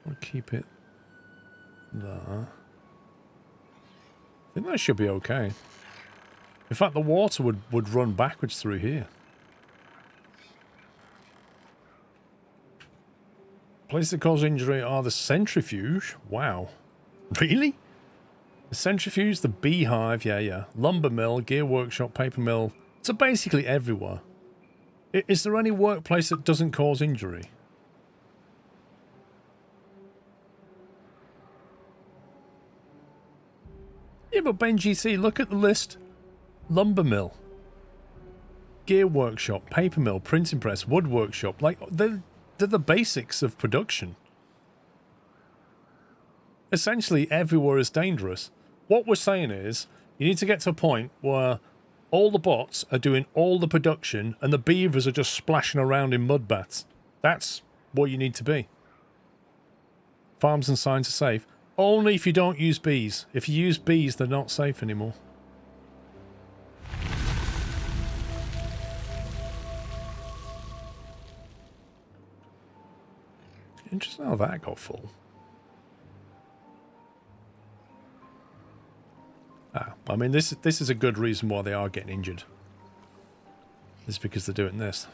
I'll keep it there. I think that should be okay. In fact, the water would run backwards through here. Places that cause injury are the centrifuge. Wow. Really? The centrifuge, the beehive, yeah. Lumber mill, gear workshop, paper mill. So basically everywhere. Is there any workplace that doesn't cause injury? Yeah, but Ben GC, look at the list. Lumber mill. gear workshop, paper mill, printing press, wood workshop. Like, they're the basics of production. Essentially, everywhere is dangerous. What we're saying is, you need to get to a point where all the bots are doing all the production and the beavers are just splashing around in mud baths. That's what you need to be. Farms and signs are safe. Only if you don't use bees. If you use bees, they're not safe anymore. Interesting how that got full. I mean, this is a good reason why they are getting injured. It's because they're doing this.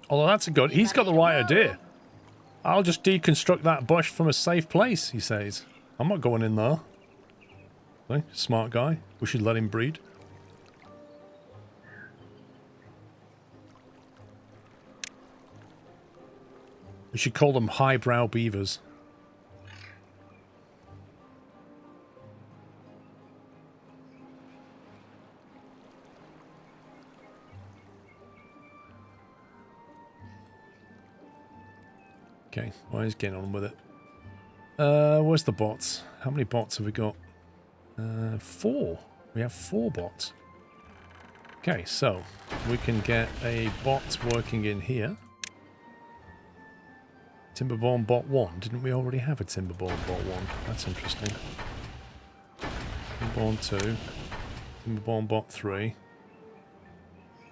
Although that's a good... He's got the right idea. I'll just deconstruct that bush from a safe place, he says. I'm not going in there. Okay, smart guy. We should let him breed. We should call them highbrow beavers. Okay, well, he's getting on with it. Where's the bots? How many bots have we got? 4. We have 4 bots. Okay, so we can get a bot working in here. Timberborn bot 1. Didn't we already have a Timberborn bot 1? That's interesting. Timberborn 2. Timberborn bot 3.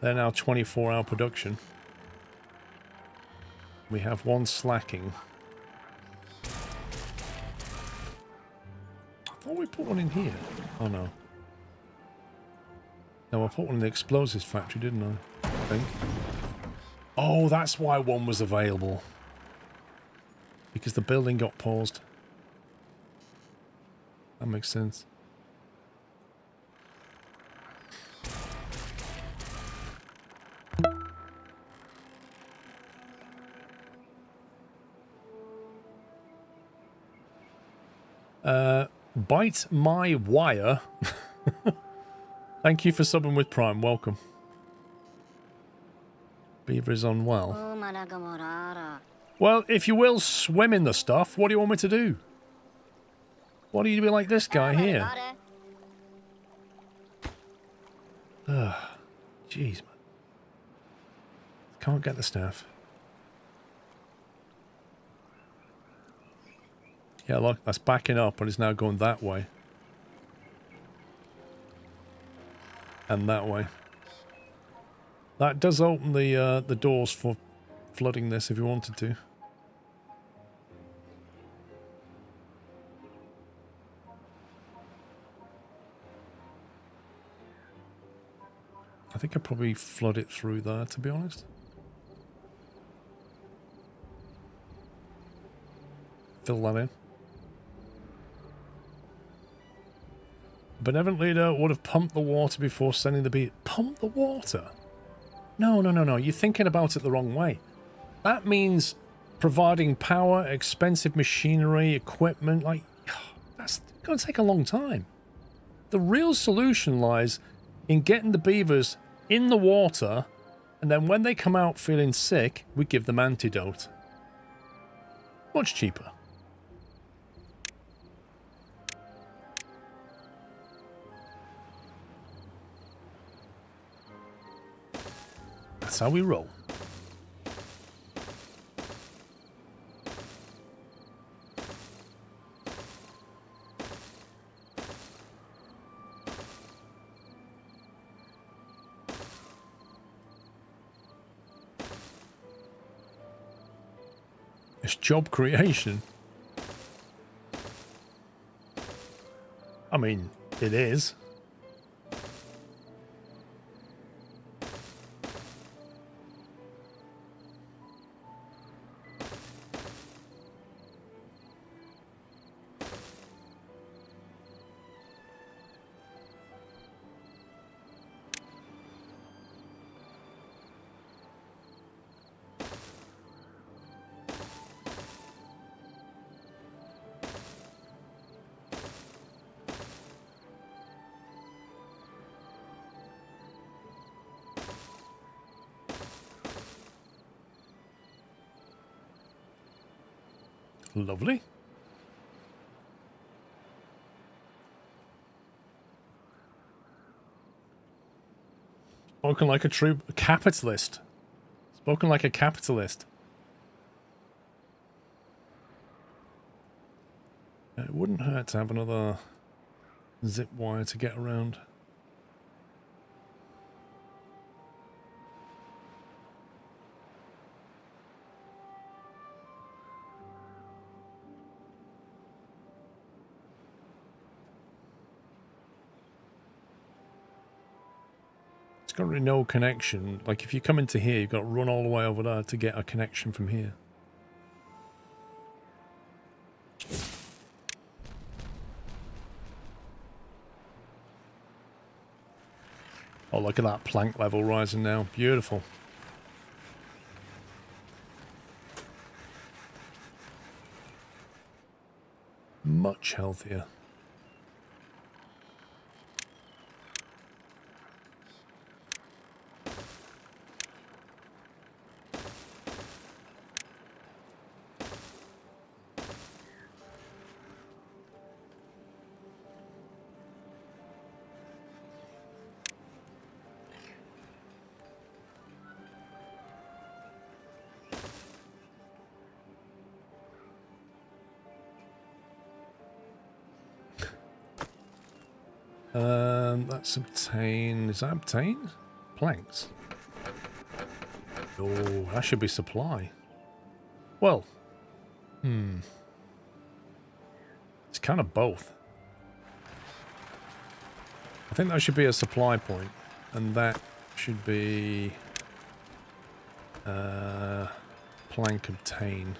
They're now 24-hour production. We have 1 slacking. I thought we put one in here. Oh no. No, I put one in the explosives factory, didn't I think. Oh, that's why 1 was available. Because the building got paused. That makes sense. Bite my wire. Thank you for subbing with Prime. Welcome. Beaver is unwell. Well, if you will swim in the stuff, what do you want me to do? What do you be like this guy here? Ugh. Jeez, man. Can't get the staff. Yeah, look, that's backing up, but it's now going that way. And that way. That does open the doors for flooding this if you wanted to. I think I'd probably flood it through there, to be honest. Fill that in. Benevolent leader would have pumped the water before sending the bee. Pump the water? No, no, no, no. You're thinking about it the wrong way. That means providing power, expensive machinery, equipment. Like, that's going to take a long time. The real solution lies in getting the beavers in the water, and then when they come out feeling sick, we give them antidote. Much cheaper. That's how we roll. It's job creation. I mean, it is. Lovely. Spoken like a true capitalist. Spoken like a capitalist. It wouldn't hurt to have another zip wire to get around. It's got really no connection. Like if you come into here, you've got to run all the way over there to get a connection from here. Oh, look at that plank level rising now. Beautiful. Much healthier. That's obtain. Is that obtain? Planks. Oh, that should be supply. Well, it's kind of both. I think that should be a supply point, and that should be plank obtain.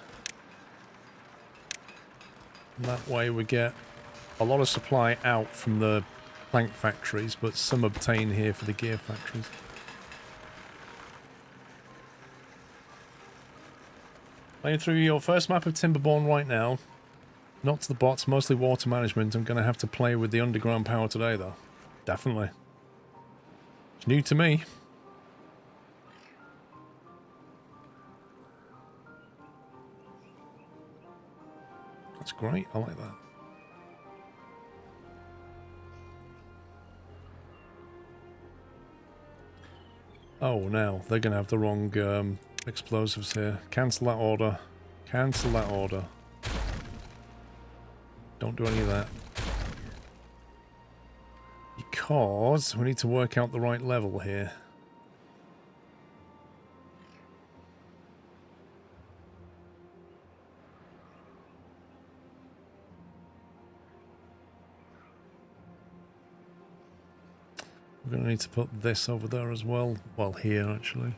And that way we get a lot of supply out from the plank factories, but some obtain here for the gear factories. Playing through your first map of Timberborn right now. Not to the bots, mostly water management. I'm going to have to play with the underground power today, though. Definitely. It's new to me. That's great. I like that. Oh, now they're going to have the wrong explosives here. Cancel that order. Cancel that order. Don't do any of that. Because we need to work out the right level here. We're going to need to put this over there as well. Well, here actually.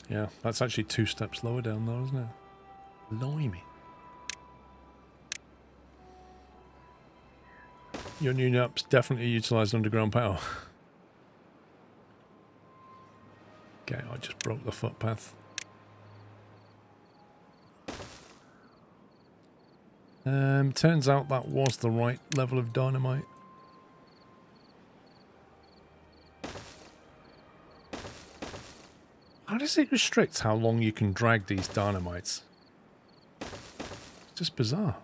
Yeah, that's actually 2 steps lower down there, isn't it? Blimey. Your new naps definitely utilise underground power. Okay, I just broke the footpath. Turns out that was the right level of dynamite. How does it restrict how long you can drag these dynamites? It's just bizarre.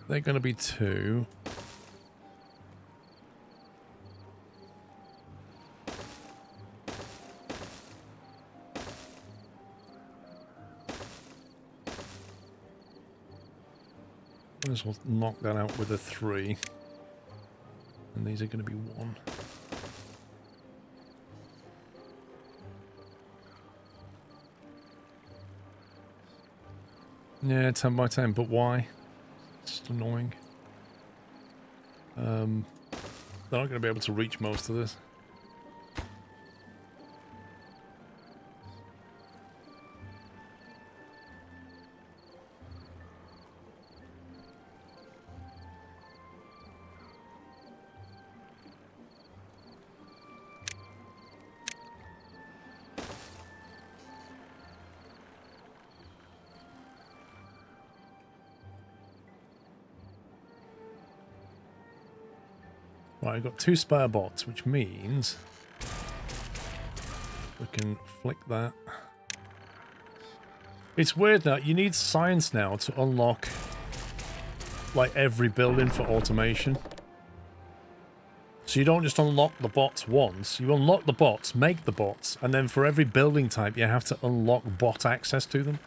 They're going to be 2. Might as well knock that out with a 3. And these are going to be 1. Yeah, 10 by 10, but why? It's just annoying. They're not going to be able to reach most of this. Right, I've got 2 spare bots, which means we can flick that. It's weird now, you need science now to unlock like every building for automation. So you don't just unlock the bots once, you unlock the bots, make the bots, and then for every building type you have to unlock bot access to them.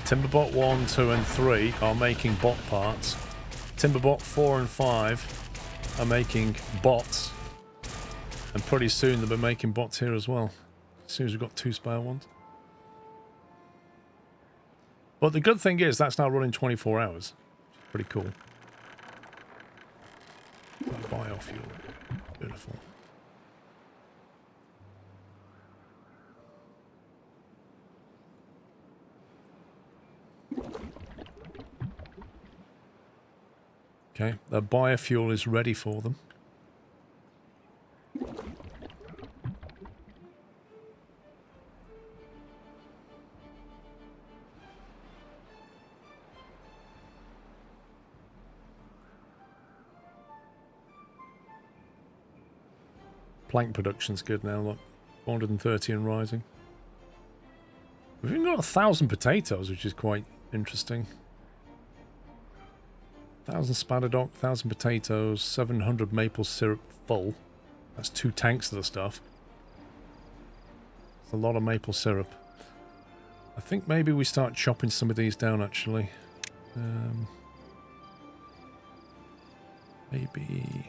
Timberbot 1, 2 and 3 are making bot parts. Timberbot 4 and 5 are making bots. And pretty soon they'll be making bots here as well. As soon as we've got 2 spare ones. But the good thing is that's now running 24 hours. Pretty cool. Biofuel. Beautiful. Okay, the biofuel is ready for them. Plank production's good now, look. 430 and rising. We've even got 1,000 potatoes, which is quite interesting. 1,000 spadadoc, 1,000 potatoes, 700 maple syrup full. That's 2 tanks of the stuff. It's a lot of maple syrup. I think maybe we start chopping some of these down, actually. Maybe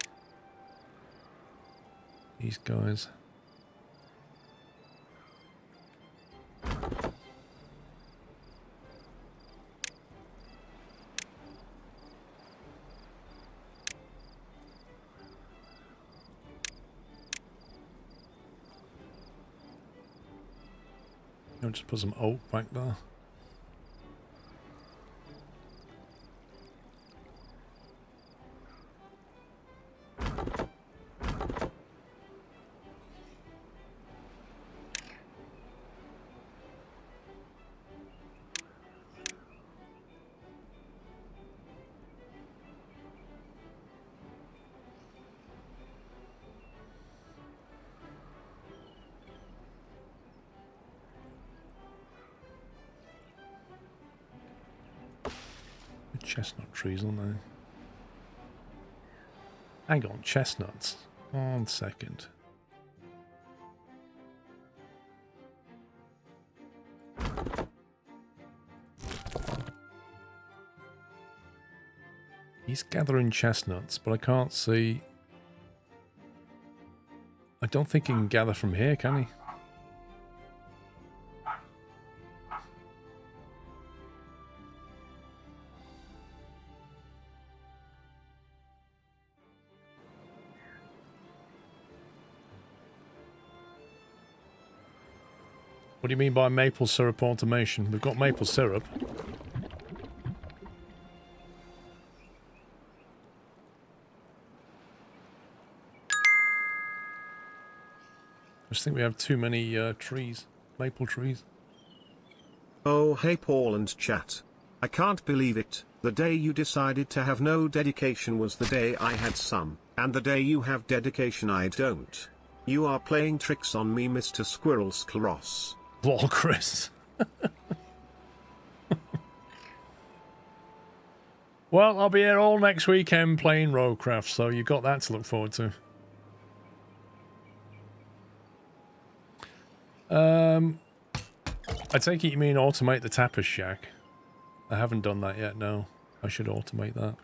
these guys. I'll just put some oak back there. Chestnut trees, aren't they? Hang on, chestnuts. 1 second. He's gathering chestnuts, but I can't see... I don't think he can gather from here, can he? What do you mean by maple syrup automation? We've got maple syrup. I just think we have too many trees. Maple trees. Oh hey Paul and chat. I can't believe it. The day you decided to have no dedication was the day I had some, and the day you have dedication I don't. You are playing tricks on me, Mr. SquirrelPlus. Lol, Chris. Well, I'll be here all next weekend playing Roadcraft, so you've got that to look forward to. I take it you mean automate the tapas shack. I haven't done that yet, no. I should automate that.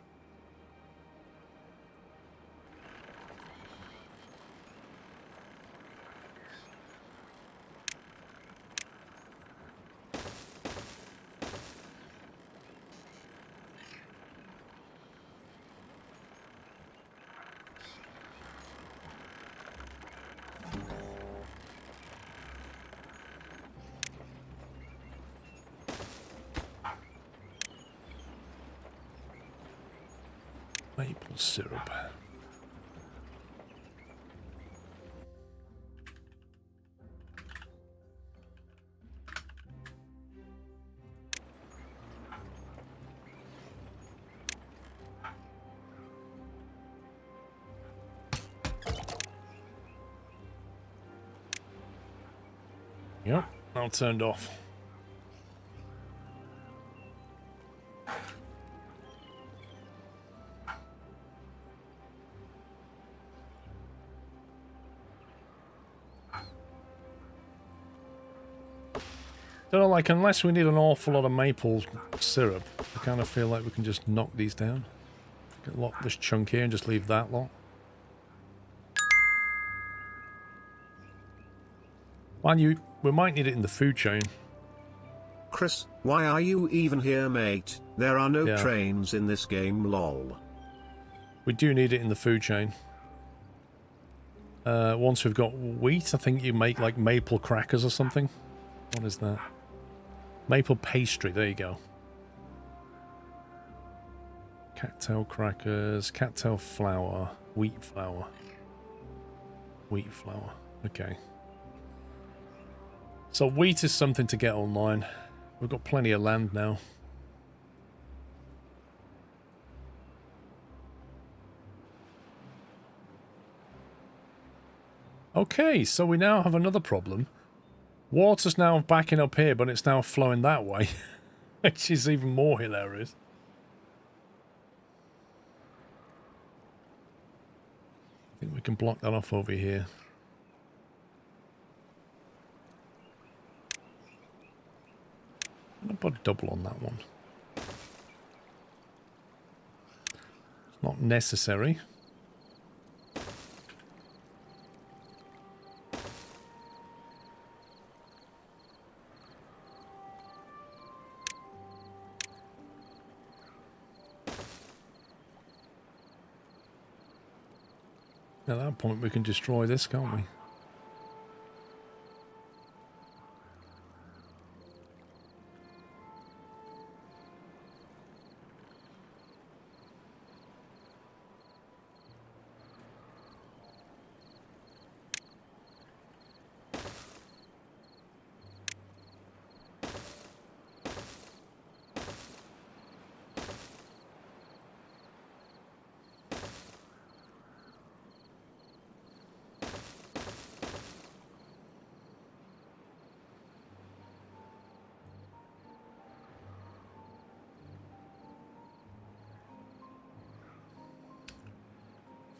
Maple syrup. Yep, all turned off. Don't know, like, unless we need an awful lot of maple syrup, I kind of feel like we can just knock these down. Get lot this chunk here and just leave that lot. Man, we might need it in the food chain. Chris, why are you even here, mate? There are no Yeah. trains in this game, lol. We do need it in the food chain. Once we've got wheat, I think you make like maple crackers or something. What is that? Maple pastry, there you go. Cattail crackers, cattail flour, wheat flour. Wheat flour, okay. So wheat is something to get online. We've got plenty of land now. Okay, so we now have another problem. Water's now backing up here, but it's now flowing that way, which is even more hilarious. I think we can block that off over here. I'll put a double on that one. It's not necessary. At that point, we can destroy this, can't we?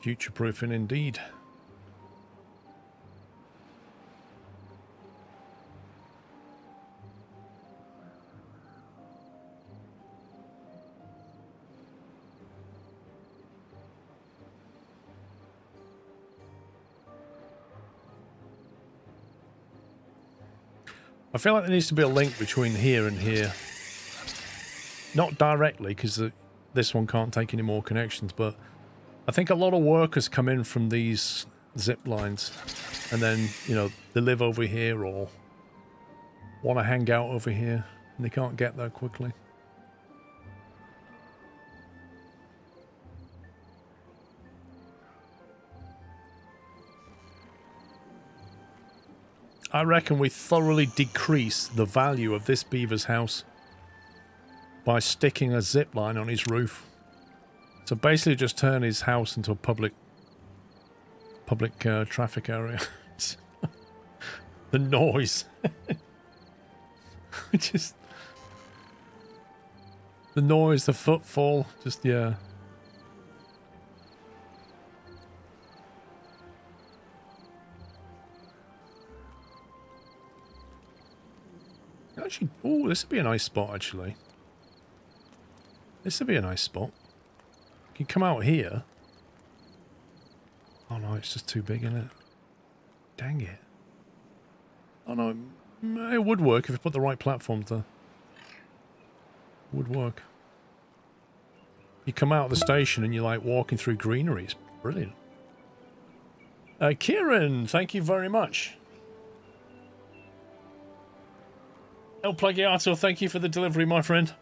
Future-proofing indeed. I feel like there needs to be a link between here and here. Not directly, because this one can't take any more connections, but I think a lot of workers come in from these zip lines, and then, you know, they live over here or want to hang out over here, and they can't get there quickly. I reckon we thoroughly decrease the value of this beaver's house by sticking a zip line on his roof. So basically just turn his house into a public traffic area. The noise. Just the noise, the footfall, just, yeah. Actually, oh, this would be a nice spot, actually. This would be a nice spot. You can come out here. Oh no, it's just too big, isn't it? Dang it. Oh no, it would work if you put the right platforms there. It would work. You come out of the station and you're like walking through greenery. It's brilliant. Kieran, thank you very much. El Plagiato, thank you for the delivery, my friend.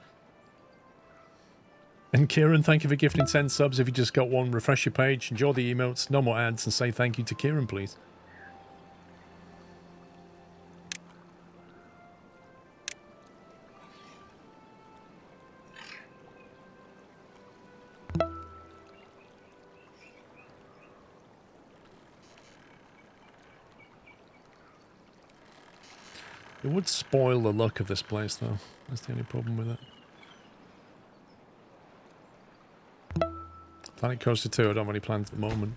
And Kieran, thank you for gifting 10 subs. If you just got one, refresh your page, enjoy the emotes, no more ads, and say thank you to Kieran, please. It would spoil the look of this place, though. That's the only problem with it. Planet Coaster 2, I don't have any plans at the moment.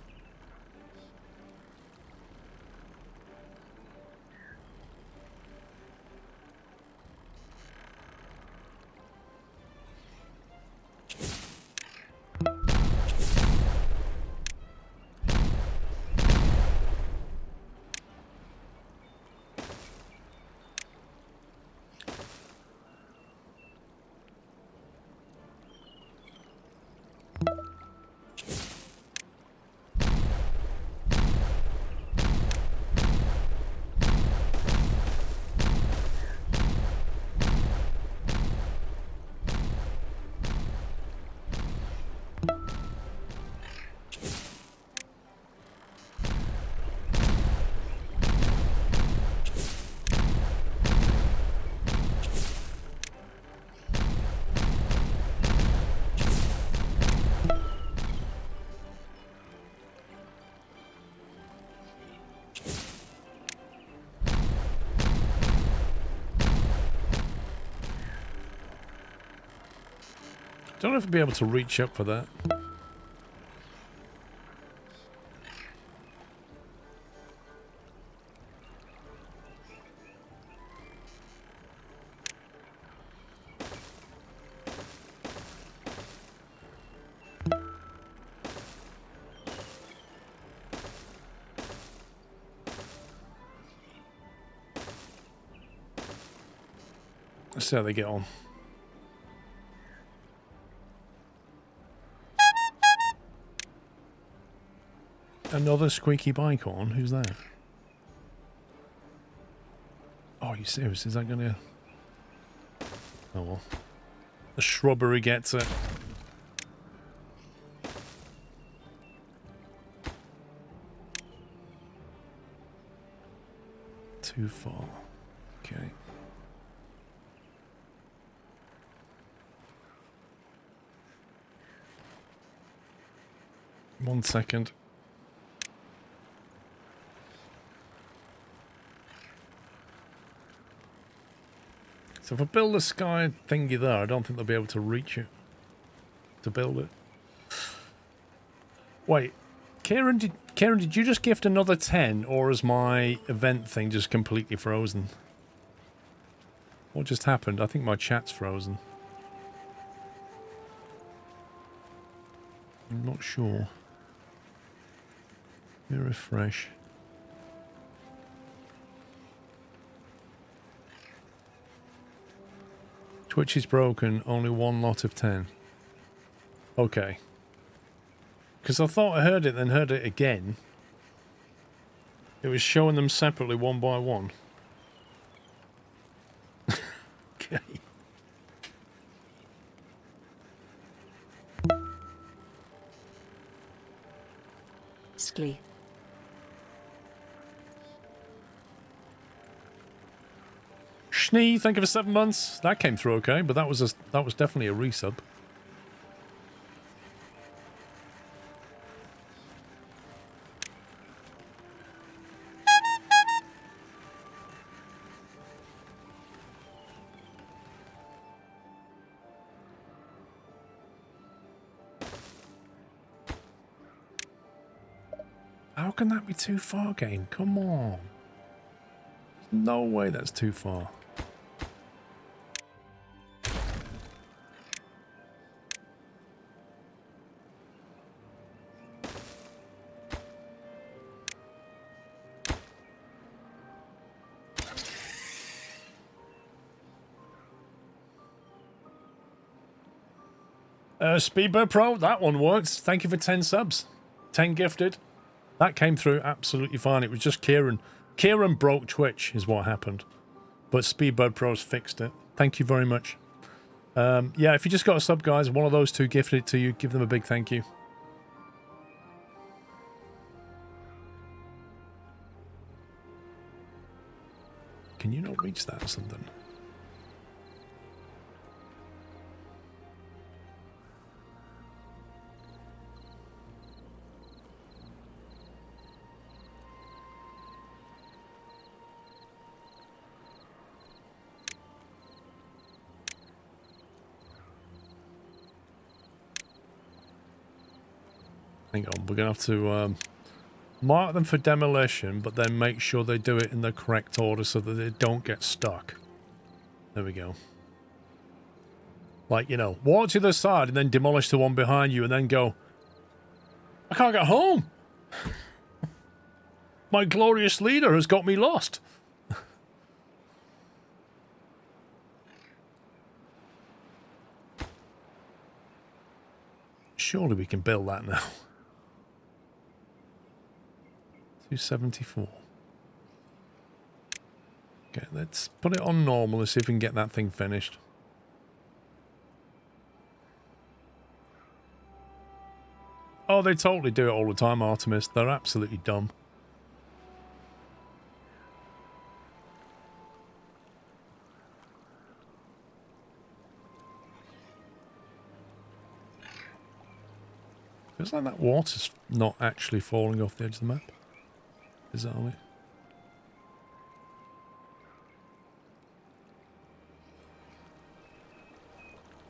Don't know if I'll be able to reach up for that. Let's see how they get on. Another squeaky bike on? Who's that? Oh, are you serious? Is that gonna... Oh well. The shrubbery gets it. Too far. Okay. One second. So if I build a sky thingy there, I don't think they'll be able to reach it. To build it. Wait, Kieran, did you just gift another 10, or is my event thing just completely frozen? What just happened? I think my chat's frozen. I'm not sure. Let me refresh. Twitch is broken, only one lot of 10. Okay. Because I thought I heard it, then heard it again. It was showing them separately one by one. Okay. Sklee. Schnee, thank you for 7 months. That came through okay, but that was definitely a resub. How can that be too far, game? Come on. No way that's too far. Speedbird Pro, that one works. Thank you for 10 subs. 10 gifted. That came through absolutely fine. It was just Kieran. Kieran broke Twitch is what happened. But Speedbird Pro's fixed it. Thank you very much. Yeah, if you just got a sub, guys, one of those two gifted it to you, give them a big thank you. Can you not reach that or something? Hang on, we're going to have to mark them for demolition, but then make sure they do it in the correct order so that they don't get stuck. There we go. Like, you know, walk to the side and then demolish the one behind you and then go, I can't get home. My glorious leader has got me lost. Surely we can build that now. 274. Okay, let's put it on normal and see if we can get that thing finished. Oh, they totally do it all the time, Artemis. They're absolutely dumb. Feels like that water's not actually falling off the edge of the map. Bizarrely.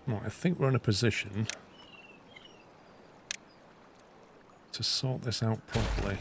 Right, I think we're in a position to sort this out properly.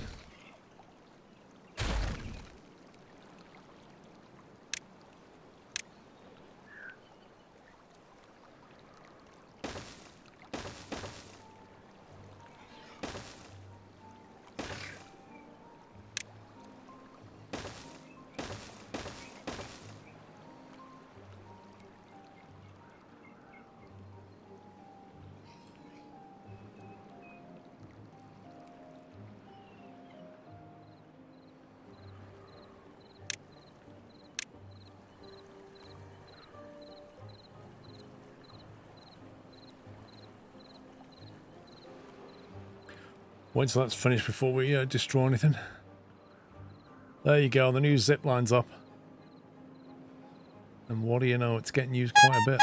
Wait till that's finished before we destroy anything. There you go, the new zip line's up. And what do you know, it's getting used quite a bit.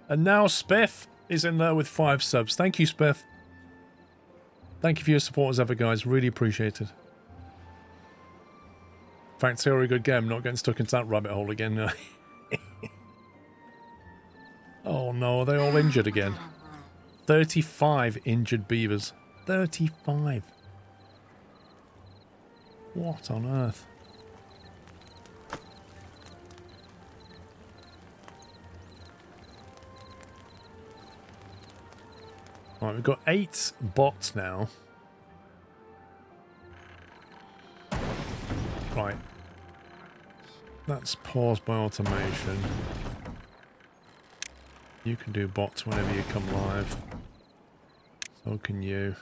And now Spiff is in there with 5 subs. Thank you, Spiff. Thank you for your support as ever, guys. Really appreciate it. In fact, it's a very good game. Not getting stuck into that rabbit hole again. Oh no, are they all injured again? 35 injured beavers. 35. What on earth? Right, we've got 8 bots now. Right. That's paused by automation. You can do bots whenever you come live. So can you.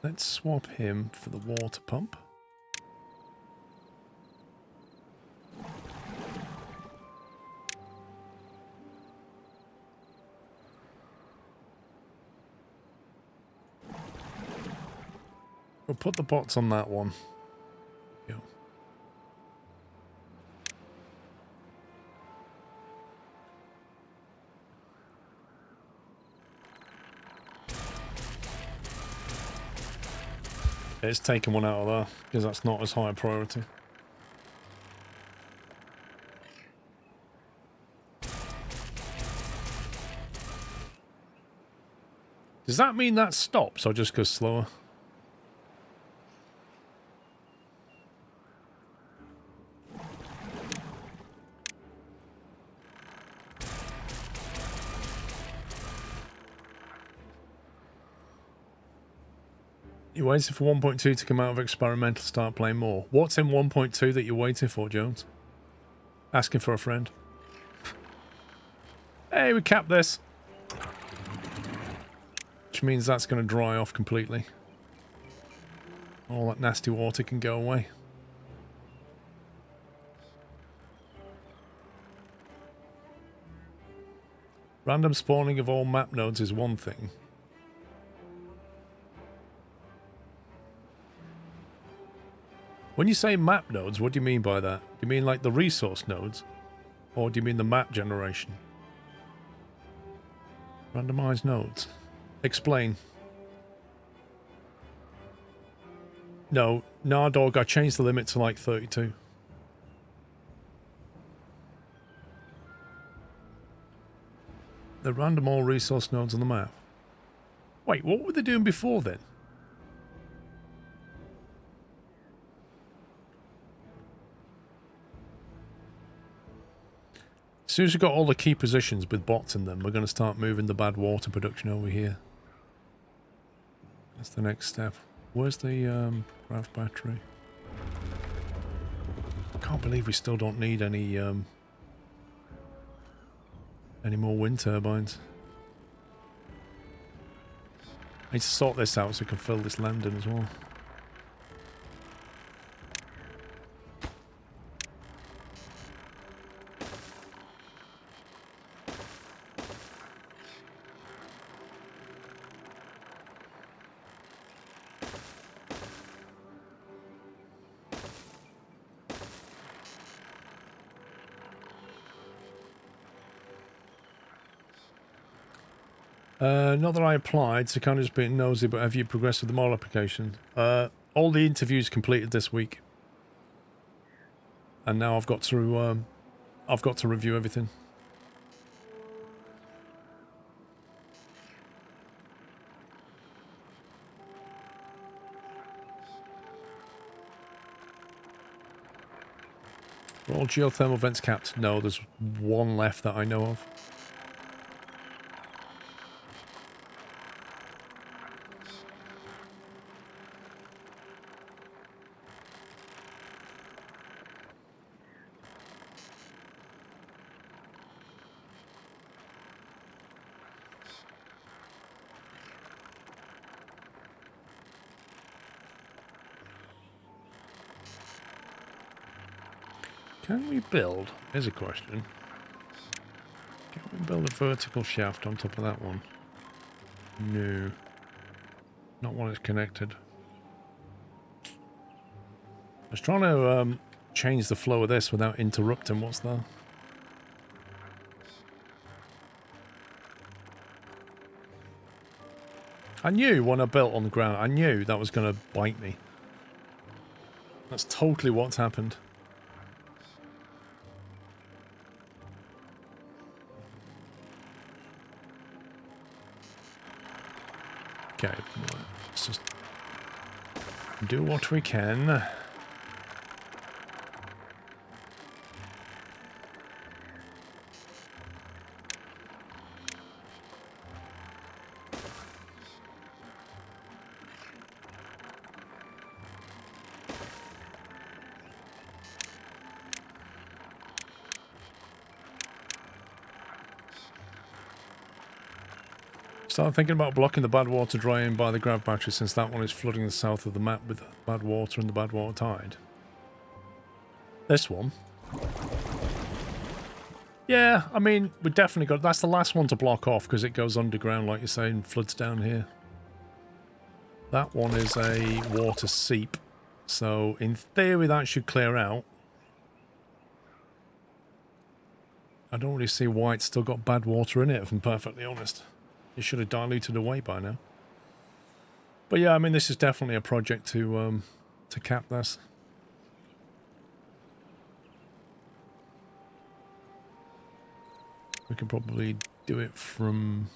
Let's swap him for the water pump. We'll put the bots on that one. Yeah. It's taking one out of there because that's not as high a priority. Does that mean that stops or just goes slower? You're waiting for 1.2 to come out of experimental, start playing more. What's in 1.2 that you're waiting for, Jones? Asking for a friend. Hey, we capped this. Which means that's going to dry off completely. All that nasty water can go away. Random spawning of all map nodes is one thing. When you say map nodes, what do you mean by that? Do you mean like the resource nodes? Or do you mean the map generation? Randomized nodes. Explain. No, Nardog, I changed the limit to like 32. The random all resource nodes on the map. Wait, what were they doing before then? As soon as we've got all the key positions with bots in them, we're going to start moving the bad water production over here. That's the next step. Where's the craft battery? Can't believe we still don't need any more wind turbines. I need to sort this out so we can fill this land in as well. Not that I applied, so kind of just being nosy, but have you progressed with the mole application? All the interviews completed this week. And now I've got to review everything. Are all geothermal vents capped? No, there's one left that I know of. Can we build? Here's a question. Can we build a vertical shaft on top of that one? No. Not when it's connected. I was trying to change the flow of this without interrupting what's there. I knew when I built on the ground, I knew that was going to bite me. That's totally what's happened. Okay, let's just do what we can. Started thinking about blocking the bad water drying by the grav battery, since that one is flooding the south of the map with bad water and the bad water tide. This one. Yeah, I mean, we definitely got... That's the last one to block off because it goes underground, like you're saying, floods down here. That one is a water seep. So, in theory, that should clear out. I don't really see why it's still got bad water in it, if I'm perfectly honest. It should have diluted away by now. But yeah, I mean, this is definitely a project to cap this. We can probably do it from...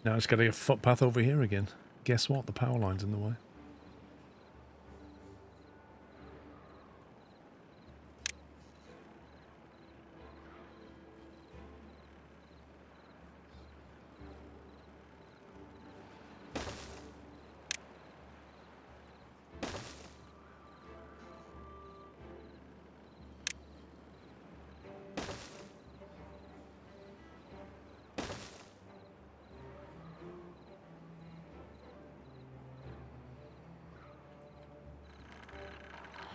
Now it's got a footpath over here again. Guess what? The power line's in the way.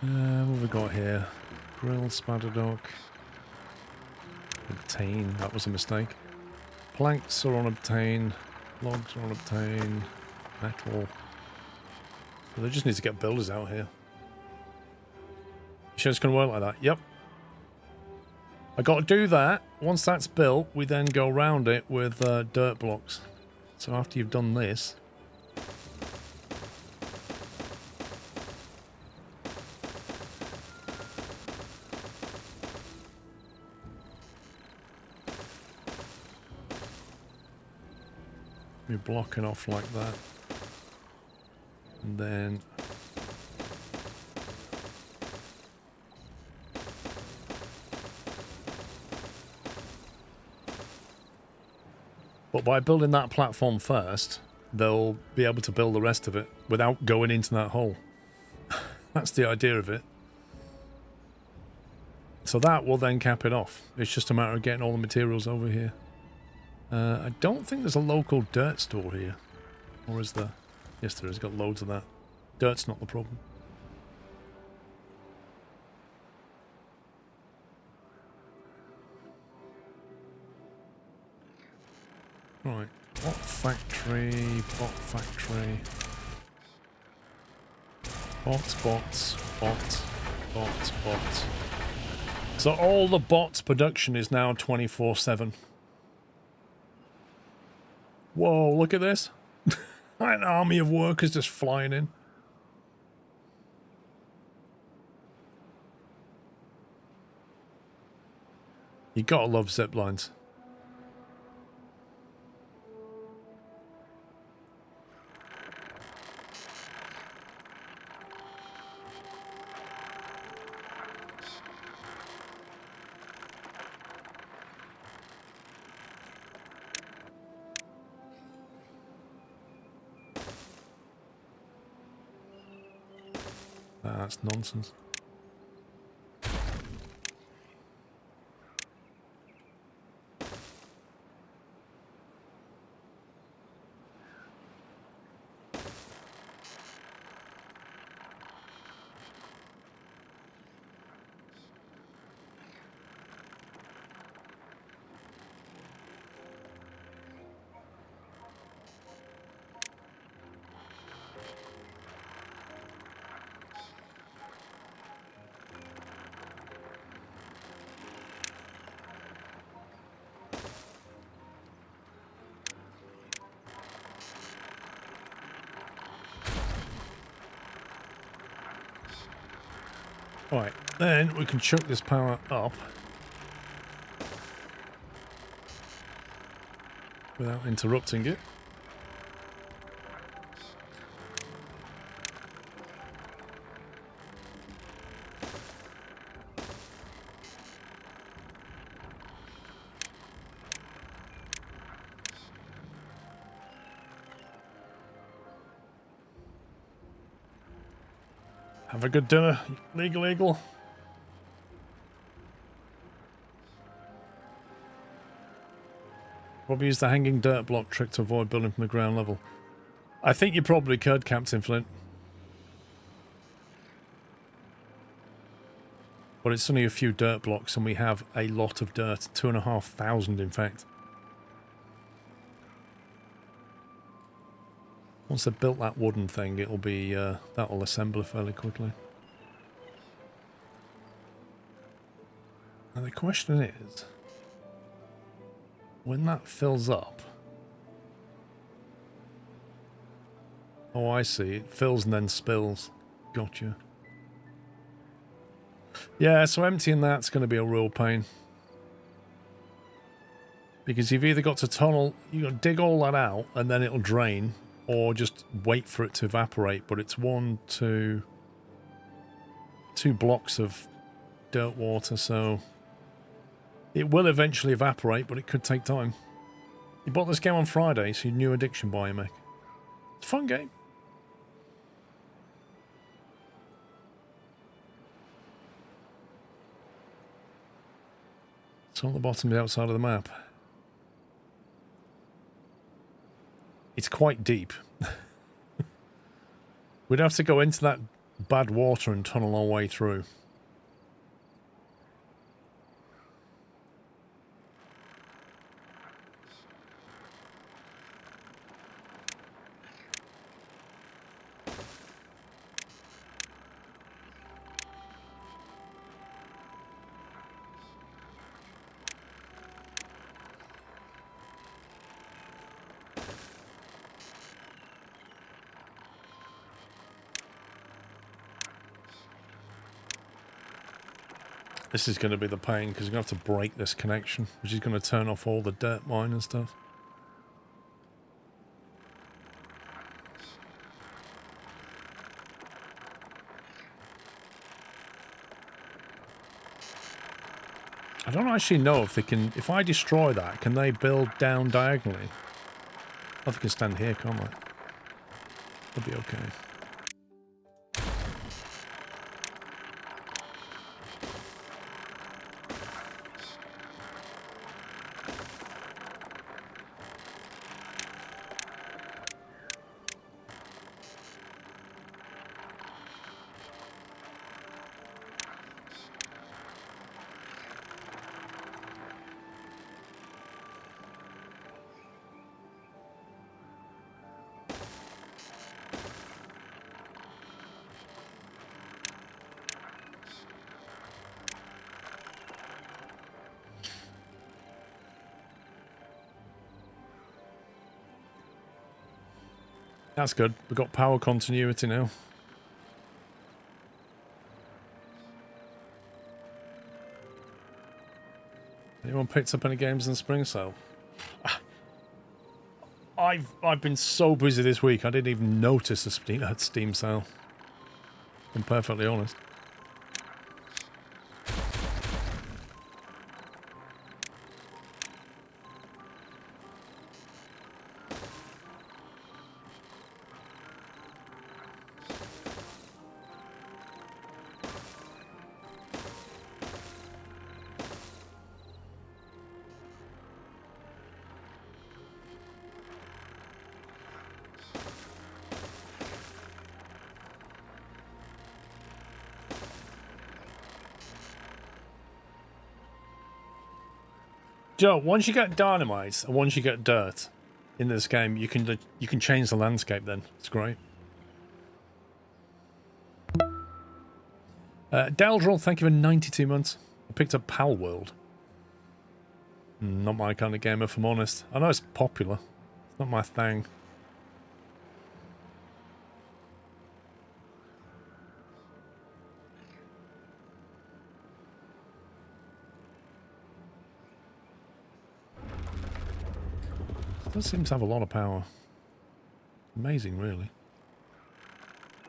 What have we got here? Grill, spadadock. Obtain. That was a mistake. Planks are on obtain. Logs are on obtain. Metal. So they just need to get builders out here. Sure it's going to work like that? Yep. I got to do that. Once that's built, we then go around it with dirt blocks. So after you've done this... You're blocking off like that. And then... But by building that platform first, they'll be able to build the rest of it without going into that hole. That's the idea of it. So that will then cap it off. It's just a matter of getting all the materials over here. I don't think there's a local dirt store here. Or is there? Yes, there is. Got loads of that. Dirt's not the problem. Right. Bot factory. Bot factory. Bots. So all the bots production is now 24/7. Whoa, look at this. An army of workers just flying in. You gotta love zip lines. That's nonsense. Right, then we can chuck this power up without interrupting it. Have a good dinner. Legal. Probably use the hanging dirt block trick to avoid building from the ground level. I think you probably could, Captain Flint. But it's only a few dirt blocks and we have a lot of dirt. 2,500 in fact. Once they've built that wooden thing, it'll be, that'll assemble fairly quickly. Now the question is, when that fills up... Oh, I see. It fills and then spills. Gotcha. Yeah, so emptying that's going to be a real pain. Because you've either got to tunnel, you got to dig all that out and then it'll drain, or just wait for it to evaporate. But it's two blocks of dirt water, so it will eventually evaporate, but it could take time. You bought this game on Friday, so your new addiction buyer, Mick. It's a fun game. It's on the bottom of the outside of the map. It's quite deep. We'd have to go into that bad water and tunnel our way through. This is going to be the pain, because you're going to have to break this connection, which is going to turn off all the dirt mine and stuff. I don't actually know if they can... If I destroy that, can they build down diagonally? I think they can stand here, can't they? They'll be okay. That's good. We've got power continuity now. Anyone picked up any games in Spring Sale? I've been so busy this week, I didn't even notice the Steam sale. I'm perfectly honest. Joe, once you get dynamite and once you get dirt in this game, you can change the landscape. Then it's great. Deldril, thank you for 92 months. I picked up Pal World. Not my kind of game, if I'm honest. I know it's popular. It's not my thing. It does seem to have a lot of power. Amazing, really.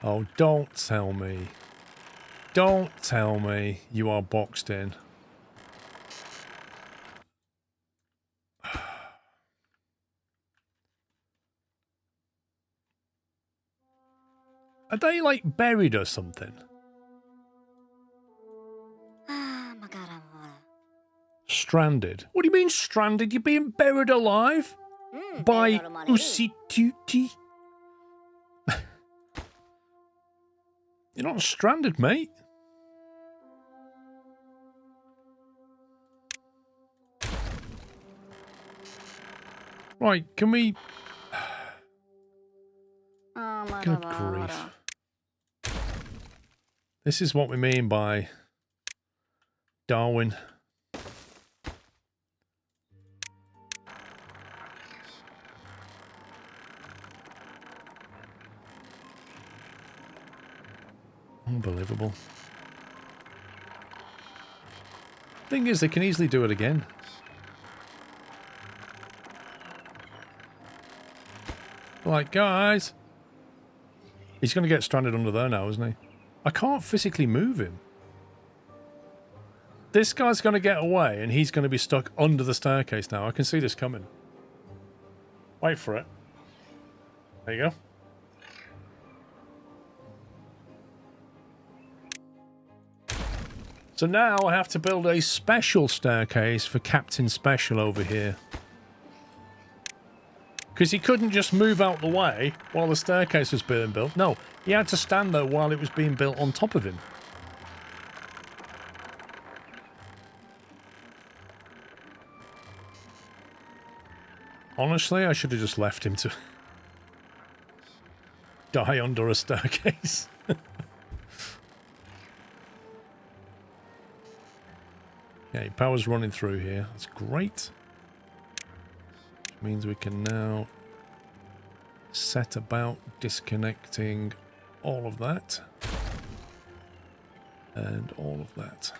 Oh, don't tell me. Don't tell me you are boxed in. Are they, like, buried or something? Stranded? What do you mean stranded? You're being buried alive? By Usituti? You're not stranded, mate. Right, can we... Good grief. This is what we mean by Darwin. Unbelievable. Thing is, they can easily do it again. Like, guys. He's going to get stranded under there now, isn't he? I can't physically move him. This guy's going to get away, and he's going to be stuck under the staircase now. I can see this coming. Wait for it. There you go. So now I have to build a special staircase for Captain Special over here. Because he couldn't just move out the way while the staircase was being built. No, he had to stand there while it was being built on top of him. Honestly, I should have just left him to die under a staircase. Okay, power's running through here. That's great. Which means we can now set about disconnecting all of that. And all of that.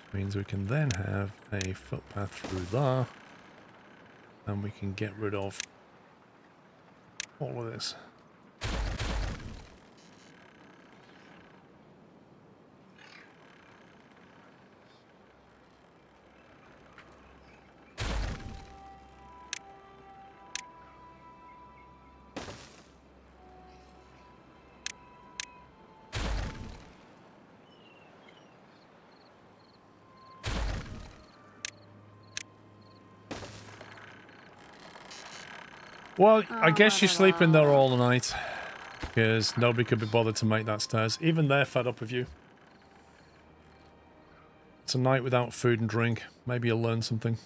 Which means we can then have a footpath through there. And we can get rid of all of this. Well, I guess you're sleeping there all night. Because nobody could be bothered to make that stairs. Even they're fed up with you. It's a night without food and drink. Maybe you'll learn something.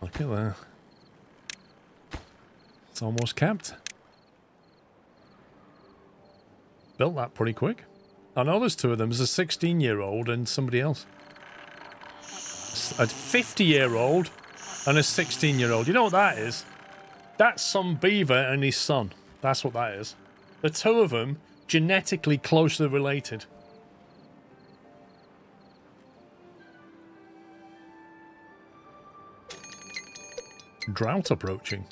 Look at that. It's almost capped. Built that pretty quick. I know there's two of them. There's a 16-year-old and somebody else. A 50-year-old and a 16-year-old. You know what that is? That's some beaver and his son. That's what that is. The two of them, genetically closely related. Drought approaching.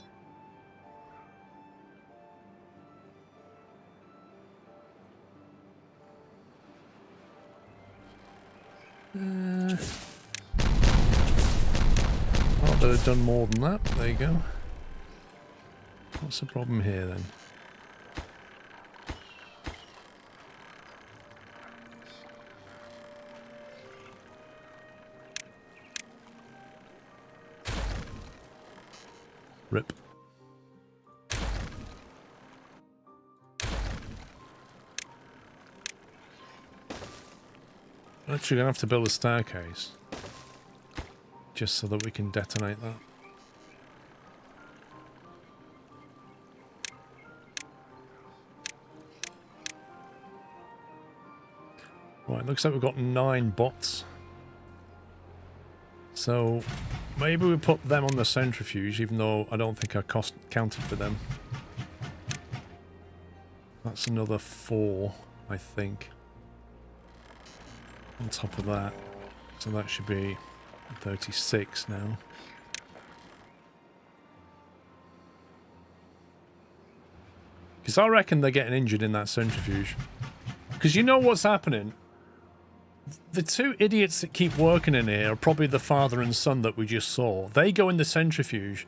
Thought they'd have done more than that. There you go. What's the problem here then? Rip. Actually, gonna have to build a staircase. Just so that we can detonate that. Right, looks like we've got 9 bots. So, maybe we put them on the centrifuge, even though I don't think I counted for them. That's another 4, I think. On top of that. So that should be 36 now. Because I reckon they're getting injured in that centrifuge. Because you know what's happening? The two idiots that keep working in here are probably the father and son that we just saw. They go in the centrifuge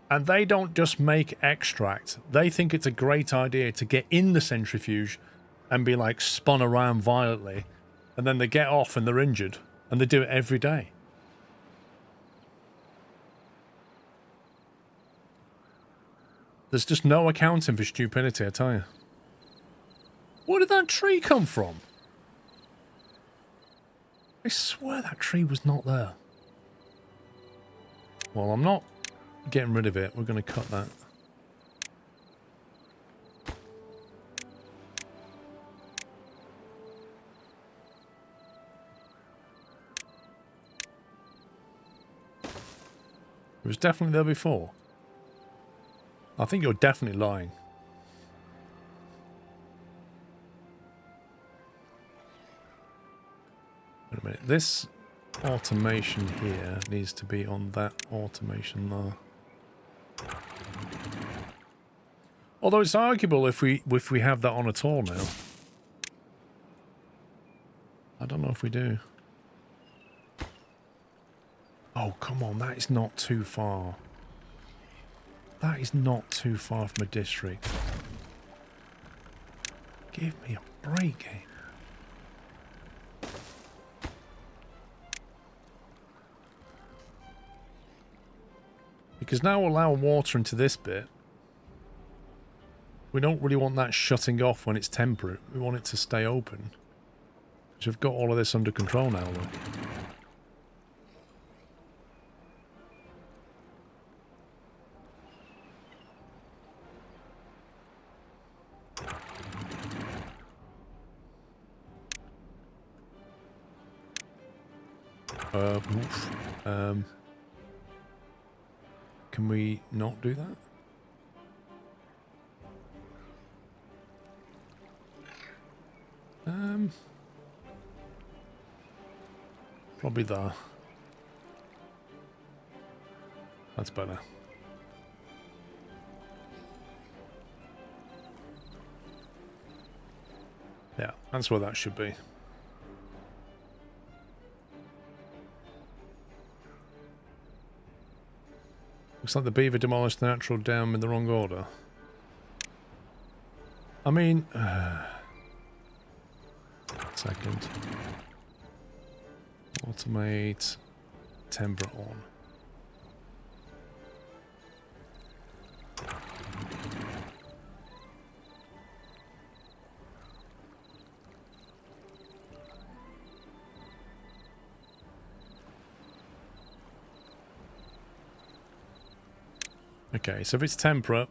and they don't just make extract. They think it's a great idea to get in the centrifuge and be like spun around violently. And then they get off and they're injured. And they do it every day. There's just no accounting for stupidity, I tell you. Where did that tree come from? I swear that tree was not there. Well, I'm not getting rid of it. We're going to cut that. It was definitely there before. I think you're definitely lying. minute. This automation here needs to be on that automation there. Although it's arguable if we have that on at all now. I don't know if we do. Oh, come on, that is not too far. That is not too far from a district. Give me a break, game. Because now we're allowing water into this bit. We don't really want that shutting off when it's temperate. We want it to stay open. So we've got all of this under control now, look. Oof. Can we not do that? Probably there. That's better. Yeah, that's where that should be. Looks like the beaver demolished the natural dam in the wrong order. I mean... second. Automate. Timber on. Okay, so if it's temperate,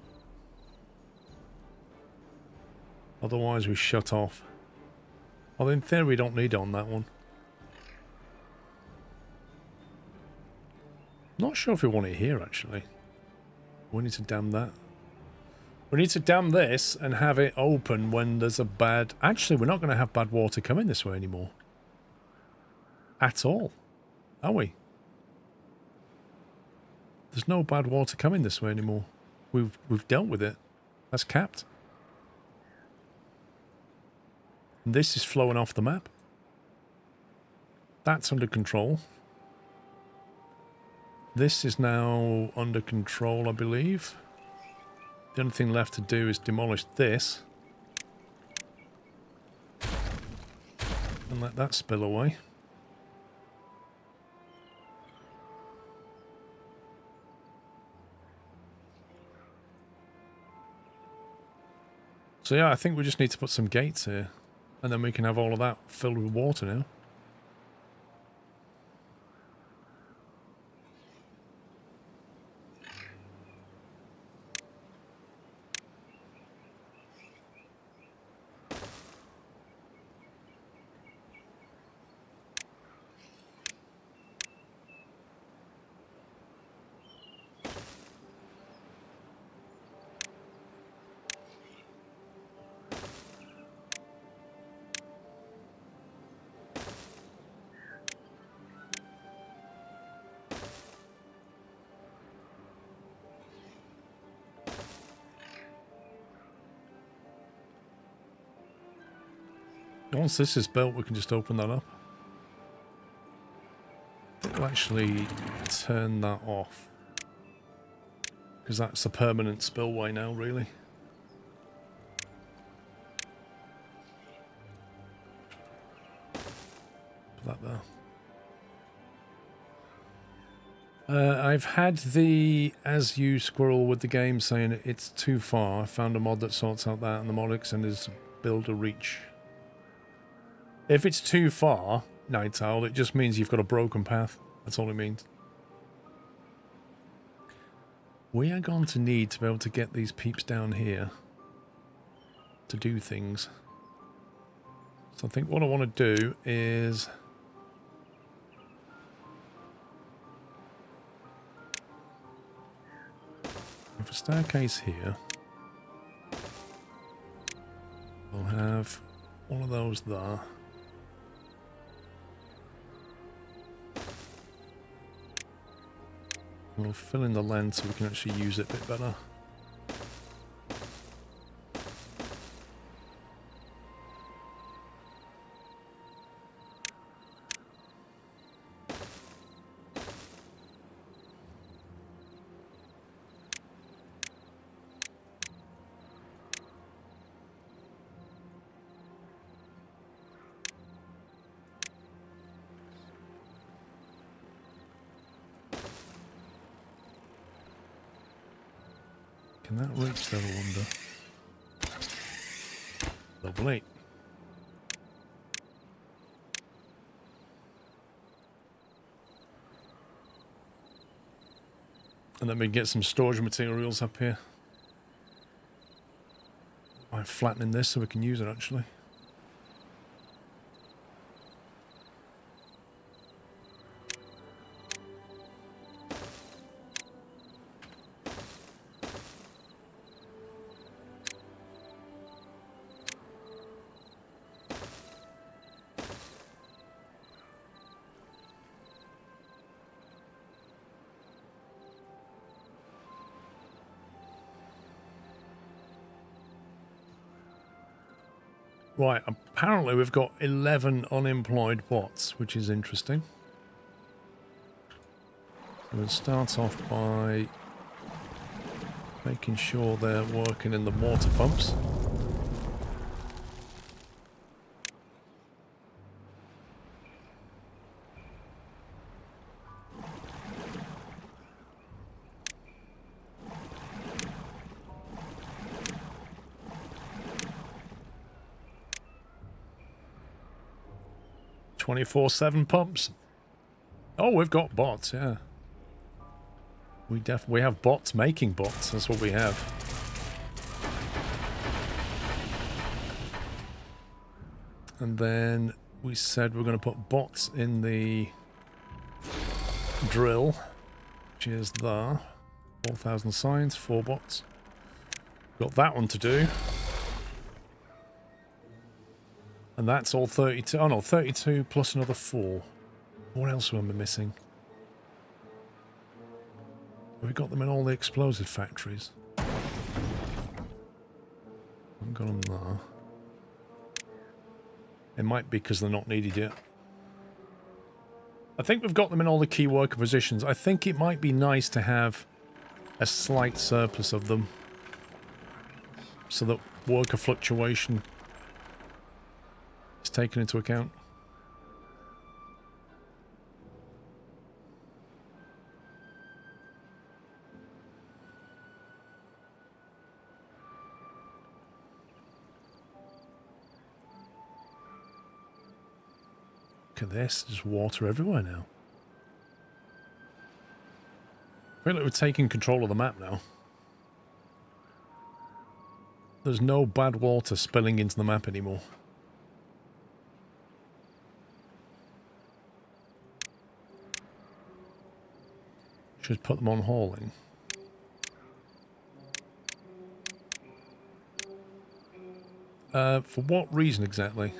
otherwise we shut off. Well, in theory we don't need it on that one. Not sure if we want it here, actually. We need to dam that. We need to dam this and have it open when there's a bad... Actually, we're not going to have bad water coming this way anymore. At all. Are we? There's no bad water coming this way anymore. We've dealt with it. That's capped. And this is flowing off the map. That's under control. This is now under control, I believe. The only thing left to do is demolish this. And let that spill away. So yeah, I think we just need to put some gates here. And then we can have all of that filled with water now. Once this is built, we can just open that up. It'll actually turn that off. Because that's a permanent spillway now, really. Put that there. I've had the as you squirrel with the game saying it's too far. I found a mod that sorts out that, and the mod extenders build a reach. If it's too far, Night Owl, it just means you've got a broken path. That's all it means. We are going to need to be able to get these peeps down here to do things. So I think what I want to do is... have a staircase here. We'll have all of those there. We'll fill in the length so we can actually use it a bit better. Can that reach there, I wonder? Lovely. And then we get some storage materials up here. I'm flattening this so we can use it actually. Right, apparently we've got 11 unemployed bots, which is interesting. We'll start off by making sure they're working in the water pumps. "24/7 pumps." Oh, we've got bots, yeah. We have bots making bots. That's what we have. And then we said we're going to put bots in the drill, which is there. 4,000 signs, 4 bots. Got that one to do. And that's all 32. Oh no, 32 plus another 4. What else am I missing? We got them in all the explosive factories. Haven't got them there. It might be because they're not needed yet. I think we've got them in all the key worker positions. I think it might be nice to have a slight surplus of them, so that worker fluctuation is taken into account. Look at this, there's water everywhere now. I feel like we're taking control of the map now. There's no bad water spilling into the map anymore. Should put them on hauling. For what reason exactly?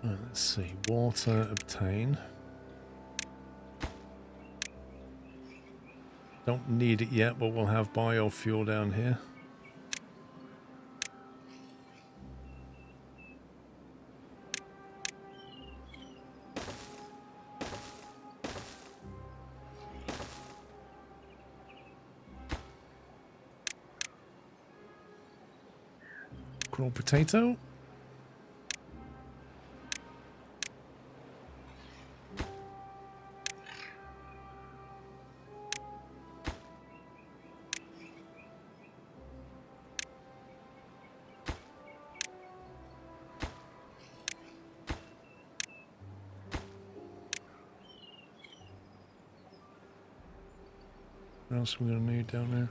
Let's see, water obtain. Don't need it yet, but we'll have biofuel down here. Grow potato. What else are we going to need down there?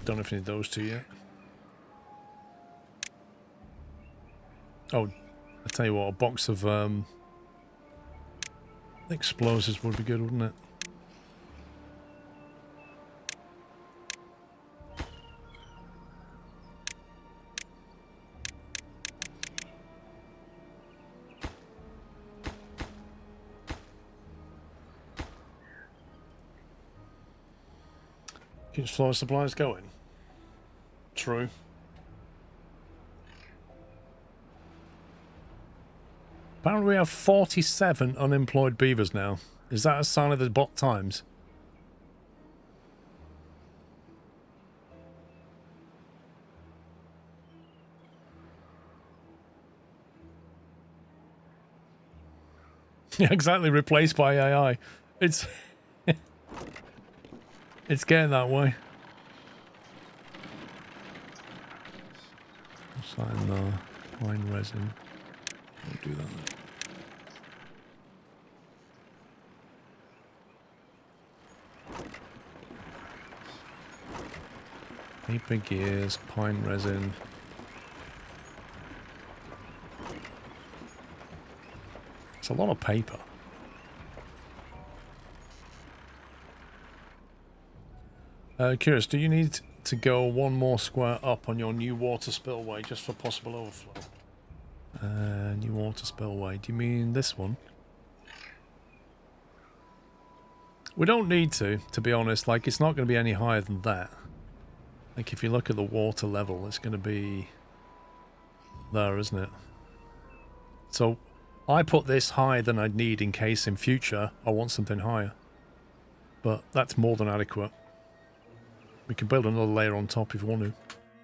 Don't know if I need those two yet. Oh, I tell you what, a box of explosives would be good, wouldn't it? Keeps flow of supplies going. True. Apparently we have 47 unemployed beavers now. Is that a sign of the bot times? Yeah, exactly. Replaced by AI. It's... it's getting that way. Sign the pine resin. Don't do that. Paper gears, pine resin. It's a lot of paper. Curious, do you need to go one more square up on your new water spillway just for possible overflow? New water spillway. Do you mean this one? We don't need to be honest. Like, it's not going to be any higher than that. Like, if you look at the water level, it's going to be there, isn't it? So, I put this higher than I'd need in case in future I want something higher. But that's more than adequate. We can build another layer on top if we want to,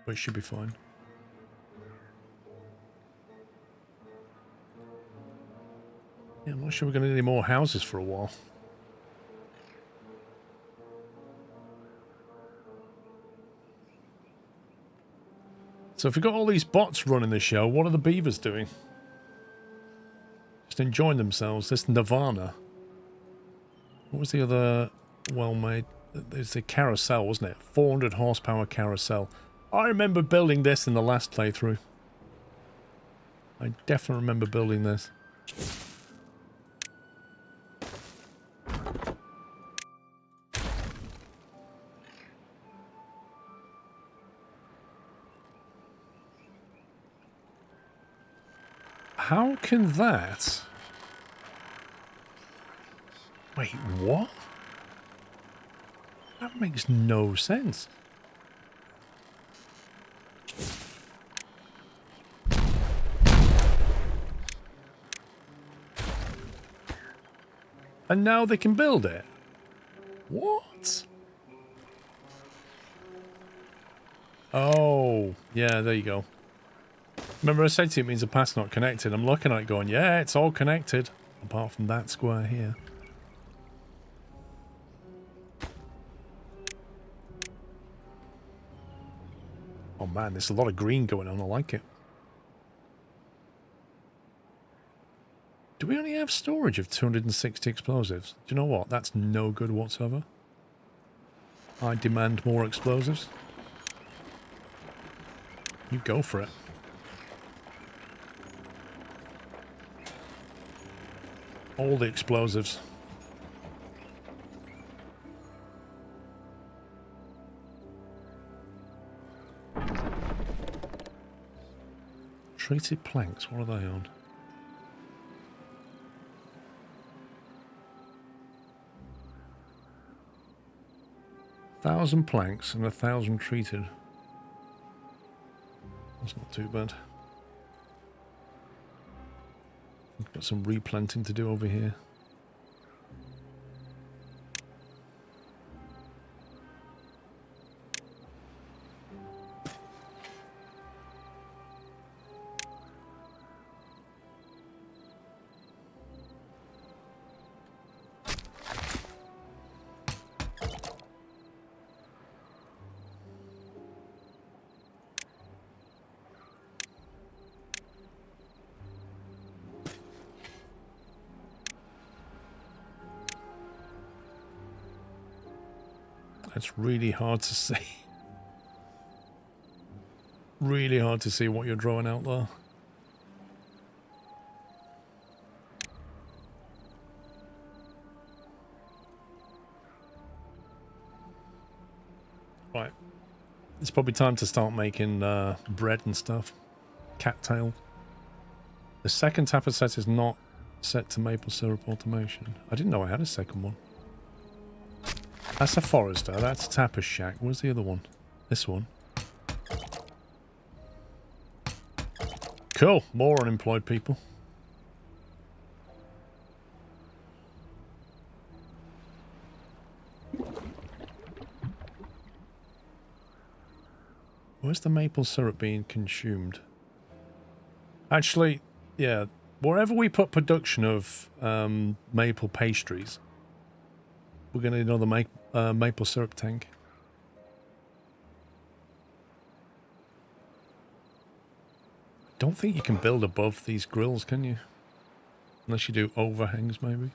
but it should be fine. Yeah, I'm not sure we're going to need any more houses for a while. So if we've got all these bots running the show, what are the beavers doing? Just enjoying themselves. This Nirvana. What was the other well-made? It's a carousel, wasn't it? 400 horsepower carousel. I remember building this in the last playthrough. I definitely remember building this. How can that... Wait, what? That makes no sense. And now they can build it? What? Oh, yeah, there you go. Remember I said to you it means the path's not connected. I'm looking at it going, yeah, it's all connected. Apart from that square here. Oh man, there's a lot of green going on. I like it. Do we only have storage of 260 explosives? Do you know what? That's no good whatsoever. I demand more explosives. You go for it. All the explosives. Treated planks, what are they on? $1,000 planks and 1,000 treated. That's not too bad. We've got some replanting to do over here. That's really hard to see. Really hard to see what you're drawing out there. Right. It's probably time to start making bread and stuff. Cattail. The second tapper set is not set to maple syrup automation. I didn't know I had a second one. That's a forester. That's a tapper shack. Where's the other one? This one. Cool. More unemployed people. Where's the maple syrup being consumed? Actually, yeah, wherever we put production of maple pastries, we're going to need another maple syrup tank. Don't think you can build above these grills, can you? Unless you do overhangs, maybe.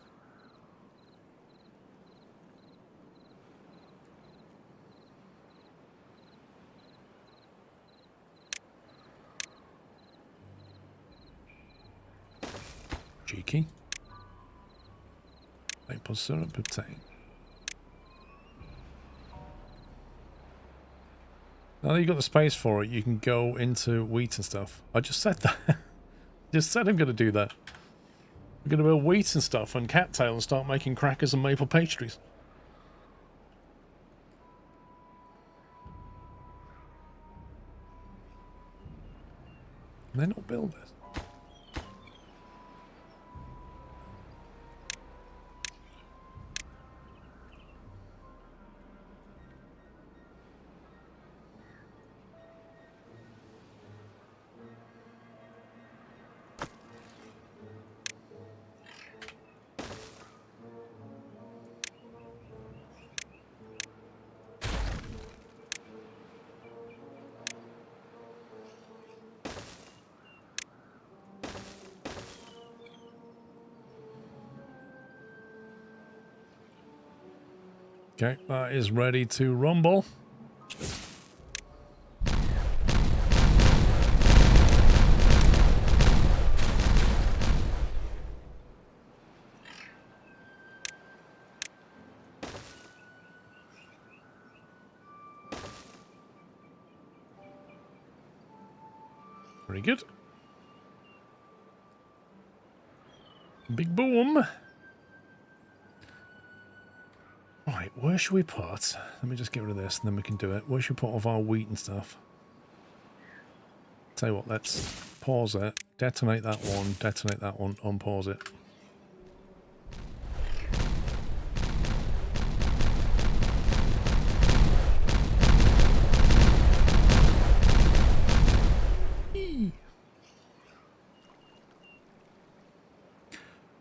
Cheeky. Maple syrup obtained. Now that you've got the space for it, you can go into wheat and stuff. I just said that. Just said I'm going to do that. I'm going to build wheat and stuff and cattail and start making crackers and maple pastries. Can they not build this? Okay, that is ready to rumble. Very good. Big boom. Right, where should we put? Let me just get rid of this and then we can do it. Where should we put all of our wheat and stuff? Tell you what, let's pause it, detonate that one, unpause it.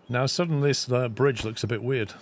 Now suddenly this bridge looks a bit weird.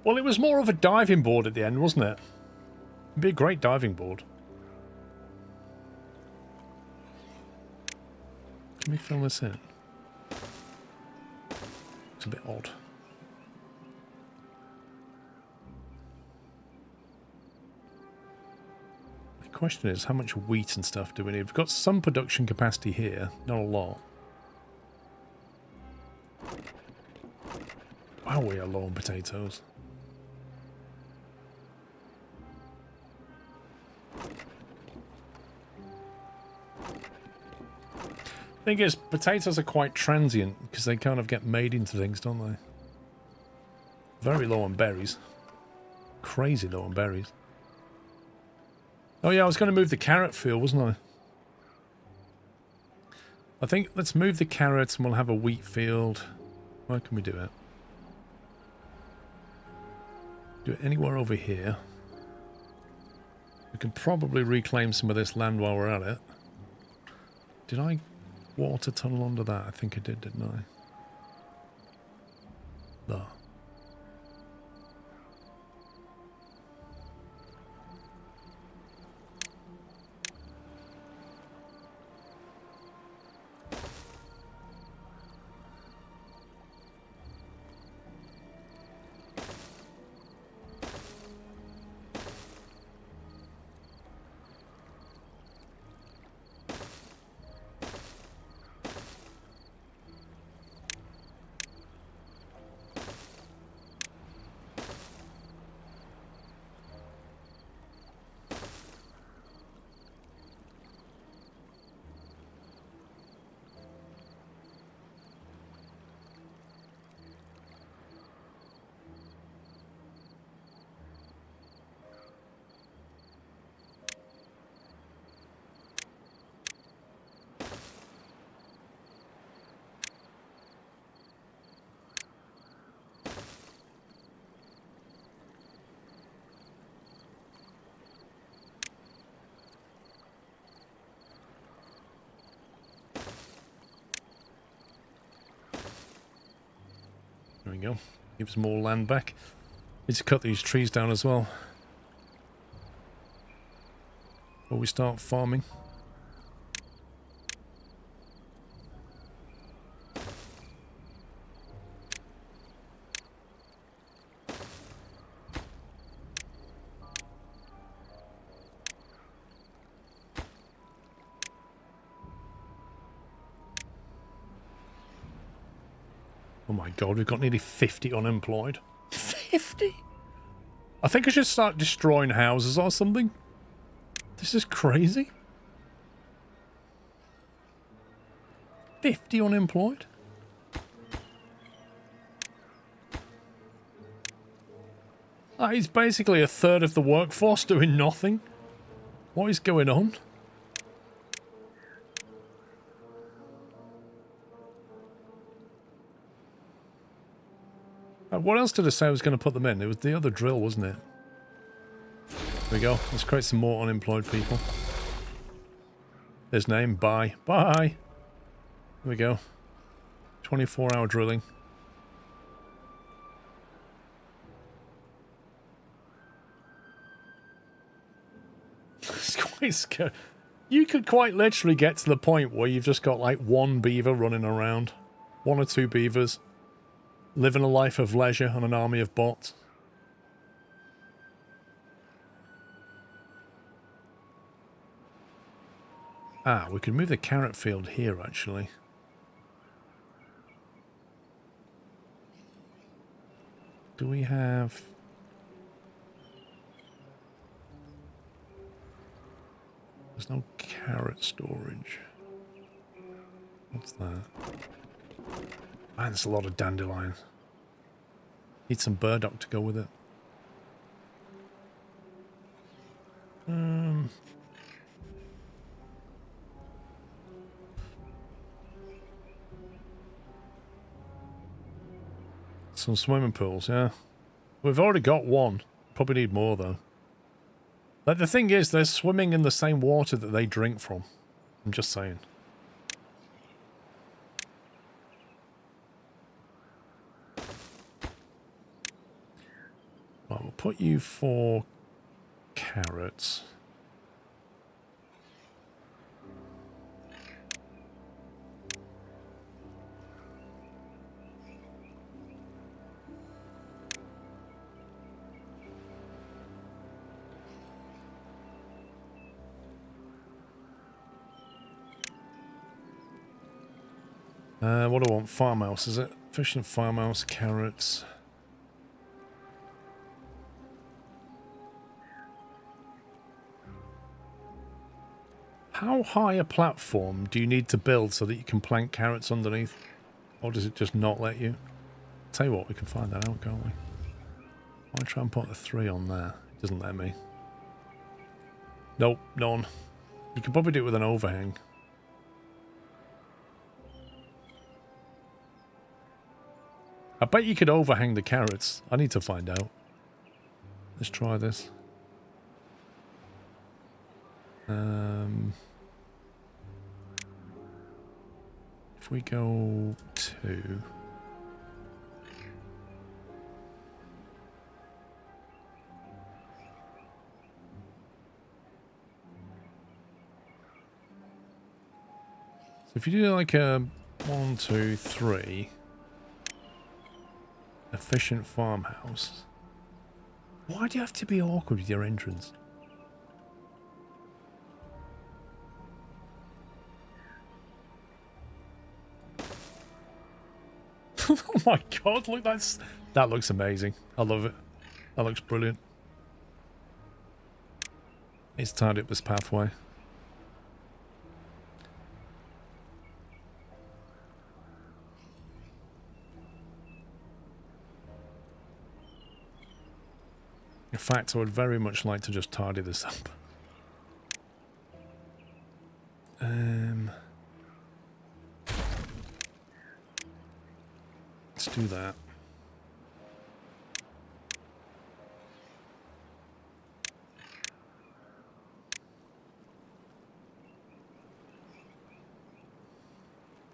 Well, it was more of a diving board at the end, wasn't it? It'd be a great diving board. Let me fill this in. It's a bit odd. The question is, how much wheat and stuff do we need? We've got some production capacity here, not a lot. Wow, we are low on potatoes. Thing is, potatoes are quite transient because they kind of get made into things, don't they? Very low on berries. Crazy low on berries. Oh yeah, I was going to move the carrot field, wasn't I? I think let's move the carrots and we'll have a wheat field. Where can we do it? Do it anywhere over here. We can probably reclaim some of this land while we're at it. Did I water tunnel under that? I think I did, didn't I? There. There we go. Gives more land back. Need to cut these trees down as well. Before we start farming. Oh my god, we've got nearly 50 unemployed. 50? I think I should start destroying houses or something. This is crazy. 50 unemployed? That is basically a third of the workforce doing nothing. What is going on? What else did I say I was going to put them in? It was the other drill, wasn't it? There we go. Let's create some more unemployed people. His name, bye. Bye! There we go. 24-hour drilling. It's quite scary. You could quite literally get to the point where you've just got like one beaver running around. One or two beavers. Living a life of leisure on an army of bots. Ah, we could move the carrot field here, actually. Do we have... There's no carrot storage. What's that? Man, there's a lot of dandelions. Need some burdock to go with it. Some swimming pools, yeah. We've already got one. Probably need more, though. Like, the thing is, they're swimming in the same water that they drink from. I'm just saying. Right, we'll put you for carrots. What do I want? Farmhouse, is it? Fish and farmhouse, carrots. How high a platform do you need to build so that you can plant carrots underneath? Or does it just not let you? Tell you what, we can find that out, can't we? I'll try and put a 3 on there. It doesn't let me. Nope, none. You can probably do it with an overhang. I bet you could overhang the carrots. I need to find out. Let's try this. If we go to... So if you do like a 1, 2, 3 efficient farmhouse, why do you have to be awkward with your entrance? Oh my god, look, that looks amazing. I love it. That looks brilliant. It's tied up this pathway. In fact, I would very much like to just tidy this up. Let's do that.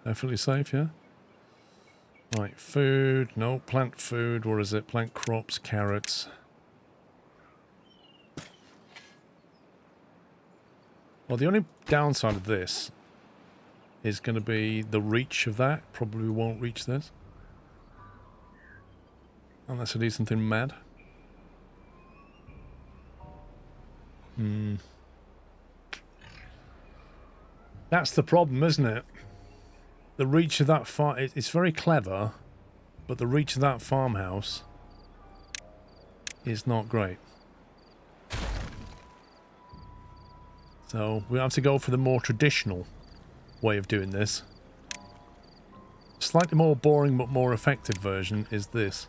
Definitely safe, yeah? Right, food. No, plant food. What is it? Plant crops, carrots. Well, the only downside of this is going to be the reach of that. Probably won't reach this. Unless I do something mad. That's the problem, isn't it? The reach of that it's very clever, but the reach of that farmhouse is not great. So we have to go for the more traditional way of doing this. Slightly more boring but more effective version is this.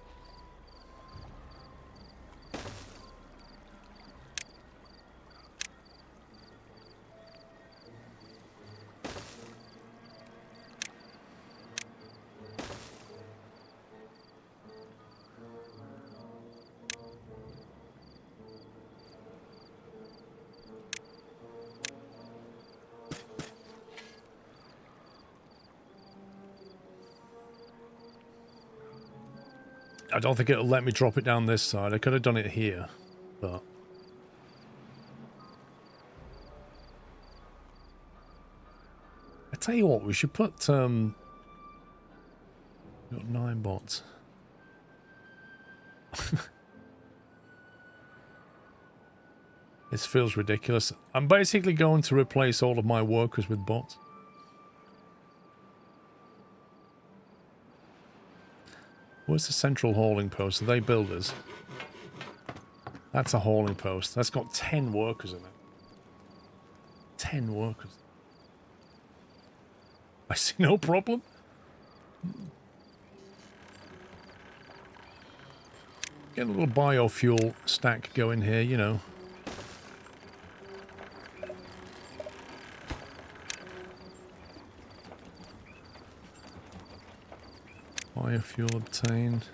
I don't think it'll let me drop it down this side. I could have done it here, but... I tell you what, we should put, we've got 9 bots. This feels ridiculous. I'm basically going to replace all of my workers with bots. Where's the central hauling post? Are they builders? That's a hauling post. That's got 10 workers in it. 10 workers. I see no problem. Get a little biofuel stack going here, you know. Biofuel obtained.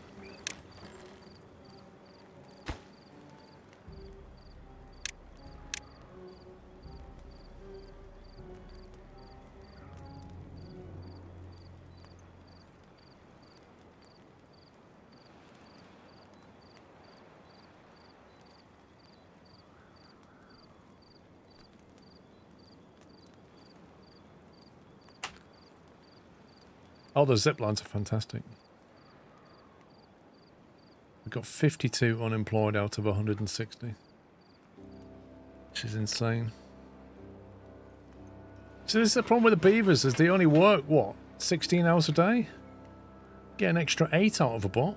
Oh, the zip lines are fantastic. We've got 52 unemployed out of 160. Which is insane. So this is the problem with the beavers, is they only work, what, 16 hours a day? Get an extra 8 out of a bot.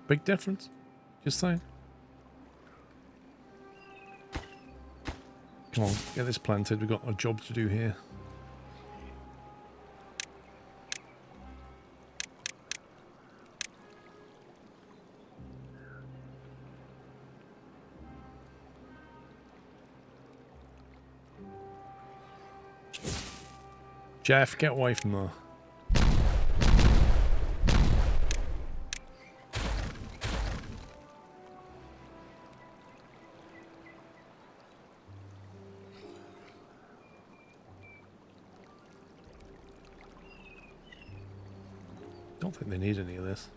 Big difference. Just saying. Come on, get this planted. We've got a job to do here. Jeff, get away from there. Don't think they need any of this.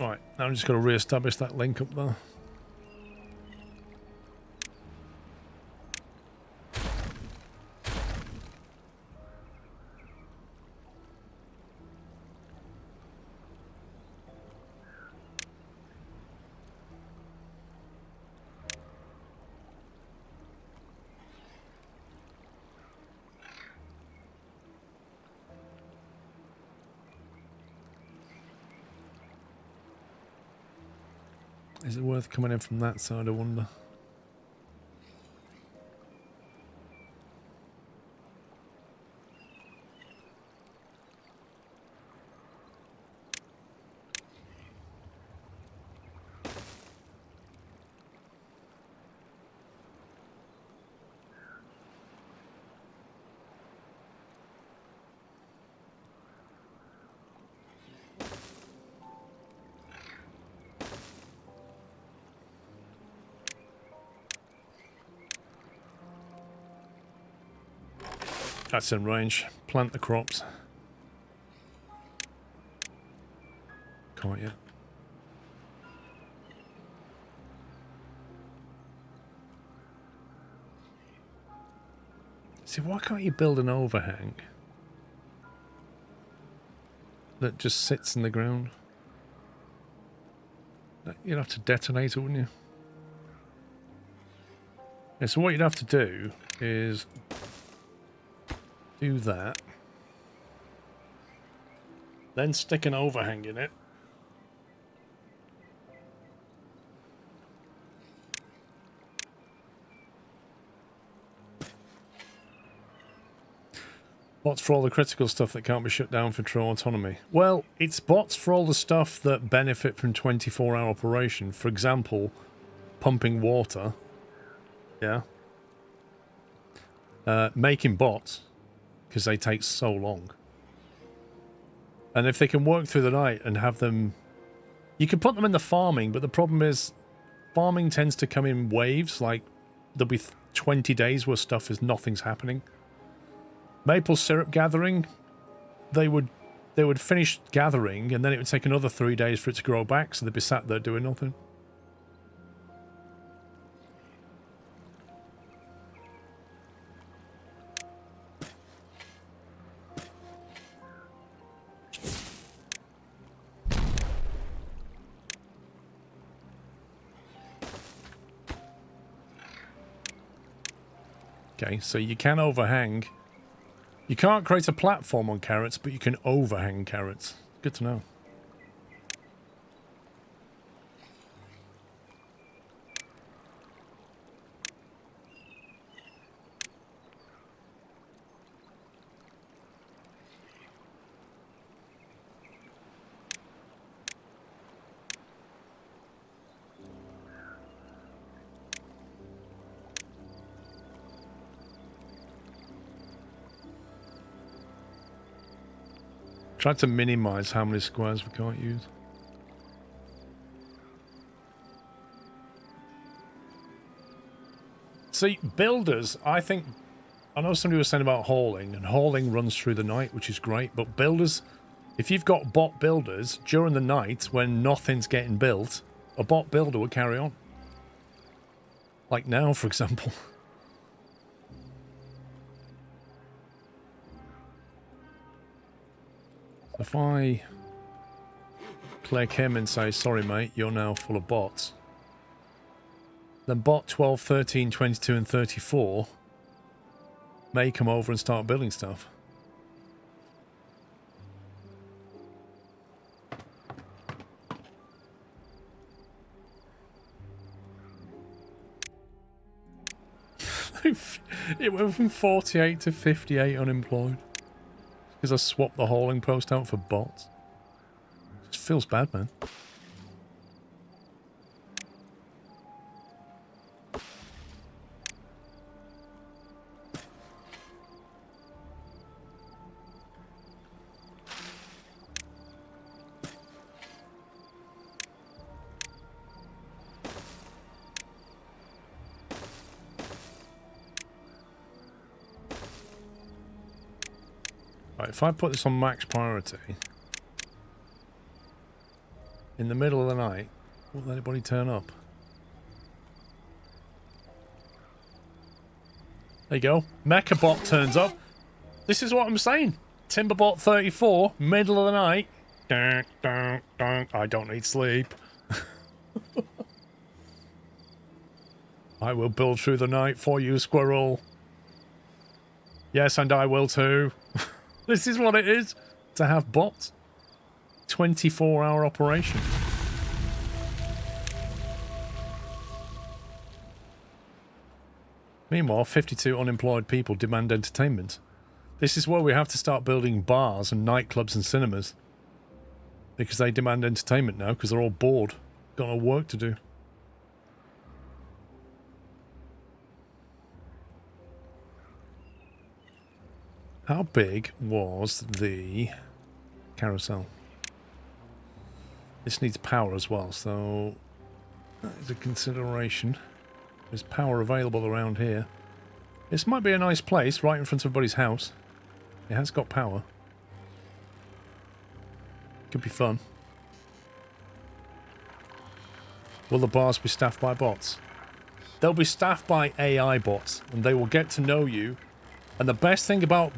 Right, now I'm just going to re-establish that link up there. Is it worth coming in from that side, I wonder? That's in range. Plant the crops. Can't yet. See, why can't you build an overhang that just sits in the ground? You'd have to detonate it, wouldn't you? Yeah, so what you'd have to do is do that, then stick an overhang in it, bots for all the critical stuff that can't be shut down for true autonomy. Well, it's bots for all the stuff that benefit from 24-hour operation. For example, pumping water. Yeah. Making bots, because they take so long. And if they can work through the night and have them... You can put them in the farming, but the problem is farming tends to come in waves. Like, there'll be 20 days where stuff is nothing's happening. Maple syrup gathering, they would finish gathering, and then it would take another 3 days for it to grow back, so they'd be sat there doing nothing. Okay, so you can overhang. You can't create a platform on carrots, but you can overhang carrots. Good to know. Try to minimize how many squares we can't use. See, builders, I think... I know somebody was saying about hauling, and hauling runs through the night, which is great, but builders... If you've got bot builders, during the night, when nothing's getting built, a bot builder would carry on. Like now, for example. If I click him and say, sorry mate, you're now full of bots, then bot 12, 13, 22 and 34 may come over and start building stuff. It went from 48 to 58 unemployed. Because I swapped the hauling post out for bots. Just feels bad, man. Right, if I put this on max priority, in the middle of the night, will anybody turn up? There you go. Mechabot turns up. This is what I'm saying. Timberbot 34, middle of the night. Dun, dun, dun. I don't need sleep. I will build through the night for you, Squirrel. Yes, and I will too. This is what it is to have bots. 24-hour operation. Meanwhile, 52 unemployed people demand entertainment. This is where we have to start building bars and nightclubs and cinemas. Because they demand entertainment now because they're all bored. Got no work to do. How big was the carousel? This needs power as well, so that is a consideration. There's power available around here. This might be a nice place, right in front of everybody's house. It has got power. Could be fun. Will the bars be staffed by bots? They'll be staffed by AI bots, and they will get to know you. And the best thing about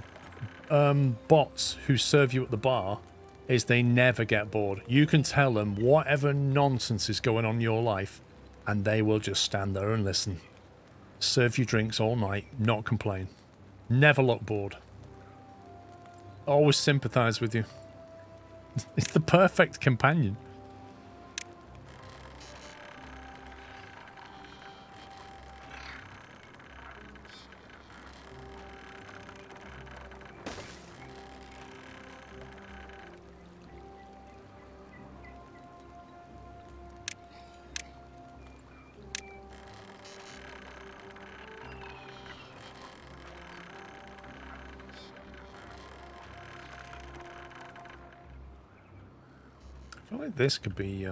bots who serve you at the bar is they never get bored. You can tell them whatever nonsense is going on in your life and they will just stand there and listen. Serve you drinks all night, not complain. Never look bored. Always sympathize with you. It's the perfect companion. I feel like this could be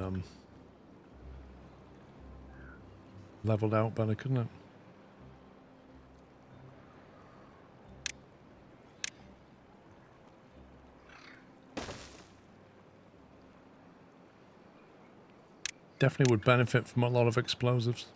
leveled out better, couldn't it? Definitely would benefit from a lot of explosives.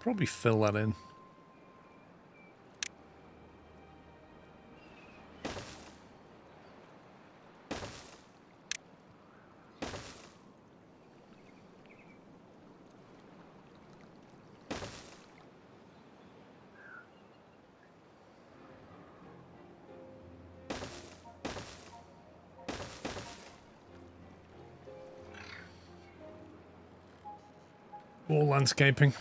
Probably fill that in. More landscaping.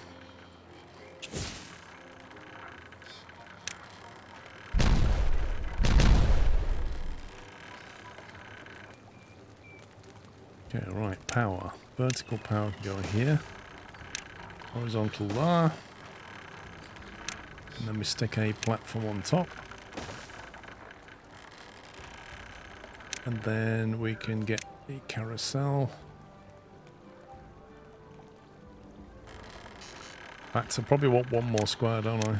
Okay, right, power. Vertical power can go here. Horizontal there. And then we stick a platform on top. And then we can get the carousel. In fact, I probably want one more square, don't I?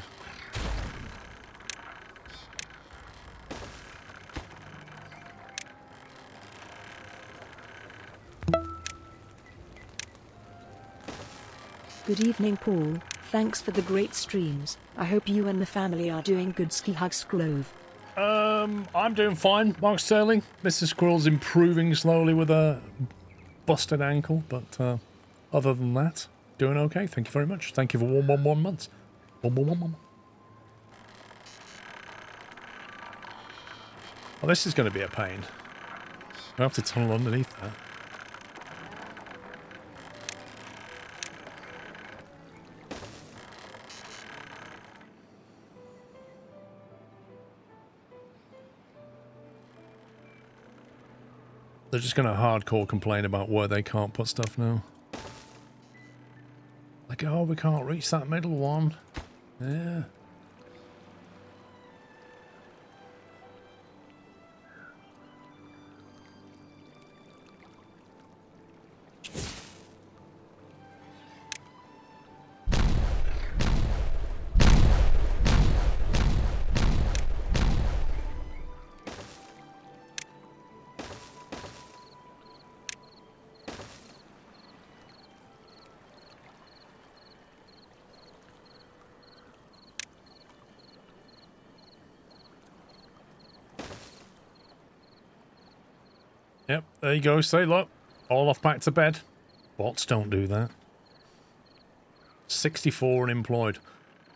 Good evening, Paul. Thanks for the great streams. I hope you and the family are doing good. Ski hugs, Squirrel. I'm doing fine, Mark Sterling. Mr. Squirrel's improving slowly with a busted ankle, but other than that, doing okay. Thank you very much. Thank you for 111 months. 111. Well, this is going to be a pain. I have to tunnel underneath that. They're just going to hardcore complain about where they can't put stuff now. Like, oh, we can't reach that middle one. Yeah. Yep, there you go. Say, look, all off back to bed. Bots don't do that. 64 unemployed.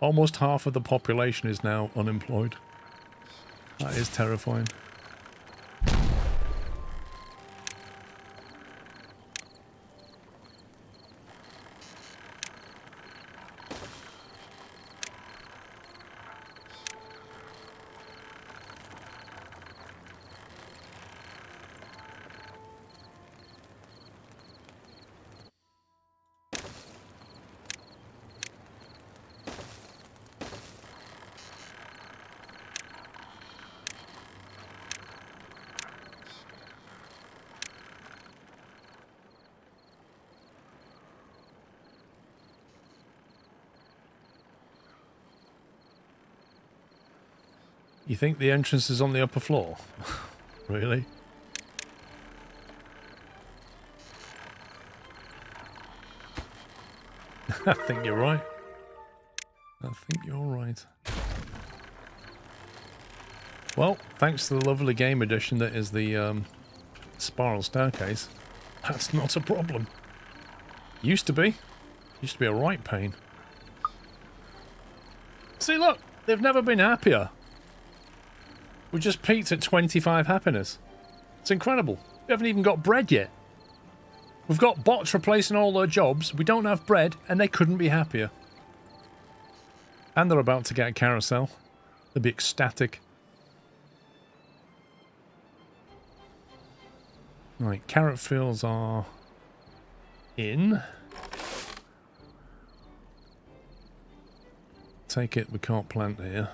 Almost half of the population is now unemployed. That is terrifying. You think the entrance is on the upper floor? Really? I think you're right. I think you're right. Well, thanks to the lovely game edition that is the spiral staircase, that's not a problem. Used to be. Used to be a right pain. See, look, they've never been happier. We just peaked at 25 happiness. It's incredible. We haven't even got bread yet. We've got bots replacing all their jobs. We don't have bread, and they couldn't be happier. And they're about to get a carousel. They'll be ecstatic. Right, carrot fields are in. Take it we can't plant here.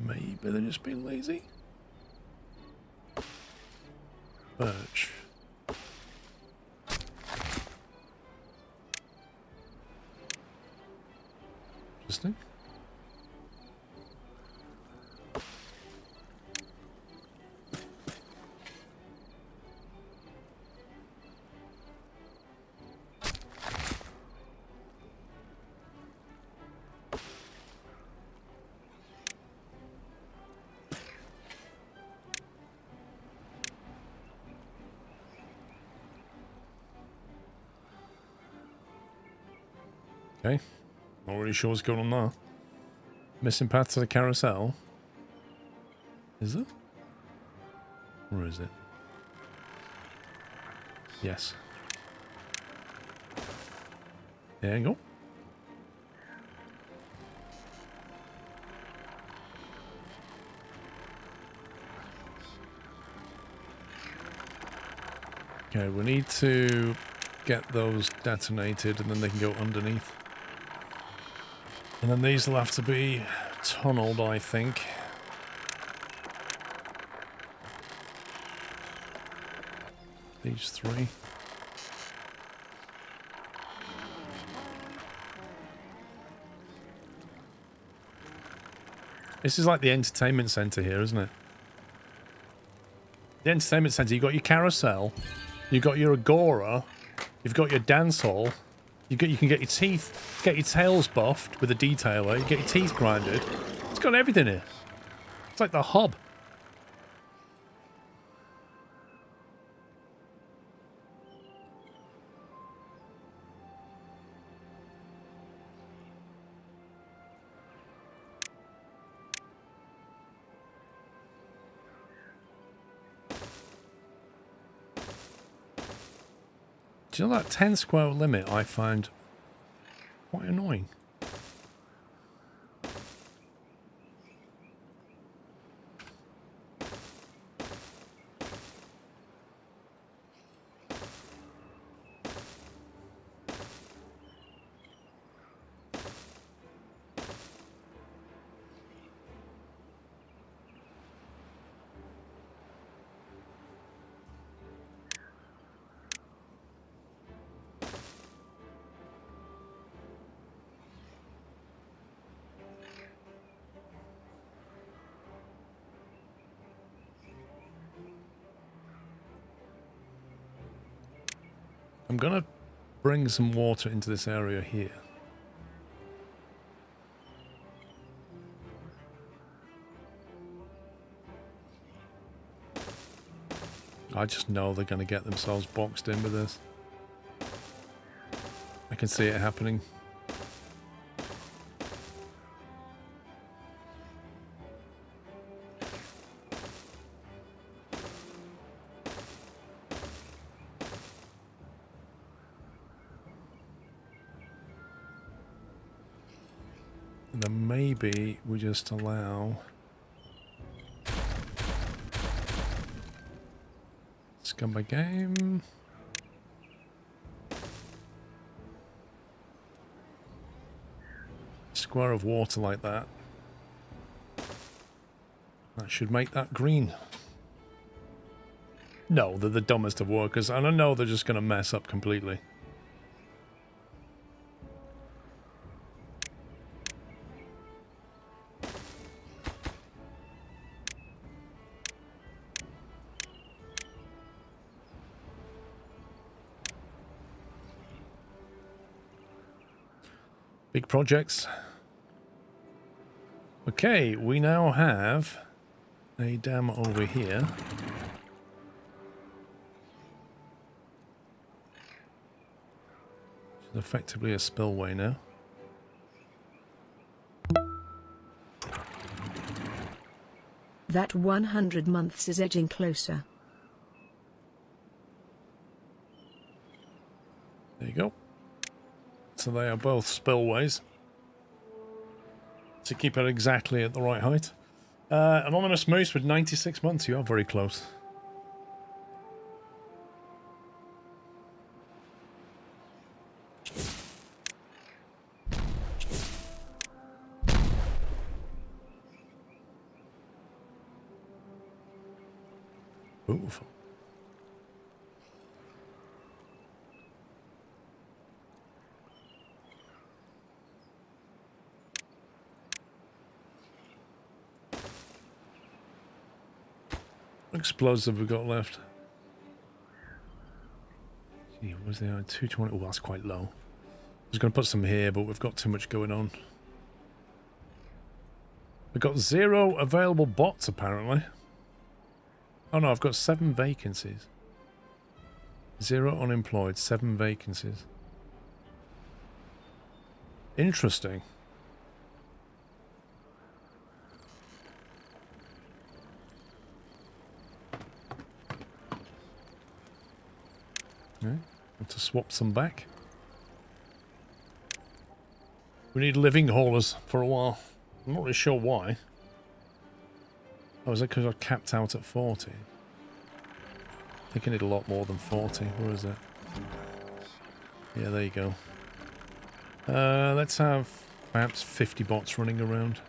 Maybe they're just being lazy. Birch. Interesting. Okay, not really sure what's going on there. Missing path to the carousel. Is it? Or is it? Yes. There you go. Okay, we need to get those detonated and then they can go underneath. And then these will have to be tunneled, I think. These three. This is like the entertainment centre here, isn't it? The entertainment centre, you've got your carousel, You've got your Agora. You've got your dance hall. You can get your teeth, get your tails buffed with a detailer. You get your teeth grinded. It's got everything here. It's like the hub. Do you know that 10 square limit I find quite annoying? I'm gonna bring some water into this area here. I just know they're gonna get themselves boxed in with this. I can see it happening. And then maybe we just allow scumbag game. Square of water like that. That should make that green. No, they're the dumbest of workers, and I know they're just going to mess up completely. Big projects. Okay, we now have a dam over here. Which is effectively a spillway now. That 100 months is edging closer. There you go. So they are both spillways. To keep it exactly at the right height. Anonymous Moose with 96 months. You are very close. Oof. Explosive we got left. Gee, what was the 220? Oh, that's quite low. I was going to put some here, but we've got too much going on. We've got 0 available bots, apparently. Oh no, I've got 7 vacancies. 0 unemployed, 7 vacancies. Interesting. Okay, have to swap some back. We need living haulers for a while. I'm not really sure why. Oh, is it because I capped out at 40? I think I need a lot more than 40. Where is it? Yeah, there you go. Let's have perhaps 50 bots running around.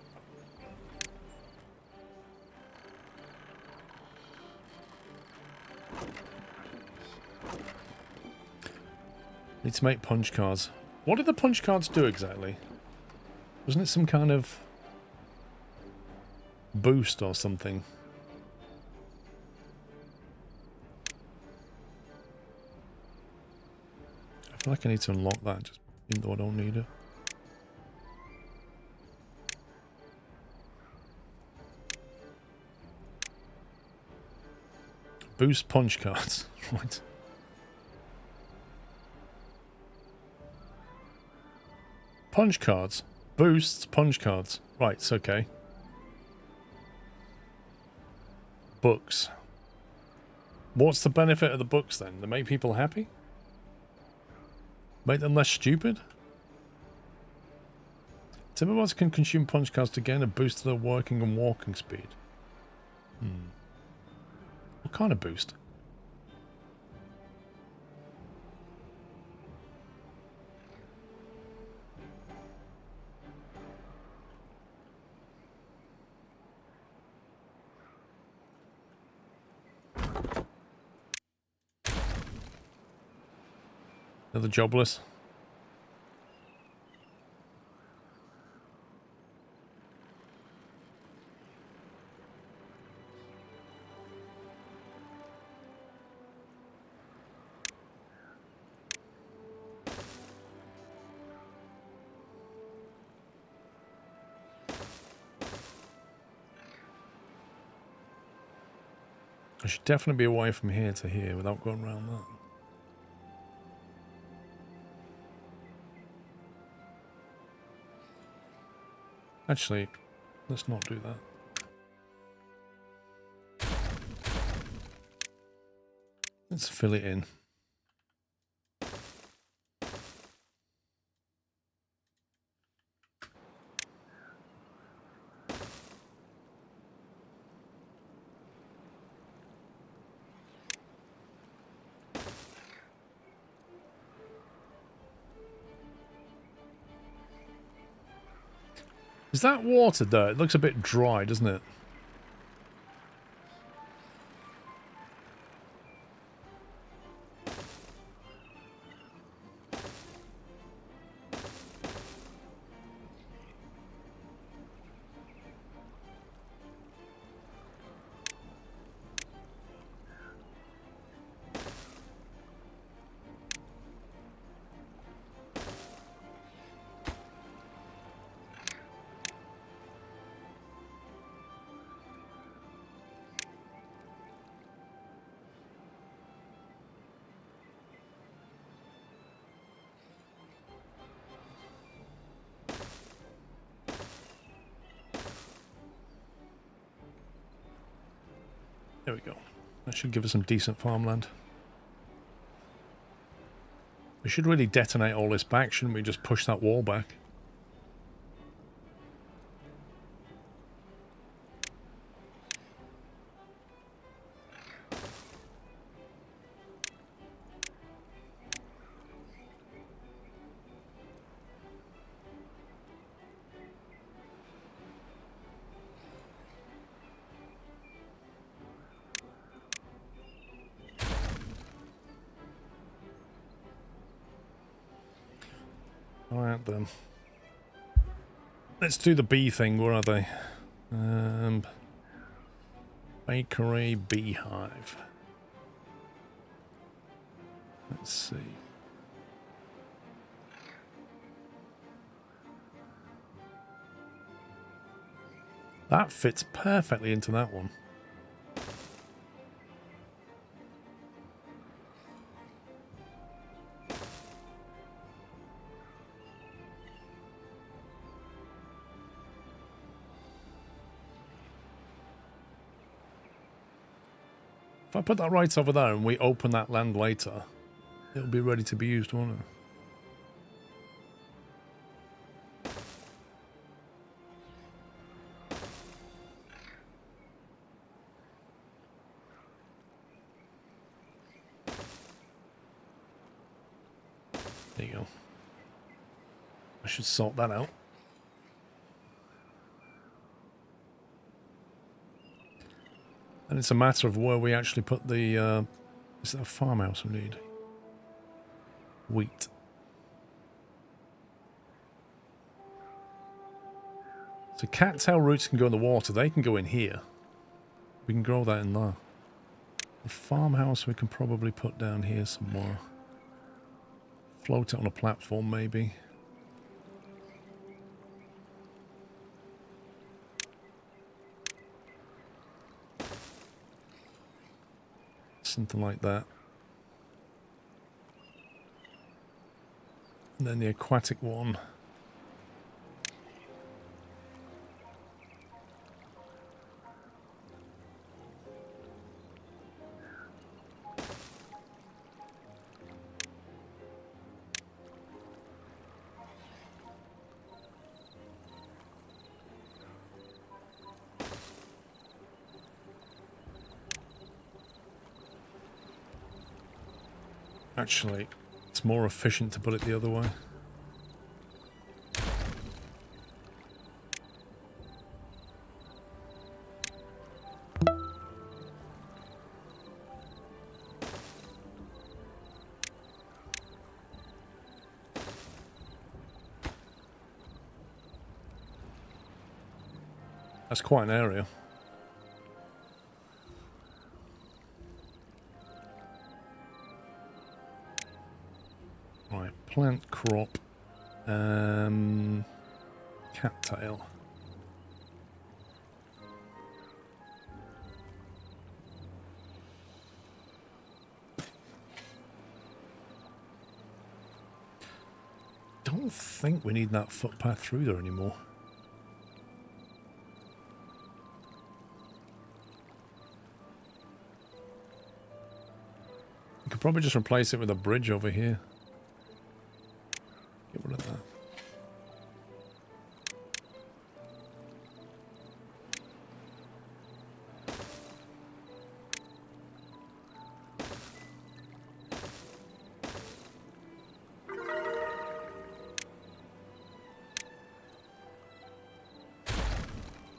Need to make punch cards. What did the punch cards do exactly? Wasn't it some kind of boost or something? feel like I need to unlock that, just even though I don't need it. Boost punch cards. Right. Punch cards. Boosts punch cards. Right, it's okay. Books. What's the benefit of the books then? To make people happy? Make them less stupid? Timberborns can consume punch cards to gain a boost to their working and walking speed. What kind of boost? Another jobless. I should definitely be away from here to here without going around that. Actually, let's not do that. Let's fill it in. Is that water though? It looks a bit dry, doesn't it? There we go. That should give us some decent farmland. We should really detonate all this back, shouldn't we? Just push that wall back. Alright then. Let's do the bee thing. Where are they? Bakery beehive. Let's see. That fits perfectly into that one. If I put that right over there and we open that land later, it'll be ready to be used, won't it? There you go. I should sort that out. And it's a matter of where we actually put the, is that a farmhouse we need? Wheat. So cattail roots can go in the water. They can go in here. We can grow that in there. The farmhouse we can probably put down here somewhere. Float it on a platform, maybe. Something like that. And then the aquatic one. Actually, it's more efficient to put it the other way. That's quite an area. Right, plant crop, cattail. Don't think we need that footpath through there anymore. You could probably just replace it with a bridge over here. Get rid of that.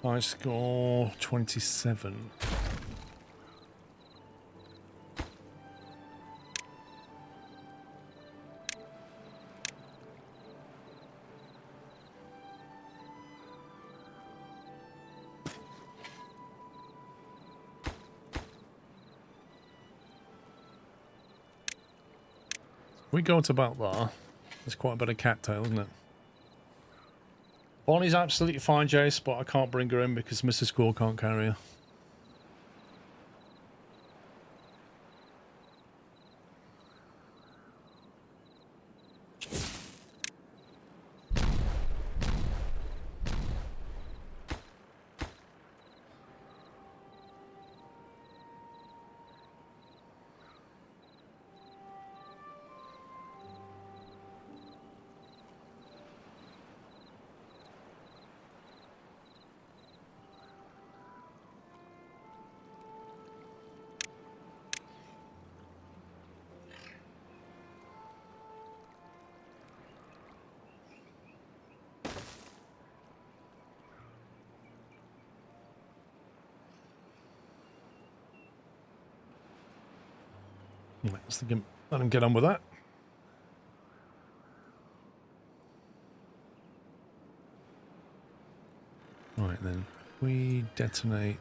I score 27. We go to about there. There's quite a bit of cattail, isn't it? Bonnie's absolutely fine, Jace, but I can't bring her in because Mrs. Squirrel can't carry her. Right, let's let him get on with that. Right then, we detonate.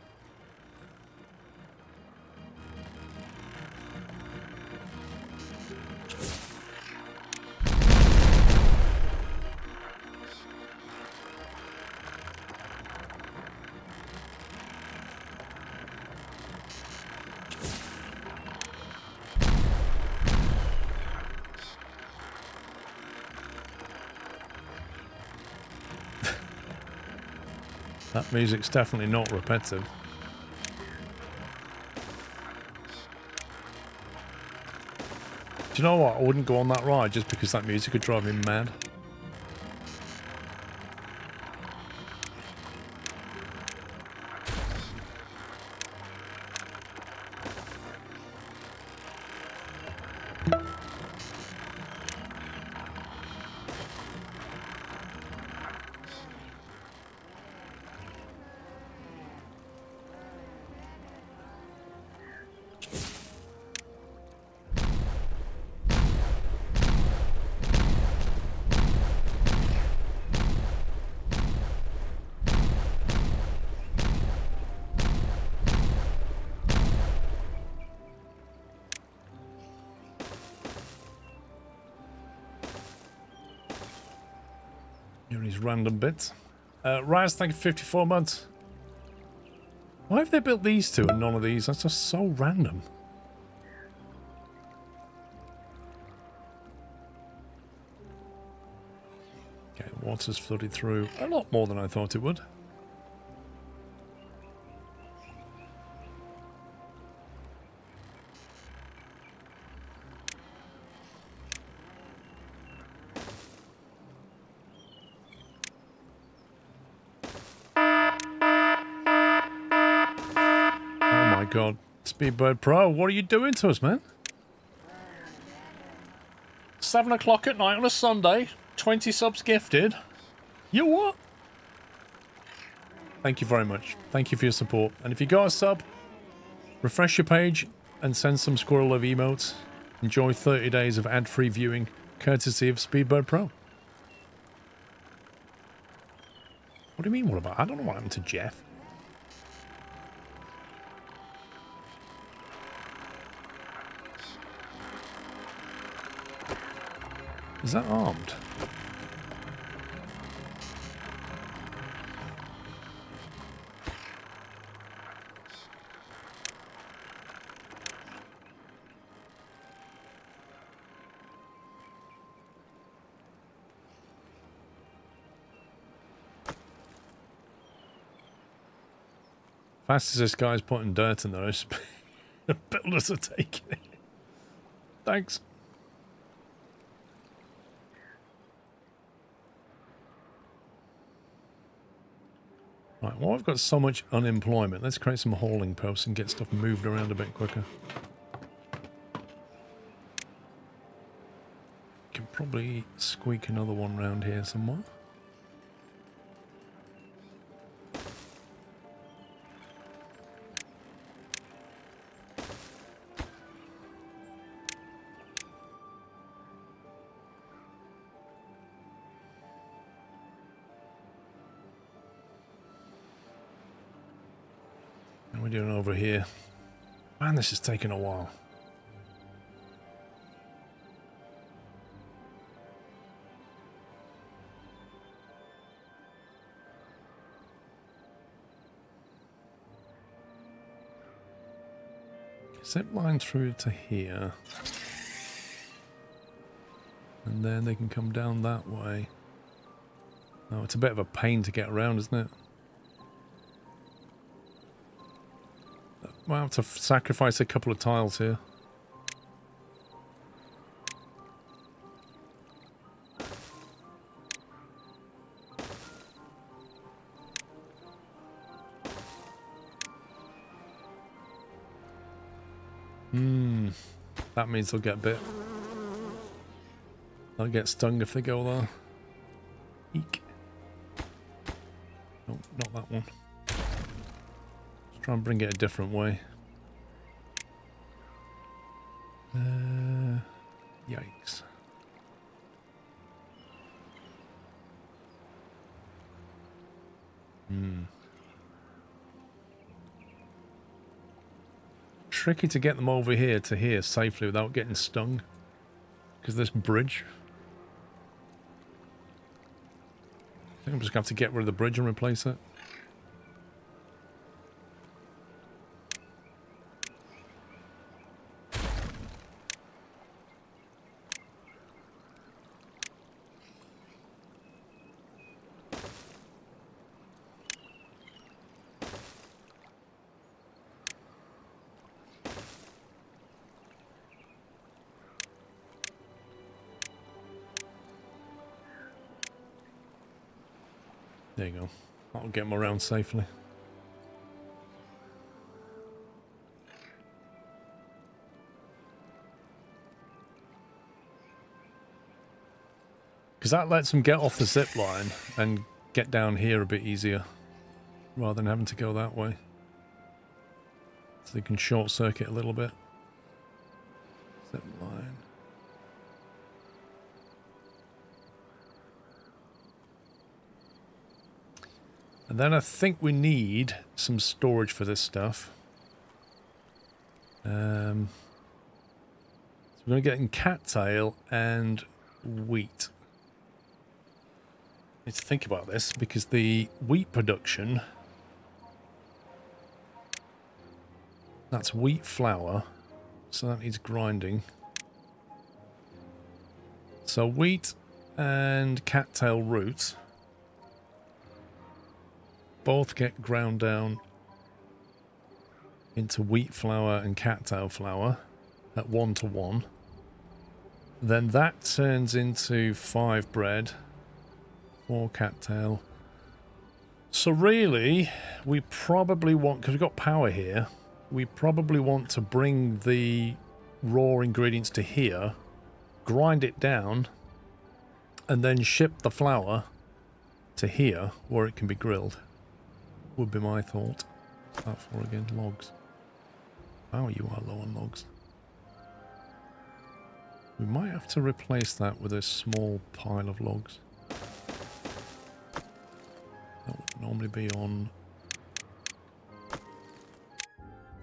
That music's definitely not repetitive. Do you know what? I wouldn't go on that ride just because that music would drive me mad. Here are these random bits. Raz, thank you for 54 months. Why have they built these two and none of these? That's just so random. Okay, water's flooded through a lot more than I thought it would. Oh my god. Speedbird Pro, what are you doing to us, man? 7 o'clock at night on a Sunday, 20 subs gifted. You what? Thank you very much. Thank you for your support. And if you got a sub, refresh your page and send some Squirrel Love emotes. Enjoy 30 days of ad-free viewing, courtesy of Speedbird Pro. What do you mean, what about? I don't know what happened to Jeff. Is that armed? Fast as this guy's putting dirt in there, the builders are taking it. Thanks. Right, well, I've got so much unemployment. Let's create some hauling posts and get stuff moved around a bit quicker. Can probably squeak another one round here somewhere. What are we doing over here? Man, this is taking a while. Zip line through to here. And then they can come down that way. Oh, it's a bit of a pain to get around, isn't it? Might have to sacrifice a couple of tiles here. That means they'll get bit. They'll get stung if they go there. Eek. No, not that one. Let's try and bring it a different way. Yikes. Tricky to get them over here to here safely without getting stung. Because of this bridge. I think I'm just going to have to get rid of the bridge and replace it. There you go. That'll get them around safely. Because that lets them get off the zip line and get down here a bit easier, rather than having to go that way. So they can short circuit a little bit. Zip line. And then I think we need some storage for this stuff. So we're going to get in cattail and wheat. Need to think about this because the wheat production, that's wheat flour, so that needs grinding. So wheat and cattail root both get ground down into wheat flour and cattail flour at 1:1. Then that turns into 5 bread, 4 cattail. So really, we probably want, because we've got power here, we probably want to bring the raw ingredients to here, grind it down, and then ship the flour to here where it can be grilled. Would be my thought. What's that for again? Logs. Oh, you are low on logs. We might have to replace that with a small pile of logs. That would normally be on...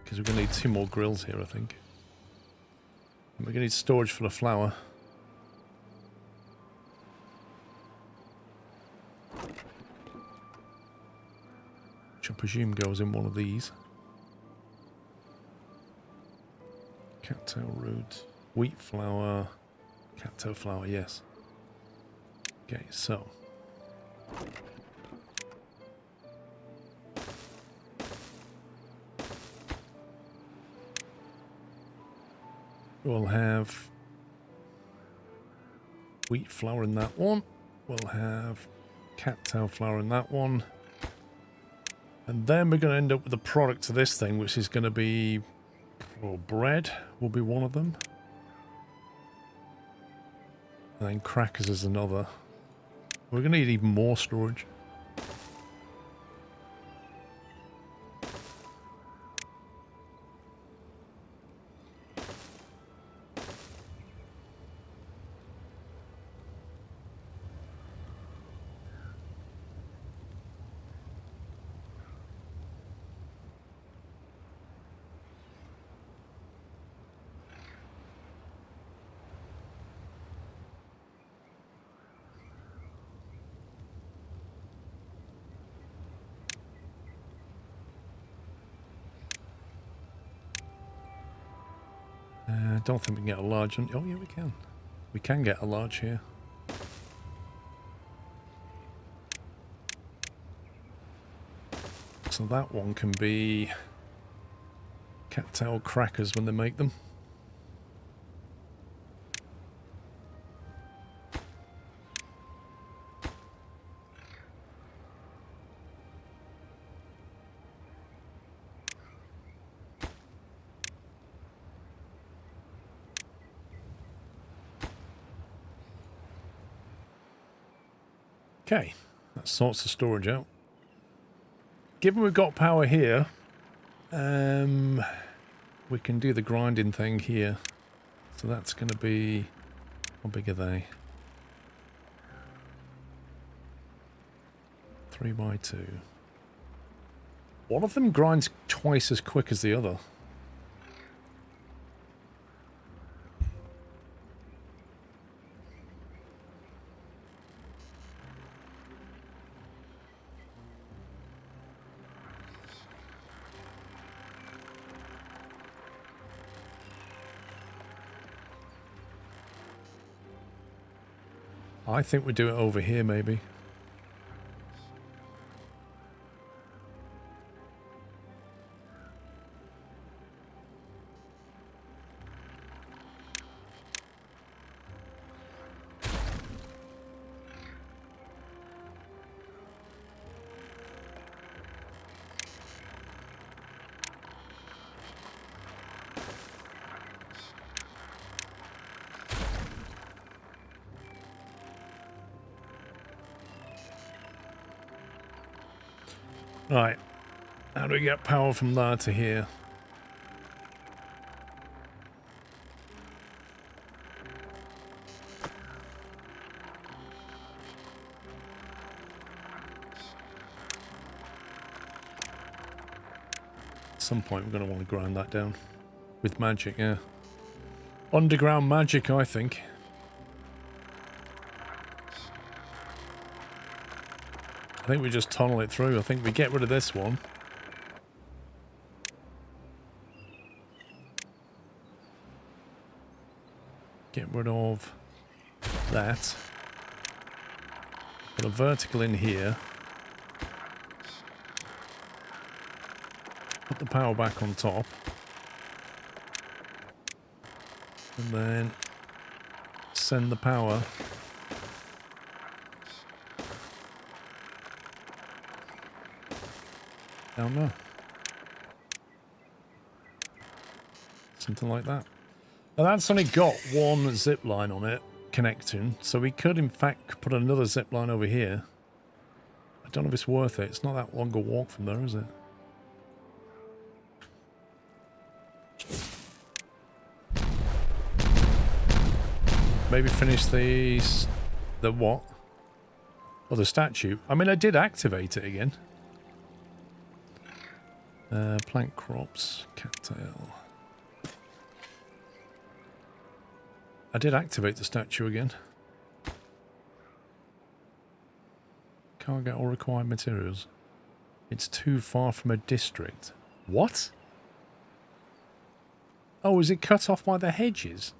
because we're going to need 2 more grills here, I think. And we're going to need storage for the flour. Which I presume goes in one of these. Cattail root, wheat flour, cattail flour, yes. Okay, so. We'll have wheat flour in that one. We'll have cattail flour in that one. And then we're going to end up with a product to this thing, which is going to be... well, bread will be one of them. And then crackers is another. We're going to need even more storage. I don't think we can get a large one. Oh, yeah, we can. We can get a large here. So that one can be cattail crackers when they make them. Okay, that sorts the storage out. Given we've got power here, we can do the grinding thing here. So that's going to be... how big are they? 3x2. One of them grinds twice as quick as the other. I think we do it over here, maybe. Right, how do we get power from there to here? At some point we're going to want to grind that down. With magic, yeah. Underground magic, I think. I think we just tunnel it through. I think we get rid of this one. Get rid of that. Put a vertical in here. Put the power back on top. And then send the power down there. Something like that. Now that's only got one zip line on it connecting, so we could in fact put another zip line over here. I don't know if it's worth it. It's not that long a walk from there, is it? Maybe finish the what? Oh, the statue. I mean, I did activate it again. Plant crops, cattail. I did activate the statue again. Can't get all required materials. It's too far from a district. What? Oh, is it cut off by the hedges?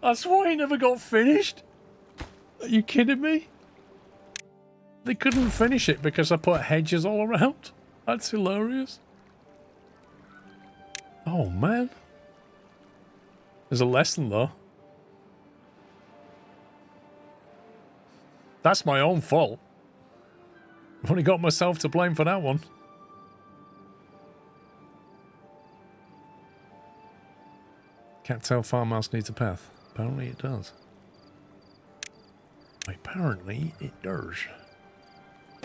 That's why it never got finished? Are you kidding me? They couldn't finish it because I put hedges all around? That's hilarious. Oh, man. There's a lesson, though. That's my own fault. I've only got myself to blame for that one. Cattail farmhouse needs a path. Apparently it does. Apparently it does.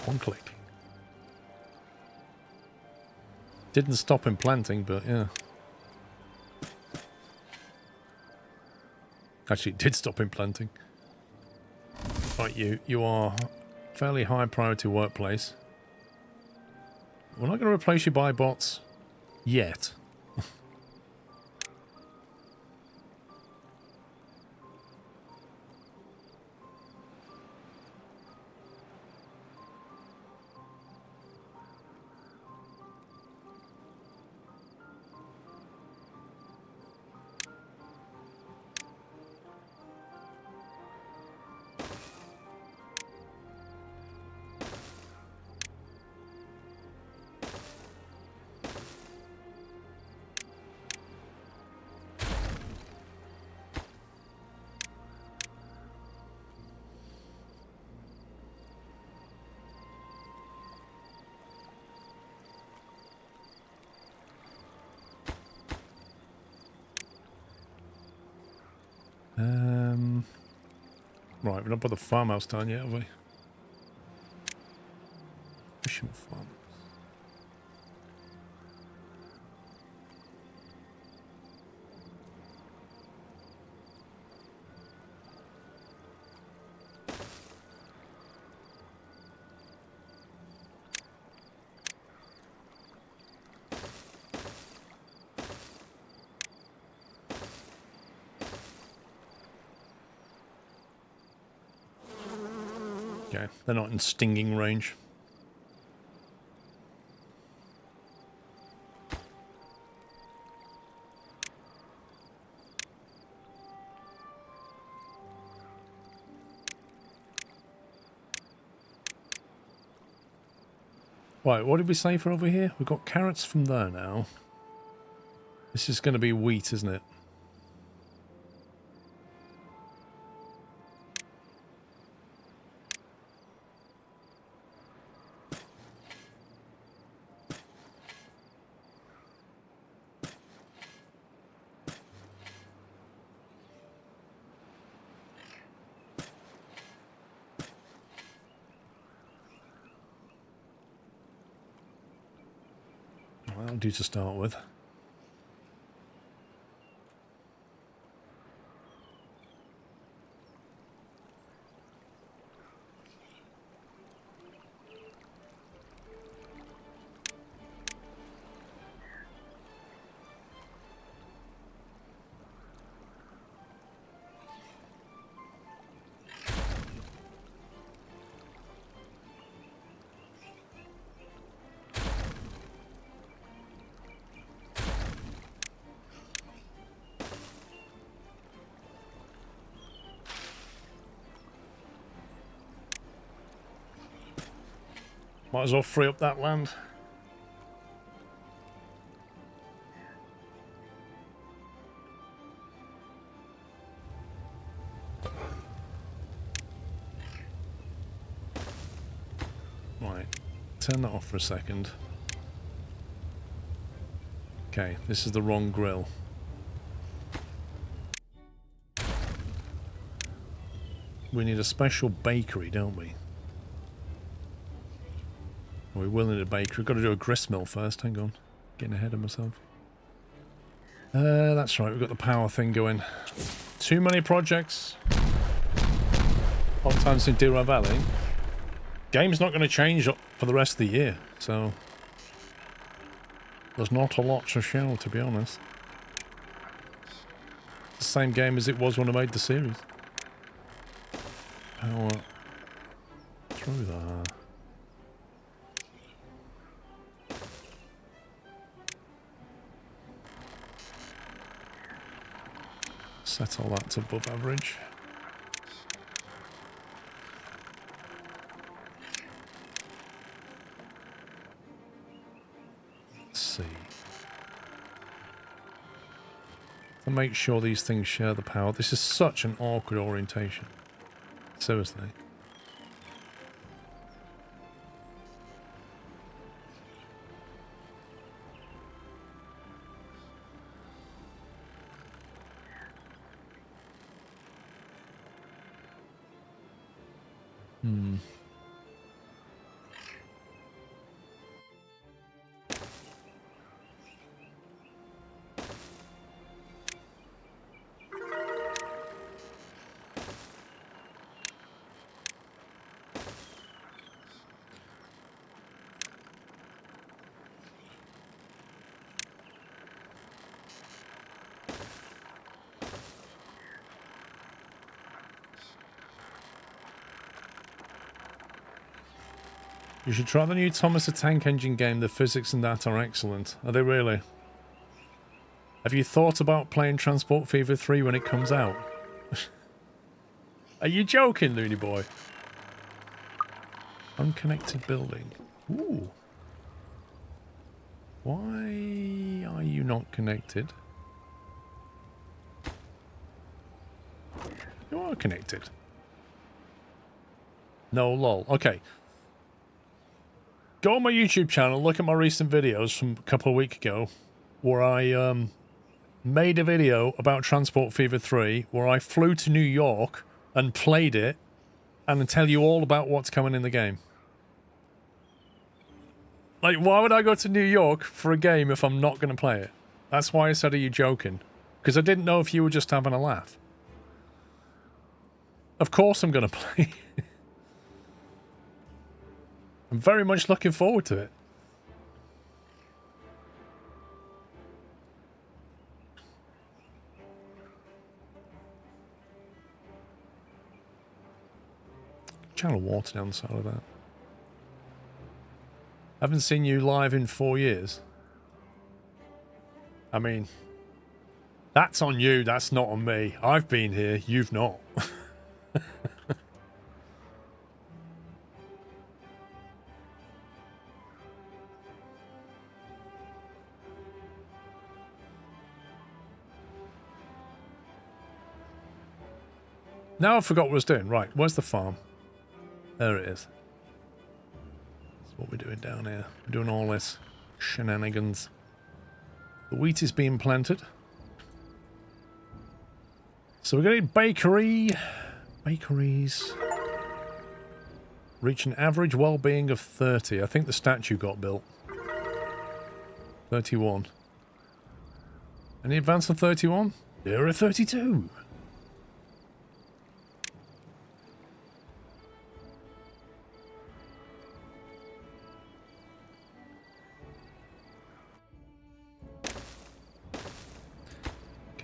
One click. Didn't stop him planting, but yeah. Actually, it did stop him planting. Right, you are fairly high priority workplace. We're not going to replace you by bots yet. Right, we've not put the farmhouse down yet, have we? Fishing farm. Okay, they're not in stinging range. Right, what did we say for over here? We've got carrots from there now. This is going to be wheat, isn't it? That'll do to start with. Might as well free up that land. Right, turn that off for a second. Okay, this is the wrong grill. We need a special bakery, don't we? We will need a bakery. We've got to do a grist mill first. Hang on. Getting ahead of myself. That's right. We've got the power thing going. Too many projects. Long time since Deer Valley. Game's not going to change for the rest of the year, so there's not a lot to show, to be honest. It's the same game as it was when I made the series. Power through that. Set all that to above average. Let's see. To make sure these things share the power. This is such an awkward orientation. Seriously. You should try the new Thomas the Tank Engine game. The physics in that are excellent. Are they really? Have you thought about playing Transport Fever 3 when it comes out? Are you joking, Looney Boy? Unconnected building. Ooh. Why are you not connected? You are connected. No, lol. Okay. Go on my YouTube channel, look at my recent videos from a couple of weeks ago, where I made a video about Transport Fever 3, where I flew to New York and played it, and tell you all about what's coming in the game. Like, why would I go to New York for a game if I'm not going to play it? That's why I said, are you joking? Because I didn't know if you were just having a laugh. Of course I'm going to play. I'm very much looking forward to it. Channel water down the side of that. Haven't seen you live in 4 years. I mean, that's on you, that's not on me. I've been here, you've not. Now I forgot what I was doing. Right, where's the farm? There it is. That's what we're doing down here. We're doing all this shenanigans. The wheat is being planted. So we're going to bakery. Bakeries. Reach an average well-being of 30. I think the statue got built. 31. Any advance on 31? There are 32.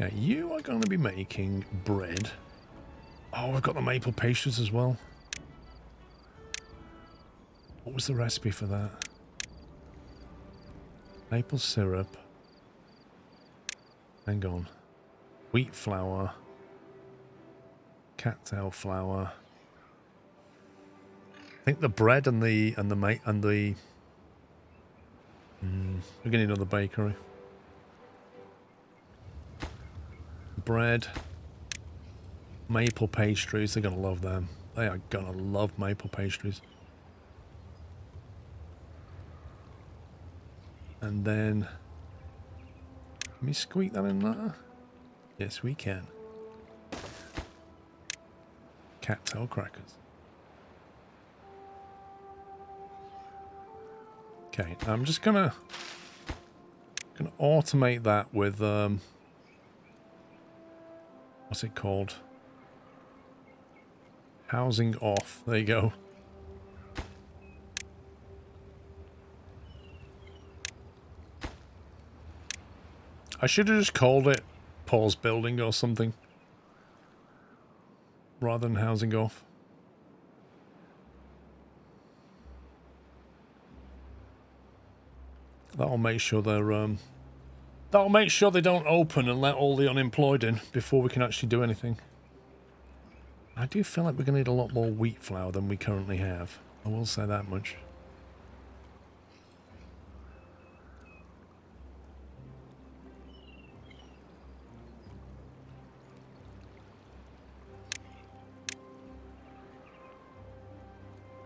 Okay, you are going to be making bread. Oh, I've got the maple pastries as well. What was the recipe for that? Maple syrup. Hang on. Wheat flour. Cattail flour. I think the bread and the we're getting another bakery. Bread, maple pastries. They're gonna love them. They are gonna love maple pastries. And then, can we squeak that in there? Yes, we can. Cattail crackers. Okay, I'm just gonna automate that with what's it called? Housing off. There you go. I should have just called it pause building or something rather than housing off. That'll make sure they're that'll make sure they don't open and let all the unemployed in before we can actually do anything. I do feel like we're going to need a lot more wheat flour than we currently have. I will say that much.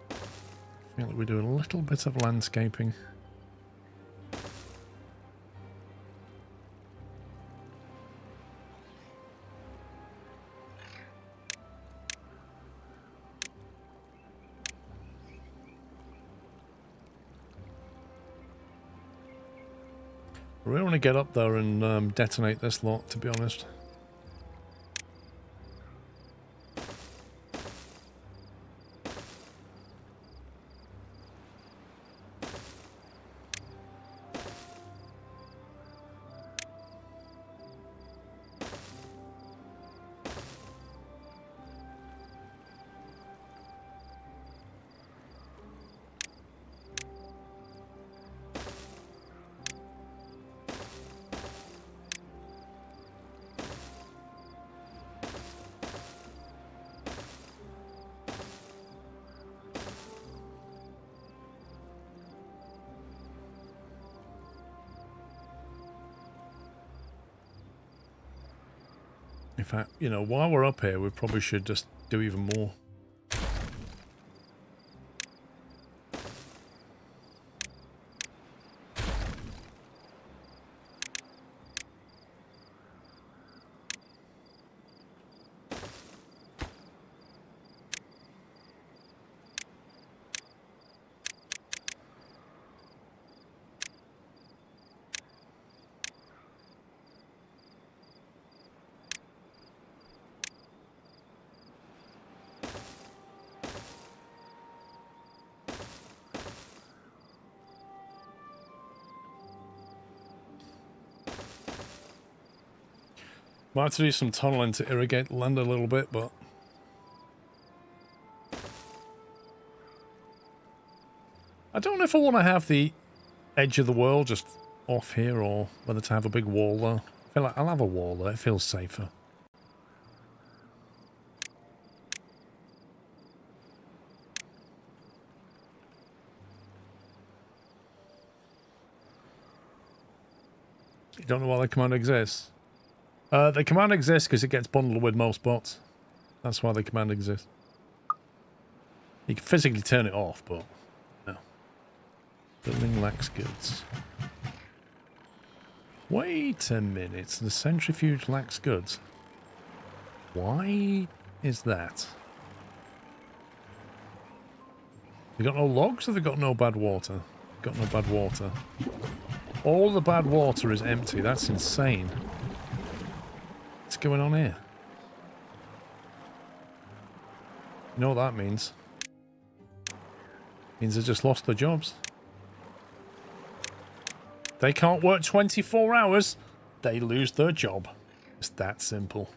I feel like we're doing a little bit of landscaping. I really want to get up there and detonate this lot, to be honest. In fact, you know, while we're up here, we probably should just do even more. Might have to do some tunneling to irrigate the land a little bit, but I don't know if I want to have the edge of the world just off here or whether to have a big wall there. I feel like I'll have a wall there, it feels safer. You don't know why the command exists? The command exists because it gets bundled with most bots. That's why the command exists. You can physically turn it off, but no. Building lacks goods. Wait a minute, the centrifuge lacks goods. Why is that? They got no logs or they got no bad water? Got no bad water. All the bad water is empty, that's insane. What's going on here? You know what that means? Means they just lost their jobs. They can't work 24 hours, they lose their job. It's that simple.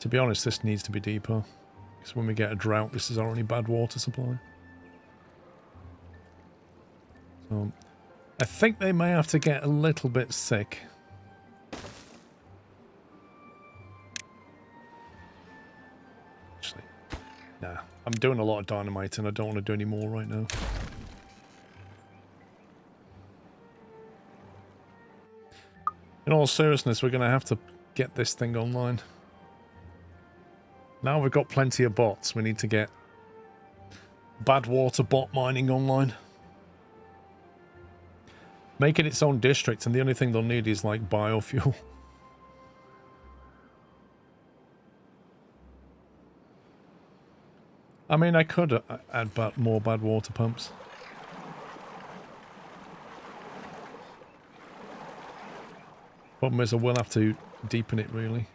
To be honest, this needs to be deeper. Because when we get a drought, this is our only bad water supply. So I think they may have to get a little bit sick. Actually, nah. I'm doing a lot of dynamite and I don't want to do any more right now. In all seriousness, we're going to have to get this thing online. Now we've got plenty of bots, we need to get bad water bot mining online. Make it its own district, and the only thing they'll need is like biofuel. I mean, I could add more bad water pumps. Problem is I will have to deepen it, really.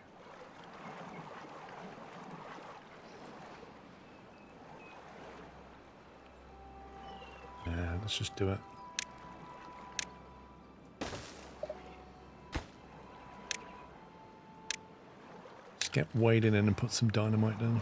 Yeah, let's just do it. Just get Wade in and put some dynamite down.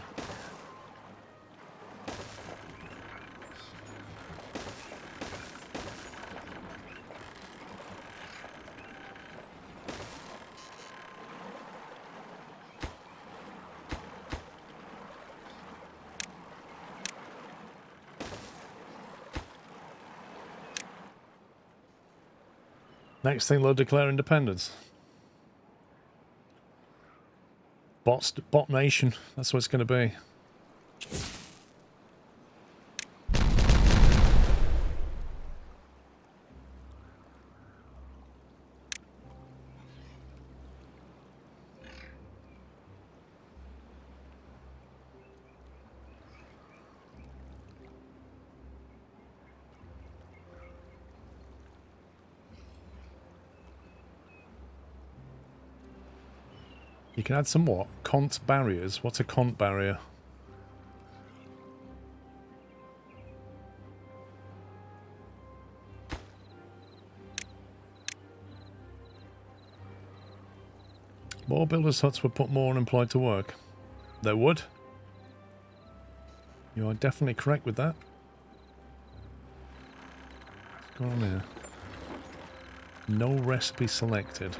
Next thing, they'll declare independence. Bot nation, that's what it's going to be. You can add some what? Cont barriers? What's a cont barrier? More builders' huts would put more unemployed to work. They would. You are definitely correct with that. What's going on here? No recipe selected.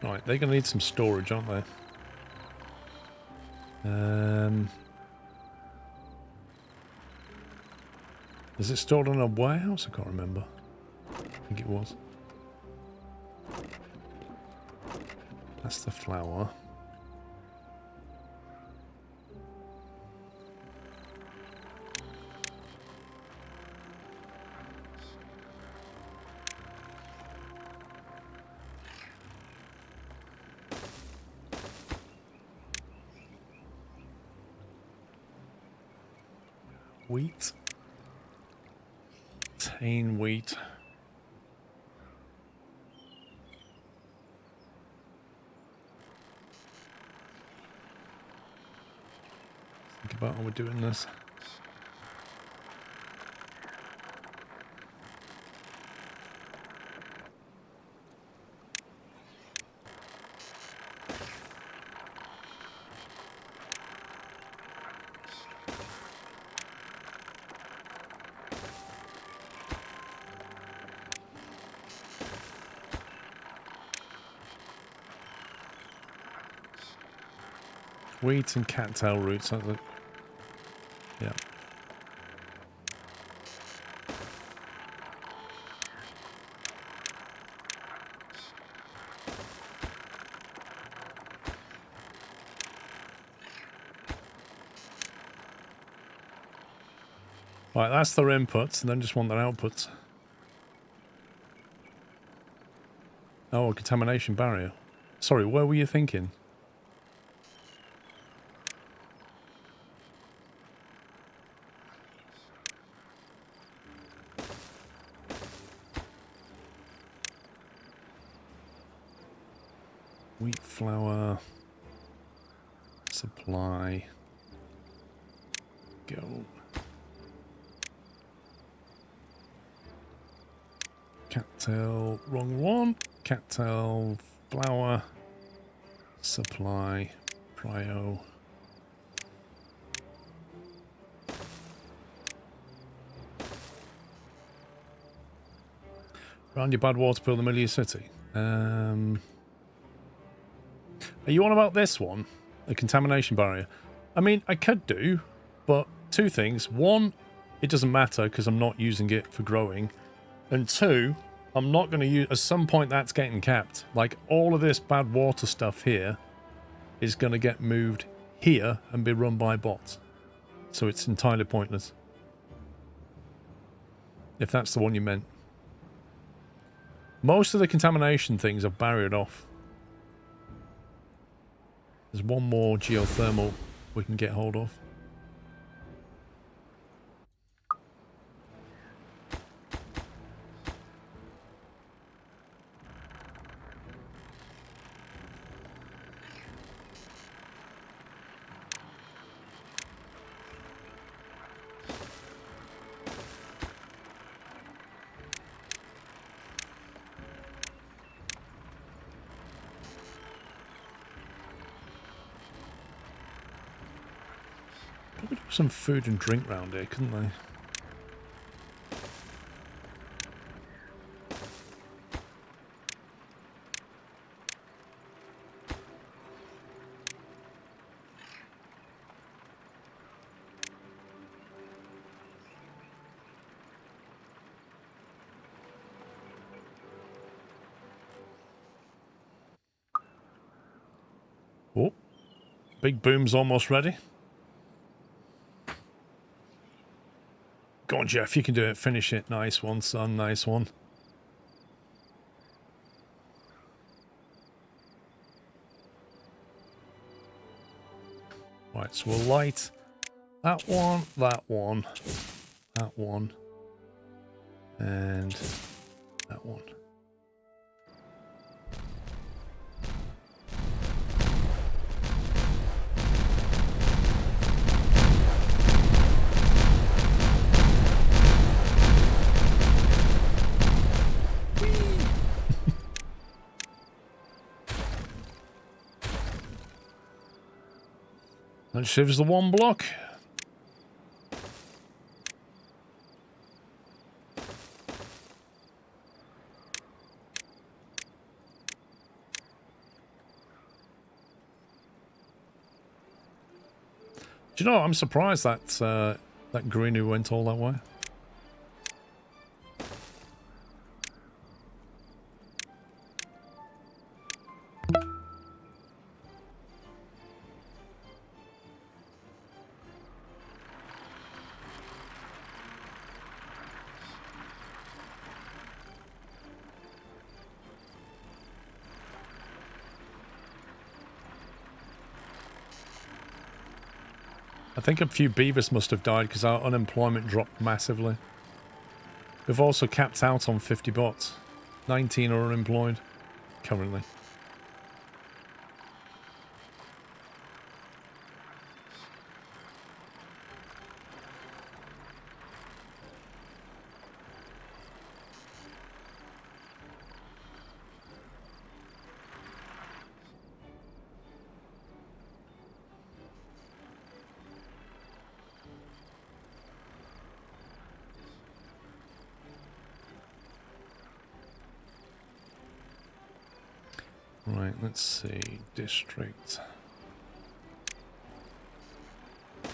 Right, they're going to need some storage, aren't they? Is it stored in a warehouse? I can't remember. I think it was. That's the flour. Wheat. Tane wheat. Think about how we're doing this. Wheat and cattail roots, aren't they? Yeah. Right, that's their inputs, and then just want their outputs. Oh, a contamination barrier. Sorry, where were you thinking? Wheat flour. Supply. Go. Cattail, wrong one. Cattail, flour, supply, prio. Around your bad water pool in the middle of your city. Are you on about this one? The contamination barrier? I mean, I could do, but two things. One, it doesn't matter because I'm not using it for growing. And two, I'm not going to use... At some point, that's getting capped. Like, all of this bad water stuff here is going to get moved here and be run by bots. So it's entirely pointless. If that's the one you meant. Most of the contamination things are barriered off. There's one more geothermal we can get hold of. Probably do some food and drink round here, couldn't they? Oh, big boom's almost ready. Go on, Jeff, you can do it. Finish it. Nice one, son. Nice one. Right, so we'll light that one, that one, and that one. That shivers the one block. Do you know, I'm surprised that that greenery went all that way. I think a few beavers must have died because our unemployment dropped massively. We've also capped out on 50 bots. 19 are unemployed currently. Right, let's see. District.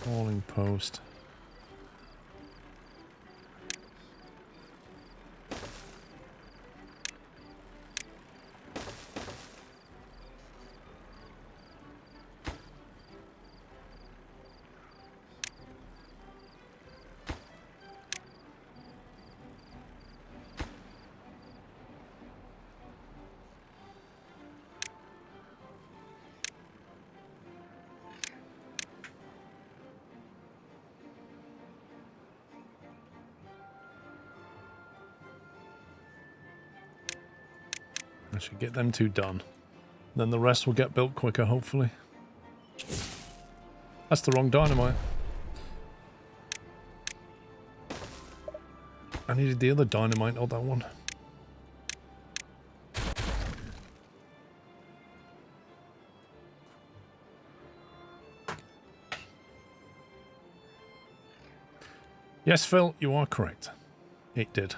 Calling post. I should get them two done. Then the rest will get built quicker, hopefully. That's the wrong dynamite. I needed the other dynamite, not that one. Yes, Phil, you are correct. It did.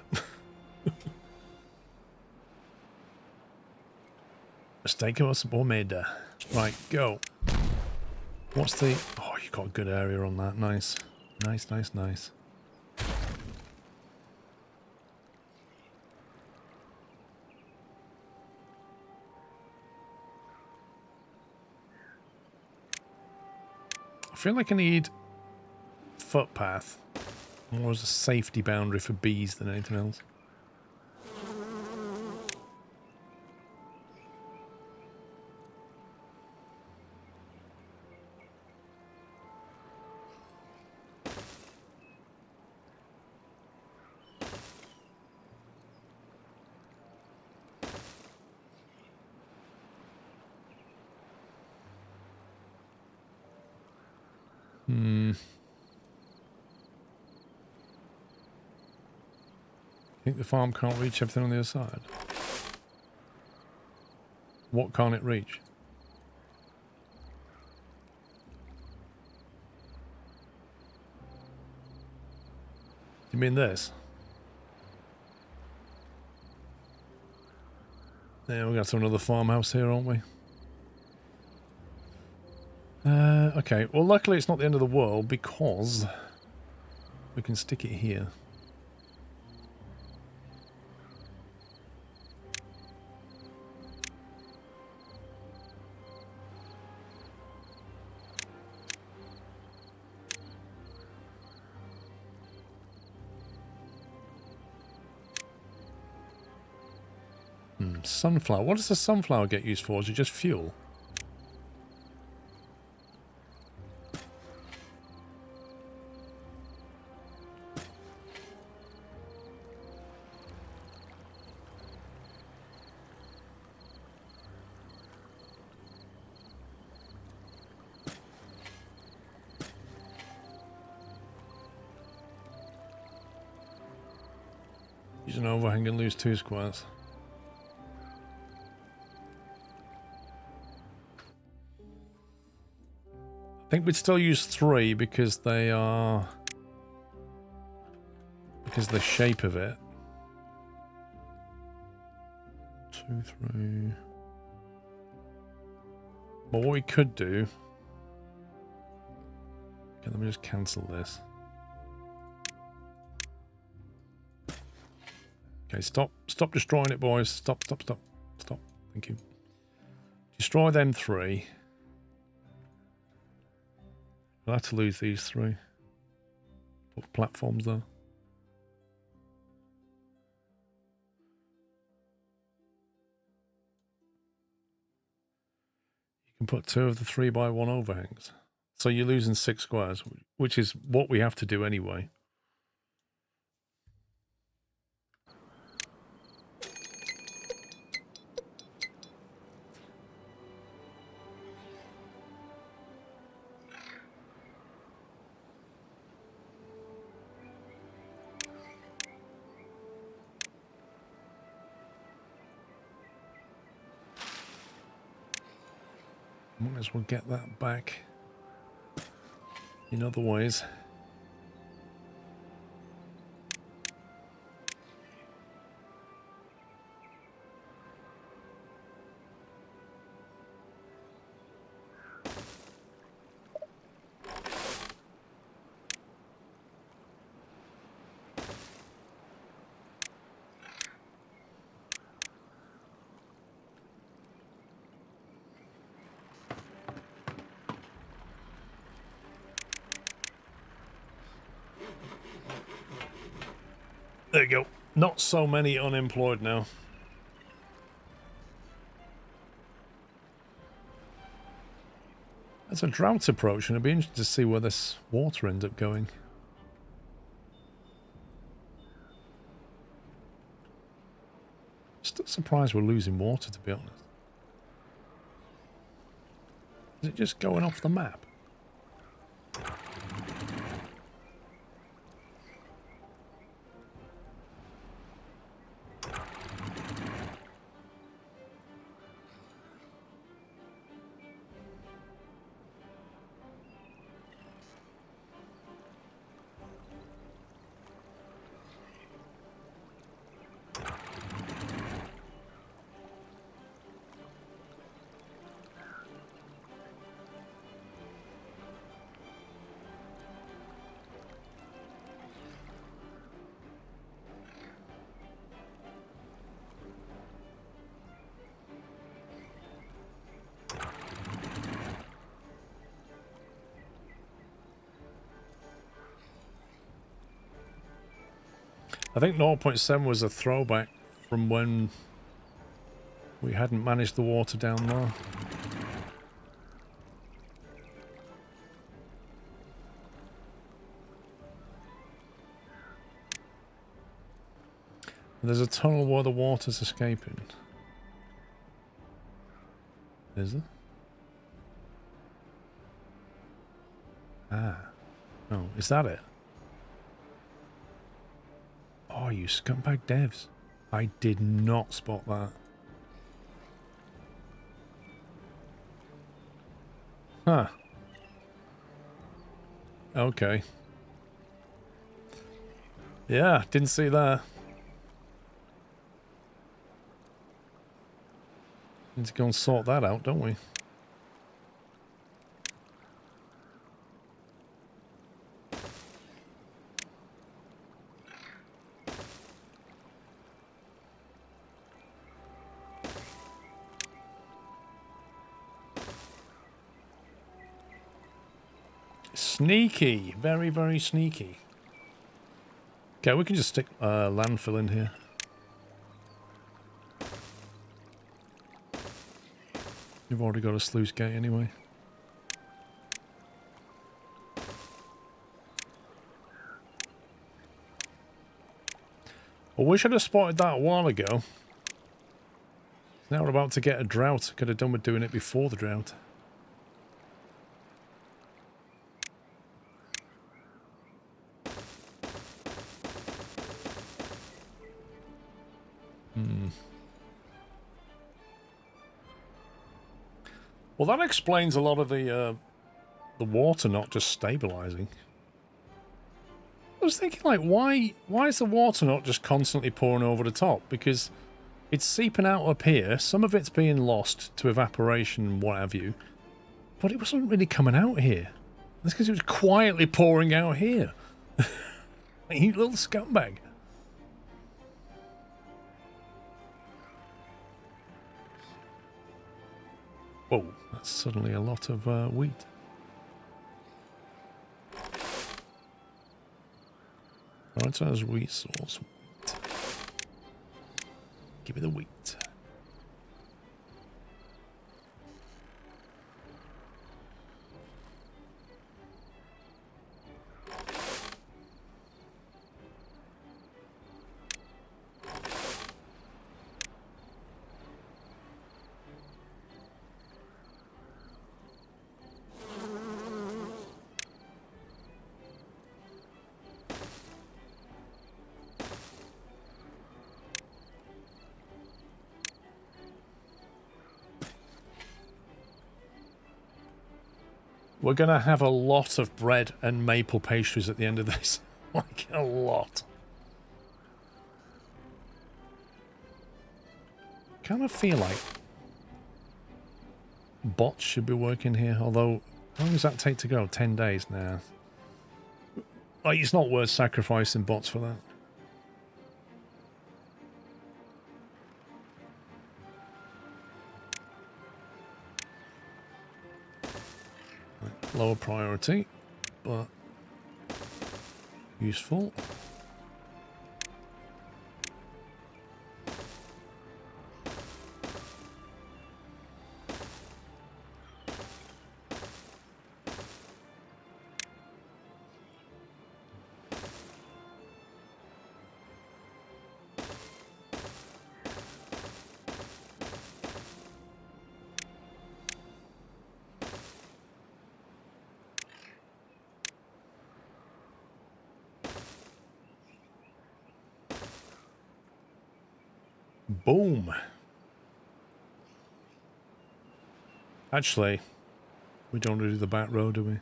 Mistake was made. Right, go. What's the... Oh, you got a good area on that. Nice. Nice, nice, nice. I feel like I need footpath more as a safety boundary for bees than anything else. I think the farm can't reach everything on the other side. What can't it reach? You mean this? Yeah, we got to another farmhouse here, aren't we? Okay. Well, luckily it's not the end of the world because we can stick it here. Sunflower. What does the sunflower get used for? Is it just fuel? Use an overhang and lose 2 squares. I think we'd still use 3 because they are... because of the shape of it. 2, 3... Well, what we could do... Okay, let me just cancel this. Okay, stop destroying it, boys. Stop. Thank you. Destroy them 3. We'll have to lose these 3. Put platforms there. You can put 2 of the 3x1 overhangs. So you're losing 6 squares, which is what we have to do anyway. Might as well get that back in other ways. There you go. Not so many unemployed now. As a drought approach, and it'd be interesting to see where this water ends up going. Still surprised we're losing water, to be honest. Is it just going off the map? I think 0.7 was a throwback from when we hadn't managed the water down there. There's a tunnel where the water's escaping. Is there? Ah. Oh, is that it? Oh, you scumbag devs. I did not spot that. Huh. Okay. Yeah, didn't see that. Need to go and sort that out, don't we? Sneaky. Very, very sneaky. Okay, we can just stick landfill in here. You've already got a sluice gate anyway. I wish I'd have spotted that a while ago. Now we're about to get a drought. Could have done with doing it before the drought. Well, that explains a lot of the water not just stabilizing. I was thinking, like, why is the water not just constantly pouring over the top? Because it's seeping out up here. Some of it's being lost to evaporation and what have you. But it wasn't really coming out here. That's because it was quietly pouring out here. You little scumbag. Whoa, that's suddenly a lot of wheat. Right, so there's wheat source. Give me the wheat. We're going to have a lot of bread and maple pastries at the end of this. Like, a lot. Kind of feel like bots should be working here, although how long does that take to go? 10 days now. Like, it's not worth sacrificing bots for that. Lower priority, but useful. Boom. Actually, we don't really do the back row, do we?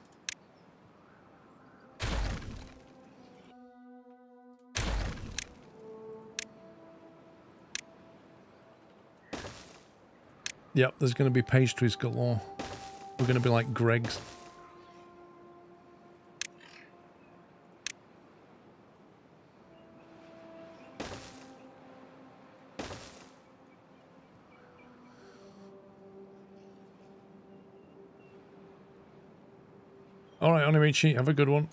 Yep, there's going to be pastries galore. We're going to be like Greg's. Alright, Onimichi, have a good one.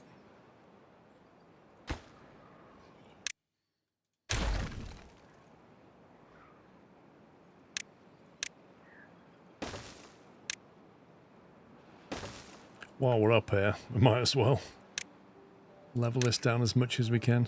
while we're up here, we might as well level this down as much as we can.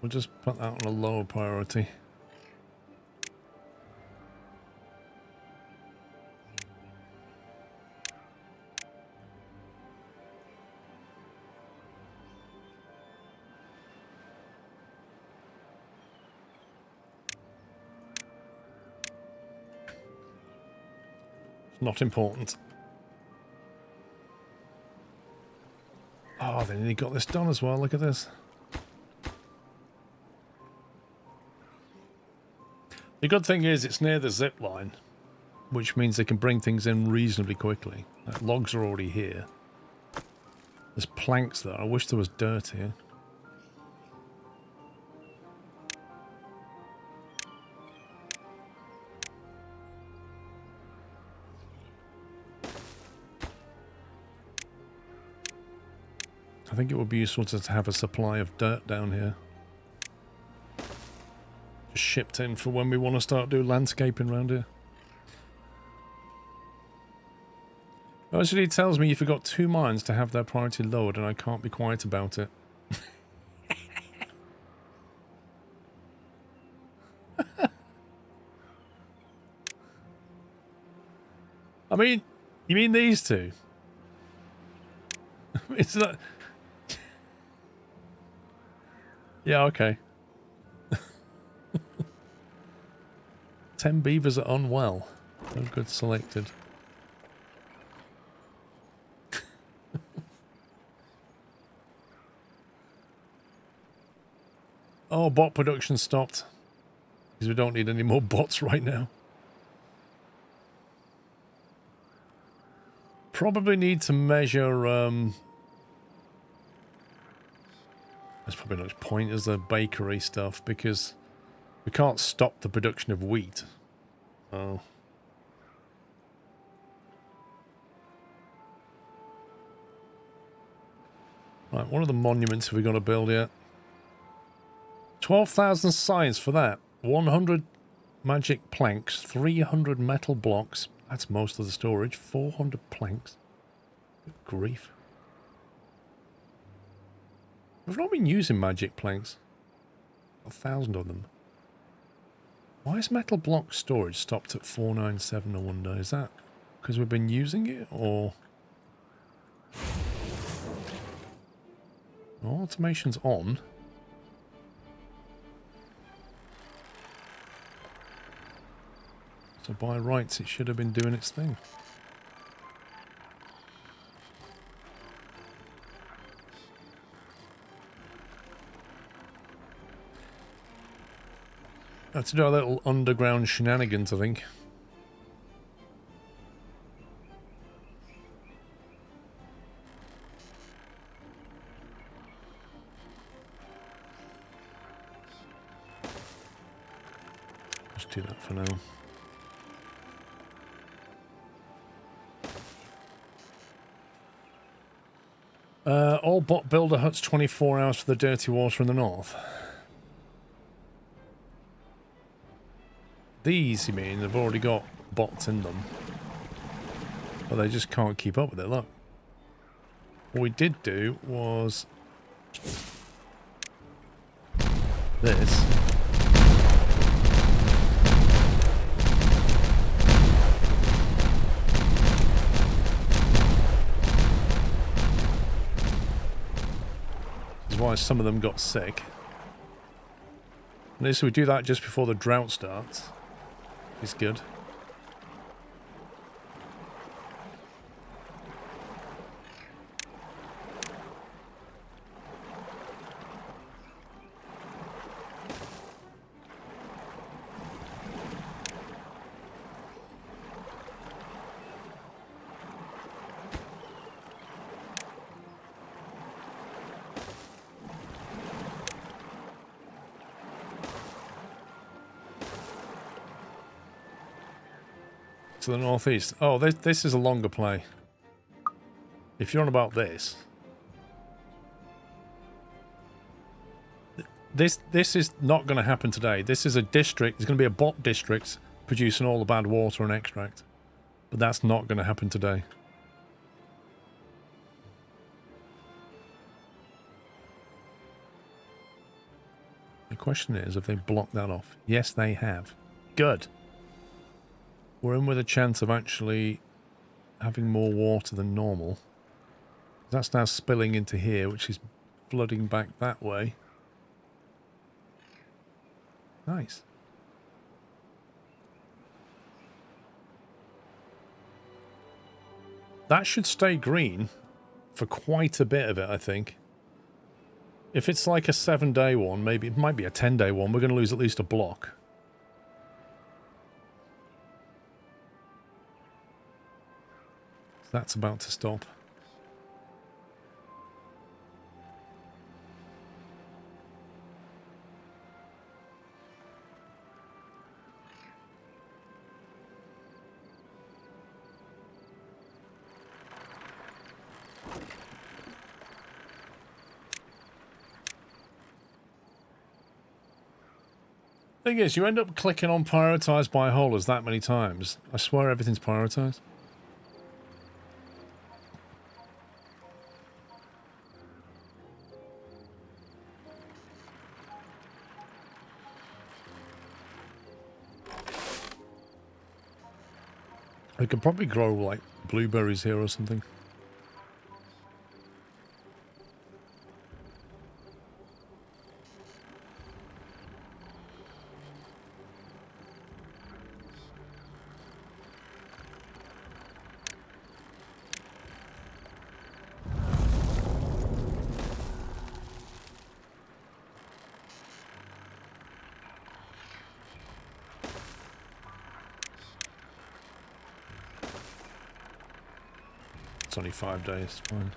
We'll just put that on a lower priority. It's not important. Oh, they nearly got this done as well. Look at this. The good thing is it's near the zip line, which means they can bring things in reasonably quickly. Logs are already here. There's planks there. I wish there was dirt here. I think it would be useful to have a supply of dirt down here. Shipped in for when we want to start doing landscaping around here. Actually, it tells me you forgot 2 mines to have their priority lowered, and I can't be quiet about it. I mean, you mean these two? It's not... Yeah, okay. 10 beavers are unwell. No good selected. Oh, bot production stopped. Because we don't need any more bots right now. Probably need to measure... There's probably not much point as the bakery stuff, because we can't stop the production of wheat. Oh. Right, what are the monuments have we got to build yet? 12,000 science for that. 100 magic planks, 300 metal blocks. That's most of the storage. 400 planks. Good grief. We've not been using magic planks. 1,000 of them. Why is metal block storage stopped at 497 on one day? Is that because we've been using it, or... Oh, automation's on. So by rights it should have been doing its thing. Let's do our little underground shenanigans, I think. Just do that for now. All bot builder huts 24 hours for the dirty water in the north. These, you mean, they've already got bots in them. But they just can't keep up with it, look. What we did do was... this. This is why some of them got sick. At least we do that just before the drought starts. It's good. To the northeast. Oh, this is a longer play. If you're on about this. This is not going to happen today. This is a district. It's going to be a bot district producing all the bad water and extract. But that's not going to happen today. The question is, have they blocked that off? Yes, they have. Good. We're in with a chance of actually having more water than normal. That's now spilling into here, which is flooding back that way. Nice. That should stay green for quite a bit of it, I think. If it's like a 7-day one, maybe it might be a 10-day one, we're going to lose at least a block. That's about to stop. Thing is, you end up clicking on prioritize by holders that many times. I swear everything's prioritized. We could probably grow like blueberries here or something. It's only 5 days, fine.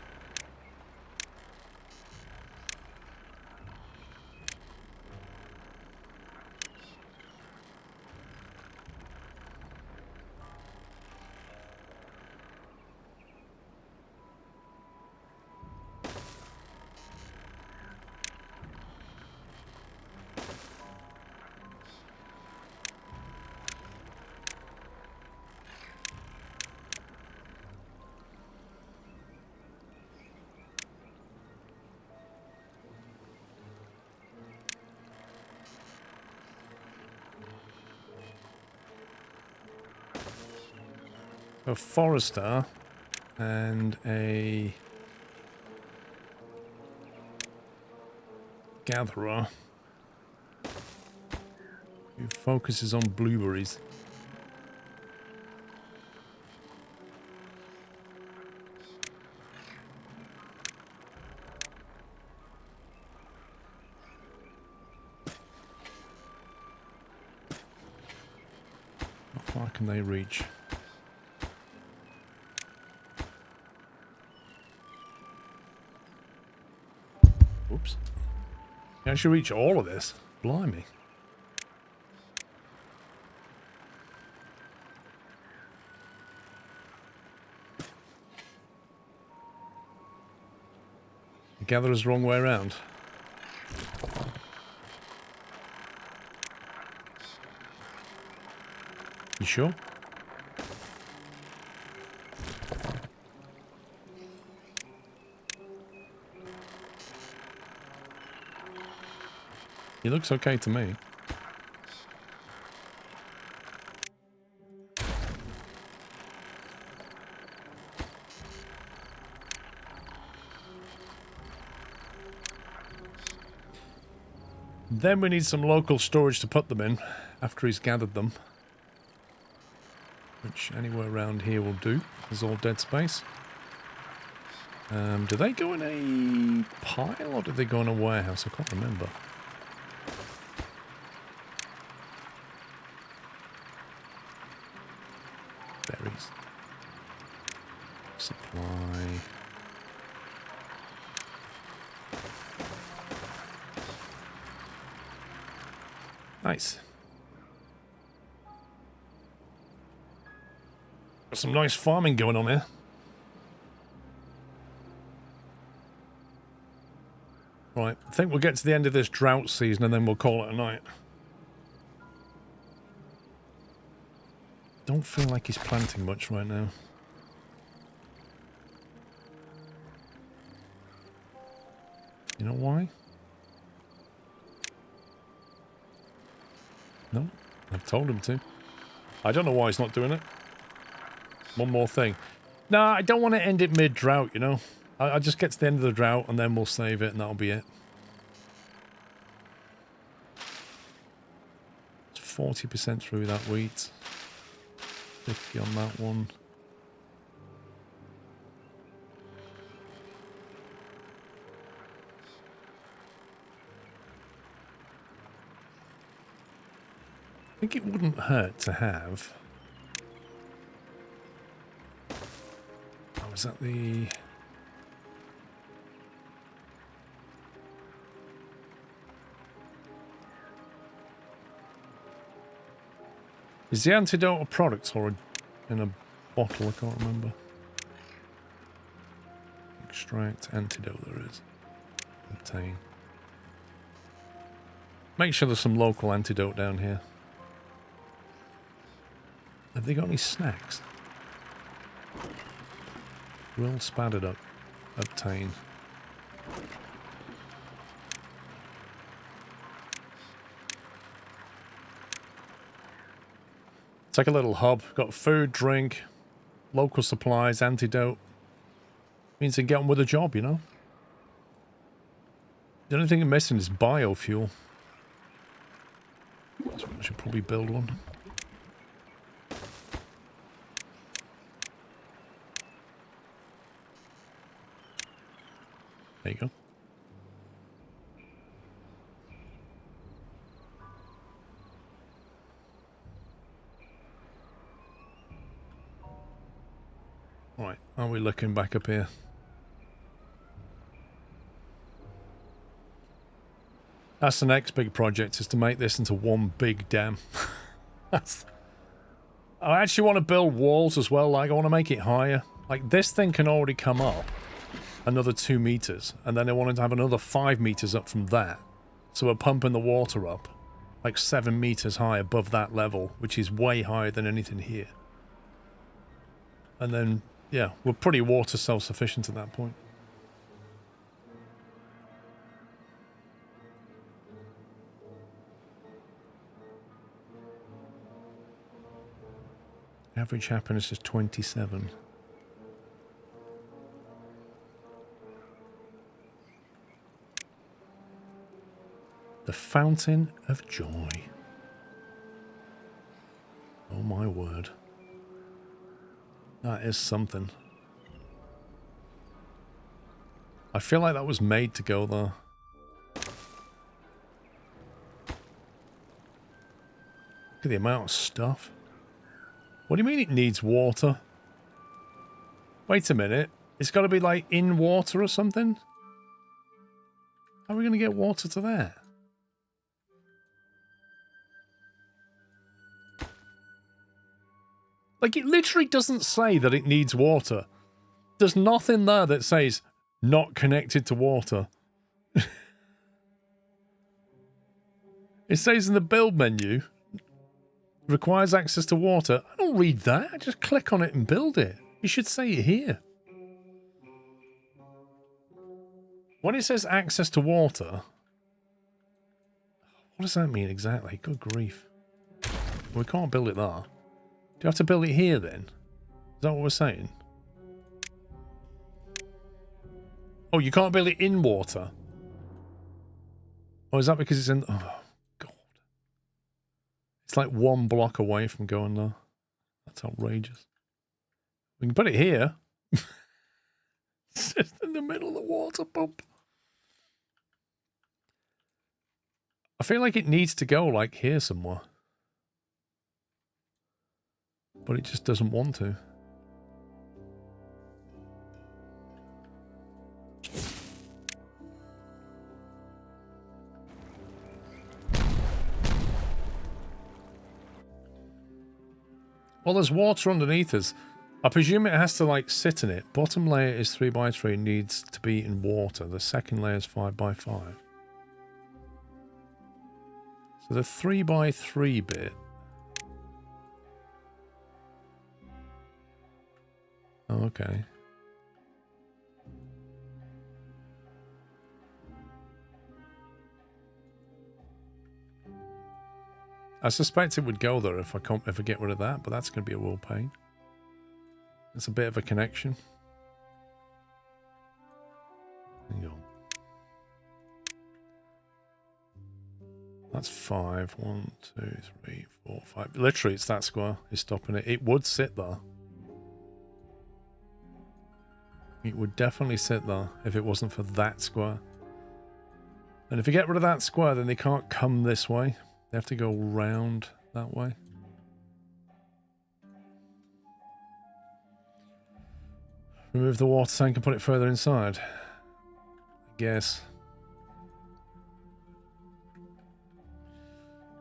A forester and a gatherer who focuses on blueberries. How far can they reach? Oops. You actually reach all of this? Blimey. The gatherer's the wrong way around. You sure? He looks okay to me. Then we need some local storage to put them in after he's gathered them. Which anywhere around here will do. There's all dead space. Do they go in a pile or do they go in a warehouse? I can't remember. Berries. Supply. Nice. Got some nice farming going on here. Right, I think we'll get to the end of this drought season and then we'll call it a night. Don't feel like he's planting much right now. You know why? No, I've told him to. I don't know why he's not doing it. One more thing. Nah, I don't want to end it mid-drought, you know. I'll just get to the end of the drought and then we'll save it and that'll be it. It's 40% through that wheat. 50 on that one. I think it wouldn't hurt to have... Oh, is that the... Is the antidote a product or in a bottle? I can't remember. Extract antidote there is. Obtain. Make sure there's some local antidote down here. Have they got any snacks? Roll spattered up. Obtain. It's like a little hub. Got food, drink, local supplies, antidote. Means they can get on with the job, you know? The only thing I'm missing is biofuel. So I should probably build one. There you go. Right, are we looking back up here? That's the next big project, is to make this into one big dam. I actually want to build walls as well, like I want to make it higher. Like this thing can already come up another 2 meters, and then I wanted to have another 5 meters up from that. So we're pumping the water up like 7 meters high above that level, which is way higher than anything here. And then, yeah, we're pretty water self-sufficient at that point. Average happiness is 27. The Fountain of Joy. Oh my word. That is something. I feel like that was made to go there. Look at the amount of stuff. What do you mean it needs water? Wait a minute. It's got to be like in water or something? How are we going to get water to that? Like, it literally doesn't say that it needs water. There's nothing there that says not connected to water. It says in the build menu, requires access to water. I don't read that. I just click on it and build it. You should say it here. When it says access to water, what does that mean exactly? Good grief. We can't build it there. Do you have to build it here then? Is that what we're saying? Oh, you can't build it in water? Oh, is that because it's in... Oh, God. It's like 1 block away from going there. That's outrageous. We can put it here. It's just in the middle of the water pump. I feel like it needs to go like here somewhere. But it just doesn't want to. Well, there's water underneath us. I presume it has to like sit in it. Bottom layer is 3 by 3, needs to be in water. The second layer is 5 by 5. So the 3 by 3 bit. Oh, okay. I suspect it would go there if I get rid of that, but that's going to be a real pain. It's a bit of a connection. Hang on. That's 5. 1, 2, 3, 4, 5. Literally, it's that square is stopping it. It would sit there. It would definitely sit there if it wasn't for that square. And if you get rid of that square, then they can't come this way. They have to go round that way. Remove the water tank and put it further inside. I guess.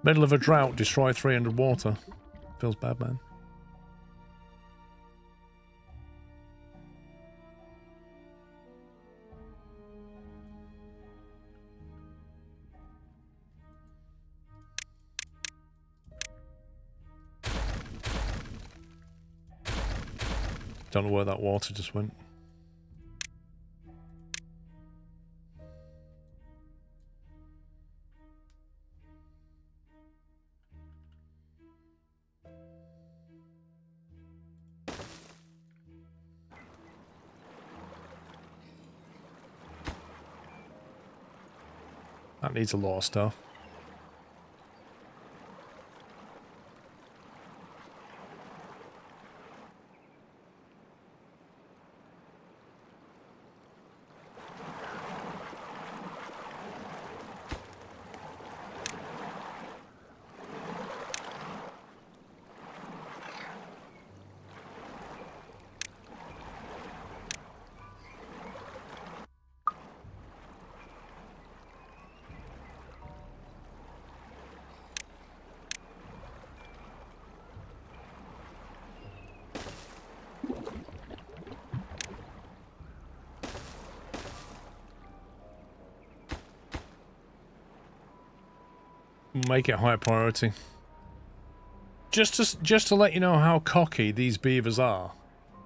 Middle of a drought, destroy 300 water. Feels bad, man. Don't know where that water just went. That needs a lot of stuff. Make it high priority. Just to let you know how cocky these beavers are.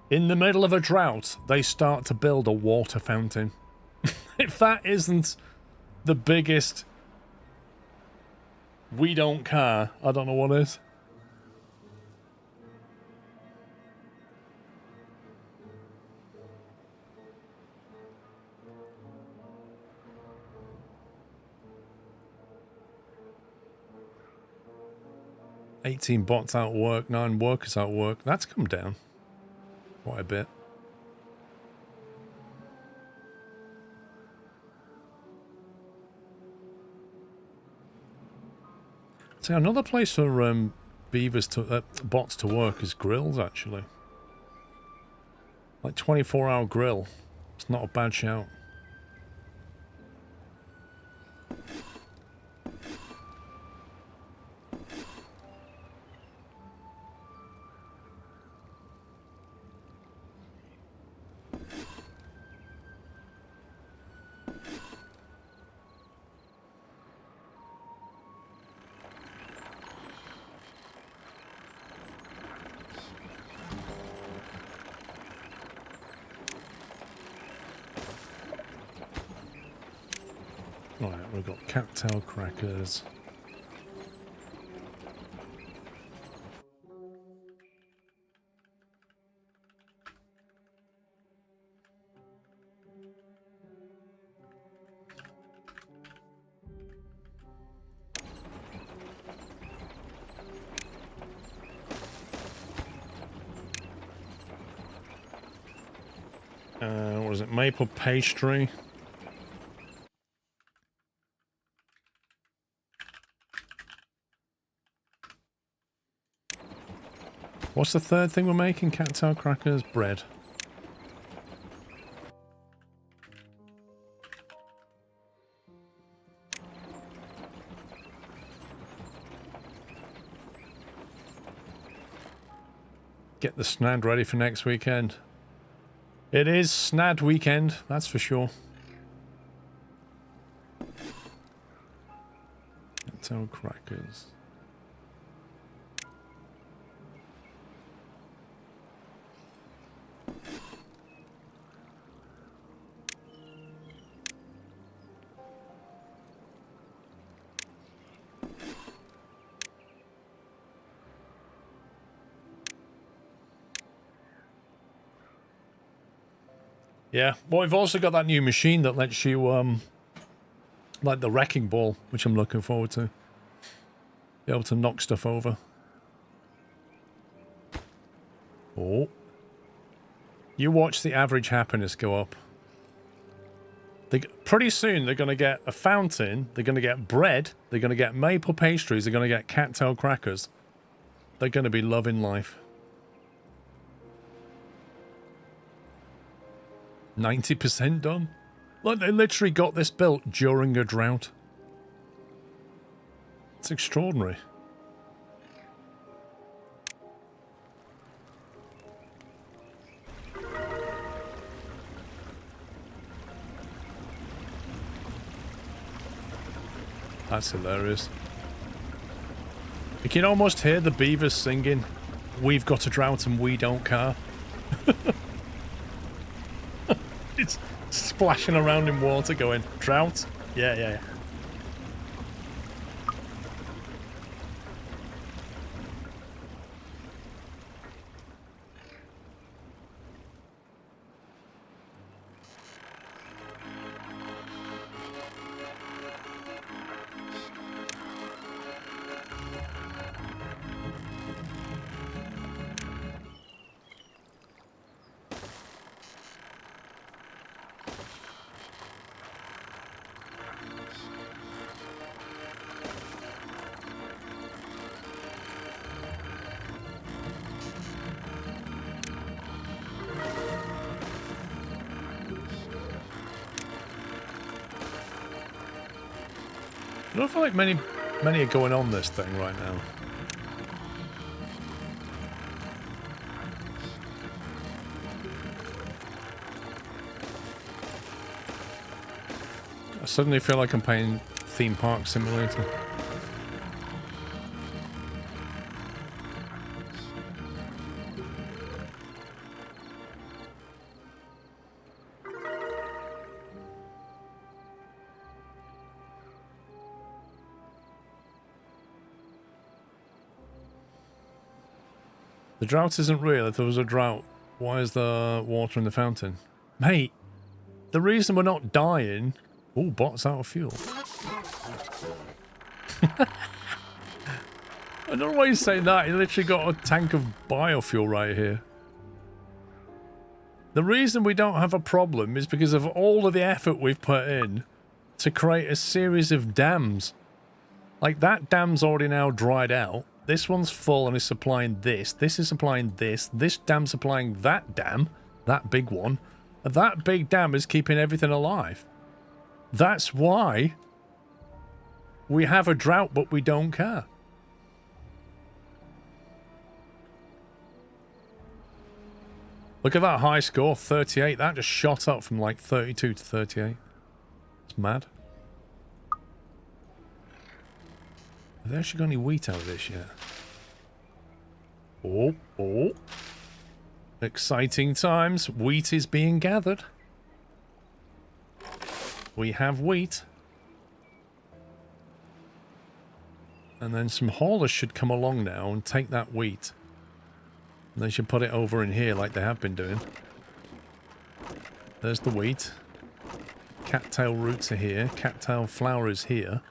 In the middle of a drought, they start to build a water fountain. If that isn't the biggest we don't care, I don't know what is. $18 bots out of work, 9 workers out of work. That's come down quite a bit. So another place for beavers to bots to work is grills, actually. Like 24-hour grill. It's not a bad shout. Right, we've got cattail crackers. What is it? Maple pastry. What's the third thing we're making? Cattail crackers, bread. Get the snad ready for next weekend. It is snad weekend, that's for sure. Tail crackers. Yeah, well, we've also got that new machine that lets you, like the wrecking ball, which I'm looking forward to. Be able to knock stuff over. Oh. You watch the average happiness go up. Pretty soon, they're going to get a fountain, they're going to get bread, they're going to get maple pastries, they're going to get cattail crackers. They're going to be loving life. 90% done. Like, they literally got this built during a drought. It's extraordinary. That's hilarious. You can almost hear the beavers singing, "We've got a drought and we don't care." It's splashing around in water going, "Drought? Yeah, yeah, yeah." I don't feel like many are going on this thing right now. I suddenly feel like I'm playing Theme Park Simulator. The drought isn't real. If there was a drought, why is there water in the fountain? Mate, the reason we're not dying... Oh, bot's out of fuel. I don't know why he's saying that. He literally got a tank of biofuel right here. The reason we don't have a problem is because of all of the effort we've put in to create a series of dams. Like, that dam's already now dried out. This one's full and is supplying this. This is supplying this. This dam's supplying that dam. That big one. And that big dam is keeping everything alive. That's why we have a drought, but we don't care. Look at that high score, 38. That just shot up from like 32 to 38. It's mad. Have they actually got any wheat out of this yet? Oh, oh. Exciting times. Wheat is being gathered. We have wheat. And then some haulers should come along now and take that wheat. And they should put it over in here like they have been doing. There's the wheat. Cattail roots are here. Cattail flour is here.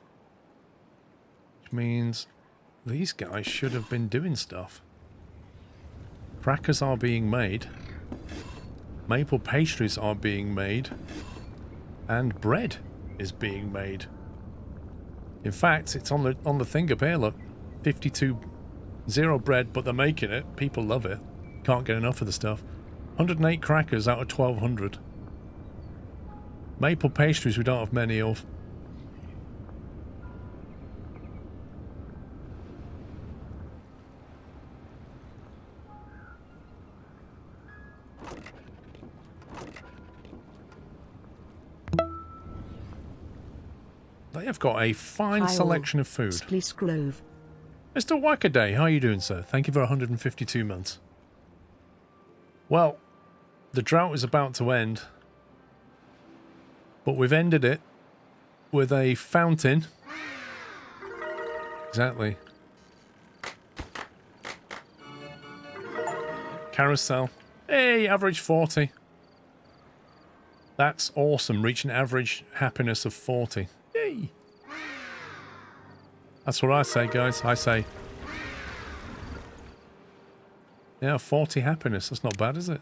Which means these guys should have been doing stuff. Crackers are being made. Maple pastries are being made. And bread is being made. In fact, it's on the thing up here, look. 52 0 bread, but they're making it. People love it. Can't get enough of the stuff. 108 crackers out of 1200. Maple pastries we don't have many of. They have got a fine Hi selection all. of food. Spleece Grove. Mr. Wackaday, how are you doing, sir? Thank you for 152 months. Well, the drought is about to end, but we've ended it with a fountain. Exactly. Carousel. Hey, average 40. That's awesome. Reaching average happiness of 40. Yay. That's what I say, guys. I say. Yeah, 40 happiness. That's not bad, is it?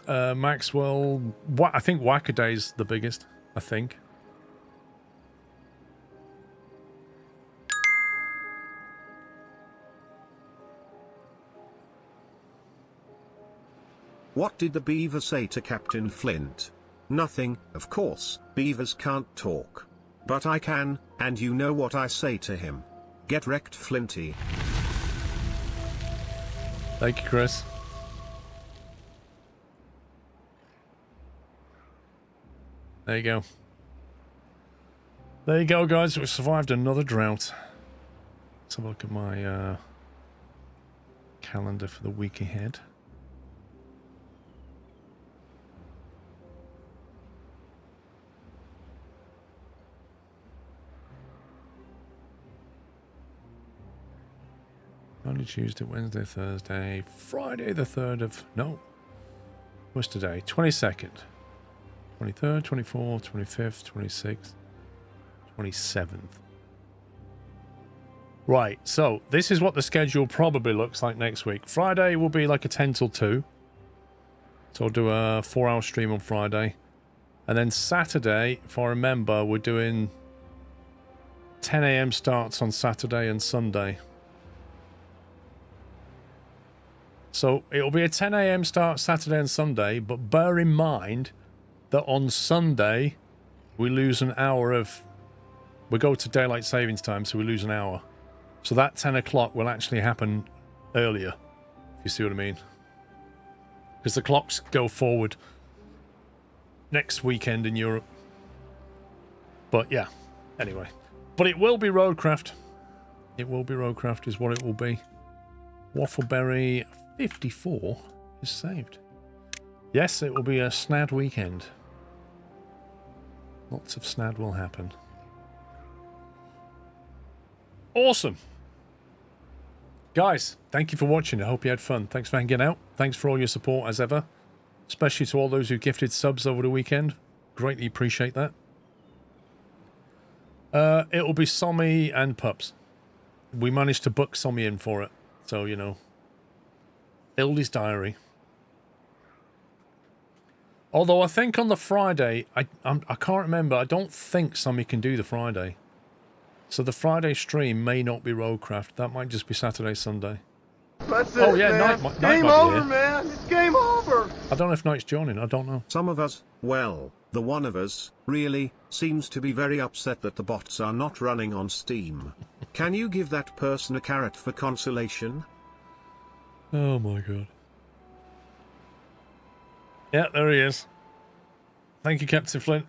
Maxwell. I think Wackaday's the biggest. I think. What did the beaver say to Captain Flint? Nothing, of course, beavers can't talk. But I can, and you know what I say to him. Get wrecked, Flinty. Thank you, Chris. There you go. There you go, guys. We've survived another drought. Let's have a look at my calendar for the week ahead. Monday, Tuesday, Wednesday, Thursday, Friday the 3rd of... No. What's today? 22nd. 23rd, 24th, 25th, 26th, 27th. Right, so this is what the schedule probably looks like next week. Friday will be like a 10 till 2. So I'll do a 4-hour stream on Friday. And then Saturday, if I remember, we're doing 10 a.m. starts on Saturday and Sunday. So it'll be a 10 a.m. start Saturday and Sunday, but bear in mind that on Sunday we lose an hour of... We go to daylight savings time, so we lose an hour. So that 10 o'clock will actually happen earlier, if you see what I mean. Because the clocks go forward next weekend in Europe. But yeah, anyway. But it will be Roadcraft. It will be Roadcraft is what it will be. Waffleberry 54 is saved. Yes, it will be a snad weekend. Lots of snad will happen. Awesome. Guys, thank you for watching. I hope you had fun. Thanks for hanging out. Thanks for all your support as ever. Especially to all those who gifted subs over the weekend. Greatly appreciate that. It'll be Sommy and Pups. We managed to book Sommy in for it. So, you know. Ildy's Diary. Although I think on the Friday, I can't remember. I don't think Sommy can do the Friday. So the Friday stream may not be Roadcraft. That might just be Saturday, Sunday. That's oh it, yeah, man. Night Game might over, be here. man. It's game over. I don't know if Night's joining. I don't know. Some of us, well, the one of us, really, seems to be very upset that the bots are not running on Steam. Can you give that person a carrot for consolation? Oh my god. Yeah, there he is. Thank you, Captain Flint.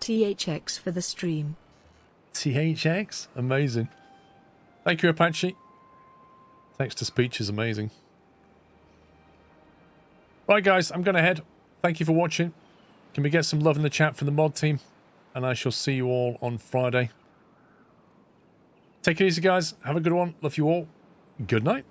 THX for the stream. THX? Amazing. Thank you, Apache. Text-to-speech is amazing. Right, guys, I'm going to head. Thank you for watching. Can we get some love in the chat for the mod team? And I shall see you all on Friday. Take it easy, guys. Have a good one. Love you all. Good night.